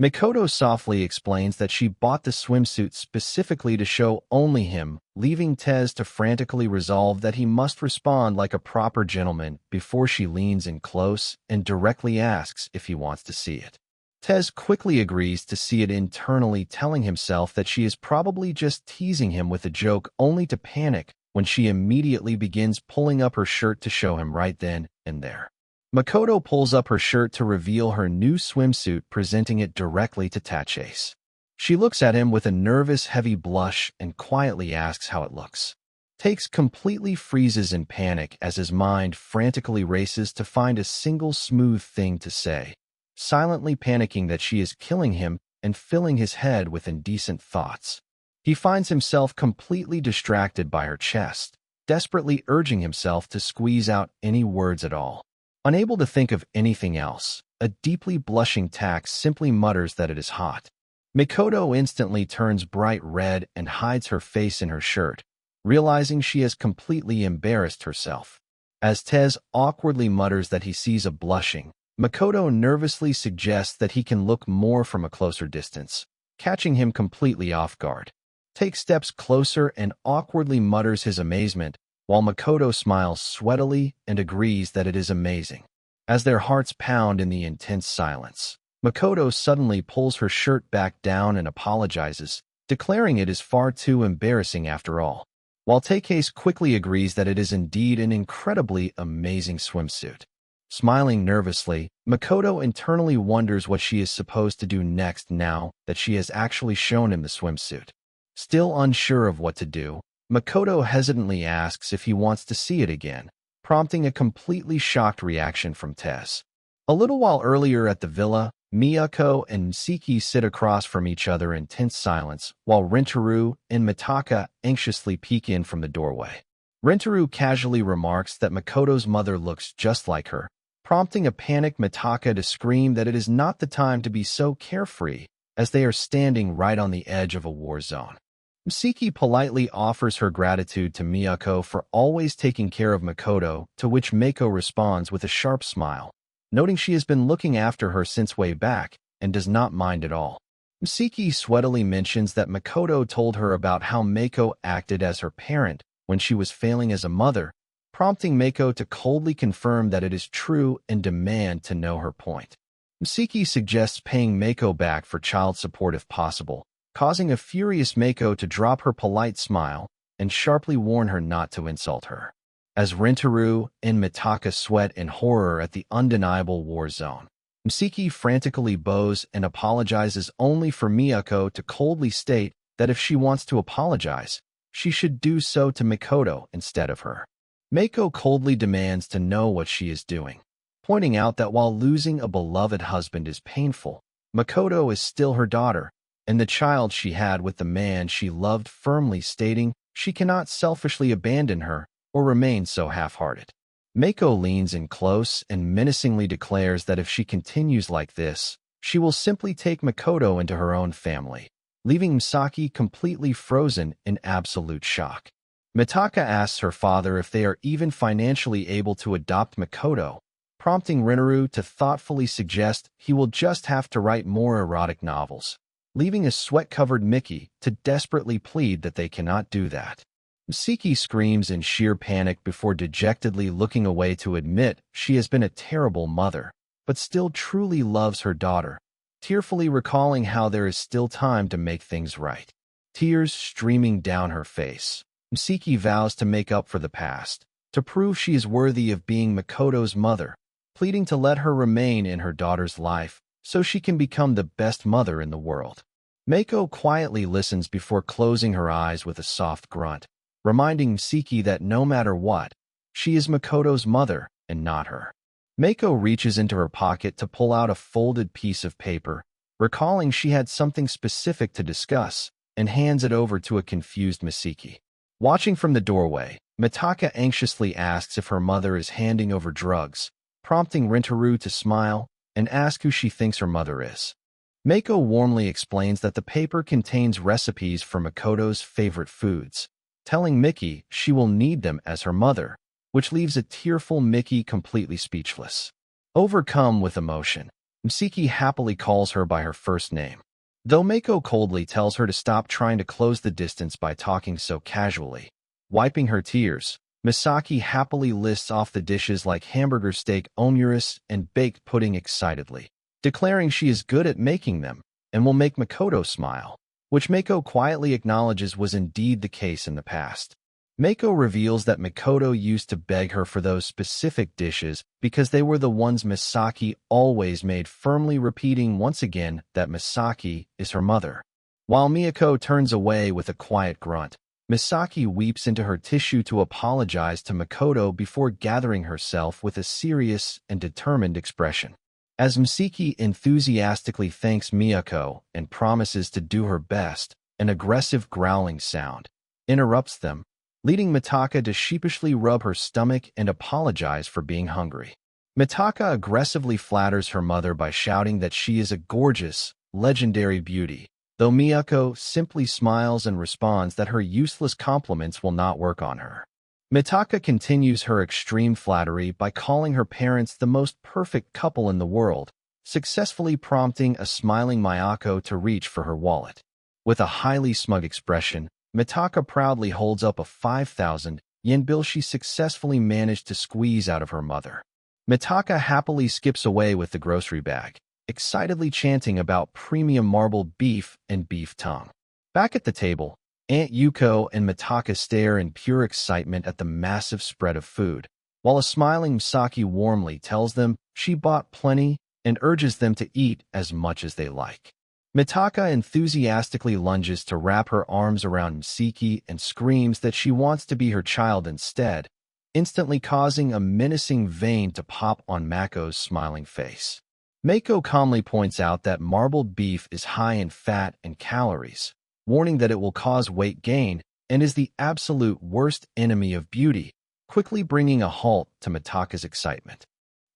Makoto softly explains that she bought the swimsuit specifically to show only him, leaving Tez to frantically resolve that he must respond like a proper gentleman before she leans in close and directly asks if he wants to see it. Tez quickly agrees to see it, internally telling himself that she is probably just teasing him with a joke, only to panic when she immediately begins pulling up her shirt to show him right then and there. Makoto pulls up her shirt to reveal her new swimsuit, presenting it directly to Tache's. She looks at him with a nervous, heavy blush and quietly asks how it looks. Takes completely freezes in panic as his mind frantically races to find a single smooth thing to say, silently panicking that she is killing him and filling his head with indecent thoughts. He finds himself completely distracted by her chest, desperately urging himself to squeeze out any words at all. Unable to think of anything else, a deeply blushing Tax simply mutters that it is hot. Makoto instantly turns bright red and hides her face in her shirt, realizing she has completely embarrassed herself. As Tez awkwardly mutters that he sees a blushing, Makoto nervously suggests that he can look more from a closer distance, catching him completely off guard. Takes steps closer and awkwardly mutters his amazement, while Makoto smiles sweatily and agrees that it is amazing. As their hearts pound in the intense silence, Makoto suddenly pulls her shirt back down and apologizes, declaring it is far too embarrassing after all. While Takes quickly agrees that it is indeed an incredibly amazing swimsuit. Smiling nervously, Makoto internally wonders what she is supposed to do next now that she has actually shown him the swimsuit. Still unsure of what to do, Makoto hesitantly asks if he wants to see it again, prompting a completely shocked reaction from Tez. A little while earlier at the villa, Miyako and Siki sit across from each other in tense silence, while Rentaro and Mitaka anxiously peek in from the doorway. Rentaro casually remarks that Makoto's mother looks just like her, prompting a panicked Mitaka to scream that it is not the time to be so carefree, as they are standing right on the edge of a war zone. Siki politely offers her gratitude to Miyako for always taking care of Makoto, to which Mako responds with a sharp smile, noting she has been looking after her since way back and does not mind at all. Siki sweatily mentions that Makoto told her about how Mako acted as her parent when she was failing as a mother, prompting Mako to coldly confirm that it is true and demand to know her point. Siki suggests paying Mako back for child support if possible, causing a furious Mako to drop her polite smile and sharply warn her not to insult her. As Rentaro and Mitaka sweat in horror at the undeniable war zone, Siki frantically bows and apologizes only for Miyako to coldly state that if she wants to apologize, she should do so to Makoto instead of her. Mako coldly demands to know what she is doing, pointing out that while losing a beloved husband is painful, Makoto is still her daughter, and the child she had with the man she loved, firmly stating she cannot selfishly abandon her or remain so half-hearted. Mako leans in close and menacingly declares that if she continues like this, she will simply take Makoto into her own family, leaving Misaki completely frozen in absolute shock. Mitaka asks her father if they are even financially able to adopt Makoto, prompting Rentaro to thoughtfully suggest he will just have to write more erotic novels, leaving a sweat-covered Mickey to desperately plead that they cannot do that. Siki screams in sheer panic before dejectedly looking away to admit she has been a terrible mother, but still truly loves her daughter, tearfully recalling how there is still time to make things right. Tears streaming down her face, Siki vows to make up for the past, to prove she is worthy of being Makoto's mother, pleading to let her remain in her daughter's life so she can become the best mother in the world. Mako quietly listens before closing her eyes with a soft grunt, reminding Siki that no matter what, she is Makoto's mother and not her. Mako reaches into her pocket to pull out a folded piece of paper, recalling she had something specific to discuss, and hands it over to a confused Misaki. Watching from the doorway, Mitaka anxiously asks if her mother is handing over drugs, prompting Rentaro to smile and ask who she thinks her mother is. Mako warmly explains that the paper contains recipes for Makoto's favorite foods, telling Miki she will need them as her mother, which leaves a tearful Miki completely speechless. Overcome with emotion, Misaki happily calls her by her first name, though Mako coldly tells her to stop trying to close the distance by talking so casually. Wiping her tears, Misaki happily lists off the dishes like hamburger steak, omurice, and baked pudding excitedly, declaring she is good at making them and will make Makoto smile, which Mako quietly acknowledges was indeed the case in the past. Mako reveals that Makoto used to beg her for those specific dishes because they were the ones Misaki always made, firmly repeating once again that Misaki is her mother. While Miyako turns away with a quiet grunt, Misaki weeps into her tissue to apologize to Makoto before gathering herself with a serious and determined expression. As Misaki enthusiastically thanks Miyako and promises to do her best, an aggressive growling sound interrupts them, leading Mitaka to sheepishly rub her stomach and apologize for being hungry. Mitaka aggressively flatters her mother by shouting that she is a gorgeous, legendary beauty, though Miyako simply smiles and responds that her useless compliments will not work on her. Mitaka continues her extreme flattery by calling her parents the most perfect couple in the world, successfully prompting a smiling Miyako to reach for her wallet. With a highly smug expression, Mitaka proudly holds up a 5,000 yen bill she successfully managed to squeeze out of her mother. Mitaka happily skips away with the grocery bag, excitedly chanting about premium marbled beef and beef tongue. Back at the table, Aunt Yuko and Mitaka stare in pure excitement at the massive spread of food, while a smiling Misaki warmly tells them she bought plenty and urges them to eat as much as they like. Mitaka enthusiastically lunges to wrap her arms around Misaki and screams that she wants to be her child instead, instantly causing a menacing vein to pop on Mako's smiling face. Mako calmly points out that marbled beef is high in fat and calories, warning that it will cause weight gain and is the absolute worst enemy of beauty, quickly bringing a halt to Mitaka's excitement.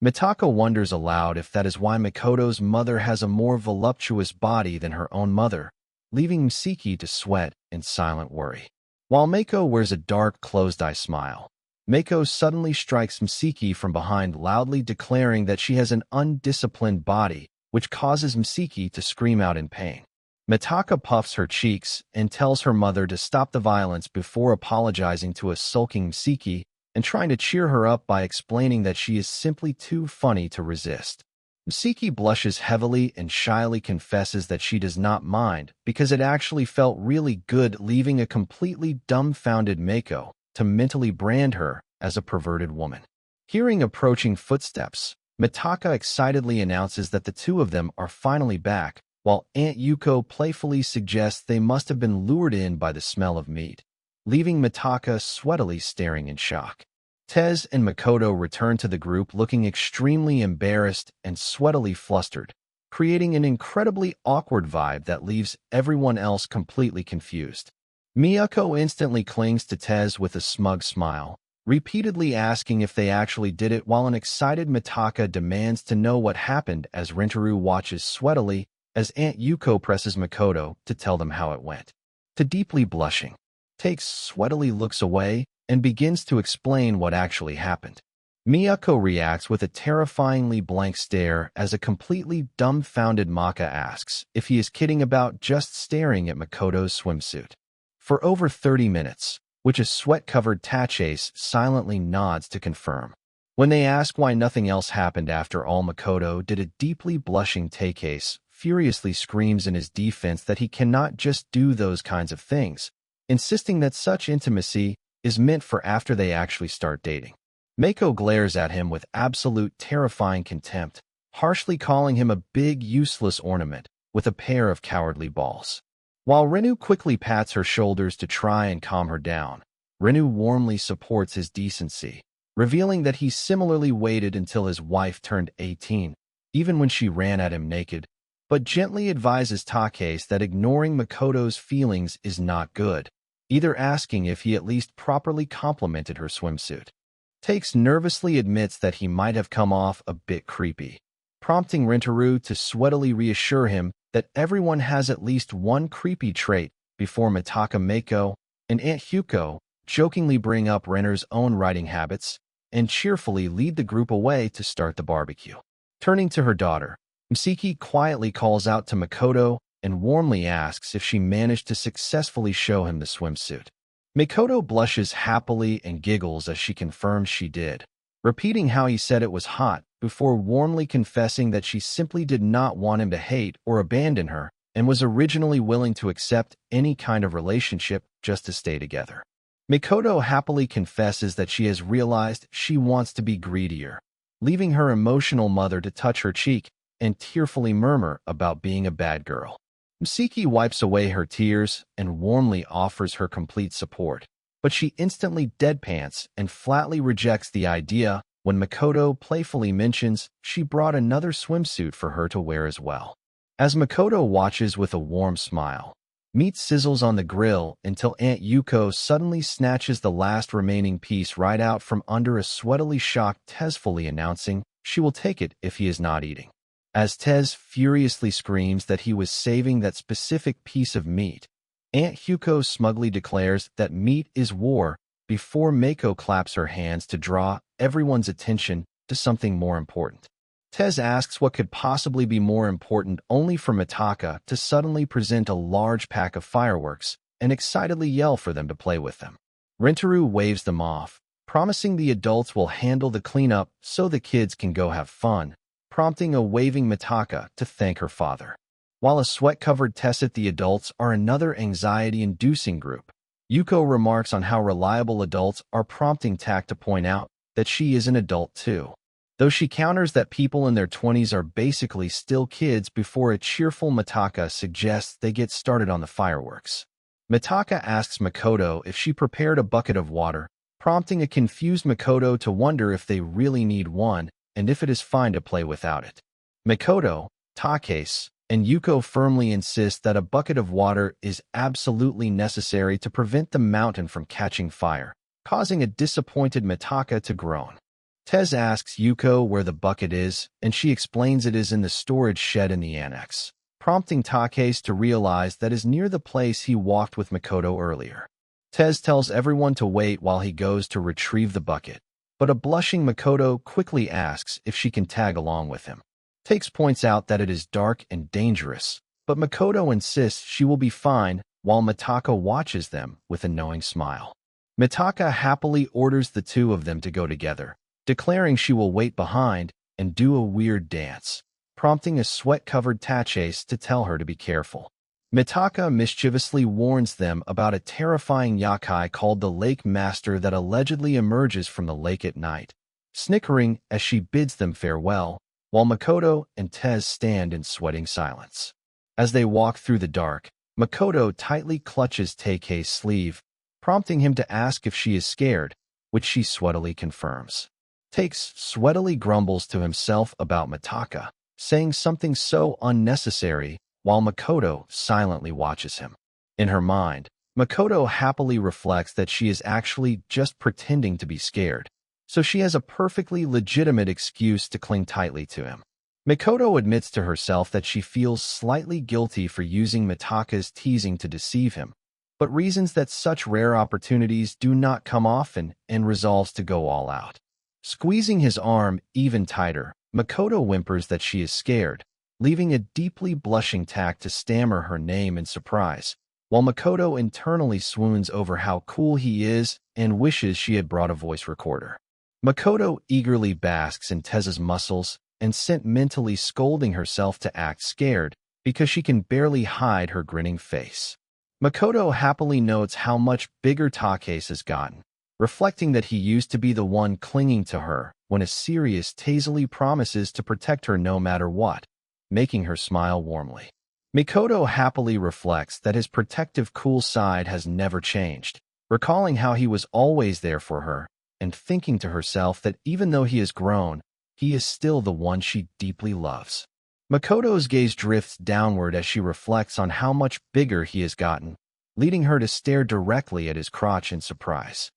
Mitaka wonders aloud if that is why Makoto's mother has a more voluptuous body than her own mother, leaving Misaki to sweat in silent worry. While Mako wears a dark, closed-eye smile, Mako suddenly strikes Misaki from behind, loudly declaring that she has an undisciplined body, which causes Misaki to scream out in pain. Mitaka puffs her cheeks and tells her mother to stop the violence before apologizing to a sulking Misaki and trying to cheer her up by explaining that she is simply too funny to resist. Misaki blushes heavily and shyly confesses that she does not mind because it actually felt really good, leaving a completely dumbfounded Mako to mentally brand her as a perverted woman. Hearing approaching footsteps, Mitaka excitedly announces that the two of them are finally back, while Aunt Yuko playfully suggests they must have been lured in by the smell of meat, leaving Mitaka sweatily staring in shock. Tez and Makoto return to the group looking extremely embarrassed and sweatily flustered, creating an incredibly awkward vibe that leaves everyone else completely confused. Miyako instantly clings to Tez with a smug smile, repeatedly asking if they actually did it, while an excited Mitaka demands to know what happened as Rentaro watches sweatily as Aunt Yuko presses Makoto to tell them how it went. To deeply blushing, takes sweatily looks away and begins to explain what actually happened. Miyako reacts with a terrifyingly blank stare as a completely dumbfounded Maka asks if he is kidding about just staring at Makoto's swimsuit. For over 30 minutes, which a sweat-covered Tachace silently nods to confirm. When they ask why nothing else happened after all, Makoto did, a deeply blushing Tachace furiously screams in his defense that he cannot just do those kinds of things, insisting that such intimacy is meant for after they actually start dating. Mako glares at him with absolute terrifying contempt, harshly calling him a big useless ornament with a pair of cowardly balls. While Renu quickly pats her shoulders to try and calm her down, Renu warmly supports his decency, revealing that he similarly waited until his wife turned 18, even when she ran at him naked, but gently advises Tachace that ignoring Makoto's feelings is not good, either asking if he at least properly complimented her swimsuit. Takes nervously admits that he might have come off a bit creepy, prompting Rentaro to sweatily reassure him that everyone has at least one creepy trait before Mitaka, Mako, and Aunt Yuko jokingly bring up Renner's own writing habits and cheerfully lead the group away to start the barbecue. Turning to her daughter, Misaki quietly calls out to Makoto and warmly asks if she managed to successfully show him the swimsuit. Makoto blushes happily and giggles as she confirms she did, repeating how he said it was hot before warmly confessing that she simply did not want him to hate or abandon her and was originally willing to accept any kind of relationship just to stay together. Makoto happily confesses that she has realized she wants to be greedier, leaving her emotional mother to touch her cheek and tearfully murmur about being a bad girl. Misiki wipes away her tears and warmly offers her complete support, but she instantly deadpans and flatly rejects the idea when Makoto playfully mentions she brought another swimsuit for her to wear as well. As Makoto watches with a warm smile, meat sizzles on the grill until Aunt Yuko suddenly snatches the last remaining piece right out from under a sweatily shocked Tez, fully announcing she will take it if he is not eating. As Tez furiously screams that he was saving that specific piece of meat, Aunt Yuko smugly declares that meat is war before Mako claps her hands to draw everyone's attention to something more important. Tez asks what could possibly be more important, only for Mitaka to suddenly present a large pack of fireworks and excitedly yell for them to play with them. Rentaro waves them off, promising the adults will handle the cleanup so the kids can go have fun, prompting a waving Mitaka to thank her father. While a sweat-covered Tesset, the adults are another anxiety-inducing group. Yuko remarks on how reliable adults are, prompting Tak to point out that she is an adult too, though she counters that people in their 20s are basically still kids before a cheerful Mitaka suggests they get started on the fireworks. Mitaka asks Makoto if she prepared a bucket of water, prompting a confused Makoto to wonder if they really need one and if it is fine to play without it. Makoto, Takase, and Yuko firmly insist that a bucket of water is absolutely necessary to prevent the mountain from catching fire, causing a disappointed Mitaka to groan. Tez asks Yuko where the bucket is, and she explains it is in the storage shed in the annex, prompting Takase to realize that is near the place he walked with Makoto earlier. Tez tells everyone to wait while he goes to retrieve the bucket, but a blushing Makoto quickly asks if she can tag along with him. Takes points out that it is dark and dangerous, but Makoto insists she will be fine while Mitaka watches them with a knowing smile. Mitaka happily orders the two of them to go together, declaring she will wait behind and do a weird dance, prompting a sweat-covered Tachase to tell her to be careful. Mitaka mischievously warns them about a terrifying yakai called the Lake Master that allegedly emerges from the lake at night, snickering as she bids them farewell, while Makoto and Tez stand in sweating silence. As they walk through the dark, Makoto tightly clutches Takei's sleeve, prompting him to ask if she is scared, which she sweatily confirms. Takes sweatily grumbles to himself about Mitaka, saying something so unnecessary, while Makoto silently watches him. In her mind, Makoto happily reflects that she is actually just pretending to be scared, so she has a perfectly legitimate excuse to cling tightly to him. Makoto admits to herself that she feels slightly guilty for using Mitaka's teasing to deceive him, but reasons that such rare opportunities do not come often and resolves to go all out. Squeezing his arm even tighter, Makoto whimpers that she is scared, leaving a deeply blushing Tak to stammer her name in surprise, while Makoto internally swoons over how cool he is and wishes she had brought a voice recorder. Makoto eagerly basks in Tez's muscles and mentally scolding herself to act scared because she can barely hide her grinning face. Makoto happily notes how much bigger Takase has gotten, reflecting that he used to be the one clinging to her when a serious Tazily promises to protect her no matter what, making her smile warmly. Makoto happily reflects that his protective cool side has never changed, recalling how he was always there for her, and thinking to herself that even though he has grown, he is still the one she deeply loves. Makoto's gaze drifts downward as she reflects on how much bigger he has gotten, leading her to stare directly at his crotch in surprise.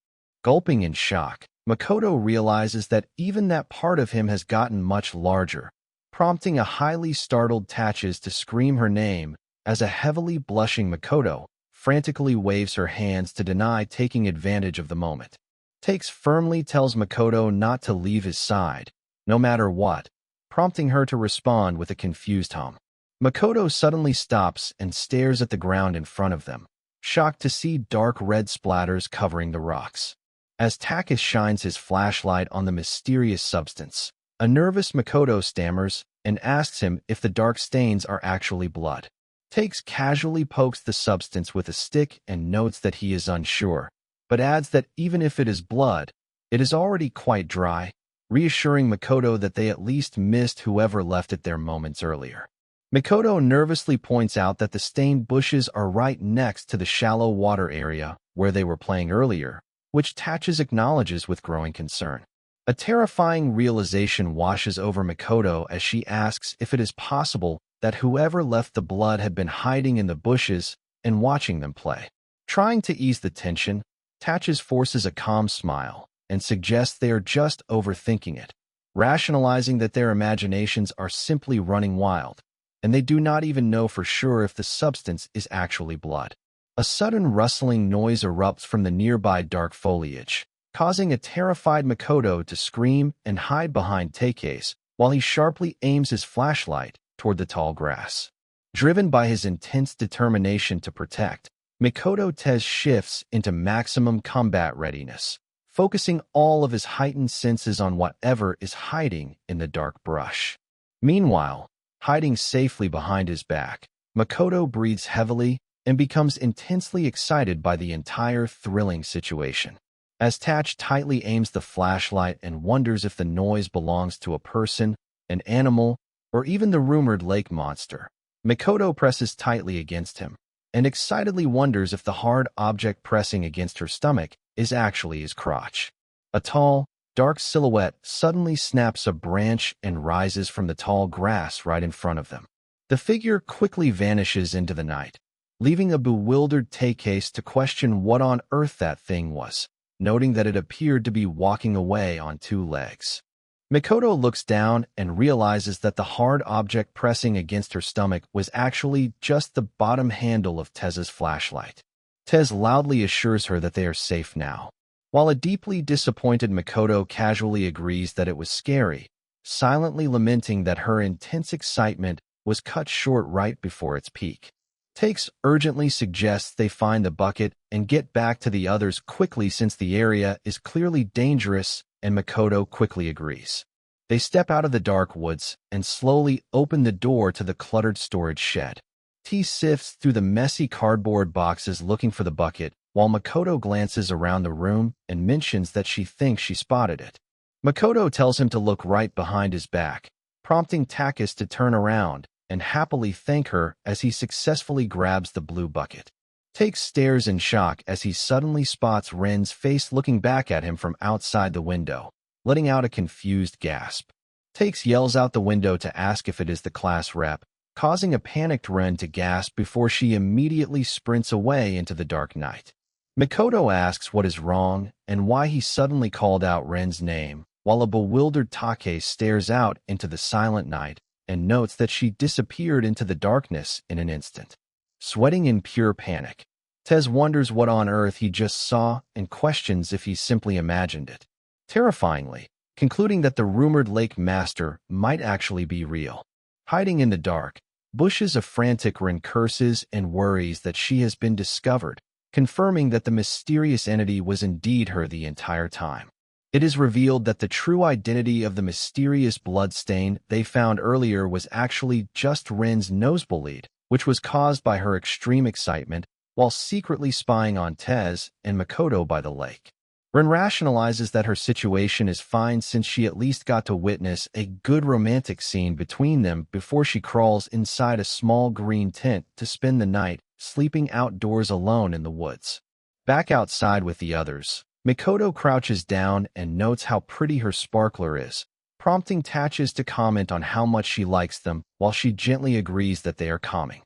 Gulping in shock, Makoto realizes that even that part of him has gotten much larger, prompting a highly startled Tachase to scream her name as a heavily blushing Makoto frantically waves her hands to deny taking advantage of the moment. Takes firmly tells Makoto not to leave his side, no matter what, prompting her to respond with a confused hum. Makoto suddenly stops and stares at the ground in front of them, shocked to see dark red splatters covering the rocks. As Takis shines his flashlight on the mysterious substance, a nervous Makoto stammers and asks him if the dark stains are actually blood. Takes casually pokes the substance with a stick and notes that he is unsure, but adds that even if it is blood, it is already quite dry, reassuring Makoto that they at least missed whoever left it there moments earlier. Makoto nervously points out that the stained bushes are right next to the shallow water area where they were playing earlier, which Tatches acknowledges with growing concern. A terrifying realization washes over Makoto as she asks if it is possible that whoever left the blood had been hiding in the bushes and watching them play. Trying to ease the tension, Tatches forces a calm smile and suggests they are just overthinking it, rationalizing that their imaginations are simply running wild, and they do not even know for sure if the substance is actually blood. A sudden rustling noise erupts from the nearby dark foliage, causing a terrified Makoto to scream and hide behind Takes while he sharply aims his flashlight toward the tall grass. Driven by his intense determination to protect, Makoto Tez shifts into maximum combat readiness, focusing all of his heightened senses on whatever is hiding in the dark brush. Meanwhile, hiding safely behind his back, Makoto breathes heavily and becomes intensely excited by the entire thrilling situation. As Tatch tightly aims the flashlight and wonders if the noise belongs to a person, an animal, or even the rumored lake monster, Makoto presses tightly against him and excitedly wonders if the hard object pressing against her stomach is actually his crotch. A tall, dark silhouette suddenly snaps a branch and rises from the tall grass right in front of them. The figure quickly vanishes into the night, leaving a bewildered Takes to question what on earth that thing was, noting that it appeared to be walking away on two legs. Makoto looks down and realizes that the hard object pressing against her stomach was actually just the bottom handle of Tez's flashlight. Tez loudly assures her that they are safe now, while a deeply disappointed Makoto casually agrees that it was scary, silently lamenting that her intense excitement was cut short right before its peak. Takes urgently suggests they find the bucket and get back to the others quickly since the area is clearly dangerous, and Makoto quickly agrees. They step out of the dark woods and slowly open the door to the cluttered storage shed. T sifts through the messy cardboard boxes looking for the bucket, while Makoto glances around the room and mentions that she thinks she spotted it. Makoto tells him to look right behind his back, prompting Takis to turn around and happily thank her as he successfully grabs the blue bucket. Takes stares in shock as he suddenly spots Ren's face looking back at him from outside the window, letting out a confused gasp. Takes yells out the window to ask if it is the class rep, causing a panicked Ren to gasp before she immediately sprints away into the dark night. Makoto asks what is wrong and why he suddenly called out Ren's name, while a bewildered Take stares out into the silent night and notes that she disappeared into the darkness in an instant. Sweating in pure panic, Tez wonders what on earth he just saw and questions if he simply imagined it, terrifyingly, concluding that the rumored lake master might actually be real. Hiding in the dark, bushes a frantic Ren curses and worries that she has been discovered, confirming that the mysterious entity was indeed her the entire time. It is revealed that the true identity of the mysterious bloodstain they found earlier was actually just Ren's nosebleed, which was caused by her extreme excitement while secretly spying on Tez and Makoto by the lake. Ren rationalizes that her situation is fine since she at least got to witness a good romantic scene between them before she crawls inside a small green tent to spend the night sleeping outdoors alone in the woods. Back outside with the others, Makoto crouches down and notes how pretty her sparkler is, prompting Tatches to comment on how much she likes them while she gently agrees that they are calming.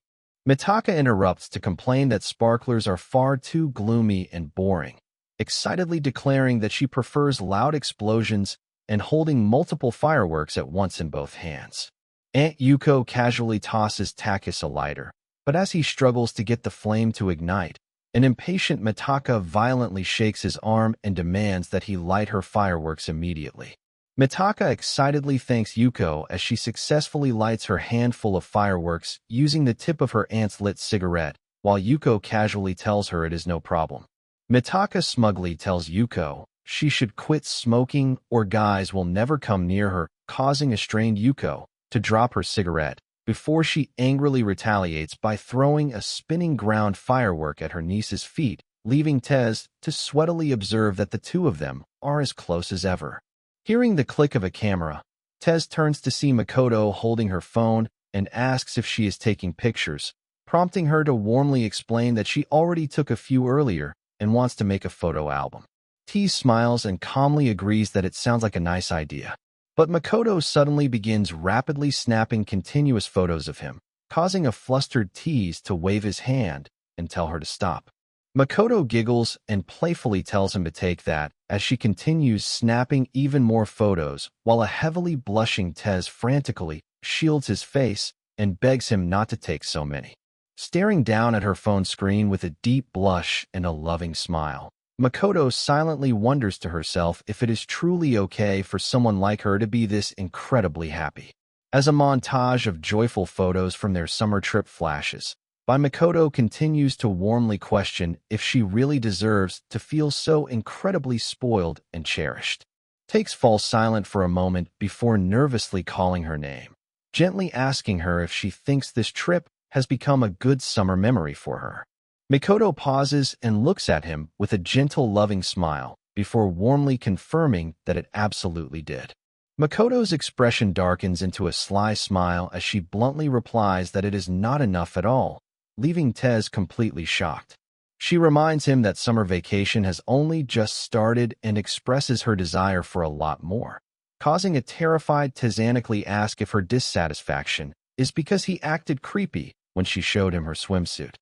Mitaka interrupts to complain that sparklers are far too gloomy and boring, excitedly declaring that she prefers loud explosions and holding multiple fireworks at once in both hands. Aunt Yuko casually tosses Takis a lighter, but as he struggles to get the flame to ignite, an impatient Mitaka violently shakes his arm and demands that he light her fireworks immediately. Mitaka excitedly thanks Yuko as she successfully lights her handful of fireworks using the tip of her aunt's lit cigarette, while Yuko casually tells her it is no problem. Mitaka smugly tells Yuko she should quit smoking or guys will never come near her, causing a strained Yuko to drop her cigarette before she angrily retaliates by throwing a spinning ground firework at her niece's feet leaving Tez to sweatily observe that the two of them are as close as ever. Hearing the click of a camera, Tez turns to see Makoto holding her phone and asks if she is taking pictures, prompting her to warmly explain that she already took a few earlier and wants to make a photo album. T smiles and calmly agrees that it sounds like a nice idea. But Makoto suddenly begins rapidly snapping continuous photos of him, causing a flustered Tease to wave his hand and tell her to stop. Makoto giggles and playfully tells him to take that as she continues snapping even more photos while a heavily blushing Tez frantically shields his face and begs him not to take so many. Staring down at her phone screen with a deep blush and a loving smile, Makoto silently wonders to herself if it is truly okay for someone like her to be this incredibly happy. As a montage of joyful photos from their summer trip flashes by, Makoto continues to warmly question if she really deserves to feel so incredibly spoiled and cherished. Takes falls silent for a moment before nervously calling her name, gently asking her if she thinks this trip has become a good summer memory for her. Makoto pauses and looks at him with a gentle, loving smile before warmly confirming that it absolutely did. Makoto's expression darkens into a sly smile as she bluntly replies that it is not enough at all, leaving Tez completely shocked. She reminds him that summer vacation has only just started and expresses her desire for a lot more, causing a terrified Tezanically ask if her dissatisfaction is because he acted creepy when she showed him her swimsuit.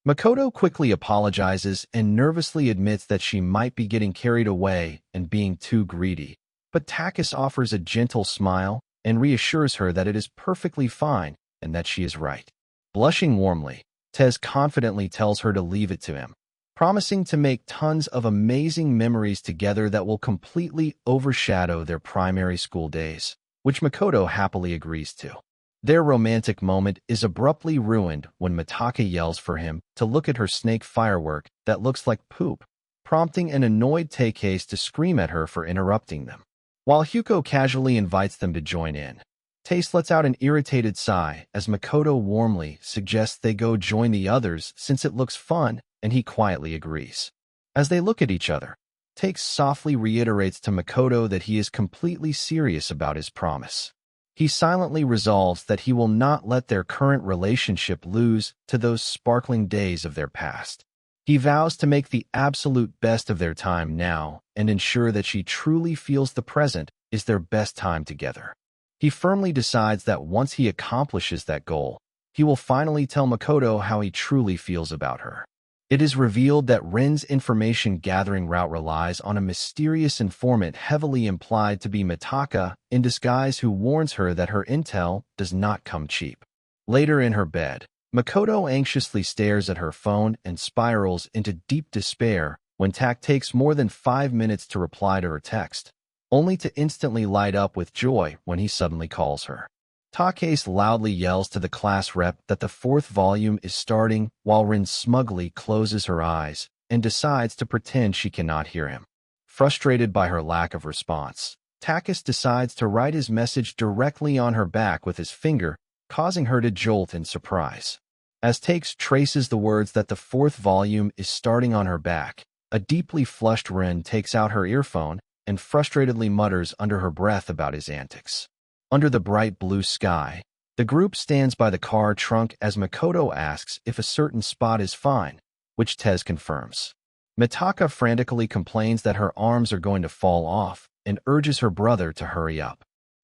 Makoto quickly apologizes and nervously admits that she might be getting carried away and being too greedy, but Takis offers a gentle smile and reassures her that it is perfectly fine and that she is right. Blushing warmly, Tez confidently tells her to leave it to him, promising to make tons of amazing memories together that will completely overshadow their primary school days, which Makoto happily agrees to. Their romantic moment is abruptly ruined when Mitaka yells for him to look at her snake firework that looks like poop, prompting an annoyed Takase to scream at her for interrupting them. While Hyuko casually invites them to join in, Tace lets out an irritated sigh as Makoto warmly suggests they go join the others since it looks fun, and he quietly agrees. As they look at each other, Take softly reiterates to Makoto that he is completely serious about his promise. He silently resolves that he will not let their current relationship lose to those sparkling days of their past. He vows to make the absolute best of their time now and ensure that she truly feels the present is their best time together. He firmly decides that once he accomplishes that goal, he will finally tell Makoto how he truly feels about her. It is revealed that Ren's information-gathering route relies on a mysterious informant heavily implied to be Mitaka in disguise who warns her that her intel does not come cheap. Later in her bed, Makoto anxiously stares at her phone and spirals into deep despair when Tak takes more than 5 minutes to reply to her text, only to instantly light up with joy when he suddenly calls her. Takase loudly yells to the class rep that the 4th volume is starting while Rin smugly closes her eyes and decides to pretend she cannot hear him. Frustrated by her lack of response, Takis decides to write his message directly on her back with his finger, causing her to jolt in surprise. As Takes traces the words that the 4th volume is starting on her back, a deeply flushed Rin takes out her earphone and frustratedly mutters under her breath about his antics. Under the bright blue sky, the group stands by the car trunk as Makoto asks if a certain spot is fine, which Tez confirms. Mitaka frantically complains that her arms are going to fall off and urges her brother to hurry up.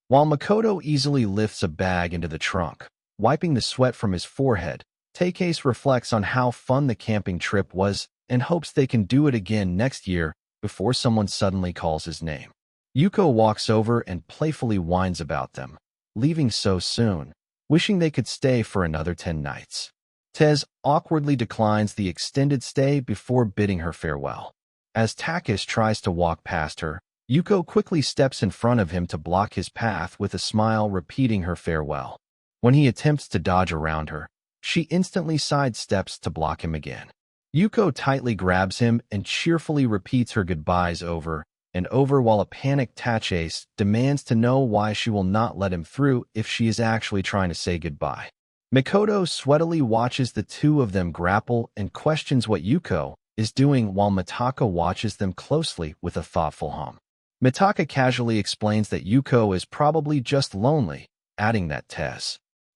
While Makoto easily lifts a bag into the trunk, wiping the sweat from his forehead, Takase reflects on how fun the camping trip was and hopes they can do it again next year before someone suddenly calls his name. Yuko walks over and playfully whines about them, leaving so soon, wishing they could stay for another 10 nights. Tez awkwardly declines the extended stay before bidding her farewell. As Takis tries to walk past her, Yuko quickly steps in front of him to block his path with a smile, repeating her farewell. When he attempts to dodge around her, she instantly sidesteps to block him again. Yuko tightly grabs him and cheerfully repeats her goodbyes over and over while a panicked Takase demands to know why she will not let him through if she is actually trying to say goodbye. Makoto sweatily watches the two of them grapple and questions what Yuko is doing while Mitaka watches them closely with a thoughtful hum. Mitaka casually explains that Yuko is probably just lonely, adding that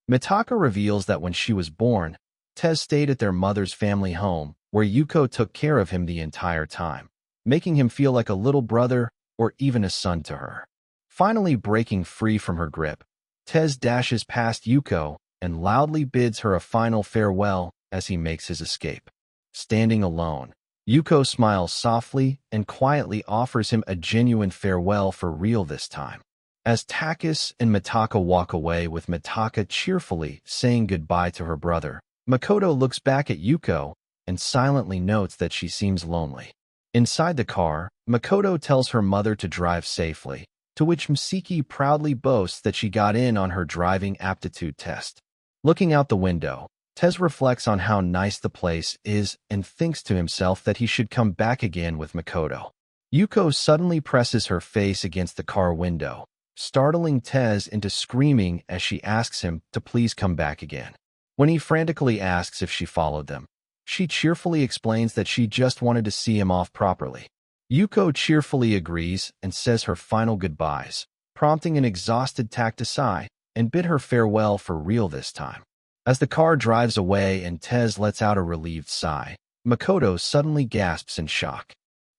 Mitaka reveals that when she was born, Tez stayed at their mother's family home, where Yuko took care of him the entire time, making him feel like a little brother or even a son to her. Finally breaking free from her grip, Tez dashes past Yuko and loudly bids her a final farewell as he makes his escape. Standing alone, Yuko smiles softly and quietly offers him a genuine farewell for real this time. As Takis and Mitaka walk away with Mitaka cheerfully saying goodbye to her brother, Makoto looks back at Yuko and silently notes that she seems lonely. Inside the car, Makoto tells her mother to drive safely, to which Misiki proudly boasts that she got in on her driving aptitude test. Looking out the window, Tez reflects on how nice the place is and thinks to himself that he should come back again with Makoto. Yuko suddenly presses her face against the car window, startling Tez into screaming as she asks him to please come back again. When he frantically asks if she followed them, she cheerfully explains that she just wanted to see him off properly. Yuko cheerfully agrees and says her final goodbyes, prompting an exhausted Tak to sigh and bid her farewell for real this time. As the car drives away and Tez lets out a relieved sigh, Makoto suddenly gasps in shock.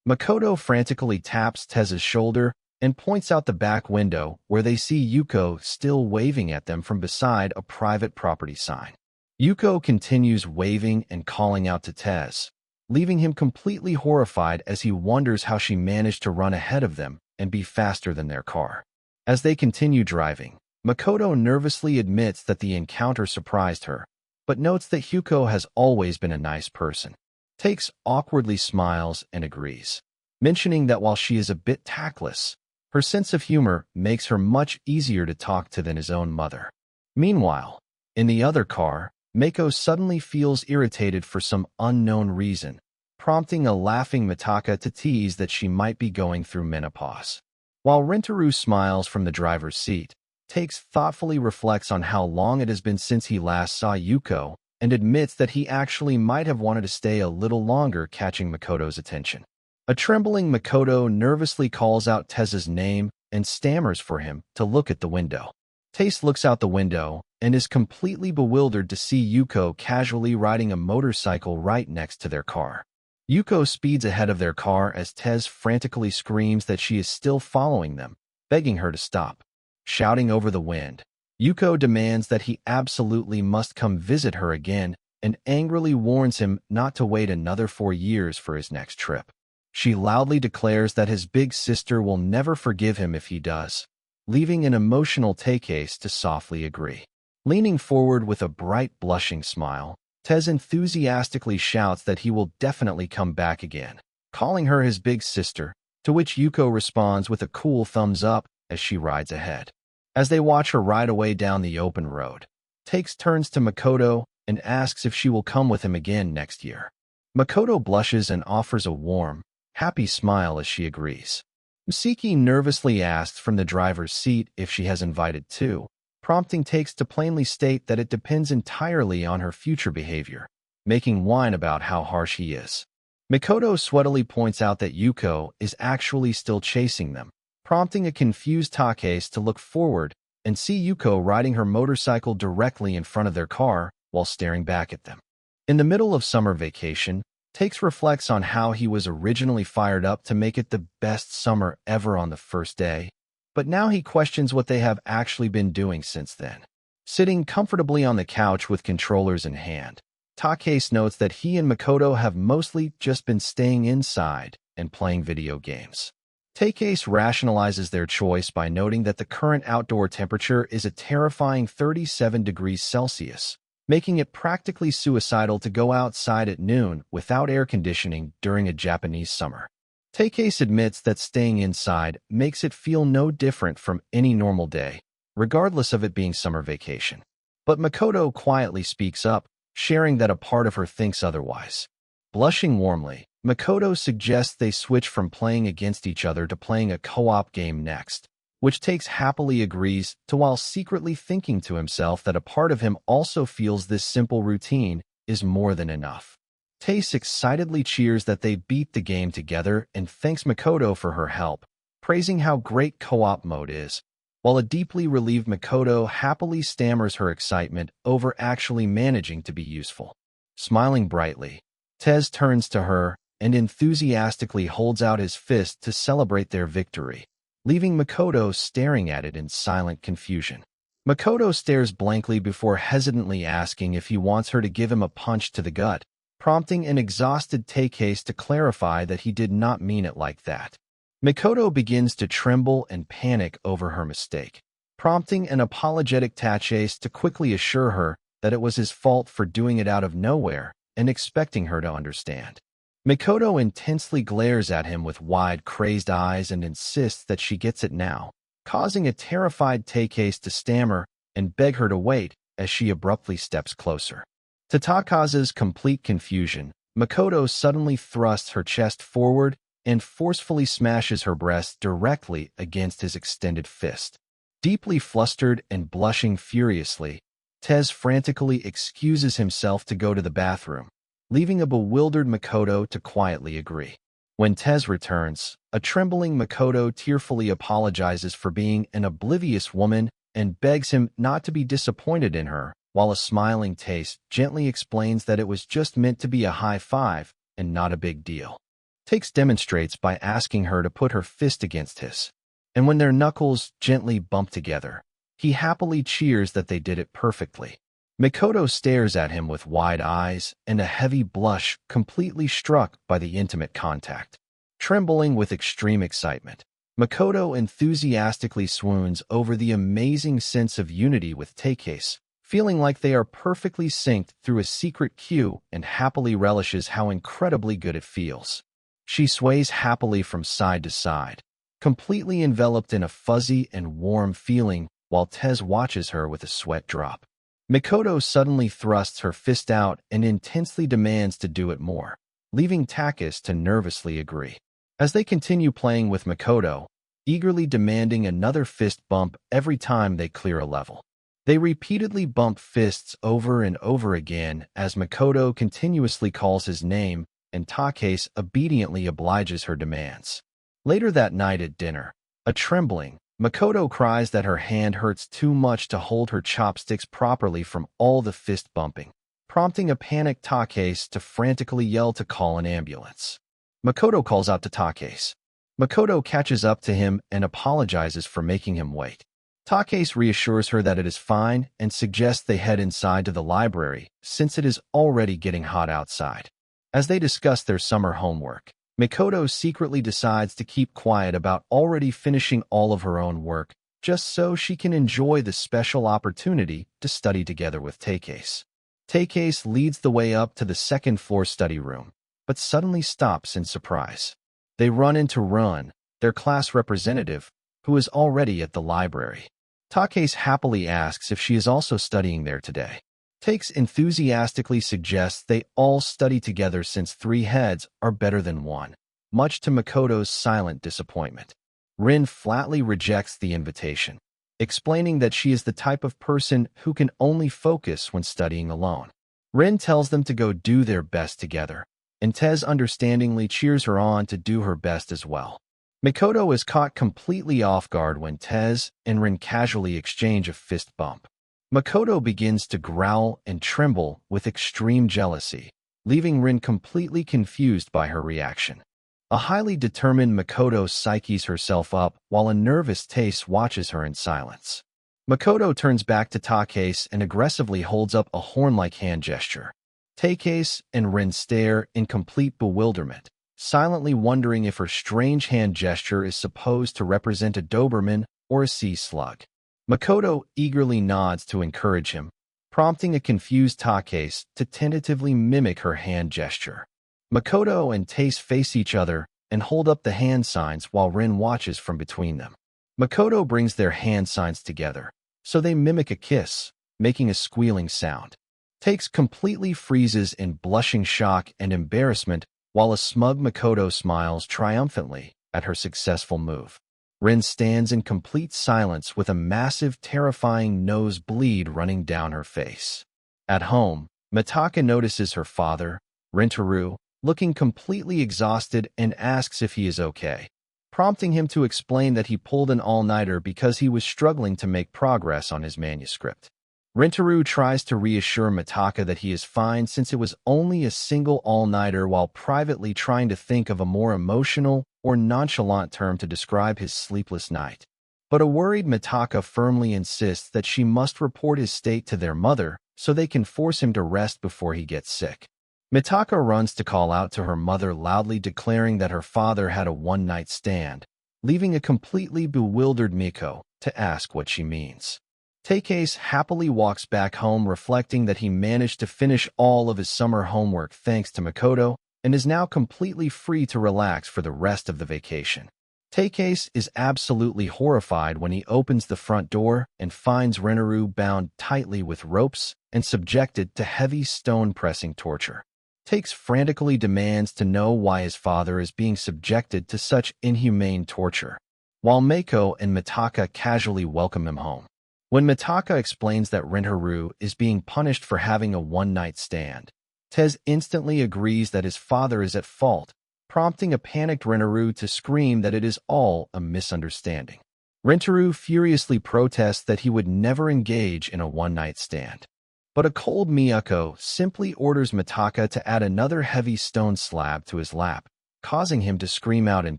Makoto frantically taps Tez's shoulder and points out the back window where they see Yuko still waving at them from beside a private property sign. Yuko continues waving and calling out to Tez, leaving him completely horrified as he wonders how she managed to run ahead of them and be faster than their car. As they continue driving, Makoto nervously admits that the encounter surprised her, but notes that Yuko has always been a nice person. Takes awkwardly smiles and agrees, mentioning that while she is a bit tactless, her sense of humor makes her much easier to talk to than his own mother. Meanwhile, in the other car, Mako suddenly feels irritated for some unknown reason, prompting a laughing Mitaka to tease that she might be going through menopause. While Rentaru smiles from the driver's seat, Takes thoughtfully reflects on how long it has been since he last saw Yuko and admits that he actually might have wanted to stay a little longer, catching Makoto's attention. A trembling Makoto nervously calls out Tez's name and stammers for him to look at the window. Tace looks out the window and is completely bewildered to see Yuko casually riding a motorcycle right next to their car. Yuko speeds ahead of their car as Tez frantically screams that she is still following them, begging her to stop. Shouting over the wind, Yuko demands that he absolutely must come visit her again and angrily warns him not to wait another 4 years for his next trip. She loudly declares that his big sister will never forgive him if he does, leaving an emotional Takes to softly agree. Leaning forward with a bright blushing smile, Tez enthusiastically shouts that he will definitely come back again, calling her his big sister, to which Yuko responds with a cool thumbs up as she rides ahead. As they watch her ride away down the open road, Takes turns to Makoto and asks if she will come with him again next year. Makoto blushes and offers a warm, happy smile as she agrees. Misiki nervously asks from the driver's seat if she has invited too, prompting Takes to plainly state that it depends entirely on her future behavior, making whine about how harsh he is. Makoto sweatily points out that Yuko is actually still chasing them, prompting a confused Takes to look forward and see Yuko riding her motorcycle directly in front of their car while staring back at them. In the middle of summer vacation, Takes reflects on how he was originally fired up to make it the best summer ever on the first day, but now he questions what they have actually been doing since then. Sitting comfortably on the couch with controllers in hand, Takes notes that he and Makoto have mostly just been staying inside and playing video games. Takes rationalizes their choice by noting that the current outdoor temperature is a terrifying 37 degrees Celsius, making it practically suicidal to go outside at noon without air conditioning during a Japanese summer. Takes admits that staying inside makes it feel no different from any normal day, regardless of it being summer vacation. But Makoto quietly speaks up, sharing that a part of her thinks otherwise. Blushing warmly, Makoto suggests they switch from playing against each other to playing a co-op game next, which Takes happily agrees to while secretly thinking to himself that a part of him also feels this simple routine is more than enough. Tace excitedly cheers that they beat the game together and thanks Makoto for her help, praising how great co-op mode is, while a deeply relieved Makoto happily stammers her excitement over actually managing to be useful. Smiling brightly, Tez turns to her and enthusiastically holds out his fist to celebrate their victory, leaving Makoto staring at it in silent confusion. Makoto stares blankly before hesitantly asking if he wants her to give him a punch to the gut, prompting an exhausted Takase to clarify that he did not mean it like that. Makoto begins to tremble and panic over her mistake, prompting an apologetic Takase to quickly assure her that it was his fault for doing it out of nowhere and expecting her to understand. Makoto intensely glares at him with wide, crazed eyes and insists that she gets it now, causing a terrified Takase to stammer and beg her to wait as she abruptly steps closer. To Takase's complete confusion, Makoto suddenly thrusts her chest forward and forcefully smashes her breast directly against his extended fist. Deeply flustered and blushing furiously, Tez frantically excuses himself to go to the bathroom, leaving a bewildered Makoto to quietly agree. When Tez returns, a trembling Makoto tearfully apologizes for being an oblivious woman and begs him not to be disappointed in her, while a smiling Tace gently explains that it was just meant to be a high five and not a big deal. Tace demonstrates by asking her to put her fist against his, and when their knuckles gently bump together, he happily cheers that they did it perfectly. Makoto stares at him with wide eyes and a heavy blush, completely struck by the intimate contact. Trembling with extreme excitement, Makoto enthusiastically swoons over the amazing sense of unity with Takase, feeling like they are perfectly synced through a secret cue and happily relishes how incredibly good it feels. She sways happily from side to side, completely enveloped in a fuzzy and warm feeling while Tez watches her with a sweat drop. Makoto suddenly thrusts her fist out and intensely demands to do it more, leaving Takase to nervously agree. As they continue playing with Makoto, eagerly demanding another fist bump every time they clear a level. They repeatedly bump fists over and over again as Makoto continuously calls his name and Takase obediently obliges her demands. Later that night at dinner, a trembling Makoto cries that her hand hurts too much to hold her chopsticks properly from all the fist bumping, prompting a panicked Takase to frantically yell to call an ambulance. Makoto calls out to Takase. Makoto catches up to him and apologizes for making him wait. Takase reassures her that it is fine and suggests they head inside to the library since it is already getting hot outside. As they discuss their summer homework, Makoto secretly decides to keep quiet about already finishing all of her own work, just so she can enjoy the special opportunity to study together with Takase. Takase leads the way up to the second-floor study room, but suddenly stops in surprise. They run into Run, their class representative, who is already at the library. Takase happily asks if she is also studying there today. Takes enthusiastically suggests they all study together since 3 heads are better than 1, much to Makoto's silent disappointment. Rin flatly rejects the invitation, explaining that she is the type of person who can only focus when studying alone. Rin tells them to go do their best together, and Tez understandingly cheers her on to do her best as well. Makoto is caught completely off guard when Tez and Rin casually exchange a fist bump. Makoto begins to growl and tremble with extreme jealousy, leaving Rin completely confused by her reaction. A highly determined Makoto psyches herself up while a nervous Tace watches her in silence. Makoto turns back to Takase and aggressively holds up a horn-like hand gesture. Takase and Rin stare in complete bewilderment, silently wondering if her strange hand gesture is supposed to represent a Doberman or a sea slug. Makoto eagerly nods to encourage him, prompting a confused Takase to tentatively mimic her hand gesture. Makoto and Tace face each other and hold up the hand signs while Rin watches from between them. Makoto brings their hand signs together, so they mimic a kiss, making a squealing sound. Tace completely freezes in blushing shock and embarrassment while a smug Makoto smiles triumphantly at her successful move. Rin stands in complete silence with a massive, terrifying nosebleed running down her face. At home, Mitaka notices her father, Rentaro, looking completely exhausted, and asks if he is okay, prompting him to explain that he pulled an all-nighter because he was struggling to make progress on his manuscript. Rentaro tries to reassure Mitaka that he is fine since it was only a single all-nighter, while privately trying to think of a more emotional or nonchalant term to describe his sleepless night. But a worried Mitaka firmly insists that she must report his state to their mother so they can force him to rest before he gets sick. Mitaka runs to call out to her mother, loudly declaring that her father had a one-night stand, leaving a completely bewildered Miko to ask what she means. Takase happily walks back home, reflecting that he managed to finish all of his summer homework thanks to Makoto and is now completely free to relax for the rest of the vacation. Takase is absolutely horrified when he opens the front door and finds Rentaro bound tightly with ropes and subjected to heavy stone-pressing torture. Takes frantically demands to know why his father is being subjected to such inhumane torture, while Mako and Mitaka casually welcome him home. When Mitaka explains that Rentaro is being punished for having a one-night stand, Tez instantly agrees that his father is at fault, prompting a panicked Rentaro to scream that it is all a misunderstanding. Rentaro furiously protests that he would never engage in a one-night stand. But a cold Miyako simply orders Mitaka to add another heavy stone slab to his lap, causing him to scream out in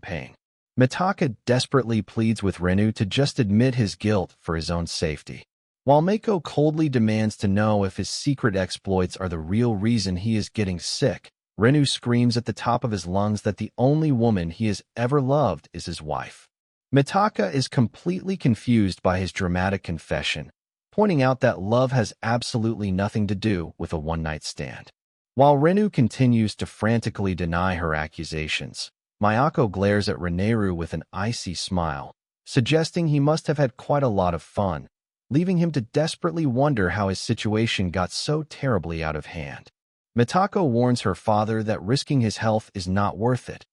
pain. Mitaka desperately pleads with Renu to just admit his guilt for his own safety, while Mako coldly demands to know if his secret exploits are the real reason he is getting sick. Renu screams at the top of his lungs that the only woman he has ever loved is his wife. Mitaka is completely confused by his dramatic confession, pointing out that love has absolutely nothing to do with a one-night stand. While Renu continues to frantically deny her accusations, Mayako glares at Rentaro with an icy smile, suggesting he must have had quite a lot of fun, leaving him to desperately wonder how his situation got so terribly out of hand. Mitaka warns her father that risking his health is not worth it,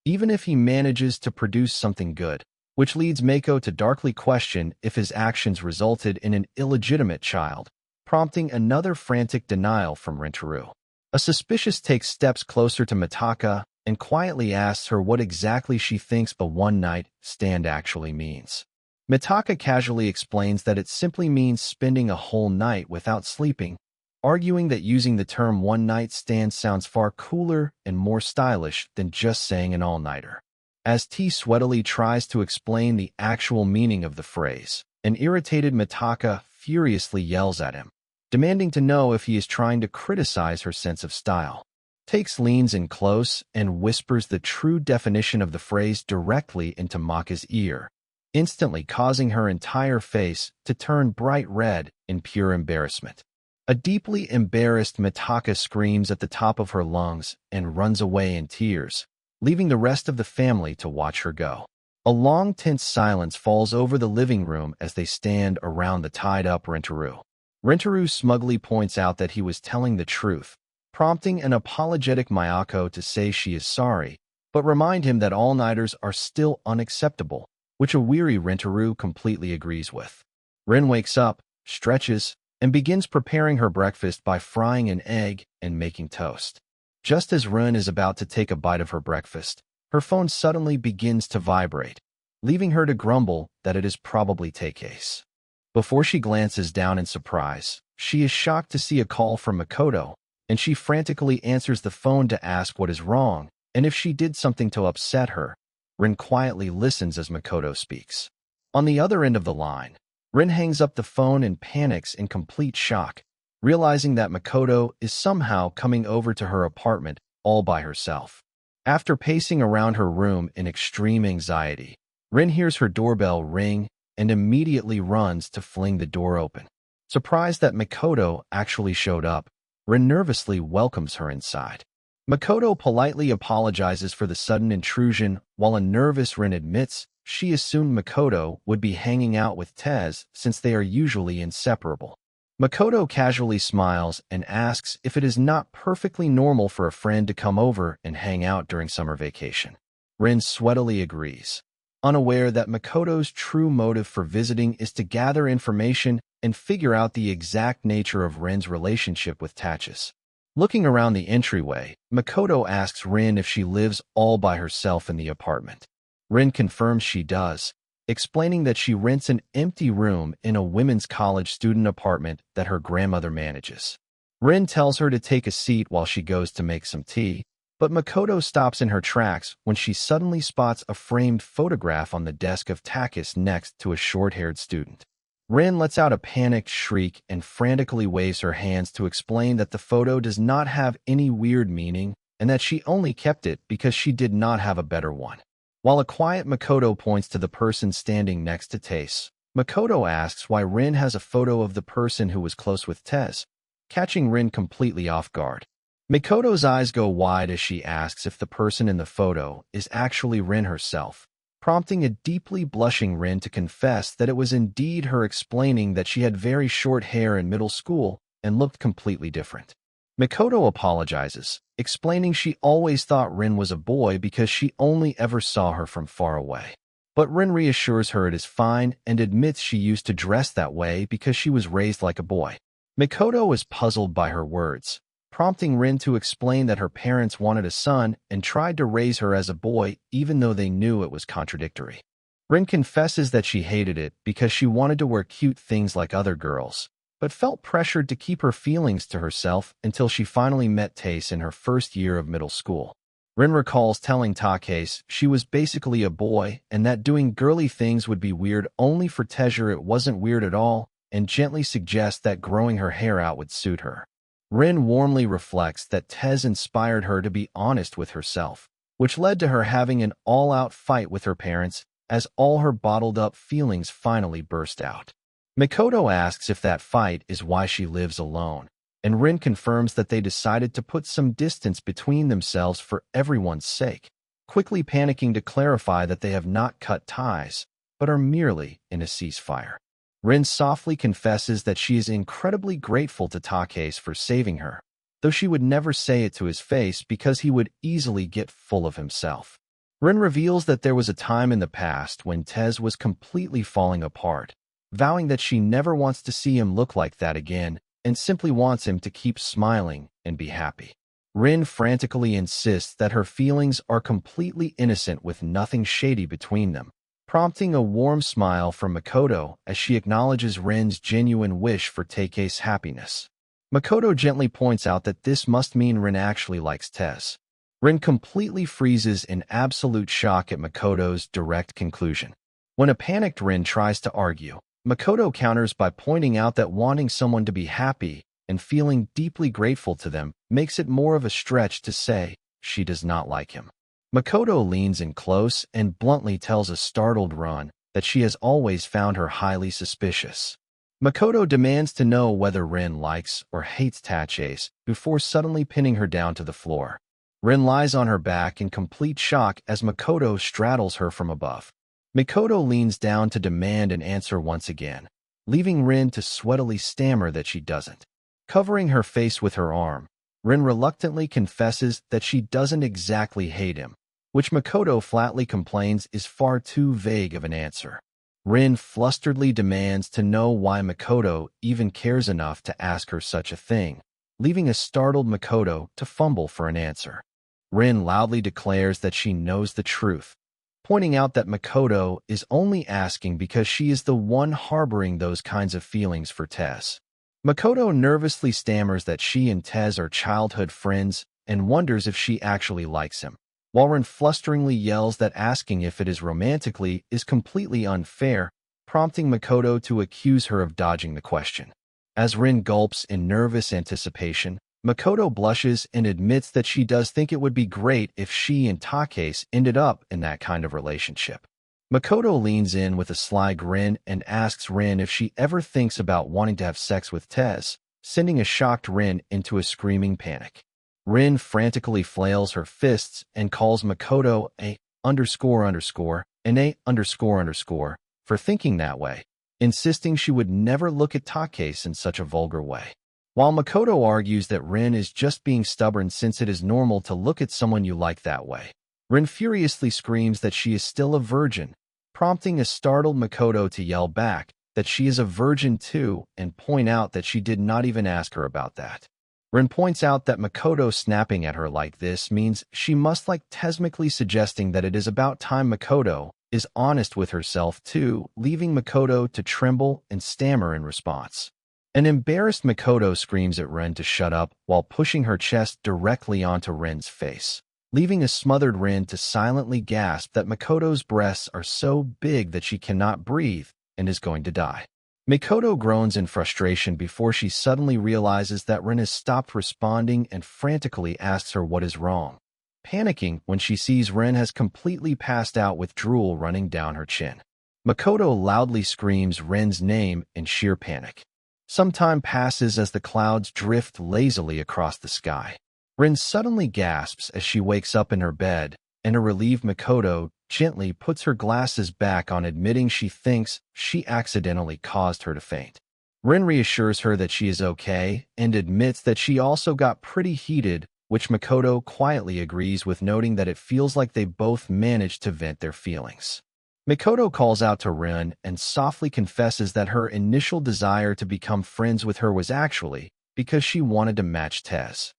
even if he manages to produce something good, which leads Mako to darkly question if his actions resulted in an illegitimate child, prompting another frantic denial from Rentaro. A suspicious takes steps closer to Mitaka and quietly asks her what exactly she thinks a one-night stand actually means. Mitaka casually explains that it simply means spending a whole night without sleeping, arguing that using the term one-night stand sounds far cooler and more stylish than just saying an all-nighter. As T sweatily tries to explain the actual meaning of the phrase, an irritated Mitaka furiously yells at him, demanding to know if he is trying to criticize her sense of style. Takes leans in close and whispers the true definition of the phrase directly into Maka's ear, instantly causing her entire face to turn bright red in pure embarrassment. A deeply embarrassed Mitaka screams at the top of her lungs and runs away in tears, leaving the rest of the family to watch her go. A long, tense silence falls over the living room as they stand around the tied-up Rentaro. Rentaro smugly points out that he was telling the truth, prompting an apologetic Mayako to say she is sorry, but remind him that all-nighters are still unacceptable, which a weary Rentaro completely agrees with. Rin wakes up, stretches, and begins preparing her breakfast by frying an egg and making toast. Just as Rin is about to take a bite of her breakfast, her phone suddenly begins to vibrate, leaving her to grumble that it is probably Takase. Before she glances down in surprise, she is shocked to see a call from Makoto, and she frantically answers the phone to ask what is wrong and if she did something to upset her. Rin quietly listens as Makoto speaks. On the other end of the line, Rin hangs up the phone and panics in complete shock, realizing that Makoto is somehow coming over to her apartment all by herself. After pacing around her room in extreme anxiety, Rin hears her doorbell ring and immediately runs to fling the door open. Surprised that Makoto actually showed up, Rin nervously welcomes her inside. Makoto politely apologizes for the sudden intrusion, while a nervous Rin admits she assumed Makoto would be hanging out with Tez since they are usually inseparable. Makoto casually smiles and asks if it is not perfectly normal for a friend to come over and hang out during summer vacation. Rin sweatily agrees, unaware that Makoto's true motive for visiting is to gather information and figure out the exact nature of Rin's relationship with Tachis. Looking around the entryway, Makoto asks Rin if she lives all by herself in the apartment. Rin confirms she does, explaining that she rents an empty room in a women's college student apartment that her grandmother manages. Rin tells her to take a seat while she goes to make some tea, but Makoto stops in her tracks when she suddenly spots a framed photograph on the desk of Takis next to a short-haired student. Rin lets out a panicked shriek and frantically waves her hands to explain that the photo does not have any weird meaning and that she only kept it because she did not have a better one. While a quiet Makoto points to the person standing next to Tace, Makoto asks why Rin has a photo of the person who was close with Tez, catching Rin completely off guard. Makoto's eyes go wide as she asks if the person in the photo is actually Rin herself, prompting a deeply blushing Rin to confess that it was indeed her, explaining that she had very short hair in middle school and looked completely different. Makoto apologizes, explaining she always thought Rin was a boy because she only ever saw her from far away. But Rin reassures her it is fine and admits she used to dress that way because she was raised like a boy. Makoto is puzzled by her words, prompting Rin to explain that her parents wanted a son and tried to raise her as a boy even though they knew it was contradictory. Rin confesses that she hated it because she wanted to wear cute things like other girls, but felt pressured to keep her feelings to herself until she finally met Tace in her first year of middle school. Rin recalls telling Takase she was basically a boy and that doing girly things would be weird only for Tejer it wasn't weird at all, and gently suggests that growing her hair out would suit her. Rin warmly reflects that Tez inspired her to be honest with herself, which led to her having an all-out fight with her parents as all her bottled-up feelings finally burst out. Makoto asks if that fight is why she lives alone, and Rin confirms that they decided to put some distance between themselves for everyone's sake, quickly panicking to clarify that they have not cut ties, but are merely in a ceasefire. Rin softly confesses that she is incredibly grateful to Takase for saving her, though she would never say it to his face because he would easily get full of himself. Rin reveals that there was a time in the past when Tez was completely falling apart, vowing that she never wants to see him look like that again and simply wants him to keep smiling and be happy. Rin frantically insists that her feelings are completely innocent with nothing shady between them, prompting a warm smile from Makoto as she acknowledges Rin's genuine wish for Take's happiness. Makoto gently points out that this must mean Rin actually likes Tez. Rin completely freezes in absolute shock at Makoto's direct conclusion. When a panicked Rin tries to argue, Makoto counters by pointing out that wanting someone to be happy and feeling deeply grateful to them makes it more of a stretch to say she does not like him. Makoto leans in close and bluntly tells a startled Rin that she has always found her highly suspicious. Makoto demands to know whether Rin likes or hates Taches before suddenly pinning her down to the floor. Rin lies on her back in complete shock as Makoto straddles her from above. Makoto leans down to demand an answer once again, leaving Rin to sweatily stammer that she doesn't. Covering her face with her arm, Rin reluctantly confesses that she doesn't exactly hate him, which Makoto flatly complains is far too vague of an answer. Rin flusteredly demands to know why Makoto even cares enough to ask her such a thing, leaving a startled Makoto to fumble for an answer. Rin loudly declares that she knows the truth, pointing out that Makoto is only asking because she is the one harboring those kinds of feelings for Tez. Makoto nervously stammers that she and Tez are childhood friends and wonders if she actually likes him, while Rin flusteringly yells that asking if it is romantically is completely unfair, prompting Makoto to accuse her of dodging the question. As Rin gulps in nervous anticipation, Makoto blushes and admits that she does think it would be great if she and Takase ended up in that kind of relationship. Makoto leans in with a sly grin and asks Rin if she ever thinks about wanting to have sex with Tez, sending a shocked Rin into a screaming panic. Rin frantically flails her fists and calls Makoto a __ and a __ for thinking that way, insisting she would never look at Takase in such a vulgar way. While Makoto argues that Rin is just being stubborn since it is normal to look at someone you like that way, Rin furiously screams that she is still a virgin, prompting a startled Makoto to yell back that she is a virgin too and point out that she did not even ask her about that. Rin points out that Makoto snapping at her like this means she must tesmically suggesting that it is about time Makoto is honest with herself too, leaving Makoto to tremble and stammer in response. An embarrassed Makoto screams at Rin to shut up while pushing her chest directly onto Rin's face, leaving a smothered Rin to silently gasp that Makoto's breasts are so big that she cannot breathe and is going to die. Makoto groans in frustration before she suddenly realizes that Rin has stopped responding and frantically asks her what is wrong, panicking when she sees Rin has completely passed out with drool running down her chin. Makoto loudly screams Rin's name in sheer panic. Some time passes as the clouds drift lazily across the sky. Rin suddenly gasps as she wakes up in her bed, and a relieved Makoto gently puts her glasses back on, admitting she thinks she accidentally caused her to faint. Rin reassures her that she is okay and admits that she also got pretty heated, which Makoto quietly agrees with, noting that it feels like they both managed to vent their feelings. Makoto calls out to Rin and softly confesses that her initial desire to become friends with her was actually because she wanted to match Tez.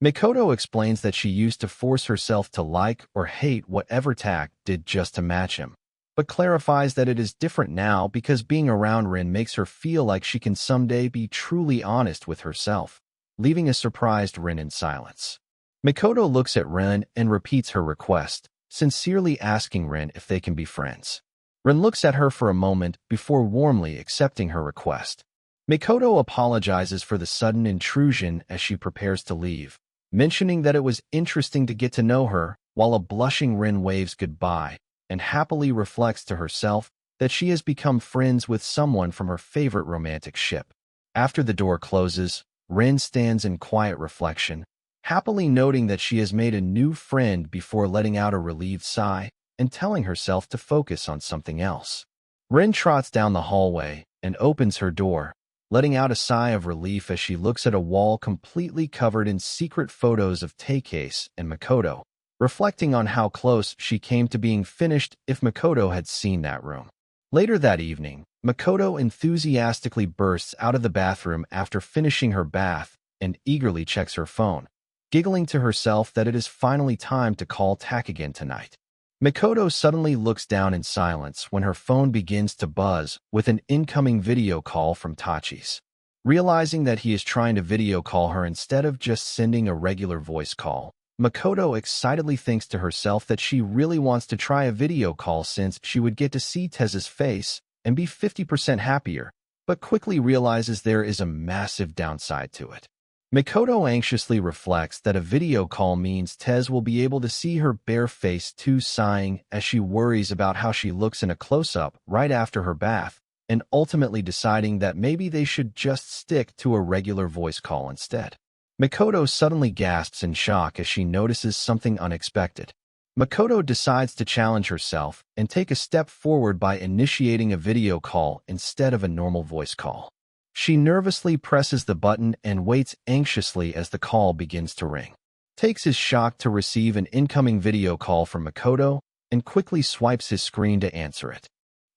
Makoto explains that she used to force herself to like or hate whatever Tak did just to match him, but clarifies that it is different now because being around Rin makes her feel like she can someday be truly honest with herself, leaving a surprised Rin in silence. Makoto looks at Rin and repeats her request, sincerely asking Rin if they can be friends. Rin looks at her for a moment before warmly accepting her request. Makoto apologizes for the sudden intrusion as she prepares to leave, mentioning that it was interesting to get to know her, while a blushing Rin waves goodbye and happily reflects to herself that she has become friends with someone from her favorite romantic ship. After the door closes, Rin stands in quiet reflection, happily noting that she has made a new friend before letting out a relieved sigh and telling herself to focus on something else. Rin trots down the hallway and opens her door, letting out a sigh of relief as she looks at a wall completely covered in secret photos of Takase and Makoto, reflecting on how close she came to being finished if Makoto had seen that room. Later that evening, Makoto enthusiastically bursts out of the bathroom after finishing her bath and eagerly checks her phone, giggling to herself that it is finally time to call Tak again tonight. Makoto suddenly looks down in silence when her phone begins to buzz with an incoming video call from Tachis. Realizing that he is trying to video call her instead of just sending a regular voice call, Makoto excitedly thinks to herself that she really wants to try a video call since she would get to see Tez's face and be 50% happier, but quickly realizes there is a massive downside to it. Makoto anxiously reflects that a video call means Tez will be able to see her bare face too, sighing as she worries about how she looks in a close-up right after her bath, and ultimately deciding that maybe they should just stick to a regular voice call instead. Makoto suddenly gasps in shock as she notices something unexpected. Makoto decides to challenge herself and take a step forward by initiating a video call instead of a normal voice call. She nervously presses the button and waits anxiously as the call begins to ring. Takes is shocked to receive an incoming video call from Makoto and quickly swipes his screen to answer it.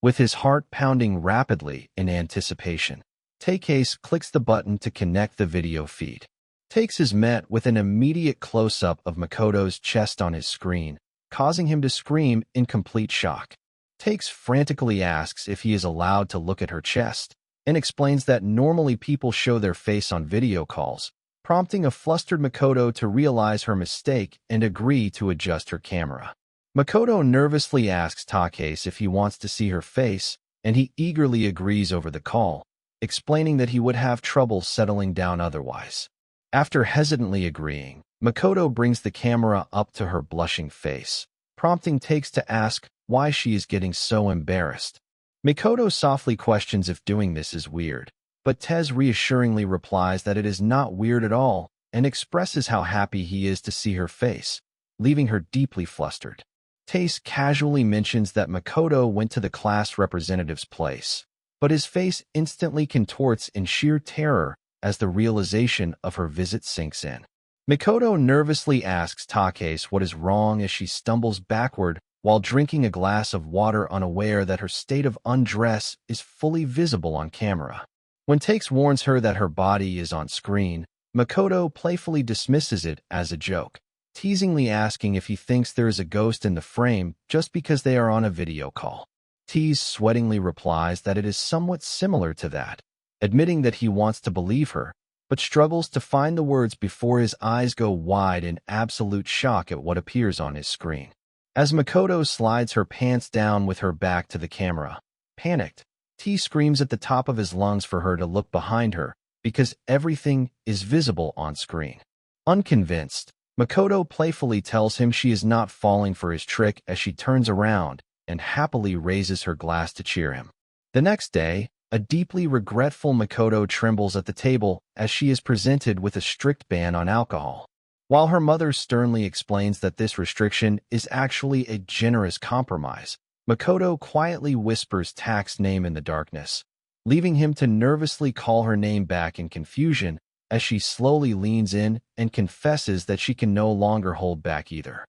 With his heart pounding rapidly in anticipation, Takase clicks the button to connect the video feed. Takes is met with an immediate close-up of Makoto's chest on his screen, causing him to scream in complete shock. Takes frantically asks if he is allowed to look at her chest, and explains that normally people show their face on video calls, prompting a flustered Makoto to realize her mistake and agree to adjust her camera. Makoto nervously asks Takase if he wants to see her face, and he eagerly agrees over the call, explaining that he would have trouble settling down otherwise. After hesitantly agreeing, Makoto brings the camera up to her blushing face, prompting Takes to ask why she is getting so embarrassed. Makoto softly questions if doing this is weird, but Tez reassuringly replies that it is not weird at all and expresses how happy he is to see her face, leaving her deeply flustered. Tez casually mentions that Makoto went to the class representative's place, but his face instantly contorts in sheer terror as the realization of her visit sinks in. Makoto nervously asks Takase what is wrong as she stumbles backward while drinking a glass of water, unaware that her state of undress is fully visible on camera. When Takes warns her that her body is on screen, Makoto playfully dismisses it as a joke, teasingly asking if he thinks there is a ghost in the frame just because they are on a video call. Tease sweatingly replies that it is somewhat similar to that, admitting that he wants to believe her, but struggles to find the words before his eyes go wide in absolute shock at what appears on his screen. As Makoto slides her pants down with her back to the camera, panicked, T screams at the top of his lungs for her to look behind her, because everything is visible on screen. Unconvinced, Makoto playfully tells him she is not falling for his trick as she turns around and happily raises her glass to cheer him. The next day, a deeply regretful Makoto trembles at the table as she is presented with a strict ban on alcohol. While her mother sternly explains that this restriction is actually a generous compromise, Makoto quietly whispers Tak's name in the darkness, leaving him to nervously call her name back in confusion as she slowly leans in and confesses that she can no longer hold back either.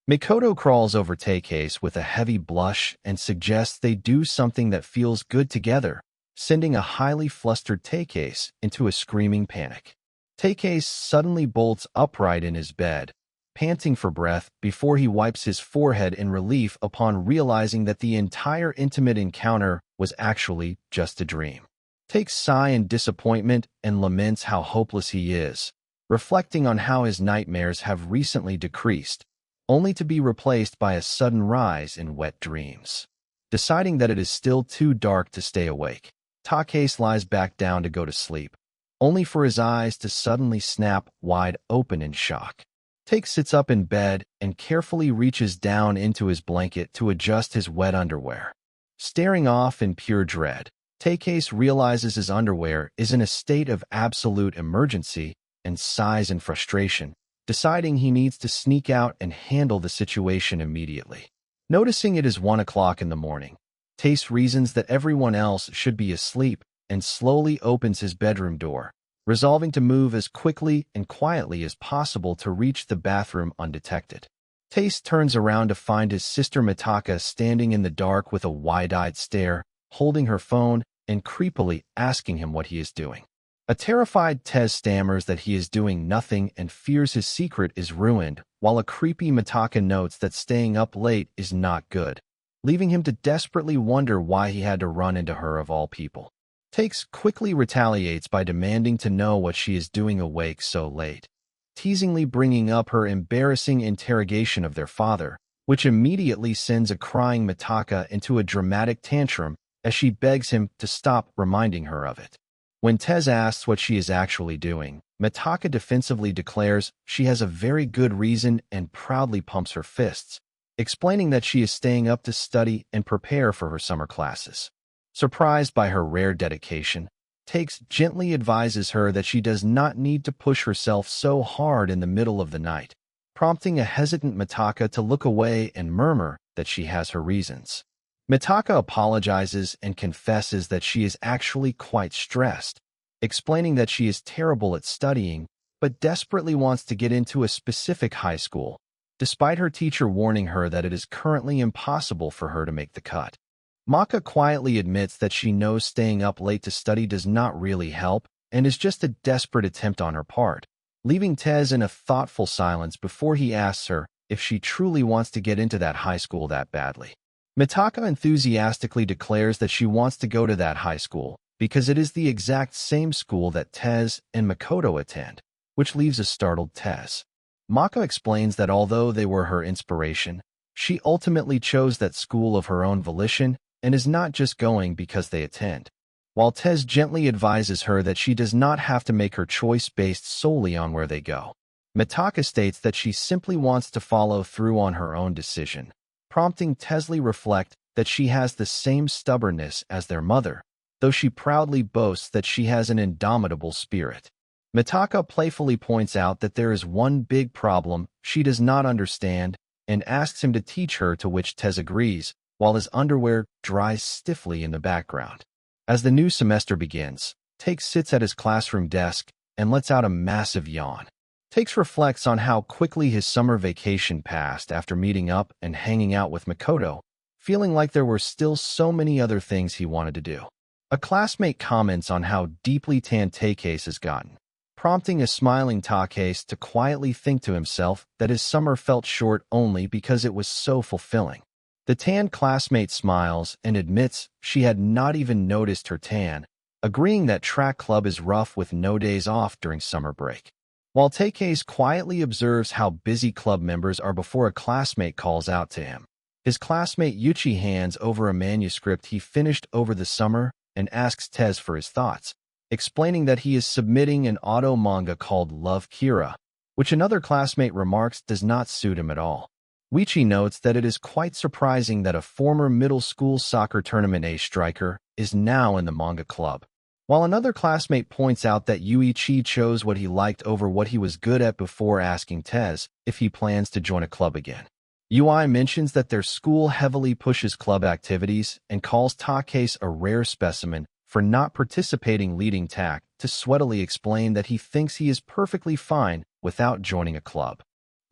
Makoto crawls over Takase with a heavy blush and suggests they do something that feels good together, sending a highly flustered Takase into a screaming panic. Takase suddenly bolts upright in his bed, panting for breath before he wipes his forehead in relief upon realizing that the entire intimate encounter was actually just a dream. Takes sigh in disappointment and laments how hopeless he is, reflecting on how his nightmares have recently decreased, only to be replaced by a sudden rise in wet dreams. Deciding that it is still too dark to stay awake, Takase lies back down to go to sleep, only for his eyes to suddenly snap wide open in shock. Take sits up in bed and carefully reaches down into his blanket to adjust his wet underwear. Staring off in pure dread, Takase realizes his underwear is in a state of absolute emergency and sighs in frustration, deciding he needs to sneak out and handle the situation immediately. Noticing it is 1 o'clock in the morning, Takase reasons that everyone else should be asleep and slowly opens his bedroom door, resolving to move as quickly and quietly as possible to reach the bathroom undetected. Takase turns around to find his sister Mitaka standing in the dark with a wide-eyed stare, holding her phone and creepily asking him what he is doing. A terrified Tez stammers that he is doing nothing and fears his secret is ruined, while a creepy Mitaka notes that staying up late is not good, leaving him to desperately wonder why he had to run into her of all people. Takes quickly retaliates by demanding to know what she is doing awake so late, teasingly bringing up her embarrassing interrogation of their father, which immediately sends a crying Mitaka into a dramatic tantrum as she begs him to stop reminding her of it. When Tez asks what she is actually doing, Mitaka defensively declares she has a very good reason and proudly pumps her fists, explaining that she is staying up to study and prepare for her summer classes. Surprised by her rare dedication, Takes gently advises her that she does not need to push herself so hard in the middle of the night, prompting a hesitant Mitaka to look away and murmur that she has her reasons. Mitaka apologizes and confesses that she is actually quite stressed, explaining that she is terrible at studying but desperately wants to get into a specific high school, despite her teacher warning her that it is currently impossible for her to make the cut. Maka quietly admits that she knows staying up late to study does not really help and is just a desperate attempt on her part, leaving Tez in a thoughtful silence before he asks her if she truly wants to get into that high school that badly. Mitaka enthusiastically declares that she wants to go to that high school because it is the exact same school that Tez and Makoto attend, which leaves a startled Tez. Maka explains that although they were her inspiration, she ultimately chose that school of her own volition and is not just going because they attend, while Tez gently advises her that she does not have to make her choice based solely on where they go. Mitaka states that she simply wants to follow through on her own decision, prompting Tesli reflect that she has the same stubbornness as their mother, though she proudly boasts that she has an indomitable spirit. Mitaka playfully points out that there is one big problem she does not understand and asks him to teach her, to which Tez agrees, while his underwear dries stiffly in the background. As the new semester begins, Takes sits at his classroom desk and lets out a massive yawn. Takes reflects on how quickly his summer vacation passed after meeting up and hanging out with Makoto, feeling like there were still so many other things he wanted to do. A classmate comments on how deeply tan Takase has gotten, prompting a smiling Takase to quietly think to himself that his summer felt short only because it was so fulfilling. The tan classmate smiles and admits she had not even noticed her tan, agreeing that track club is rough with no days off during summer break. While Takase quietly observes how busy club members are before a classmate calls out to him. His classmate Yuchi hands over a manuscript he finished over the summer and asks Tez for his thoughts, explaining that he is submitting an auto manga called Love Kira, which another classmate remarks does not suit him at all. Yuichi notes that it is quite surprising that a former middle school soccer tournament ace striker is now in the manga club, while another classmate points out that Yuichi chose what he liked over what he was good at before asking Tez if he plans to join a club again. UI mentions that their school heavily pushes club activities and calls Takase a rare specimen for not participating, leading Tak to sweatily explain that he thinks he is perfectly fine without joining a club.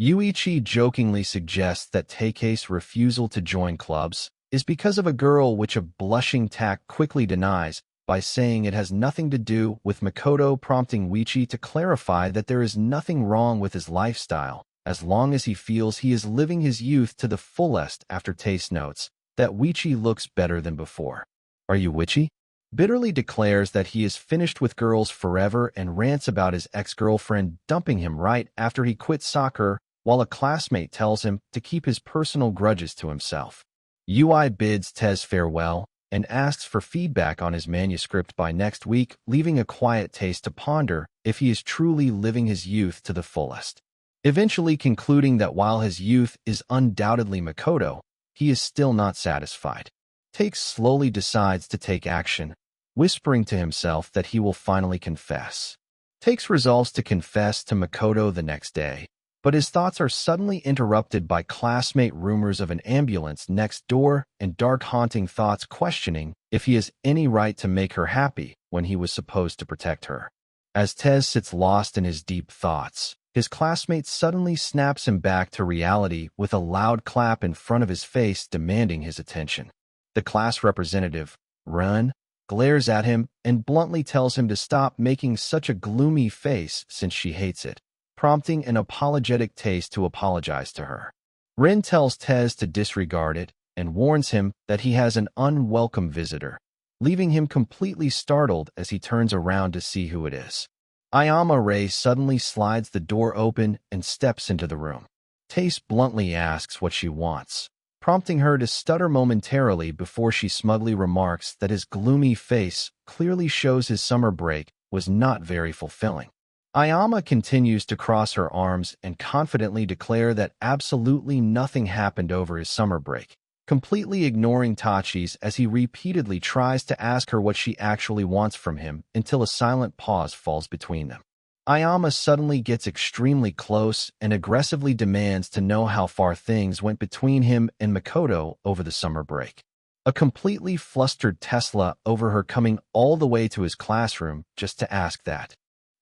Yuichi jokingly suggests that Take's refusal to join clubs is because of a girl, which a blushing Tak quickly denies by saying it has nothing to do with Makoto, prompting Yuichi to clarify that there is nothing wrong with his lifestyle as long as he feels he is living his youth to the fullest. After Taste notes that Yuichi looks better than before. "Are you witchy?" Bitterly declares that he is finished with girls forever and rants about his ex-girlfriend dumping him right after he quit soccer, while a classmate tells him to keep his personal grudges to himself. UI bids Tez farewell and asks for feedback on his manuscript by next week, leaving a quiet Taste to ponder if he is truly living his youth to the fullest. Eventually concluding that while his youth is undoubtedly Makoto, he is still not satisfied. Take slowly decides to take action, whispering to himself that he will finally confess. Takes resolves to confess to Makoto the next day, but his thoughts are suddenly interrupted by classmate rumors of an ambulance next door and dark haunting thoughts questioning if he has any right to make her happy when he was supposed to protect her. As Tez sits lost in his deep thoughts, his classmate suddenly snaps him back to reality with a loud clap in front of his face demanding his attention. The class representative, Run, glares at him and bluntly tells him to stop making such a gloomy face since she hates it, prompting an apologetic Taste to apologize to her. Rin tells Tez to disregard it and warns him that he has an unwelcome visitor, leaving him completely startled as he turns around to see who it is. Ayama Ray suddenly slides the door open and steps into the room. Taste bluntly asks what she wants, prompting her to stutter momentarily before she smugly remarks that his gloomy face clearly shows his summer break was not very fulfilling. Ayama continues to cross her arms and confidently declare that absolutely nothing happened over his summer break, completely ignoring Tachi's as he repeatedly tries to ask her what she actually wants from him until a silent pause falls between them. Ayama suddenly gets extremely close and aggressively demands to know how far things went between him and Makoto over the summer break. A completely flustered Tesla over her coming all the way to his classroom just to ask that.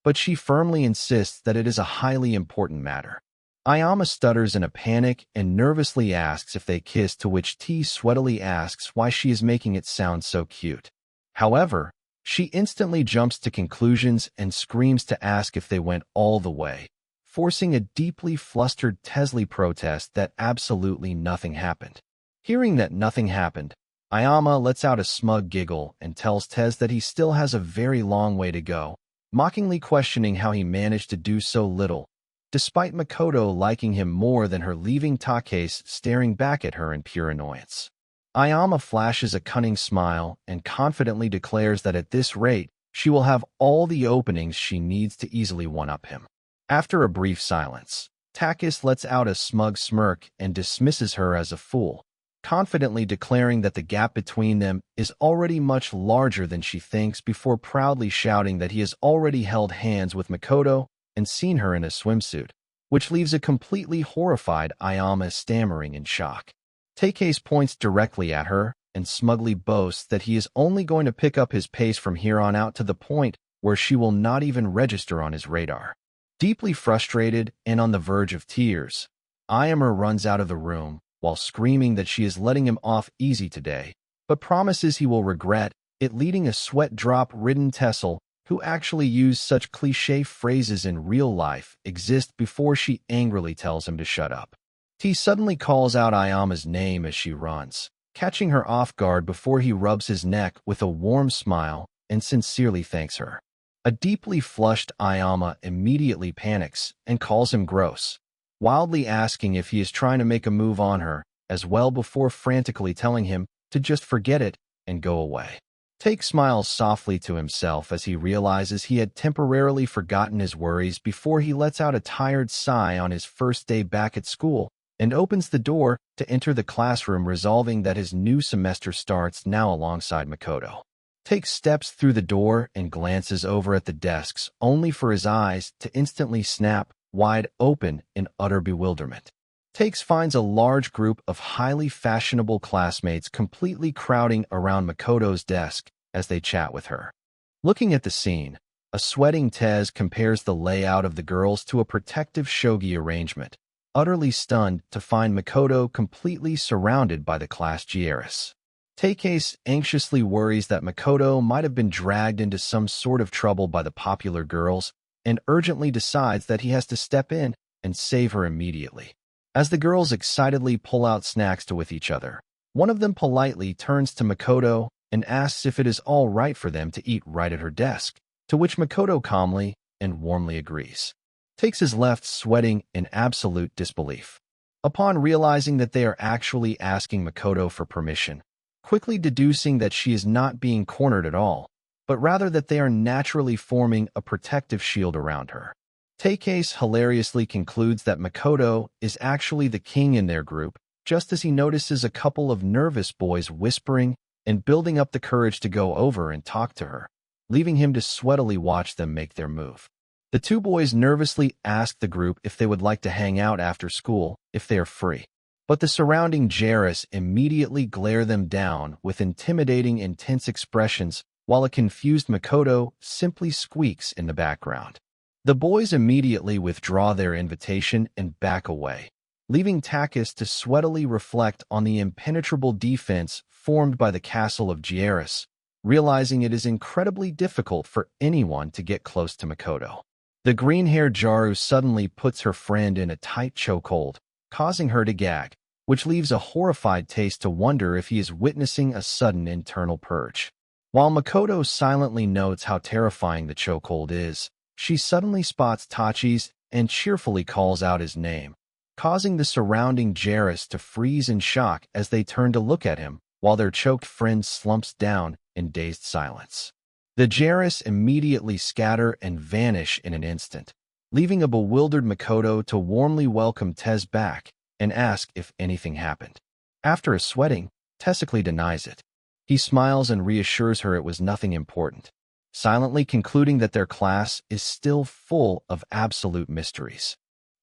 But she firmly insists that it is a highly important matter. Ayama stutters in a panic and nervously asks if they kiss, to which T sweatily asks why she is making it sound so cute. However, she instantly jumps to conclusions and screams to ask if they went all the way, forcing a deeply flustered Tesla protest that absolutely nothing happened. Hearing that nothing happened, Ayama lets out a smug giggle and tells Tez that he still has a very long way to go, mockingly questioning how he managed to do so little, despite Makoto liking him more than her, leaving Takase staring back at her in pure annoyance. Ayama flashes a cunning smile and confidently declares that at this rate, she will have all the openings she needs to easily one-up him. After a brief silence, Takis lets out a smug smirk and dismisses her as a fool, confidently declaring that the gap between them is already much larger than she thinks, before proudly shouting that he has already held hands with Makoto and seen her in a swimsuit, which leaves a completely horrified Ayama stammering in shock. Takase points directly at her and smugly boasts that he is only going to pick up his pace from here on out to the point where she will not even register on his radar. Deeply frustrated and on the verge of tears, Ayama runs out of the room while screaming that she is letting him off easy today, but promises he will regret it, leading a sweat-drop-ridden Tessel who actually use such cliché phrases in real life, exist before she angrily tells him to shut up. T suddenly calls out Ayama's name as she runs, catching her off guard before he rubs his neck with a warm smile and sincerely thanks her. A deeply flushed Ayama immediately panics and calls him gross, wildly asking if he is trying to make a move on her as well before frantically telling him to just forget it and go away. Take smiles softly to himself as he realizes he had temporarily forgotten his worries before he lets out a tired sigh on his first day back at school and opens the door to enter the classroom, resolving that his new semester starts now alongside Makoto. Takes steps through the door and glances over at the desks, only for his eyes to instantly snap wide open in utter bewilderment. Takes finds a large group of highly fashionable classmates completely crowding around Makoto's desk as they chat with her. Looking at the scene, a sweating Tez compares the layout of the girls to a protective shogi arrangement, utterly stunned to find Makoto completely surrounded by the class Gieris. Takes anxiously worries that Makoto might have been dragged into some sort of trouble by the popular girls and urgently decides that he has to step in and save her immediately. As the girls excitedly pull out snacks to with each other, one of them politely turns to Makoto and asks if it is all right for them to eat right at her desk, to which Makoto calmly and warmly agrees. Takes is left sweating in absolute disbelief. Upon realizing that they are actually asking Makoto for permission, quickly deducing that she is not being cornered at all, but rather that they are naturally forming a protective shield around her. Takes hilariously concludes that Makoto is actually the king in their group, just as he notices a couple of nervous boys whispering and building up the courage to go over and talk to her, leaving him to sweatily watch them make their move. The two boys nervously ask the group if they would like to hang out after school, if they are free. But the surrounding Jairus immediately glare them down with intimidating, intense expressions, while a confused Makoto simply squeaks in the background. The boys immediately withdraw their invitation and back away, leaving Takis to sweatily reflect on the impenetrable defense formed by the castle of Gieris, realizing it is incredibly difficult for anyone to get close to Makoto. The green-haired Jaru suddenly puts her friend in a tight chokehold, causing her to gag, which leaves a horrified Taste to wonder if he is witnessing a sudden internal purge. While Makoto silently notes how terrifying the chokehold is, she suddenly spots Tachi's and cheerfully calls out his name, causing the surrounding Jairus to freeze in shock as they turn to look at him, while their choked friend slumps down in dazed silence. The Jairus immediately scatter and vanish in an instant, leaving a bewildered Makoto to warmly welcome Tez back and ask if anything happened. After a sweating, Tessically denies it. He smiles and reassures her it was nothing important, silently concluding that their class is still full of absolute mysteries.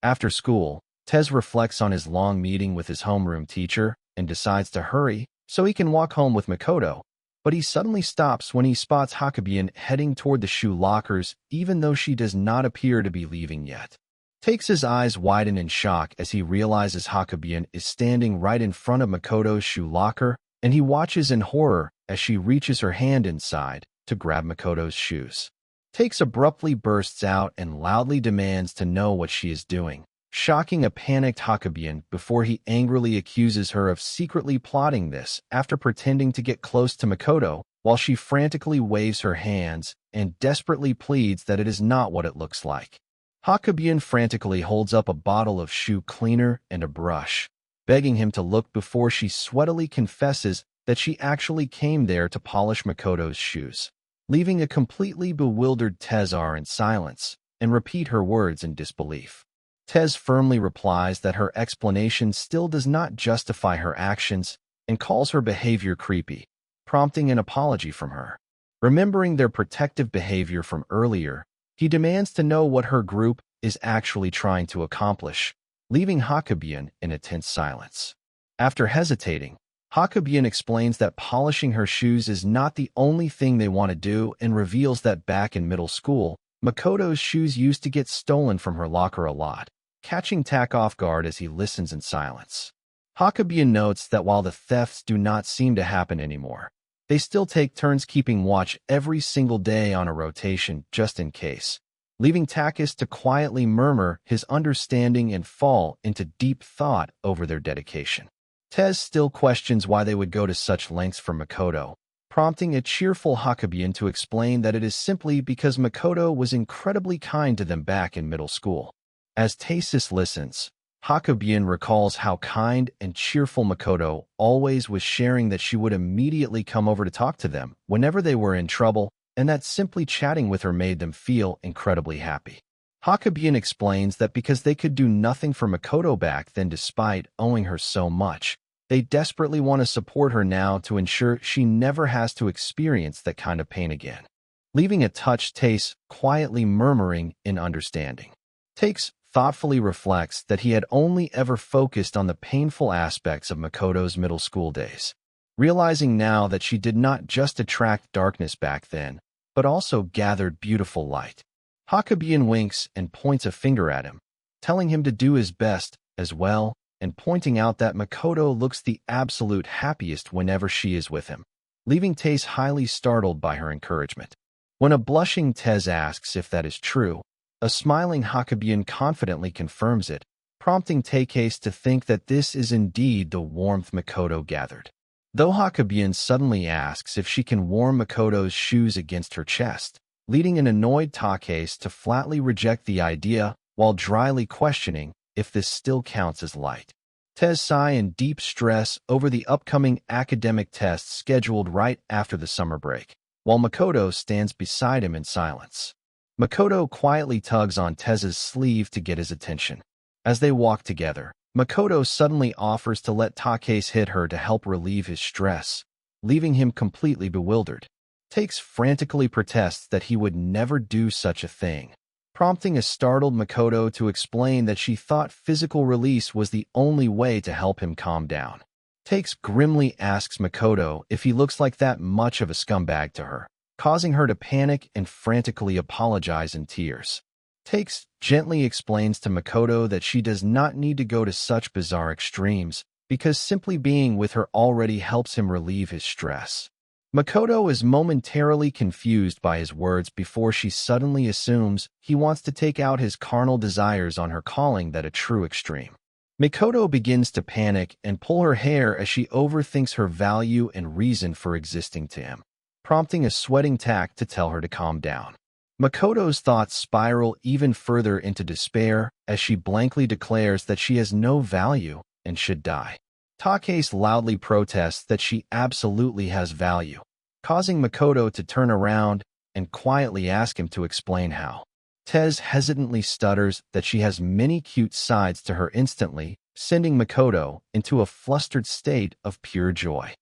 After school, Tez reflects on his long meeting with his homeroom teacher and decides to hurry so he can walk home with Makoto, but he suddenly stops when he spots Hakabune heading toward the shoe lockers, even though she does not appear to be leaving yet. Takes his eyes widen in shock as he realizes Hakabune is standing right in front of Makoto's shoe locker, and he watches in horror as she reaches her hand inside to grab Makoto's shoes. Takes abruptly bursts out and loudly demands to know what she is doing, shocking a panicked Hakabune before he angrily accuses her of secretly plotting this after pretending to get close to Makoto while she frantically waves her hands and desperately pleads that it is not what it looks like. Hakabune frantically holds up a bottle of shoe cleaner and a brush, begging him to look before she sweatily confesses that she actually came there to polish Makoto's shoes, leaving a completely bewildered Tezar in silence and repeat her words in disbelief. Tez firmly replies that her explanation still does not justify her actions and calls her behavior creepy, prompting an apology from her. Remembering their protective behavior from earlier, he demands to know what her group is actually trying to accomplish, leaving Hakabune in a tense silence. After hesitating, Hakabune explains that polishing her shoes is not the only thing they want to do and reveals that back in middle school, Makoto's shoes used to get stolen from her locker a lot, catching Tak off guard as he listens in silence. Hakabune notes that while the thefts do not seem to happen anymore, They still take turns keeping watch every single day on a rotation just in case, leaving Takis to quietly murmur his understanding and fall into deep thought over their dedication. Tez still questions why they would go to such lengths for Makoto, prompting a cheerful Hakabune to explain that it is simply because Makoto was incredibly kind to them back in middle school. As Tasis listens, Hakabune recalls how kind and cheerful Makoto always was, sharing that she would immediately come over to talk to them whenever they were in trouble, and that simply chatting with her made them feel incredibly happy. Hakabune explains that because they could do nothing for Makoto back then despite owing her so much, they desperately want to support her now to ensure she never has to experience that kind of pain again, leaving a touched Tace quietly murmuring in understanding. Takes thoughtfully reflects that he had only ever focused on the painful aspects of Makoto's middle school days, realizing now that she did not just attract darkness back then, but also gathered beautiful light. Hakabune winks and points a finger at him, telling him to do his best as well, and pointing out that Makoto looks the absolute happiest whenever she is with him, leaving Tace highly startled by her encouragement. When a blushing Tez asks if that is true, a smiling Hakabune confidently confirms it, prompting Takis to think that this is indeed the warmth Makoto gathered. Though Hakabune suddenly asks if she can warm Makoto's shoes against her chest, leading an annoyed Takis to flatly reject the idea while dryly questioning if this still counts as light. Tez sigh in deep stress over the upcoming academic tests scheduled right after the summer break, while Makoto stands beside him in silence. Makoto quietly tugs on Tez's sleeve to get his attention. As they walk together, Makoto suddenly offers to let Takis hit her to help relieve his stress, leaving him completely bewildered. Takes frantically protests that he would never do such a thing, prompting a startled Makoto to explain that she thought physical release was the only way to help him calm down. Takes grimly asks Makoto if he looks like that much of a scumbag to her, causing her to panic and frantically apologize in tears. Takes gently explains to Makoto that she does not need to go to such bizarre extremes, because simply being with her already helps him relieve his stress. Makoto is momentarily confused by his words before she suddenly assumes he wants to take out his carnal desires on her, calling that a true extreme. Makoto begins to panic and pull her hair as she overthinks her value and reason for existing to him, prompting a sweating Tak to tell her to calm down. Makoto's thoughts spiral even further into despair as she blankly declares that she has no value and should die. Takis loudly protests that she absolutely has value, causing Makoto to turn around and quietly ask him to explain how. Tez hesitantly stutters that she has many cute sides to her instantly, sending Makoto into a flustered state of pure joy.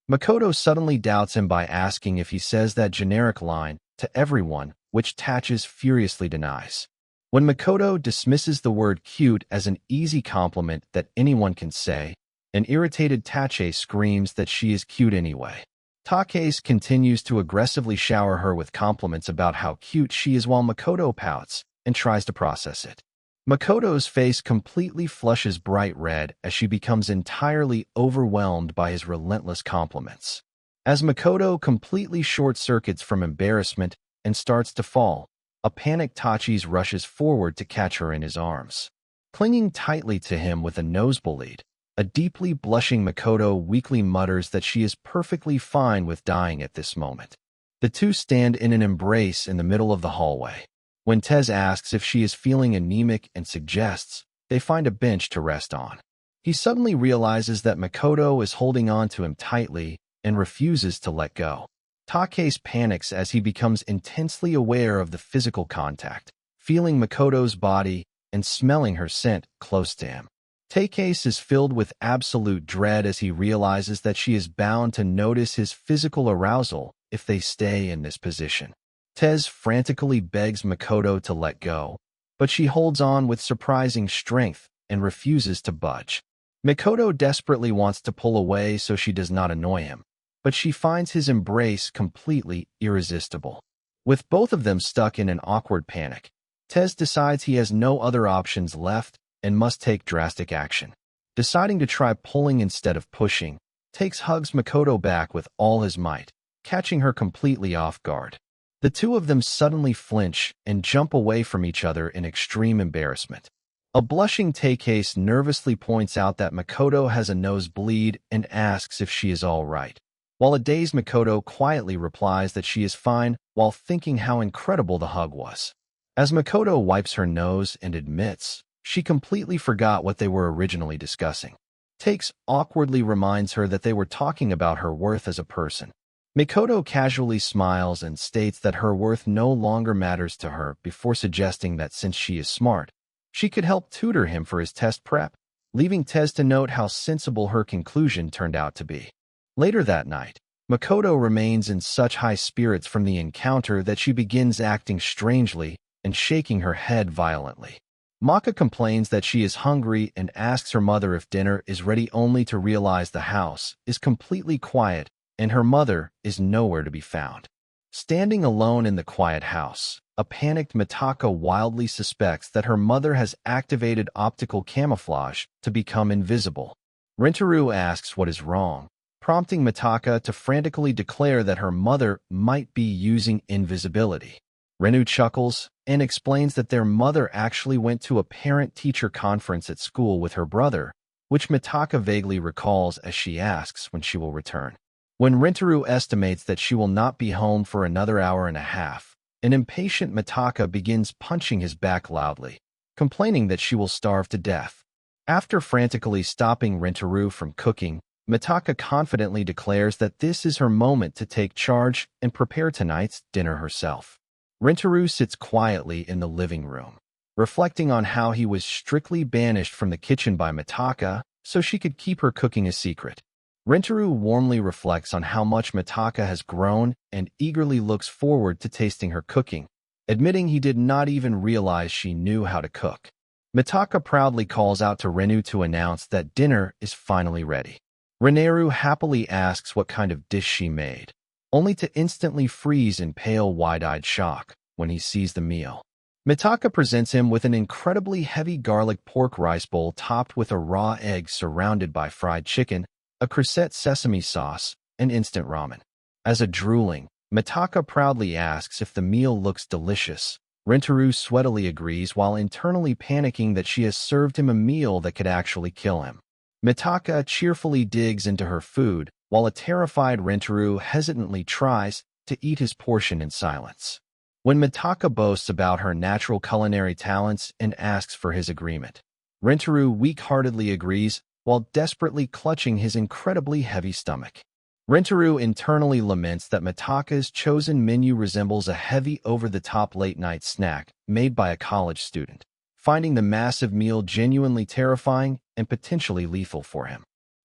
Makoto suddenly doubts him by asking if he says that generic line to everyone, which Taches furiously denies. When Makoto dismisses the word cute as an easy compliment that anyone can say, an irritated Tache screams that she is cute anyway. Takes continues to aggressively shower her with compliments about how cute she is while Makoto pouts and tries to process it. Makoto's face completely flushes bright red as she becomes entirely overwhelmed by his relentless compliments. As Makoto completely short-circuits from embarrassment and starts to fall, a panicked Tachis rushes forward to catch her in his arms. Clinging tightly to him with a nosebleed, a deeply blushing Makoto weakly mutters that she is perfectly fine with dying at this moment. The two stand in an embrace in the middle of the hallway. When Tez asks if she is feeling anemic and suggests they find a bench to rest on, he suddenly realizes that Makoto is holding on to him tightly and refuses to let go. Takes panics as he becomes intensely aware of the physical contact, feeling Makoto's body and smelling her scent close to him. Takes is filled with absolute dread as he realizes that she is bound to notice his physical arousal if they stay in this position. Tez frantically begs Makoto to let go, but she holds on with surprising strength and refuses to budge. Makoto desperately wants to pull away so she does not annoy him, but she finds his embrace completely irresistible. With both of them stuck in an awkward panic, Tez decides he has no other options left and must take drastic action. Deciding to try pulling instead of pushing, Takes hugs Makoto back with all his might, catching her completely off guard. The two of them suddenly flinch and jump away from each other in extreme embarrassment. A blushing Takase nervously points out that Makoto has a nosebleed and asks if she is all right, while a dazed Makoto quietly replies that she is fine while thinking how incredible the hug was. As Makoto wipes her nose and admits she completely forgot what they were originally discussing, Takes awkwardly reminds her that they were talking about her worth as a person. Makoto casually smiles and states that her worth no longer matters to her before suggesting that since she is smart, she could help tutor him for his test prep, leaving Tez to note how sensible her conclusion turned out to be. Later that night, Makoto remains in such high spirits from the encounter that she begins acting strangely and shaking her head violently. Maka complains that she is hungry and asks her mother if dinner is ready, only to realize the house is completely quiet and her mother is nowhere to be found. Standing alone in the quiet house, a panicked Mitaka wildly suspects that her mother has activated optical camouflage to become invisible. Rentaro asks what is wrong, prompting Mitaka to frantically declare that her mother might be using invisibility. Renu chuckles and explains that their mother actually went to a parent-teacher conference at school with her brother, which Mitaka vaguely recalls as she asks when she will return. When Rentaro estimates that she will not be home for another hour and a half, an impatient Mitaka begins punching his back loudly, complaining that she will starve to death. After frantically stopping Rentaro from cooking, Mitaka confidently declares that this is her moment to take charge and prepare tonight's dinner herself. Rentaro sits quietly in the living room, reflecting on how he was strictly banished from the kitchen by Mitaka so she could keep her cooking a secret. Rentaro warmly reflects on how much Mitaka has grown and eagerly looks forward to tasting her cooking, admitting he did not even realize she knew how to cook. Mitaka proudly calls out to Renu to announce that dinner is finally ready. Reneru happily asks what kind of dish she made, only to instantly freeze in pale, wide-eyed shock when he sees the meal. Mitaka presents him with an incredibly heavy garlic pork rice bowl topped with a raw egg surrounded by fried chicken, a crusette sesame sauce, and instant ramen. As a drooling, Mitaka proudly asks if the meal looks delicious. Rentaro sweatily agrees while internally panicking that she has served him a meal that could actually kill him. Mitaka cheerfully digs into her food, while a terrified Rentaro hesitantly tries to eat his portion in silence. When Mitaka boasts about her natural culinary talents and asks for his agreement, Rentaro weak-heartedly agrees while desperately clutching his incredibly heavy stomach. Rentaro internally laments that Mitaka's chosen menu resembles a heavy over-the-top late-night snack made by a college student, finding the massive meal genuinely terrifying and potentially lethal for him.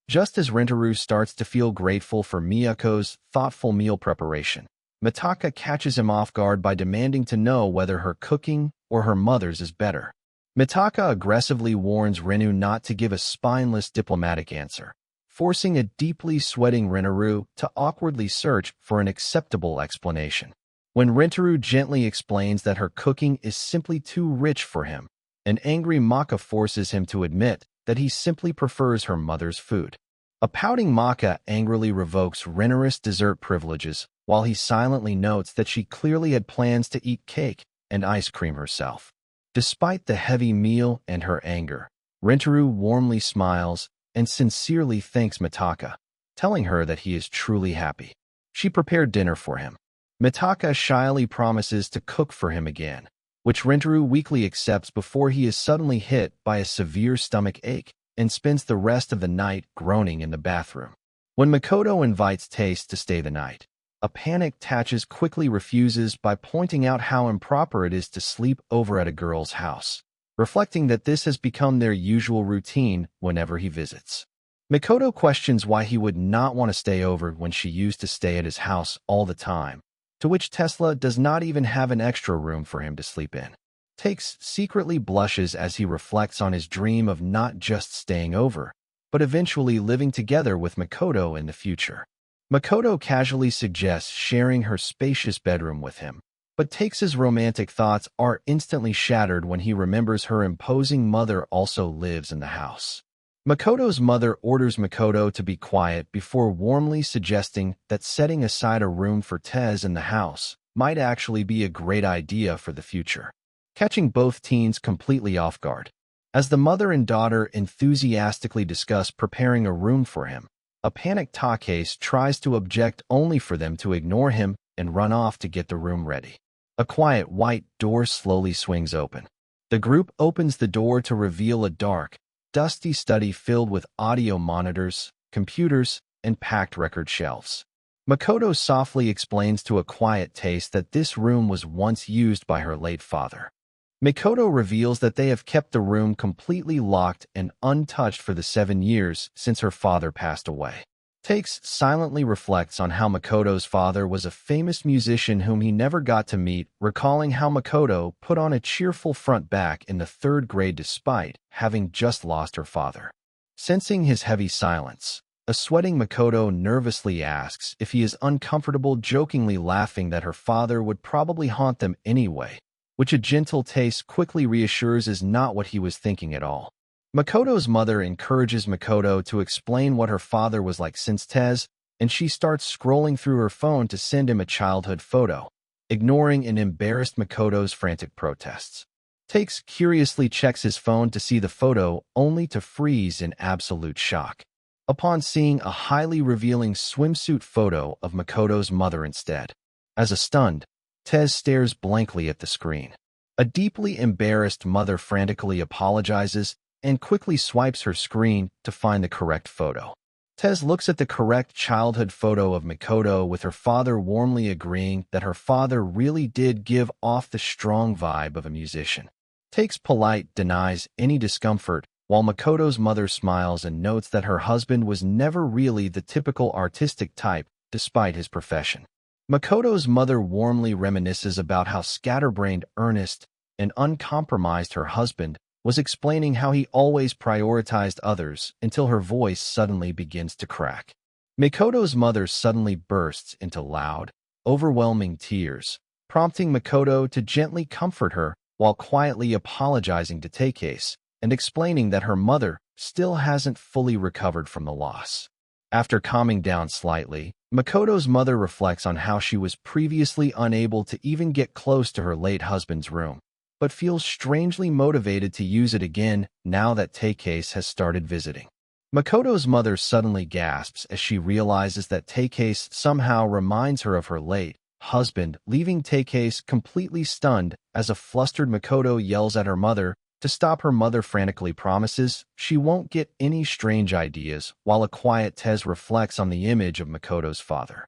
Just as Rentaro starts to feel grateful for Miyako's thoughtful meal preparation, Mitaka catches him off guard by demanding to know whether her cooking or her mother's is better. Mitaka aggressively warns Renu not to give a spineless diplomatic answer, forcing a deeply sweating Rentaro to awkwardly search for an acceptable explanation. When Rentaro gently explains that her cooking is simply too rich for him, an angry Maka forces him to admit that he simply prefers her mother's food. A pouting Maka angrily revokes Renuru's dessert privileges, while he silently notes that she clearly had plans to eat cake and ice cream herself. Despite the heavy meal and her anger, Rentaro warmly smiles and sincerely thanks Mitaka, telling her that he is truly happy. She prepared dinner for him. Mitaka shyly promises to cook for him again, which Rentaro weakly accepts before he is suddenly hit by a severe stomach ache and spends the rest of the night groaning in the bathroom. When Makoto invites Taste to stay the night, a panicked Tatches quickly refuses by pointing out how improper it is to sleep over at a girl's house, reflecting that this has become their usual routine whenever he visits. Makoto questions why he would not want to stay over when she used to stay at his house all the time, to which Tesla does not even have an extra room for him to sleep in. Takes secretly blushes as he reflects on his dream of not just staying over, but eventually living together with Makoto in the future. Makoto casually suggests sharing her spacious bedroom with him, but Takes' romantic thoughts are instantly shattered when he remembers her imposing mother also lives in the house. Makoto's mother orders Makoto to be quiet before warmly suggesting that setting aside a room for Tez in the house might actually be a great idea for the future, catching both teens completely off guard. As the mother and daughter enthusiastically discuss preparing a room for him, a panicked Takase tries to object only for them to ignore him and run off to get the room ready. A quiet white door slowly swings open. The group opens the door to reveal a dark, dusty study filled with audio monitors, computers, and packed record shelves. Makoto softly explains to a quiet Taste that this room was once used by her late father. Makoto reveals that they have kept the room completely locked and untouched for the 7 years since her father passed away. Takes silently reflects on how Makoto's father was a famous musician whom he never got to meet, recalling how Makoto put on a cheerful front back in the 3rd grade despite having just lost her father. Sensing his heavy silence, a sweating Makoto nervously asks if he is uncomfortable, jokingly laughing that her father would probably haunt them anyway, which a gentle Taste quickly reassures is not what he was thinking at all. Makoto's mother encourages Makoto to explain what her father was like since Tez, and she starts scrolling through her phone to send him a childhood photo, ignoring an embarrassed Makoto's frantic protests. Takes curiously checks his phone to see the photo, only to freeze in absolute shock upon seeing a highly revealing swimsuit photo of Makoto's mother instead. As a stunned, Tez stares blankly at the screen. A deeply embarrassed mother frantically apologizes and quickly swipes her screen to find the correct photo. Tez looks at the correct childhood photo of Makoto, with her father warmly agreeing that her father really did give off the strong vibe of a musician. Takes polite denies any discomfort, while Makoto's mother smiles and notes that her husband was never really the typical artistic type despite his profession. Makoto's mother warmly reminisces about how scatterbrained, earnest, and uncompromised her husband was, explaining how he always prioritized others until her voice suddenly begins to crack. Makoto's mother suddenly bursts into loud, overwhelming tears, prompting Makoto to gently comfort her while quietly apologizing to Takase and explaining that her mother still hasn't fully recovered from the loss. After calming down slightly, Makoto's mother reflects on how she was previously unable to even get close to her late husband's room, but feels strangely motivated to use it again now that Takase has started visiting. Makoto's mother suddenly gasps as she realizes that Takase somehow reminds her of her late husband, leaving Takase completely stunned as a flustered Makoto yells at her mother to stop. Her mother frantically promises she won't get any strange ideas, while a quiet Tez reflects on the image of Makoto's father.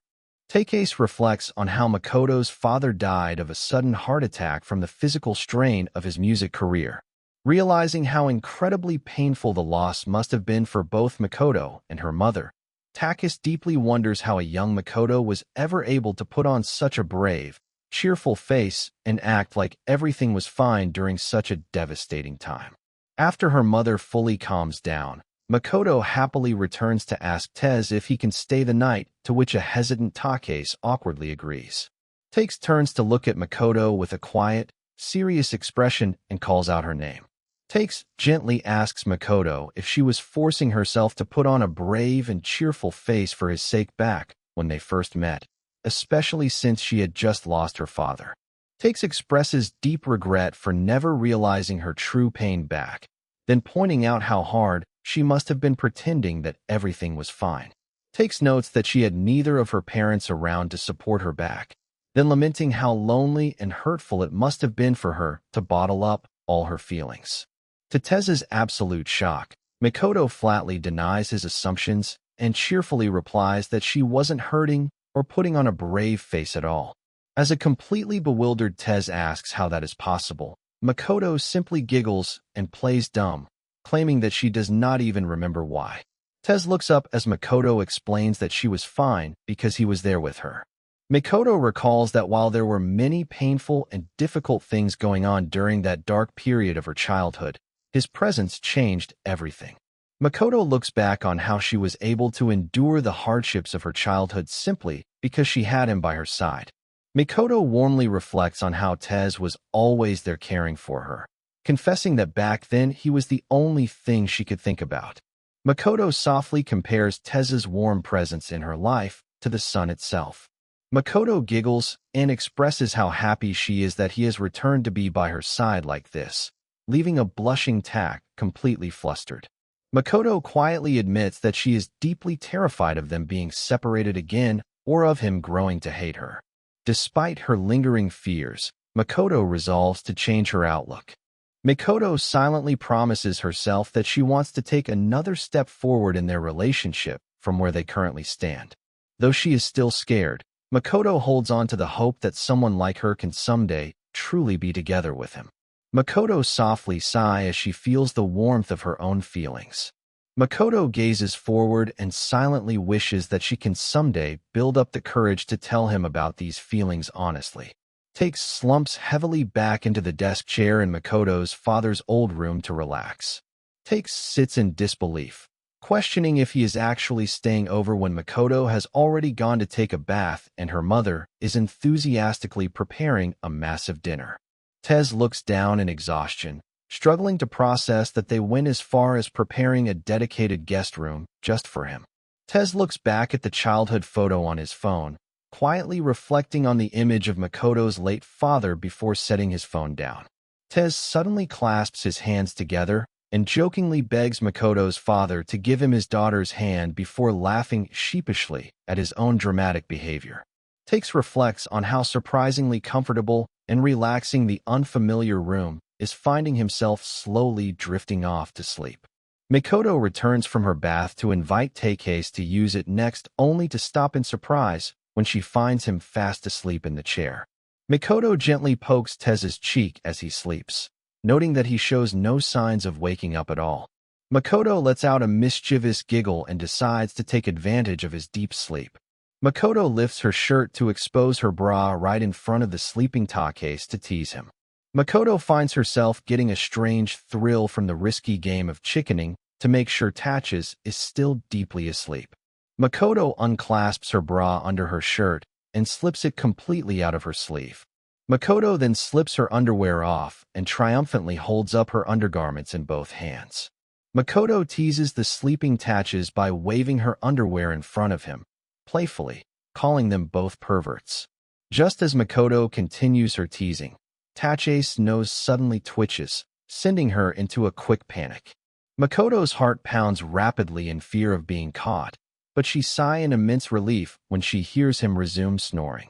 Takase reflects on how Makoto's father died of a sudden heart attack from the physical strain of his music career. Realizing how incredibly painful the loss must have been for both Makoto and her mother, Takase deeply wonders how a young Makoto was ever able to put on such a brave, cheerful face and act like everything was fine during such a devastating time. After her mother fully calms down, Makoto happily returns to ask Tez if he can stay the night, to which a hesitant Takase awkwardly agrees. Takes turns to look at Makoto with a quiet, serious expression and calls out her name. Takes gently asks Makoto if she was forcing herself to put on a brave and cheerful face for his sake back when they first met, especially since she had just lost her father. Takes expresses deep regret for never realizing her true pain back, then pointing out how hard she must have been pretending that everything was fine. Takes notes that she had neither of her parents around to support her back, then lamenting how lonely and hurtful it must have been for her to bottle up all her feelings. To Tez's absolute shock, Makoto flatly denies his assumptions and cheerfully replies that she wasn't hurting or putting on a brave face at all. As a completely bewildered Tez asks how that is possible, Makoto simply giggles and plays dumb, claiming that she does not even remember why. Tez looks up as Makoto explains that she was fine because he was there with her. Makoto recalls that while there were many painful and difficult things going on during that dark period of her childhood, his presence changed everything. Makoto looks back on how she was able to endure the hardships of her childhood simply because she had him by her side. Makoto warmly reflects on how Tez was always there caring for her, confessing that back then he was the only thing she could think about. Makoto softly compares Teza's warm presence in her life to the sun itself. Makoto giggles and expresses how happy she is that he has returned to be by her side like this, leaving a blushing Tak completely flustered. Makoto quietly admits that she is deeply terrified of them being separated again or of him growing to hate her. Despite her lingering fears, Makoto resolves to change her outlook. Makoto silently promises herself that she wants to take another step forward in their relationship from where they currently stand. Though she is still scared, Makoto holds on to the hope that someone like her can someday truly be together with him. Makoto softly sighs as she feels the warmth of her own feelings. Makoto gazes forward and silently wishes that she can someday build up the courage to tell him about these feelings honestly. Takes slumps heavily back into the desk chair in Makoto's father's old room to relax. Takes sits in disbelief, questioning if he is actually staying over when Makoto has already gone to take a bath and her mother is enthusiastically preparing a massive dinner. Tez looks down in exhaustion, struggling to process that they went as far as preparing a dedicated guest room just for him. Tez looks back at the childhood photo on his phone, quietly reflecting on the image of Makoto's late father before setting his phone down. Tez suddenly clasps his hands together and jokingly begs Makoto's father to give him his daughter's hand before laughing sheepishly at his own dramatic behavior. Takes reflects on how surprisingly comfortable and relaxing the unfamiliar room is, finding himself slowly drifting off to sleep. Makoto returns from her bath to invite Takase to use it next, only to stop in surprise when she finds him fast asleep in the chair. Makoto gently pokes Tez's cheek as he sleeps, noting that he shows no signs of waking up at all. Makoto lets out a mischievous giggle and decides to take advantage of his deep sleep. Makoto lifts her shirt to expose her bra right in front of the sleeping Takase to tease him. Makoto finds herself getting a strange thrill from the risky game of chickening to make sure Takase is still deeply asleep. Makoto unclasps her bra under her shirt and slips it completely out of her sleeve. Makoto then slips her underwear off and triumphantly holds up her undergarments in both hands. Makoto teases the sleeping Takase by waving her underwear in front of him, playfully, calling them both perverts. Just as Makoto continues her teasing, Tachase's nose suddenly twitches, sending her into a quick panic. Makoto's heart pounds rapidly in fear of being caught, but she sighs in immense relief when she hears him resume snoring.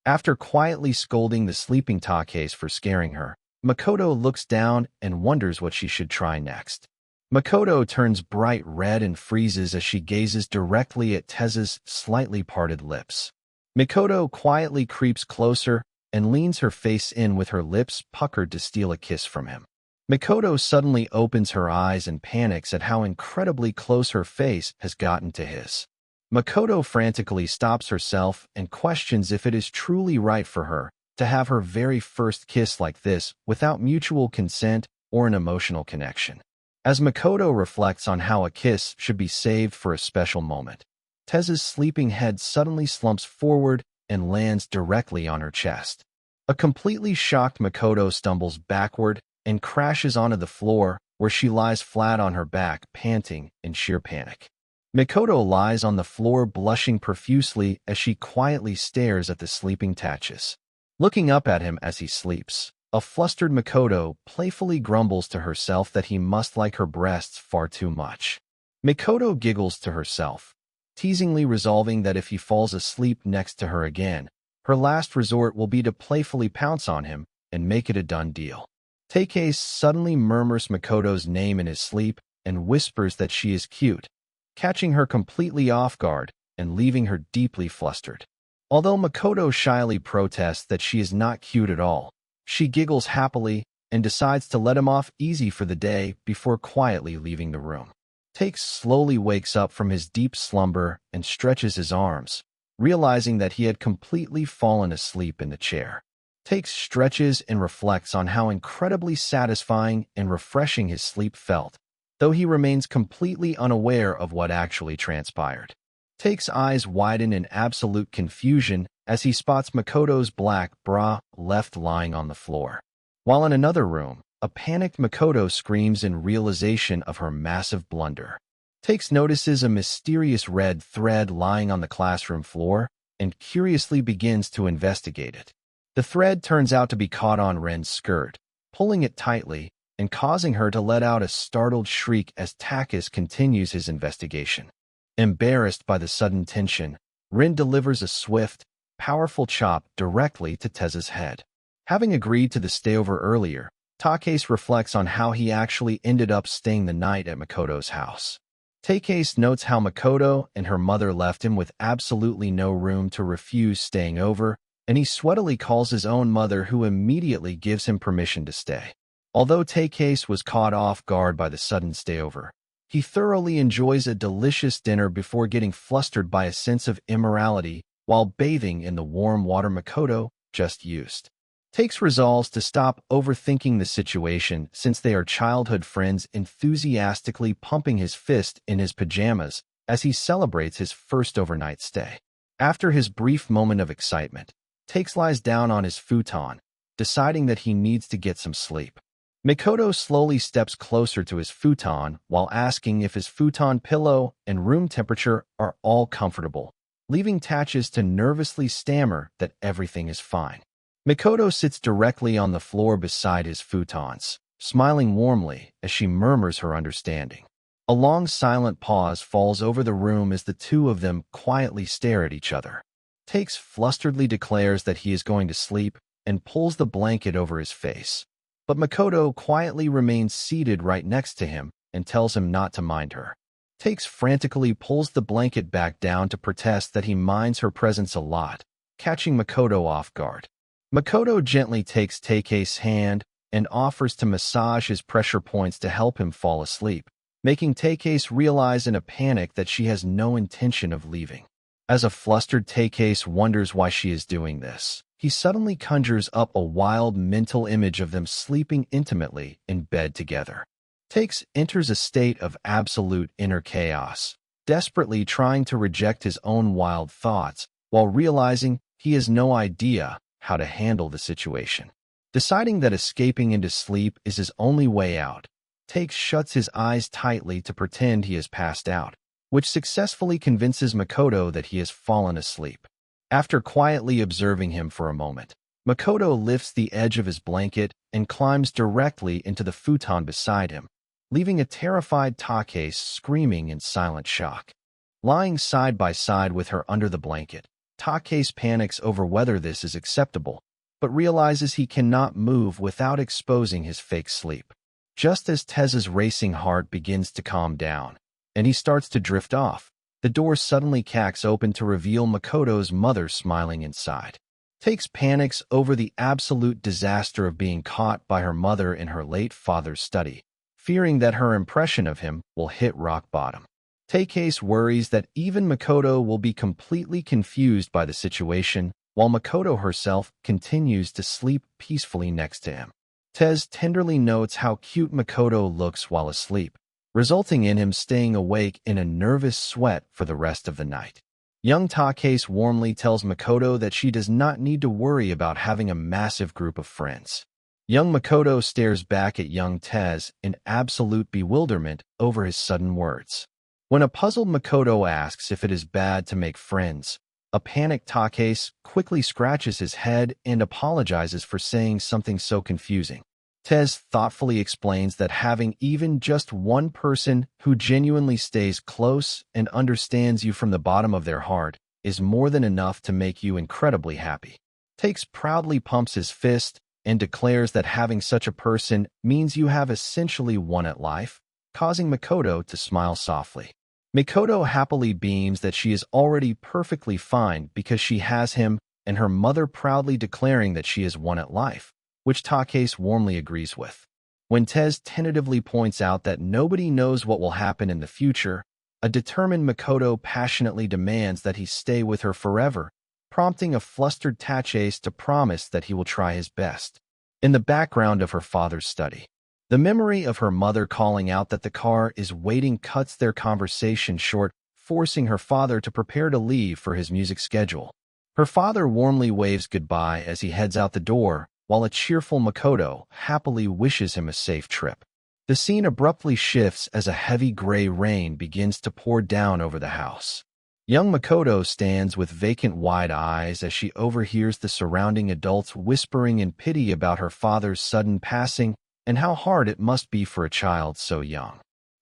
After quietly scolding the sleeping Takase for scaring her, Makoto looks down and wonders what she should try next. Makoto turns bright red and freezes as she gazes directly at Teza's slightly parted lips. Makoto quietly creeps closer and leans her face in with her lips puckered to steal a kiss from him. Makoto suddenly opens her eyes and panics at how incredibly close her face has gotten to his. Makoto frantically stops herself and questions if it is truly right for her to have her very first kiss like this without mutual consent or an emotional connection. As Makoto reflects on how a kiss should be saved for a special moment, Teza's sleeping head suddenly slumps forward and lands directly on her chest. A completely shocked Makoto stumbles backward and crashes onto the floor, where she lies flat on her back, panting in sheer panic. Makoto lies on the floor blushing profusely as she quietly stares at the sleeping Takase. Looking up at him as he sleeps, a flustered Makoto playfully grumbles to herself that he must like her breasts far too much. Makoto giggles to herself, teasingly resolving that if he falls asleep next to her again, her last resort will be to playfully pounce on him and make it a done deal. Takase suddenly murmurs Makoto's name in his sleep and whispers that she is cute, catching her completely off guard and leaving her deeply flustered. Although Makoto shyly protests that she is not cute at all, she giggles happily and decides to let him off easy for the day before quietly leaving the room. Takes slowly wakes up from his deep slumber and stretches his arms, realizing that he had completely fallen asleep in the chair. Takes stretches and reflects on how incredibly satisfying and refreshing his sleep felt, though he remains completely unaware of what actually transpired. Takes eyes widen in absolute confusion as he spots Makoto's black bra left lying on the floor. While in another room, a panicked Makoto screams in realization of her massive blunder. Takes notices a mysterious red thread lying on the classroom floor and curiously begins to investigate it. The thread turns out to be caught on Ren's skirt, pulling it tightly and causing her to let out a startled shriek as Takis continues his investigation. Embarrassed by the sudden tension, Ren delivers a swift, powerful chop directly to Tez's head. Having agreed to the stayover earlier, Takis reflects on how he actually ended up staying the night at Makoto's house. Takis notes how Makoto and her mother left him with absolutely no room to refuse staying over, and he sweatily calls his own mother, who immediately gives him permission to stay. Although Takis was caught off guard by the sudden stayover, he thoroughly enjoys a delicious dinner before getting flustered by a sense of immorality while bathing in the warm water Makoto just used. Takes resolves to stop overthinking the situation since they are childhood friends, enthusiastically pumping his fist in his pajamas as he celebrates his first overnight stay. After his brief moment of excitement, Takes lies down on his futon, deciding that he needs to get some sleep. Makoto slowly steps closer to his futon while asking if his futon pillow and room temperature are all comfortable, leaving Takis to nervously stammer that everything is fine. Makoto sits directly on the floor beside his futons, smiling warmly as she murmurs her understanding. A long silent pause falls over the room as the two of them quietly stare at each other. Takes flusteredly declares that he is going to sleep and pulls the blanket over his face. But Makoto quietly remains seated right next to him and tells him not to mind her. Takes frantically pulls the blanket back down to protest that he minds her presence a lot, catching Makoto off guard. Makoto gently takes Takei's hand and offers to massage his pressure points to help him fall asleep, making Takei realize in a panic that she has no intention of leaving. As a flustered Takei wonders why she is doing this, he suddenly conjures up a wild mental image of them sleeping intimately in bed together. Takes enters a state of absolute inner chaos, desperately trying to reject his own wild thoughts while realizing he has no idea how to handle the situation. Deciding that escaping into sleep is his only way out, Takes shuts his eyes tightly to pretend he has passed out, which successfully convinces Makoto that he has fallen asleep. After quietly observing him for a moment, Makoto lifts the edge of his blanket and climbs directly into the futon beside him, leaving a terrified Takei screaming in silent shock. Lying side by side with her under the blanket, Takei panics over whether this is acceptable, but realizes he cannot move without exposing his fake sleep. Just as Tez's racing heart begins to calm down, and he starts to drift off, the door suddenly cracks open to reveal Makoto's mother smiling inside. Takes panics over the absolute disaster of being caught by her mother in her late father's study, fearing that her impression of him will hit rock bottom. Takei worries that even Makoto will be completely confused by the situation, while Makoto herself continues to sleep peacefully next to him. Tez tenderly notes how cute Makoto looks while asleep, resulting in him staying awake in a nervous sweat for the rest of the night. Young Takei warmly tells Makoto that she does not need to worry about having a massive group of friends. Young Makoto stares back at young Tez in absolute bewilderment over his sudden words. When a puzzled Makoto asks if it is bad to make friends, a panicked Takei quickly scratches his head and apologizes for saying something so confusing. Tez thoughtfully explains that having even just one person who genuinely stays close and understands you from the bottom of their heart is more than enough to make you incredibly happy. Takes proudly pumps his fist and declares that having such a person means you have essentially won at life, causing Makoto to smile softly. Makoto happily beams that she is already perfectly fine because she has him, and her mother proudly declaring that she has won at life, which Takei warmly agrees with. When Tez tentatively points out that nobody knows what will happen in the future, a determined Makoto passionately demands that he stay with her forever, prompting a flustered Takei to promise that he will try his best. In the background of her father's study, the memory of her mother calling out that the car is waiting cuts their conversation short, forcing her father to prepare to leave for his music schedule. Her father warmly waves goodbye as he heads out the door, while a cheerful Makoto happily wishes him a safe trip. The scene abruptly shifts as a heavy gray rain begins to pour down over the house. Young Makoto stands with vacant wide eyes as she overhears the surrounding adults whispering in pity about her father's sudden passing and how hard it must be for a child so young.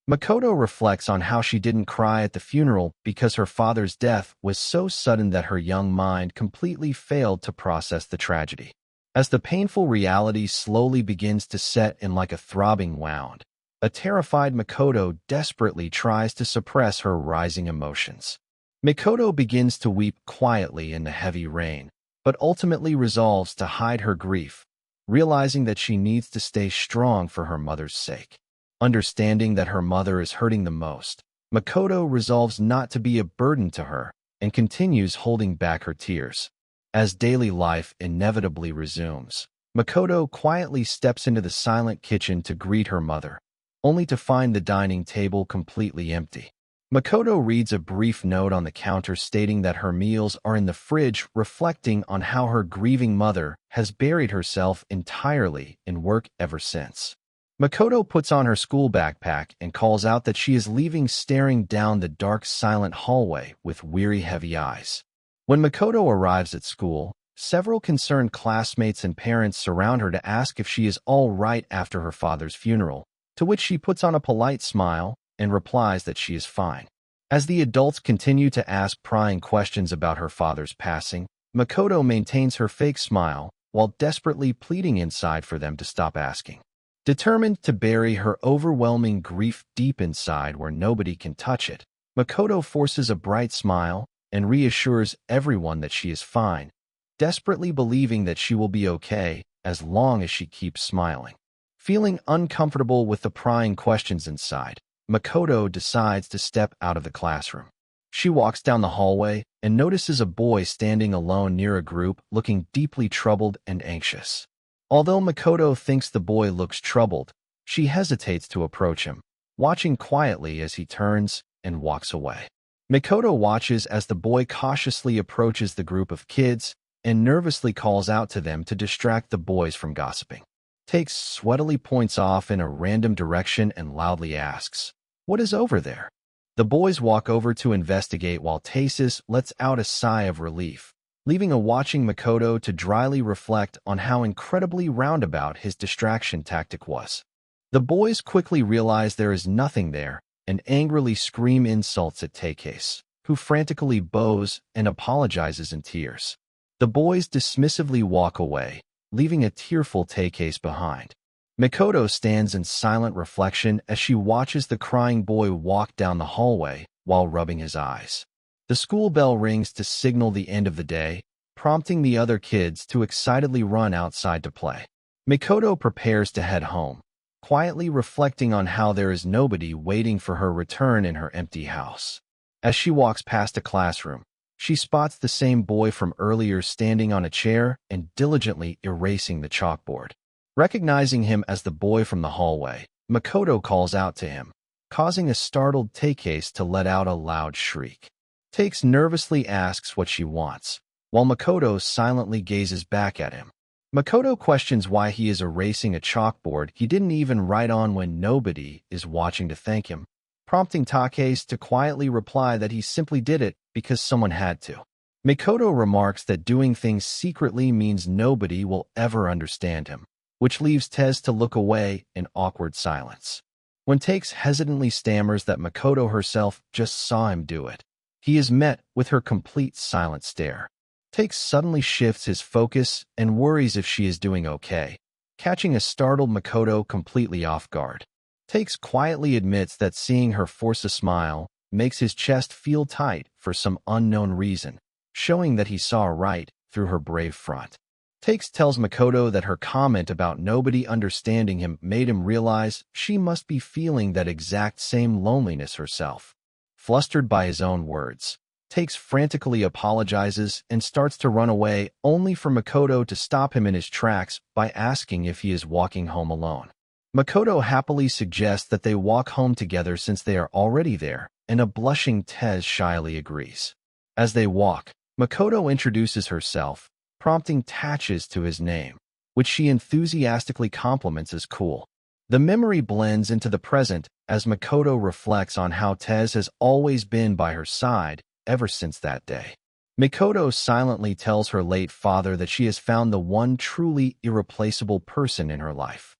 Makoto reflects on how she didn't cry at the funeral because her father's death was so sudden that her young mind completely failed to process the tragedy. As the painful reality slowly begins to set in like a throbbing wound, a terrified Makoto desperately tries to suppress her rising emotions. Makoto begins to weep quietly in the heavy rain, but ultimately resolves to hide her grief, realizing that she needs to stay strong for her mother's sake. Understanding that her mother is hurting the most, Makoto resolves not to be a burden to her and continues holding back her tears. As daily life inevitably resumes, Makoto quietly steps into the silent kitchen to greet her mother, only to find the dining table completely empty. Makoto reads a brief note on the counter stating that her meals are in the fridge, reflecting on how her grieving mother has buried herself entirely in work ever since. Makoto puts on her school backpack and calls out that she is leaving, staring down the dark, silent hallway with weary, heavy eyes. When Makoto arrives at school, several concerned classmates and parents surround her to ask if she is all right after her father's funeral, to which she puts on a polite smile and replies that she is fine. As the adults continue to ask prying questions about her father's passing, Makoto maintains her fake smile while desperately pleading inside for them to stop asking. Determined to bury her overwhelming grief deep inside where nobody can touch it, Makoto forces a bright smile and reassures everyone that she is fine, desperately believing that she will be okay as long as she keeps smiling. Feeling uncomfortable with the prying questions inside, Makoto decides to step out of the classroom. She walks down the hallway and notices a boy standing alone near a group, looking deeply troubled and anxious. Although Makoto thinks the boy looks troubled, she hesitates to approach him, watching quietly as he turns and walks away. Makoto watches as the boy cautiously approaches the group of kids and nervously calls out to them to distract the boys from gossiping. Takes sweatily points off in a random direction and loudly asks, "What is over there?" The boys walk over to investigate while Tasis lets out a sigh of relief, leaving a watching Makoto to dryly reflect on how incredibly roundabout his distraction tactic was. The boys quickly realize there is nothing there and angrily scream insults at Tasis, who frantically bows and apologizes in tears. The boys dismissively walk away, leaving a tearful Tasis behind. Makoto stands in silent reflection as she watches the crying boy walk down the hallway while rubbing his eyes. The school bell rings to signal the end of the day, prompting the other kids to excitedly run outside to play. Makoto prepares to head home, quietly reflecting on how there is nobody waiting for her return in her empty house. As she walks past a classroom, she spots the same boy from earlier standing on a chair and diligently erasing the chalkboard. Recognizing him as the boy from the hallway, Makoto calls out to him, causing a startled Take's to let out a loud shriek. Takes nervously asks what she wants, while Makoto silently gazes back at him. Makoto questions why he is erasing a chalkboard he didn't even write on when nobody is watching to thank him, prompting Take's to quietly reply that he simply did it because someone had to. Makoto remarks that doing things secretly means nobody will ever understand him, which leaves Tez to look away in awkward silence. When Takes hesitantly stammers that Makoto herself just saw him do it, he is met with her complete silent stare. Takes suddenly shifts his focus and worries if she is doing okay, catching a startled Makoto completely off guard. Takes quietly admits that seeing her force a smile makes his chest feel tight for some unknown reason, showing that he saw right through her brave front. Takes tells Makoto that her comment about nobody understanding him made him realize she must be feeling that exact same loneliness herself. Flustered by his own words, Takes frantically apologizes and starts to run away, only for Makoto to stop him in his tracks by asking if he is walking home alone. Makoto happily suggests that they walk home together since they are already there, and a blushing Tez shyly agrees. As they walk, Makoto introduces herself, prompting Taches to his name, which she enthusiastically compliments as cool. The memory blends into the present as Makoto reflects on how Tez has always been by her side ever since that day. Makoto silently tells her late father that she has found the one truly irreplaceable person in her life.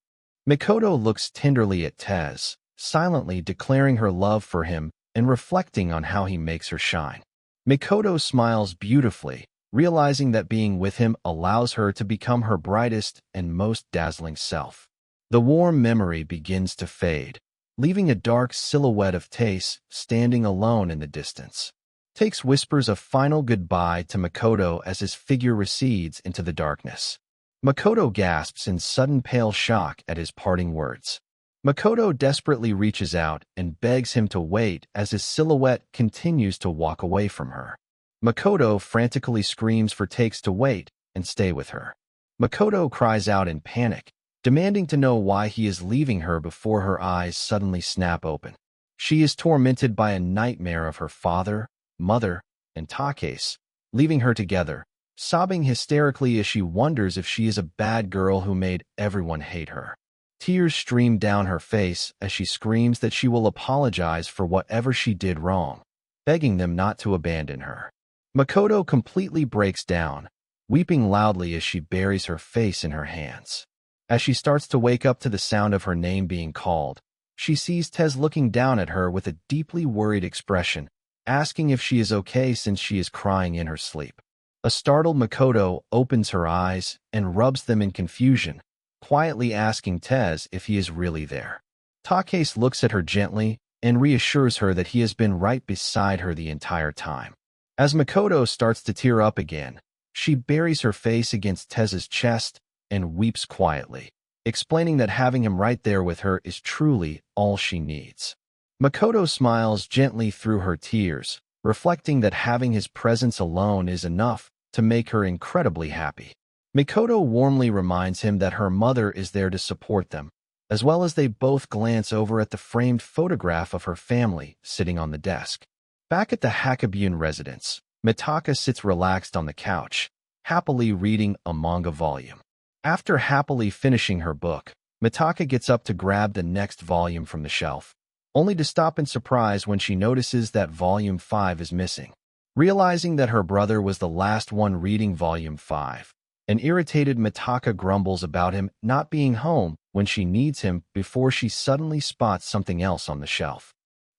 Makoto looks tenderly at Tez, silently declaring her love for him and reflecting on how he makes her shine. Makoto smiles beautifully, realizing that being with him allows her to become her brightest and most dazzling self. The warm memory begins to fade, leaving a dark silhouette of Tace standing alone in the distance. Tace whispers a final goodbye to Makoto as his figure recedes into the darkness. Makoto gasps in sudden pale shock at his parting words. Makoto desperately reaches out and begs him to wait as his silhouette continues to walk away from her. Makoto frantically screams for Tace to wait and stay with her. Makoto cries out in panic, demanding to know why he is leaving her before her eyes suddenly snap open. She is tormented by a nightmare of her father, mother, and Takase, leaving her together, sobbing hysterically as she wonders if she is a bad girl who made everyone hate her. Tears stream down her face as she screams that she will apologize for whatever she did wrong, begging them not to abandon her. Makoto completely breaks down, weeping loudly as she buries her face in her hands. As she starts to wake up to the sound of her name being called, she sees Tez looking down at her with a deeply worried expression, asking if she is okay since she is crying in her sleep. A startled Makoto opens her eyes and rubs them in confusion, quietly asking Tez if he is really there. Takase looks at her gently and reassures her that he has been right beside her the entire time. As Makoto starts to tear up again, she buries her face against Tez's chest and weeps quietly, explaining that having him right there with her is truly all she needs. Makoto smiles gently through her tears, reflecting that having his presence alone is enough to make her incredibly happy. Makoto warmly reminds him that her mother is there to support them, as well as they both glance over at the framed photograph of her family sitting on the desk. Back at the Hakabune residence, Mitaka sits relaxed on the couch, happily reading a manga volume. After happily finishing her book, Mitaka gets up to grab the next volume from the shelf, only to stop in surprise when she notices that Volume 5 is missing. Realizing that her brother was the last one reading Volume 5, an irritated Mitaka grumbles about him not being home when she needs him before she suddenly spots something else on the shelf.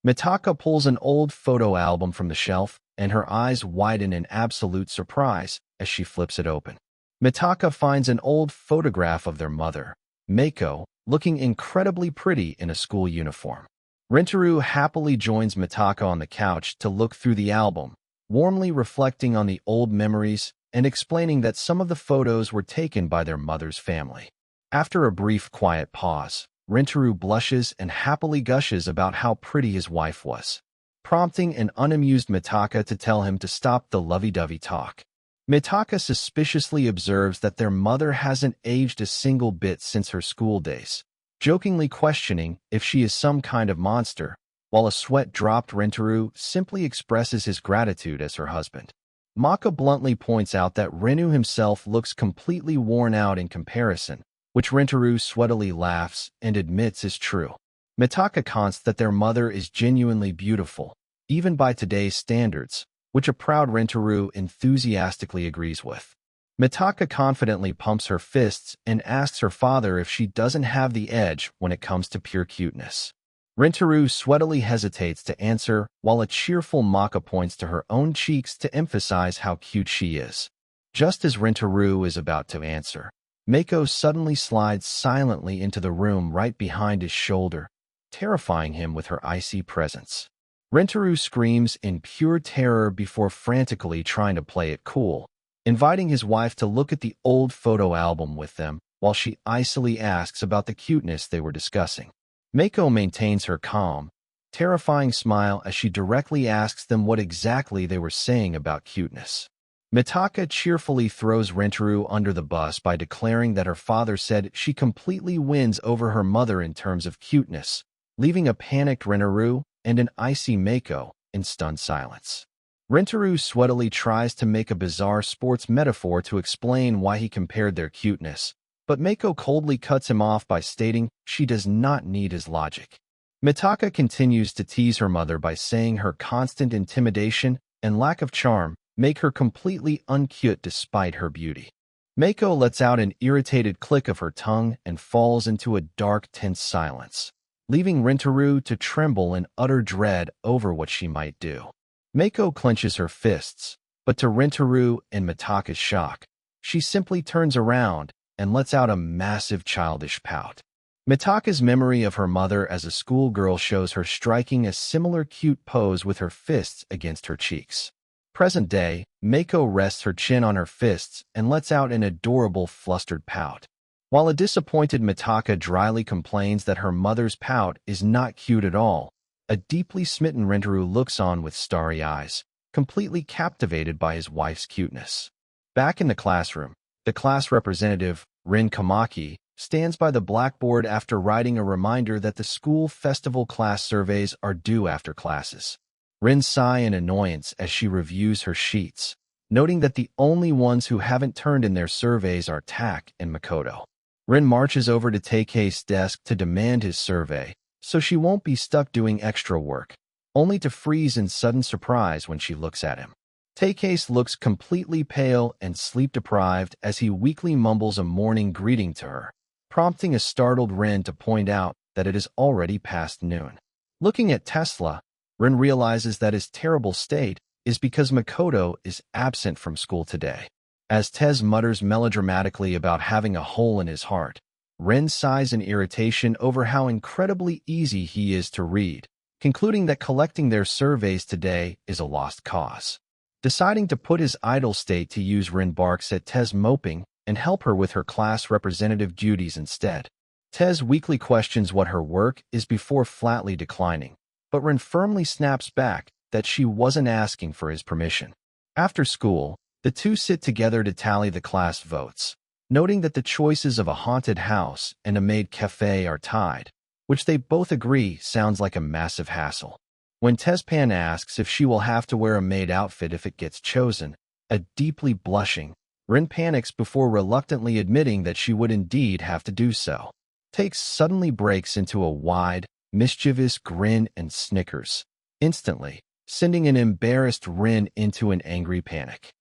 Mitaka pulls an old photo album from the shelf, and her eyes widen in absolute surprise as she flips it open. Mitaka finds an old photograph of their mother, Meiko, looking incredibly pretty in a school uniform. Rentaro happily joins Mitaka on the couch to look through the album, warmly reflecting on the old memories and explaining that some of the photos were taken by their mother's family. After a brief quiet pause, Rentaro blushes and happily gushes about how pretty his wife was, prompting an unamused Mitaka to tell him to stop the lovey-dovey talk. Mitaka suspiciously observes that their mother hasn't aged a single bit since her school days, jokingly questioning if she is some kind of monster, while a sweat-dropped Rentaro simply expresses his gratitude as her husband. Maka bluntly points out that Renu himself looks completely worn out in comparison, which Rentaro sweatily laughs and admits is true. Mitaka comments that their mother is genuinely beautiful, even by today's standards, which a proud Rentaro enthusiastically agrees with. Mitaka confidently pumps her fists and asks her father if she doesn't have the edge when it comes to pure cuteness. Rentaro sweatily hesitates to answer, while a cheerful Maka points to her own cheeks to emphasize how cute she is. Just as Rentaro is about to answer, Meiko suddenly slides silently into the room right behind his shoulder, terrifying him with her icy presence. Rentaro screams in pure terror before frantically trying to play it cool, inviting his wife to look at the old photo album with them while she icily asks about the cuteness they were discussing. Meiko maintains her calm, terrifying smile as she directly asks them what exactly they were saying about cuteness. Mitaka cheerfully throws Rentaro under the bus by declaring that her father said she completely wins over her mother in terms of cuteness, leaving a panicked Rentaro and an icy Meiko in stunned silence. Rentaro sweatily tries to make a bizarre sports metaphor to explain why he compared their cuteness, but Mako coldly cuts him off by stating she does not need his logic. Mitaka continues to tease her mother by saying her constant intimidation and lack of charm make her completely uncute despite her beauty. Mako lets out an irritated click of her tongue and falls into a dark, tense silence, leaving Rentaro to tremble in utter dread over what she might do. Mako clenches her fists, but to Rentaro and Mitaka's shock, she simply turns around and lets out a massive childish pout. Mitaka's memory of her mother as a schoolgirl shows her striking a similar cute pose with her fists against her cheeks. Present day, Mako rests her chin on her fists and lets out an adorable flustered pout. While a disappointed Mitaka dryly complains that her mother's pout is not cute at all, a deeply smitten Rentaro looks on with starry eyes, completely captivated by his wife's cuteness. Back in the classroom, the class representative, Rin Kamaki, stands by the blackboard after writing a reminder that the school festival class surveys are due after classes. Rin sighs in annoyance as she reviews her sheets, noting that the only ones who haven't turned in their surveys are Tak and Makoto. Rin marches over to Takei's desk to demand his survey, so she won't be stuck doing extra work, only to freeze in sudden surprise when she looks at him. Takei looks completely pale and sleep-deprived as he weakly mumbles a morning greeting to her, prompting a startled Rin to point out that it is already past noon. Looking at Tesla, Rin realizes that his terrible state is because Makoto is absent from school today. As Tez mutters melodramatically about having a hole in his heart, Rin sighs in irritation over how incredibly easy he is to read, concluding that collecting their surveys today is a lost cause. Deciding to put his idle state to use, Rin barks at Tez moping and help her with her class representative duties instead. Tez weakly questions what her work is before flatly declining, but Rin firmly snaps back that she wasn't asking for his permission. After school, the two sit together to tally the class votes, noting that the choices of a haunted house and a maid cafe are tied, which they both agree sounds like a massive hassle. When Tezpan asks if she will have to wear a maid outfit if it gets chosen, a deeply blushing, Rin panics before reluctantly admitting that she would indeed have to do so. Takes suddenly breaks into a wide, mischievous grin and snickers, instantly sending an embarrassed Rin into an angry panic.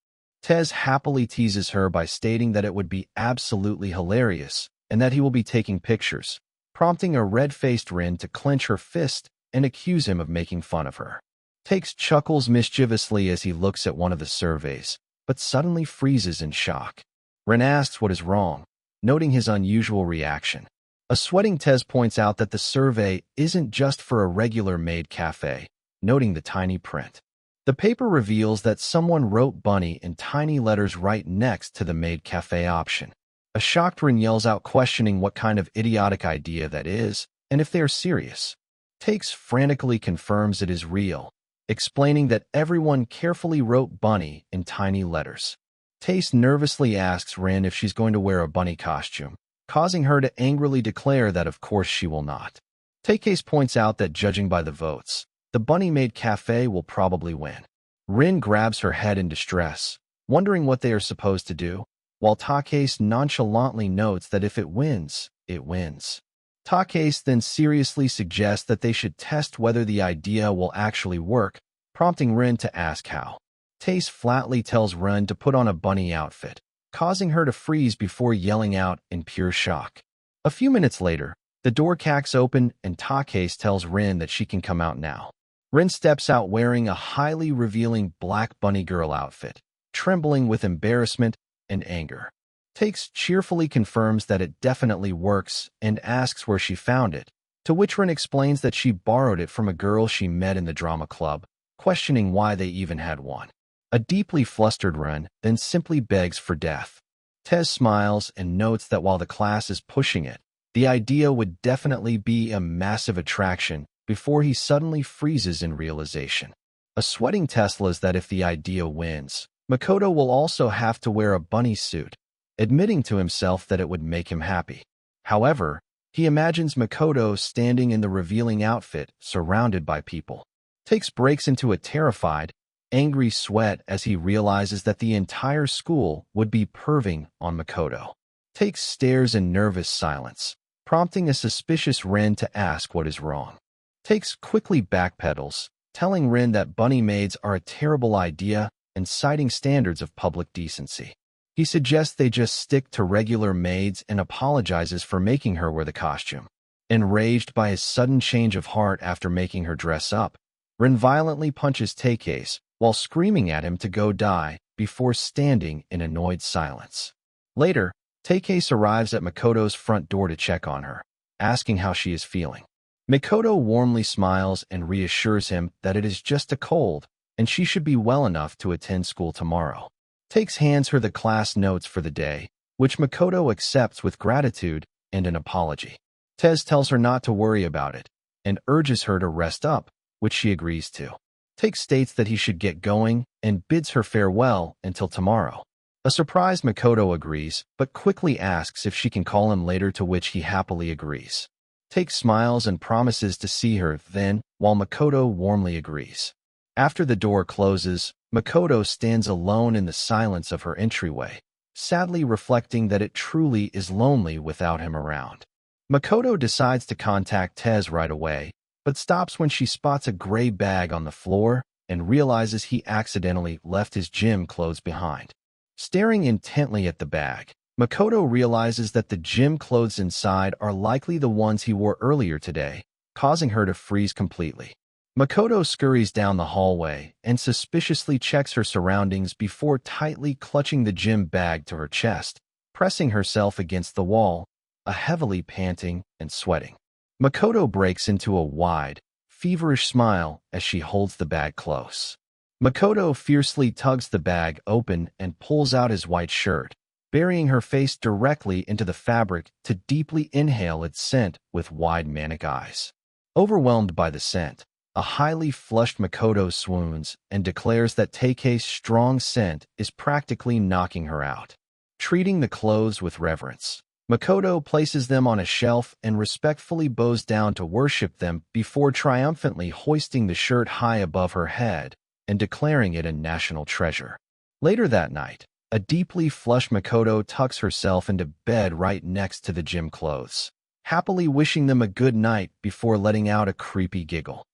Tez happily teases her by stating that it would be absolutely hilarious and that he will be taking pictures, prompting a red-faced Rin to clench her fist and accuse him of making fun of her. Takes chuckles mischievously as he looks at one of the surveys, but suddenly freezes in shock. Rin asks what is wrong, noting his unusual reaction. A sweating Tez points out that the survey isn't just for a regular maid cafe, noting the tiny print. The paper reveals that someone wrote bunny in tiny letters right next to the maid cafe option. A shocked Rin yells out questioning what kind of idiotic idea that is, and if they are serious. Takes frantically confirms it is real, explaining that everyone carefully wrote bunny in tiny letters. Tace nervously asks Rin if she's going to wear a bunny costume, causing her to angrily declare that of course she will not. Takei points out that judging by the votes, the Bunny Maid Cafe will probably win. Rin grabs her head in distress, wondering what they are supposed to do, while Takei nonchalantly notes that if it wins, it wins. Takei then seriously suggests that they should test whether the idea will actually work, prompting Rin to ask how. Tace flatly tells Rin to put on a bunny outfit, causing her to freeze before yelling out in pure shock. A few minutes later, the door cracks open and Takei tells Rin that she can come out now. Rin steps out wearing a highly revealing black bunny girl outfit, trembling with embarrassment and anger. Takes cheerfully confirms that it definitely works and asks where she found it, to which Rin explains that she borrowed it from a girl she met in the drama club, questioning why they even had one. A deeply flustered Rin then simply begs for death. Tez smiles and notes that while the class is pushing it, the idea would definitely be a massive attraction before he suddenly freezes in realization. A sweating Tesla's that if the idea wins, Makoto will also have to wear a bunny suit, admitting to himself that it would make him happy. However, he imagines Makoto standing in the revealing outfit, surrounded by people. Takes breaks into a terrified, angry sweat as he realizes that the entire school would be perving on Makoto. Takes stares in nervous silence, prompting a suspicious Rin to ask what is wrong. Takes quickly backpedals, telling Rin that bunny maids are a terrible idea and citing standards of public decency. He suggests they just stick to regular maids and apologizes for making her wear the costume. Enraged by his sudden change of heart after making her dress up, Rin violently punches Takase while screaming at him to go die before standing in annoyed silence. Later, Takase arrives at Makoto's front door to check on her, asking how she is feeling. Makoto warmly smiles and reassures him that it is just a cold and she should be well enough to attend school tomorrow. Takes hands her the class notes for the day, which Makoto accepts with gratitude and an apology. Tez tells her not to worry about it and urges her to rest up, which she agrees to. Takes states that he should get going and bids her farewell until tomorrow. A surprised Makoto agrees, but quickly asks if she can call him later, to which he happily agrees. Takes smiles and promises to see her then, while Makoto warmly agrees. After the door closes, Makoto stands alone in the silence of her entryway, sadly reflecting that it truly is lonely without him around. Makoto decides to contact Tez right away, but stops when she spots a gray bag on the floor and realizes he accidentally left his gym clothes behind. Staring intently at the bag, Makoto realizes that the gym clothes inside are likely the ones he wore earlier today, causing her to freeze completely. Makoto scurries down the hallway and suspiciously checks her surroundings before tightly clutching the gym bag to her chest, pressing herself against the wall, heavily panting and sweating. Makoto breaks into a wide, feverish smile as she holds the bag close. Makoto fiercely tugs the bag open and pulls out his white shirt, burying her face directly into the fabric to deeply inhale its scent with wide manic eyes. Overwhelmed by the scent, a highly flushed Makoto swoons and declares that Take's strong scent is practically knocking her out. Treating the clothes with reverence, Makoto places them on a shelf and respectfully bows down to worship them before triumphantly hoisting the shirt high above her head and declaring it a national treasure. Later that night, a deeply flushed Makoto tucks herself into bed right next to the gym clothes, happily wishing them a good night before letting out a creepy giggle.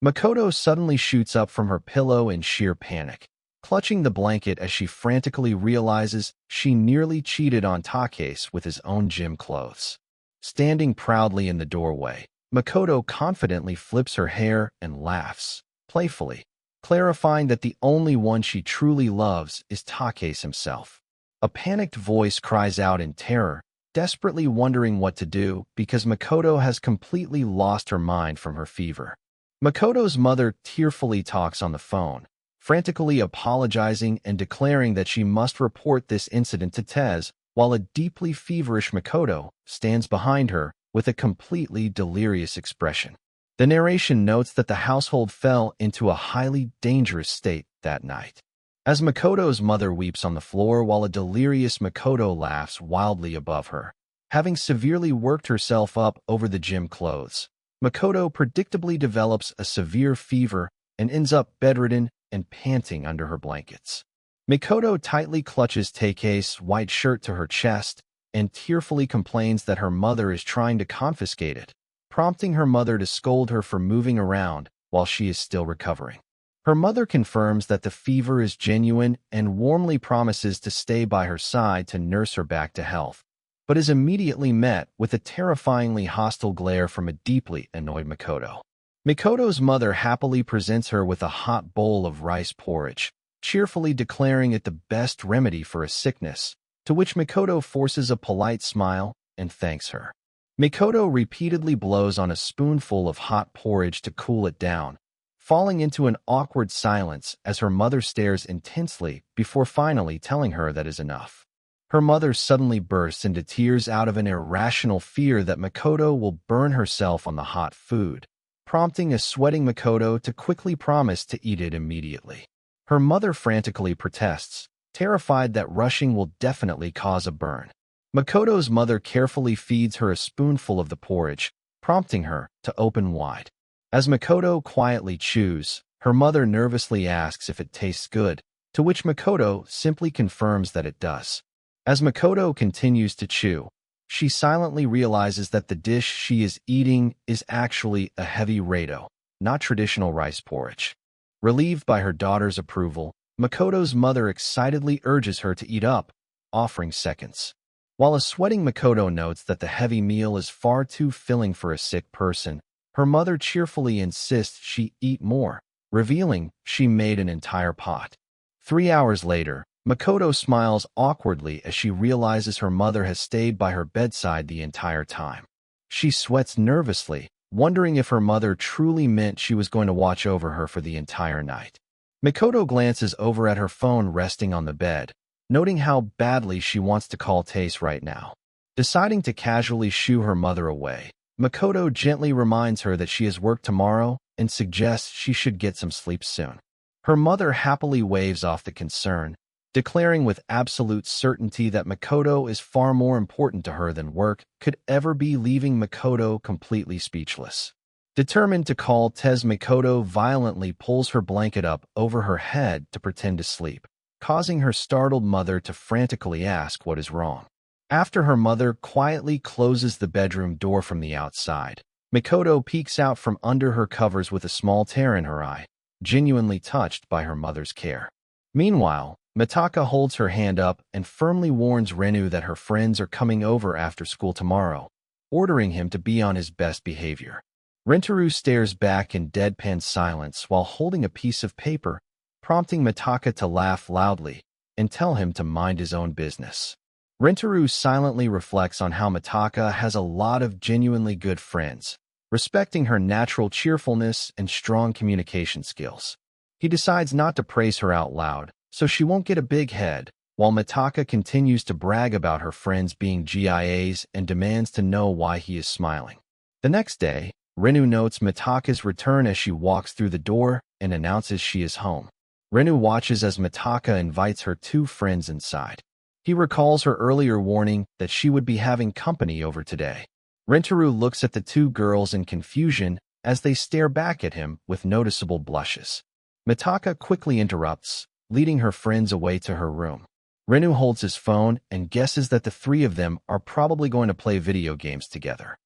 Makoto suddenly shoots up from her pillow in sheer panic, clutching the blanket as she frantically realizes she nearly cheated on Takase with his own gym clothes. Standing proudly in the doorway, Makoto confidently flips her hair and laughs, playfully, clarifying that the only one she truly loves is Takase himself. A panicked voice cries out in terror, desperately wondering what to do because Makoto has completely lost her mind from her fever. Makoto's mother tearfully talks on the phone, frantically apologizing and declaring that she must report this incident to Tez, while a deeply feverish Makoto stands behind her with a completely delirious expression. The narration notes that the household fell into a highly dangerous state that night. As Makoto's mother weeps on the floor while a delirious Makoto laughs wildly above her, having severely worked herself up over the gym clothes, Makoto predictably develops a severe fever and ends up bedridden and panting under her blankets. Makoto tightly clutches Take's white shirt to her chest and tearfully complains that her mother is trying to confiscate it, prompting her mother to scold her for moving around while she is still recovering. Her mother confirms that the fever is genuine and warmly promises to stay by her side to nurse her back to health, but is immediately met with a terrifyingly hostile glare from a deeply annoyed Makoto. Makoto's mother happily presents her with a hot bowl of rice porridge, cheerfully declaring it the best remedy for a sickness, to which Makoto forces a polite smile and thanks her. Makoto repeatedly blows on a spoonful of hot porridge to cool it down, falling into an awkward silence as her mother stares intensely before finally telling her that is enough. Her mother suddenly bursts into tears out of an irrational fear that Makoto will burn herself on the hot food, prompting a sweating Makoto to quickly promise to eat it immediately. Her mother frantically protests, terrified that rushing will definitely cause a burn. Makoto's mother carefully feeds her a spoonful of the porridge, prompting her to open wide. As Makoto quietly chews, her mother nervously asks if it tastes good, to which Makoto simply confirms that it does. As Makoto continues to chew, she silently realizes that the dish she is eating is actually a heavy rado, not traditional rice porridge. Relieved by her daughter's approval, Makoto's mother excitedly urges her to eat up, offering seconds. While a sweating Makoto notes that the heavy meal is far too filling for a sick person, her mother cheerfully insists she eat more, revealing she made an entire pot. 3 hours later, Makoto smiles awkwardly as she realizes her mother has stayed by her bedside the entire time. She sweats nervously, wondering if her mother truly meant she was going to watch over her for the entire night. Makoto glances over at her phone resting on the bed, noting how badly she wants to call Tace right now. Deciding to casually shoo her mother away, Makoto gently reminds her that she has work tomorrow and suggests she should get some sleep soon. Her mother happily waves off the concern, declaring with absolute certainty that Makoto is far more important to her than work could ever be, leaving Makoto completely speechless. Determined to call Tez, Makoto violently pulls her blanket up over her head to pretend to sleep, causing her startled mother to frantically ask what is wrong. After her mother quietly closes the bedroom door from the outside, Makoto peeks out from under her covers with a small tear in her eye, genuinely touched by her mother's care. Meanwhile, Mitaka holds her hand up and firmly warns Renu that her friends are coming over after school tomorrow, ordering him to be on his best behavior. Rentaro stares back in deadpan silence while holding a piece of paper, prompting Mitaka to laugh loudly and tell him to mind his own business. Rentaro silently reflects on how Mitaka has a lot of genuinely good friends, respecting her natural cheerfulness and strong communication skills. He decides not to praise her out loud, so she won't get a big head, while Mitaka continues to brag about her friends being GIAs and demands to know why he is smiling. The next day, Renu notes Mitaka's return as she walks through the door and announces she is home. Renu watches as Mitaka invites her two friends inside. He recalls her earlier warning that she would be having company over today. Rentaro looks at the two girls in confusion as they stare back at him with noticeable blushes. Mitaka quickly interrupts, leading her friends away to her room. Renu holds his phone and guesses that the three of them are probably going to play video games together.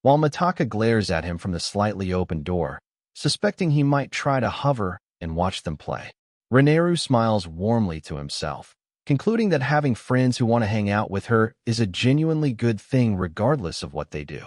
While Mitaka glares at him from the slightly open door, suspecting he might try to hover and watch them play. Renaru smiles warmly to himself, concluding that having friends who want to hang out with her is a genuinely good thing regardless of what they do.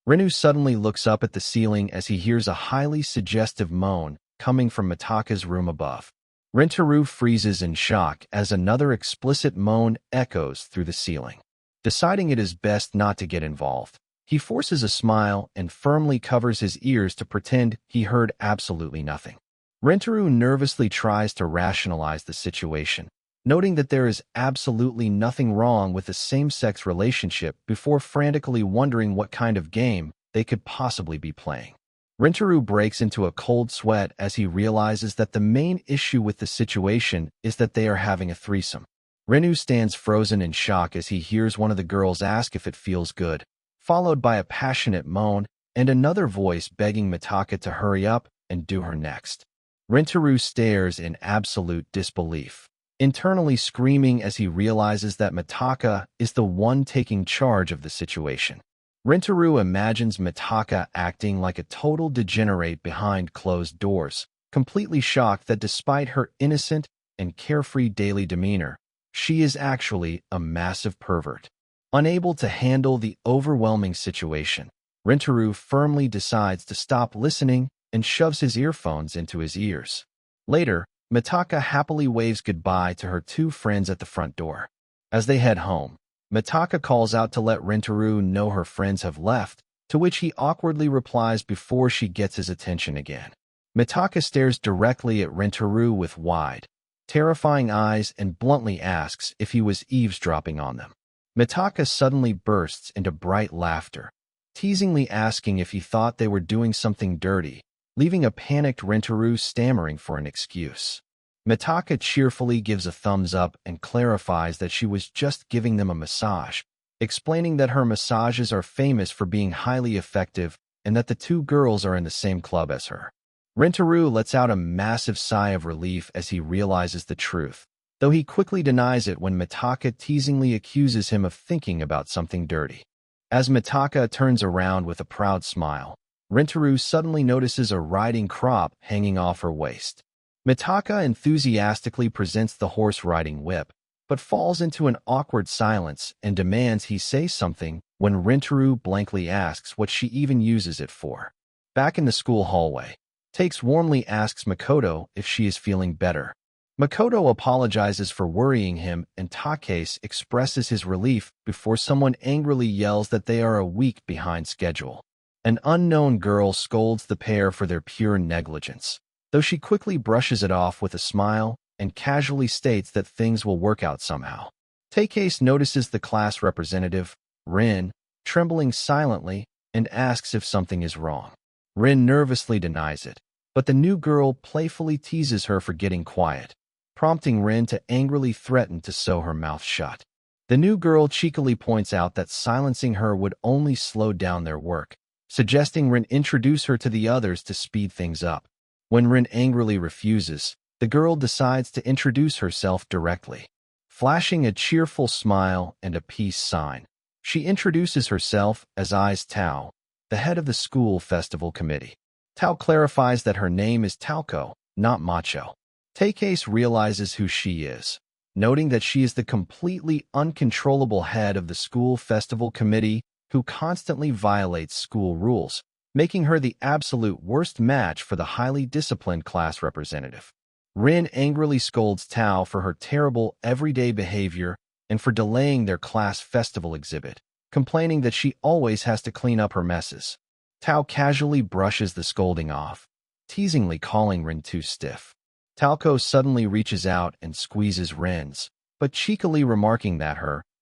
Renu suddenly looks up at the ceiling as he hears a highly suggestive moan coming from Mitaka's room above. Rentaro freezes in shock as another explicit moan echoes through the ceiling. Deciding it is best not to get involved, he forces a smile and firmly covers his ears to pretend he heard absolutely nothing. Rentaro nervously tries to rationalize the situation, noting that there is absolutely nothing wrong with a same-sex relationship before frantically wondering what kind of game they could possibly be playing. Rentaro breaks into a cold sweat as he realizes that the main issue with the situation is that they are having a threesome. Renu stands frozen in shock as he hears one of the girls ask if it feels good, followed by a passionate moan and another voice begging Mitaka to hurry up and do her next. Rentaro stares in absolute disbelief, internally screaming as he realizes that Mitaka is the one taking charge of the situation. Rentaro imagines Mitaka acting like a total degenerate behind closed doors, completely shocked that despite her innocent and carefree daily demeanor, she is actually a massive pervert. Unable to handle the overwhelming situation, Rentaro firmly decides to stop listening and shoves his earphones into his ears. Later, Mitaka happily waves goodbye to her two friends at the front door. As they head home, Mitaka calls out to let Rentaro know her friends have left, to which he awkwardly replies before she gets his attention again. Mitaka stares directly at Rentaro with wide, terrifying eyes and bluntly asks if he was eavesdropping on them. Mitaka suddenly bursts into bright laughter, teasingly asking if he thought they were doing something dirty, leaving a panicked Rentaro stammering for an excuse. Mitaka cheerfully gives a thumbs up and clarifies that she was just giving them a massage, explaining that her massages are famous for being highly effective and that the two girls are in the same club as her. Rentaro lets out a massive sigh of relief as he realizes the truth, though he quickly denies it when Mitaka teasingly accuses him of thinking about something dirty. As Mitaka turns around with a proud smile, Rintaro suddenly notices a riding crop hanging off her waist. Mitaka enthusiastically presents the horse-riding whip, but falls into an awkward silence and demands he say something when Rintaro blankly asks what she even uses it for. Back in the school hallway, Takes warmly asks Makoto if she is feeling better. Makoto apologizes for worrying him and Takase expresses his relief before someone angrily yells that they are a week behind schedule. An unknown girl scolds the pair for their pure negligence, though she quickly brushes it off with a smile and casually states that things will work out somehow. Takase notices the class representative, Rin, trembling silently and asks if something is wrong. Rin nervously denies it, but the new girl playfully teases her for getting quiet, prompting Rin to angrily threaten to sew her mouth shut. The new girl cheekily points out that silencing her would only slow down their work, suggesting Rin introduce her to the others to speed things up. When Rin angrily refuses, the girl decides to introduce herself directly. Flashing a cheerful smile and a peace sign, she introduces herself as Eyes Tao, the head of the school festival committee. Tao clarifies that her name is Taoko, not Macho. Takase realizes who she is, noting that she is the completely uncontrollable head of the school festival committee who constantly violates school rules, making her the absolute worst match for the highly disciplined class representative. Rin angrily scolds Tao for her terrible everyday behavior and for delaying their class festival exhibit, complaining that she always has to clean up her messes. Tao casually brushes the scolding off, teasingly calling Rin too stiff. Taoko suddenly reaches out and squeezes Rin's, but cheekily remarking that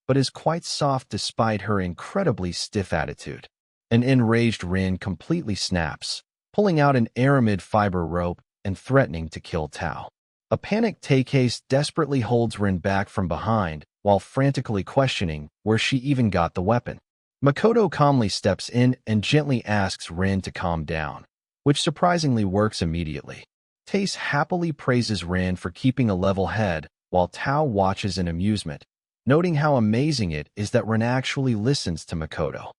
but is quite soft despite her incredibly stiff attitude. An enraged Rin completely snaps, pulling out an aramid fiber rope and threatening to kill Tao. A panicked Takase desperately holds Rin back from behind while frantically questioning where she even got the weapon. Makoto calmly steps in and gently asks Rin to calm down, which surprisingly works immediately. Takase happily praises Rin for keeping a level head while Tao watches in amusement, noting how amazing it is that Rin actually listens to Makoto.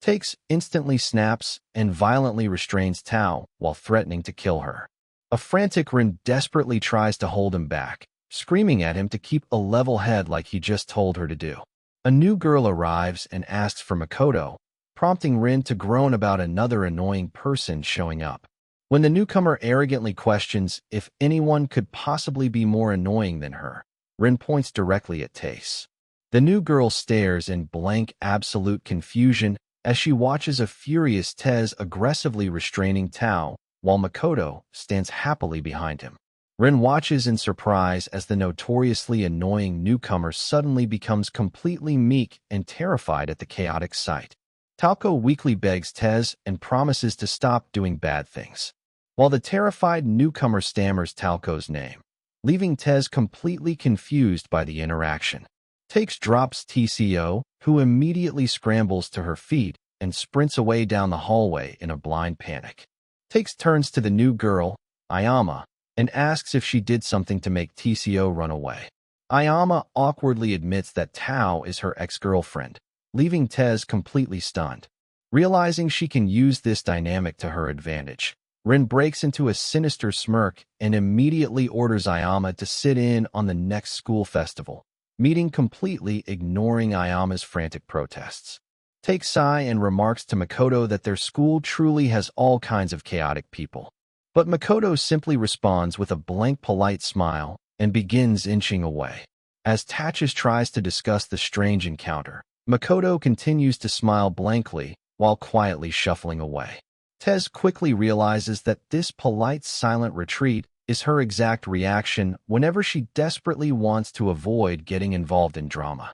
Takase instantly snaps and violently restrains Tao while threatening to kill her. A frantic Rin desperately tries to hold him back, screaming at him to keep a level head like he just told her to do. A new girl arrives and asks for Makoto, prompting Rin to groan about another annoying person showing up. When the newcomer arrogantly questions if anyone could possibly be more annoying than her, Rin points directly at Takase. The new girl stares in blank absolute confusion as she watches a furious Tez aggressively restraining Tao, while Makoto stands happily behind him. Rin watches in surprise as the notoriously annoying newcomer suddenly becomes completely meek and terrified at the chaotic sight. Taoko weakly begs Tez and promises to stop doing bad things, while the terrified newcomer stammers Taoko's name, leaving Tez completely confused by the interaction. Takes drops TCO, who immediately scrambles to her feet and sprints away down the hallway in a blind panic. Takes turns to the new girl, Ayama, and asks if she did something to make TCO run away. Ayama awkwardly admits that Tao is her ex-girlfriend, leaving Tez completely stunned. Realizing she can use this dynamic to her advantage, Rin breaks into a sinister smirk and immediately orders Ayama to sit in on the next school festival, meeting completely ignoring Ayama's frantic protests. Takes sigh and remarks to Makoto that their school truly has all kinds of chaotic people. But Makoto simply responds with a blank polite smile and begins inching away. As Tachis tries to discuss the strange encounter, Makoto continues to smile blankly while quietly shuffling away. Tez quickly realizes that this polite silent retreat is her exact reaction whenever she desperately wants to avoid getting involved in drama.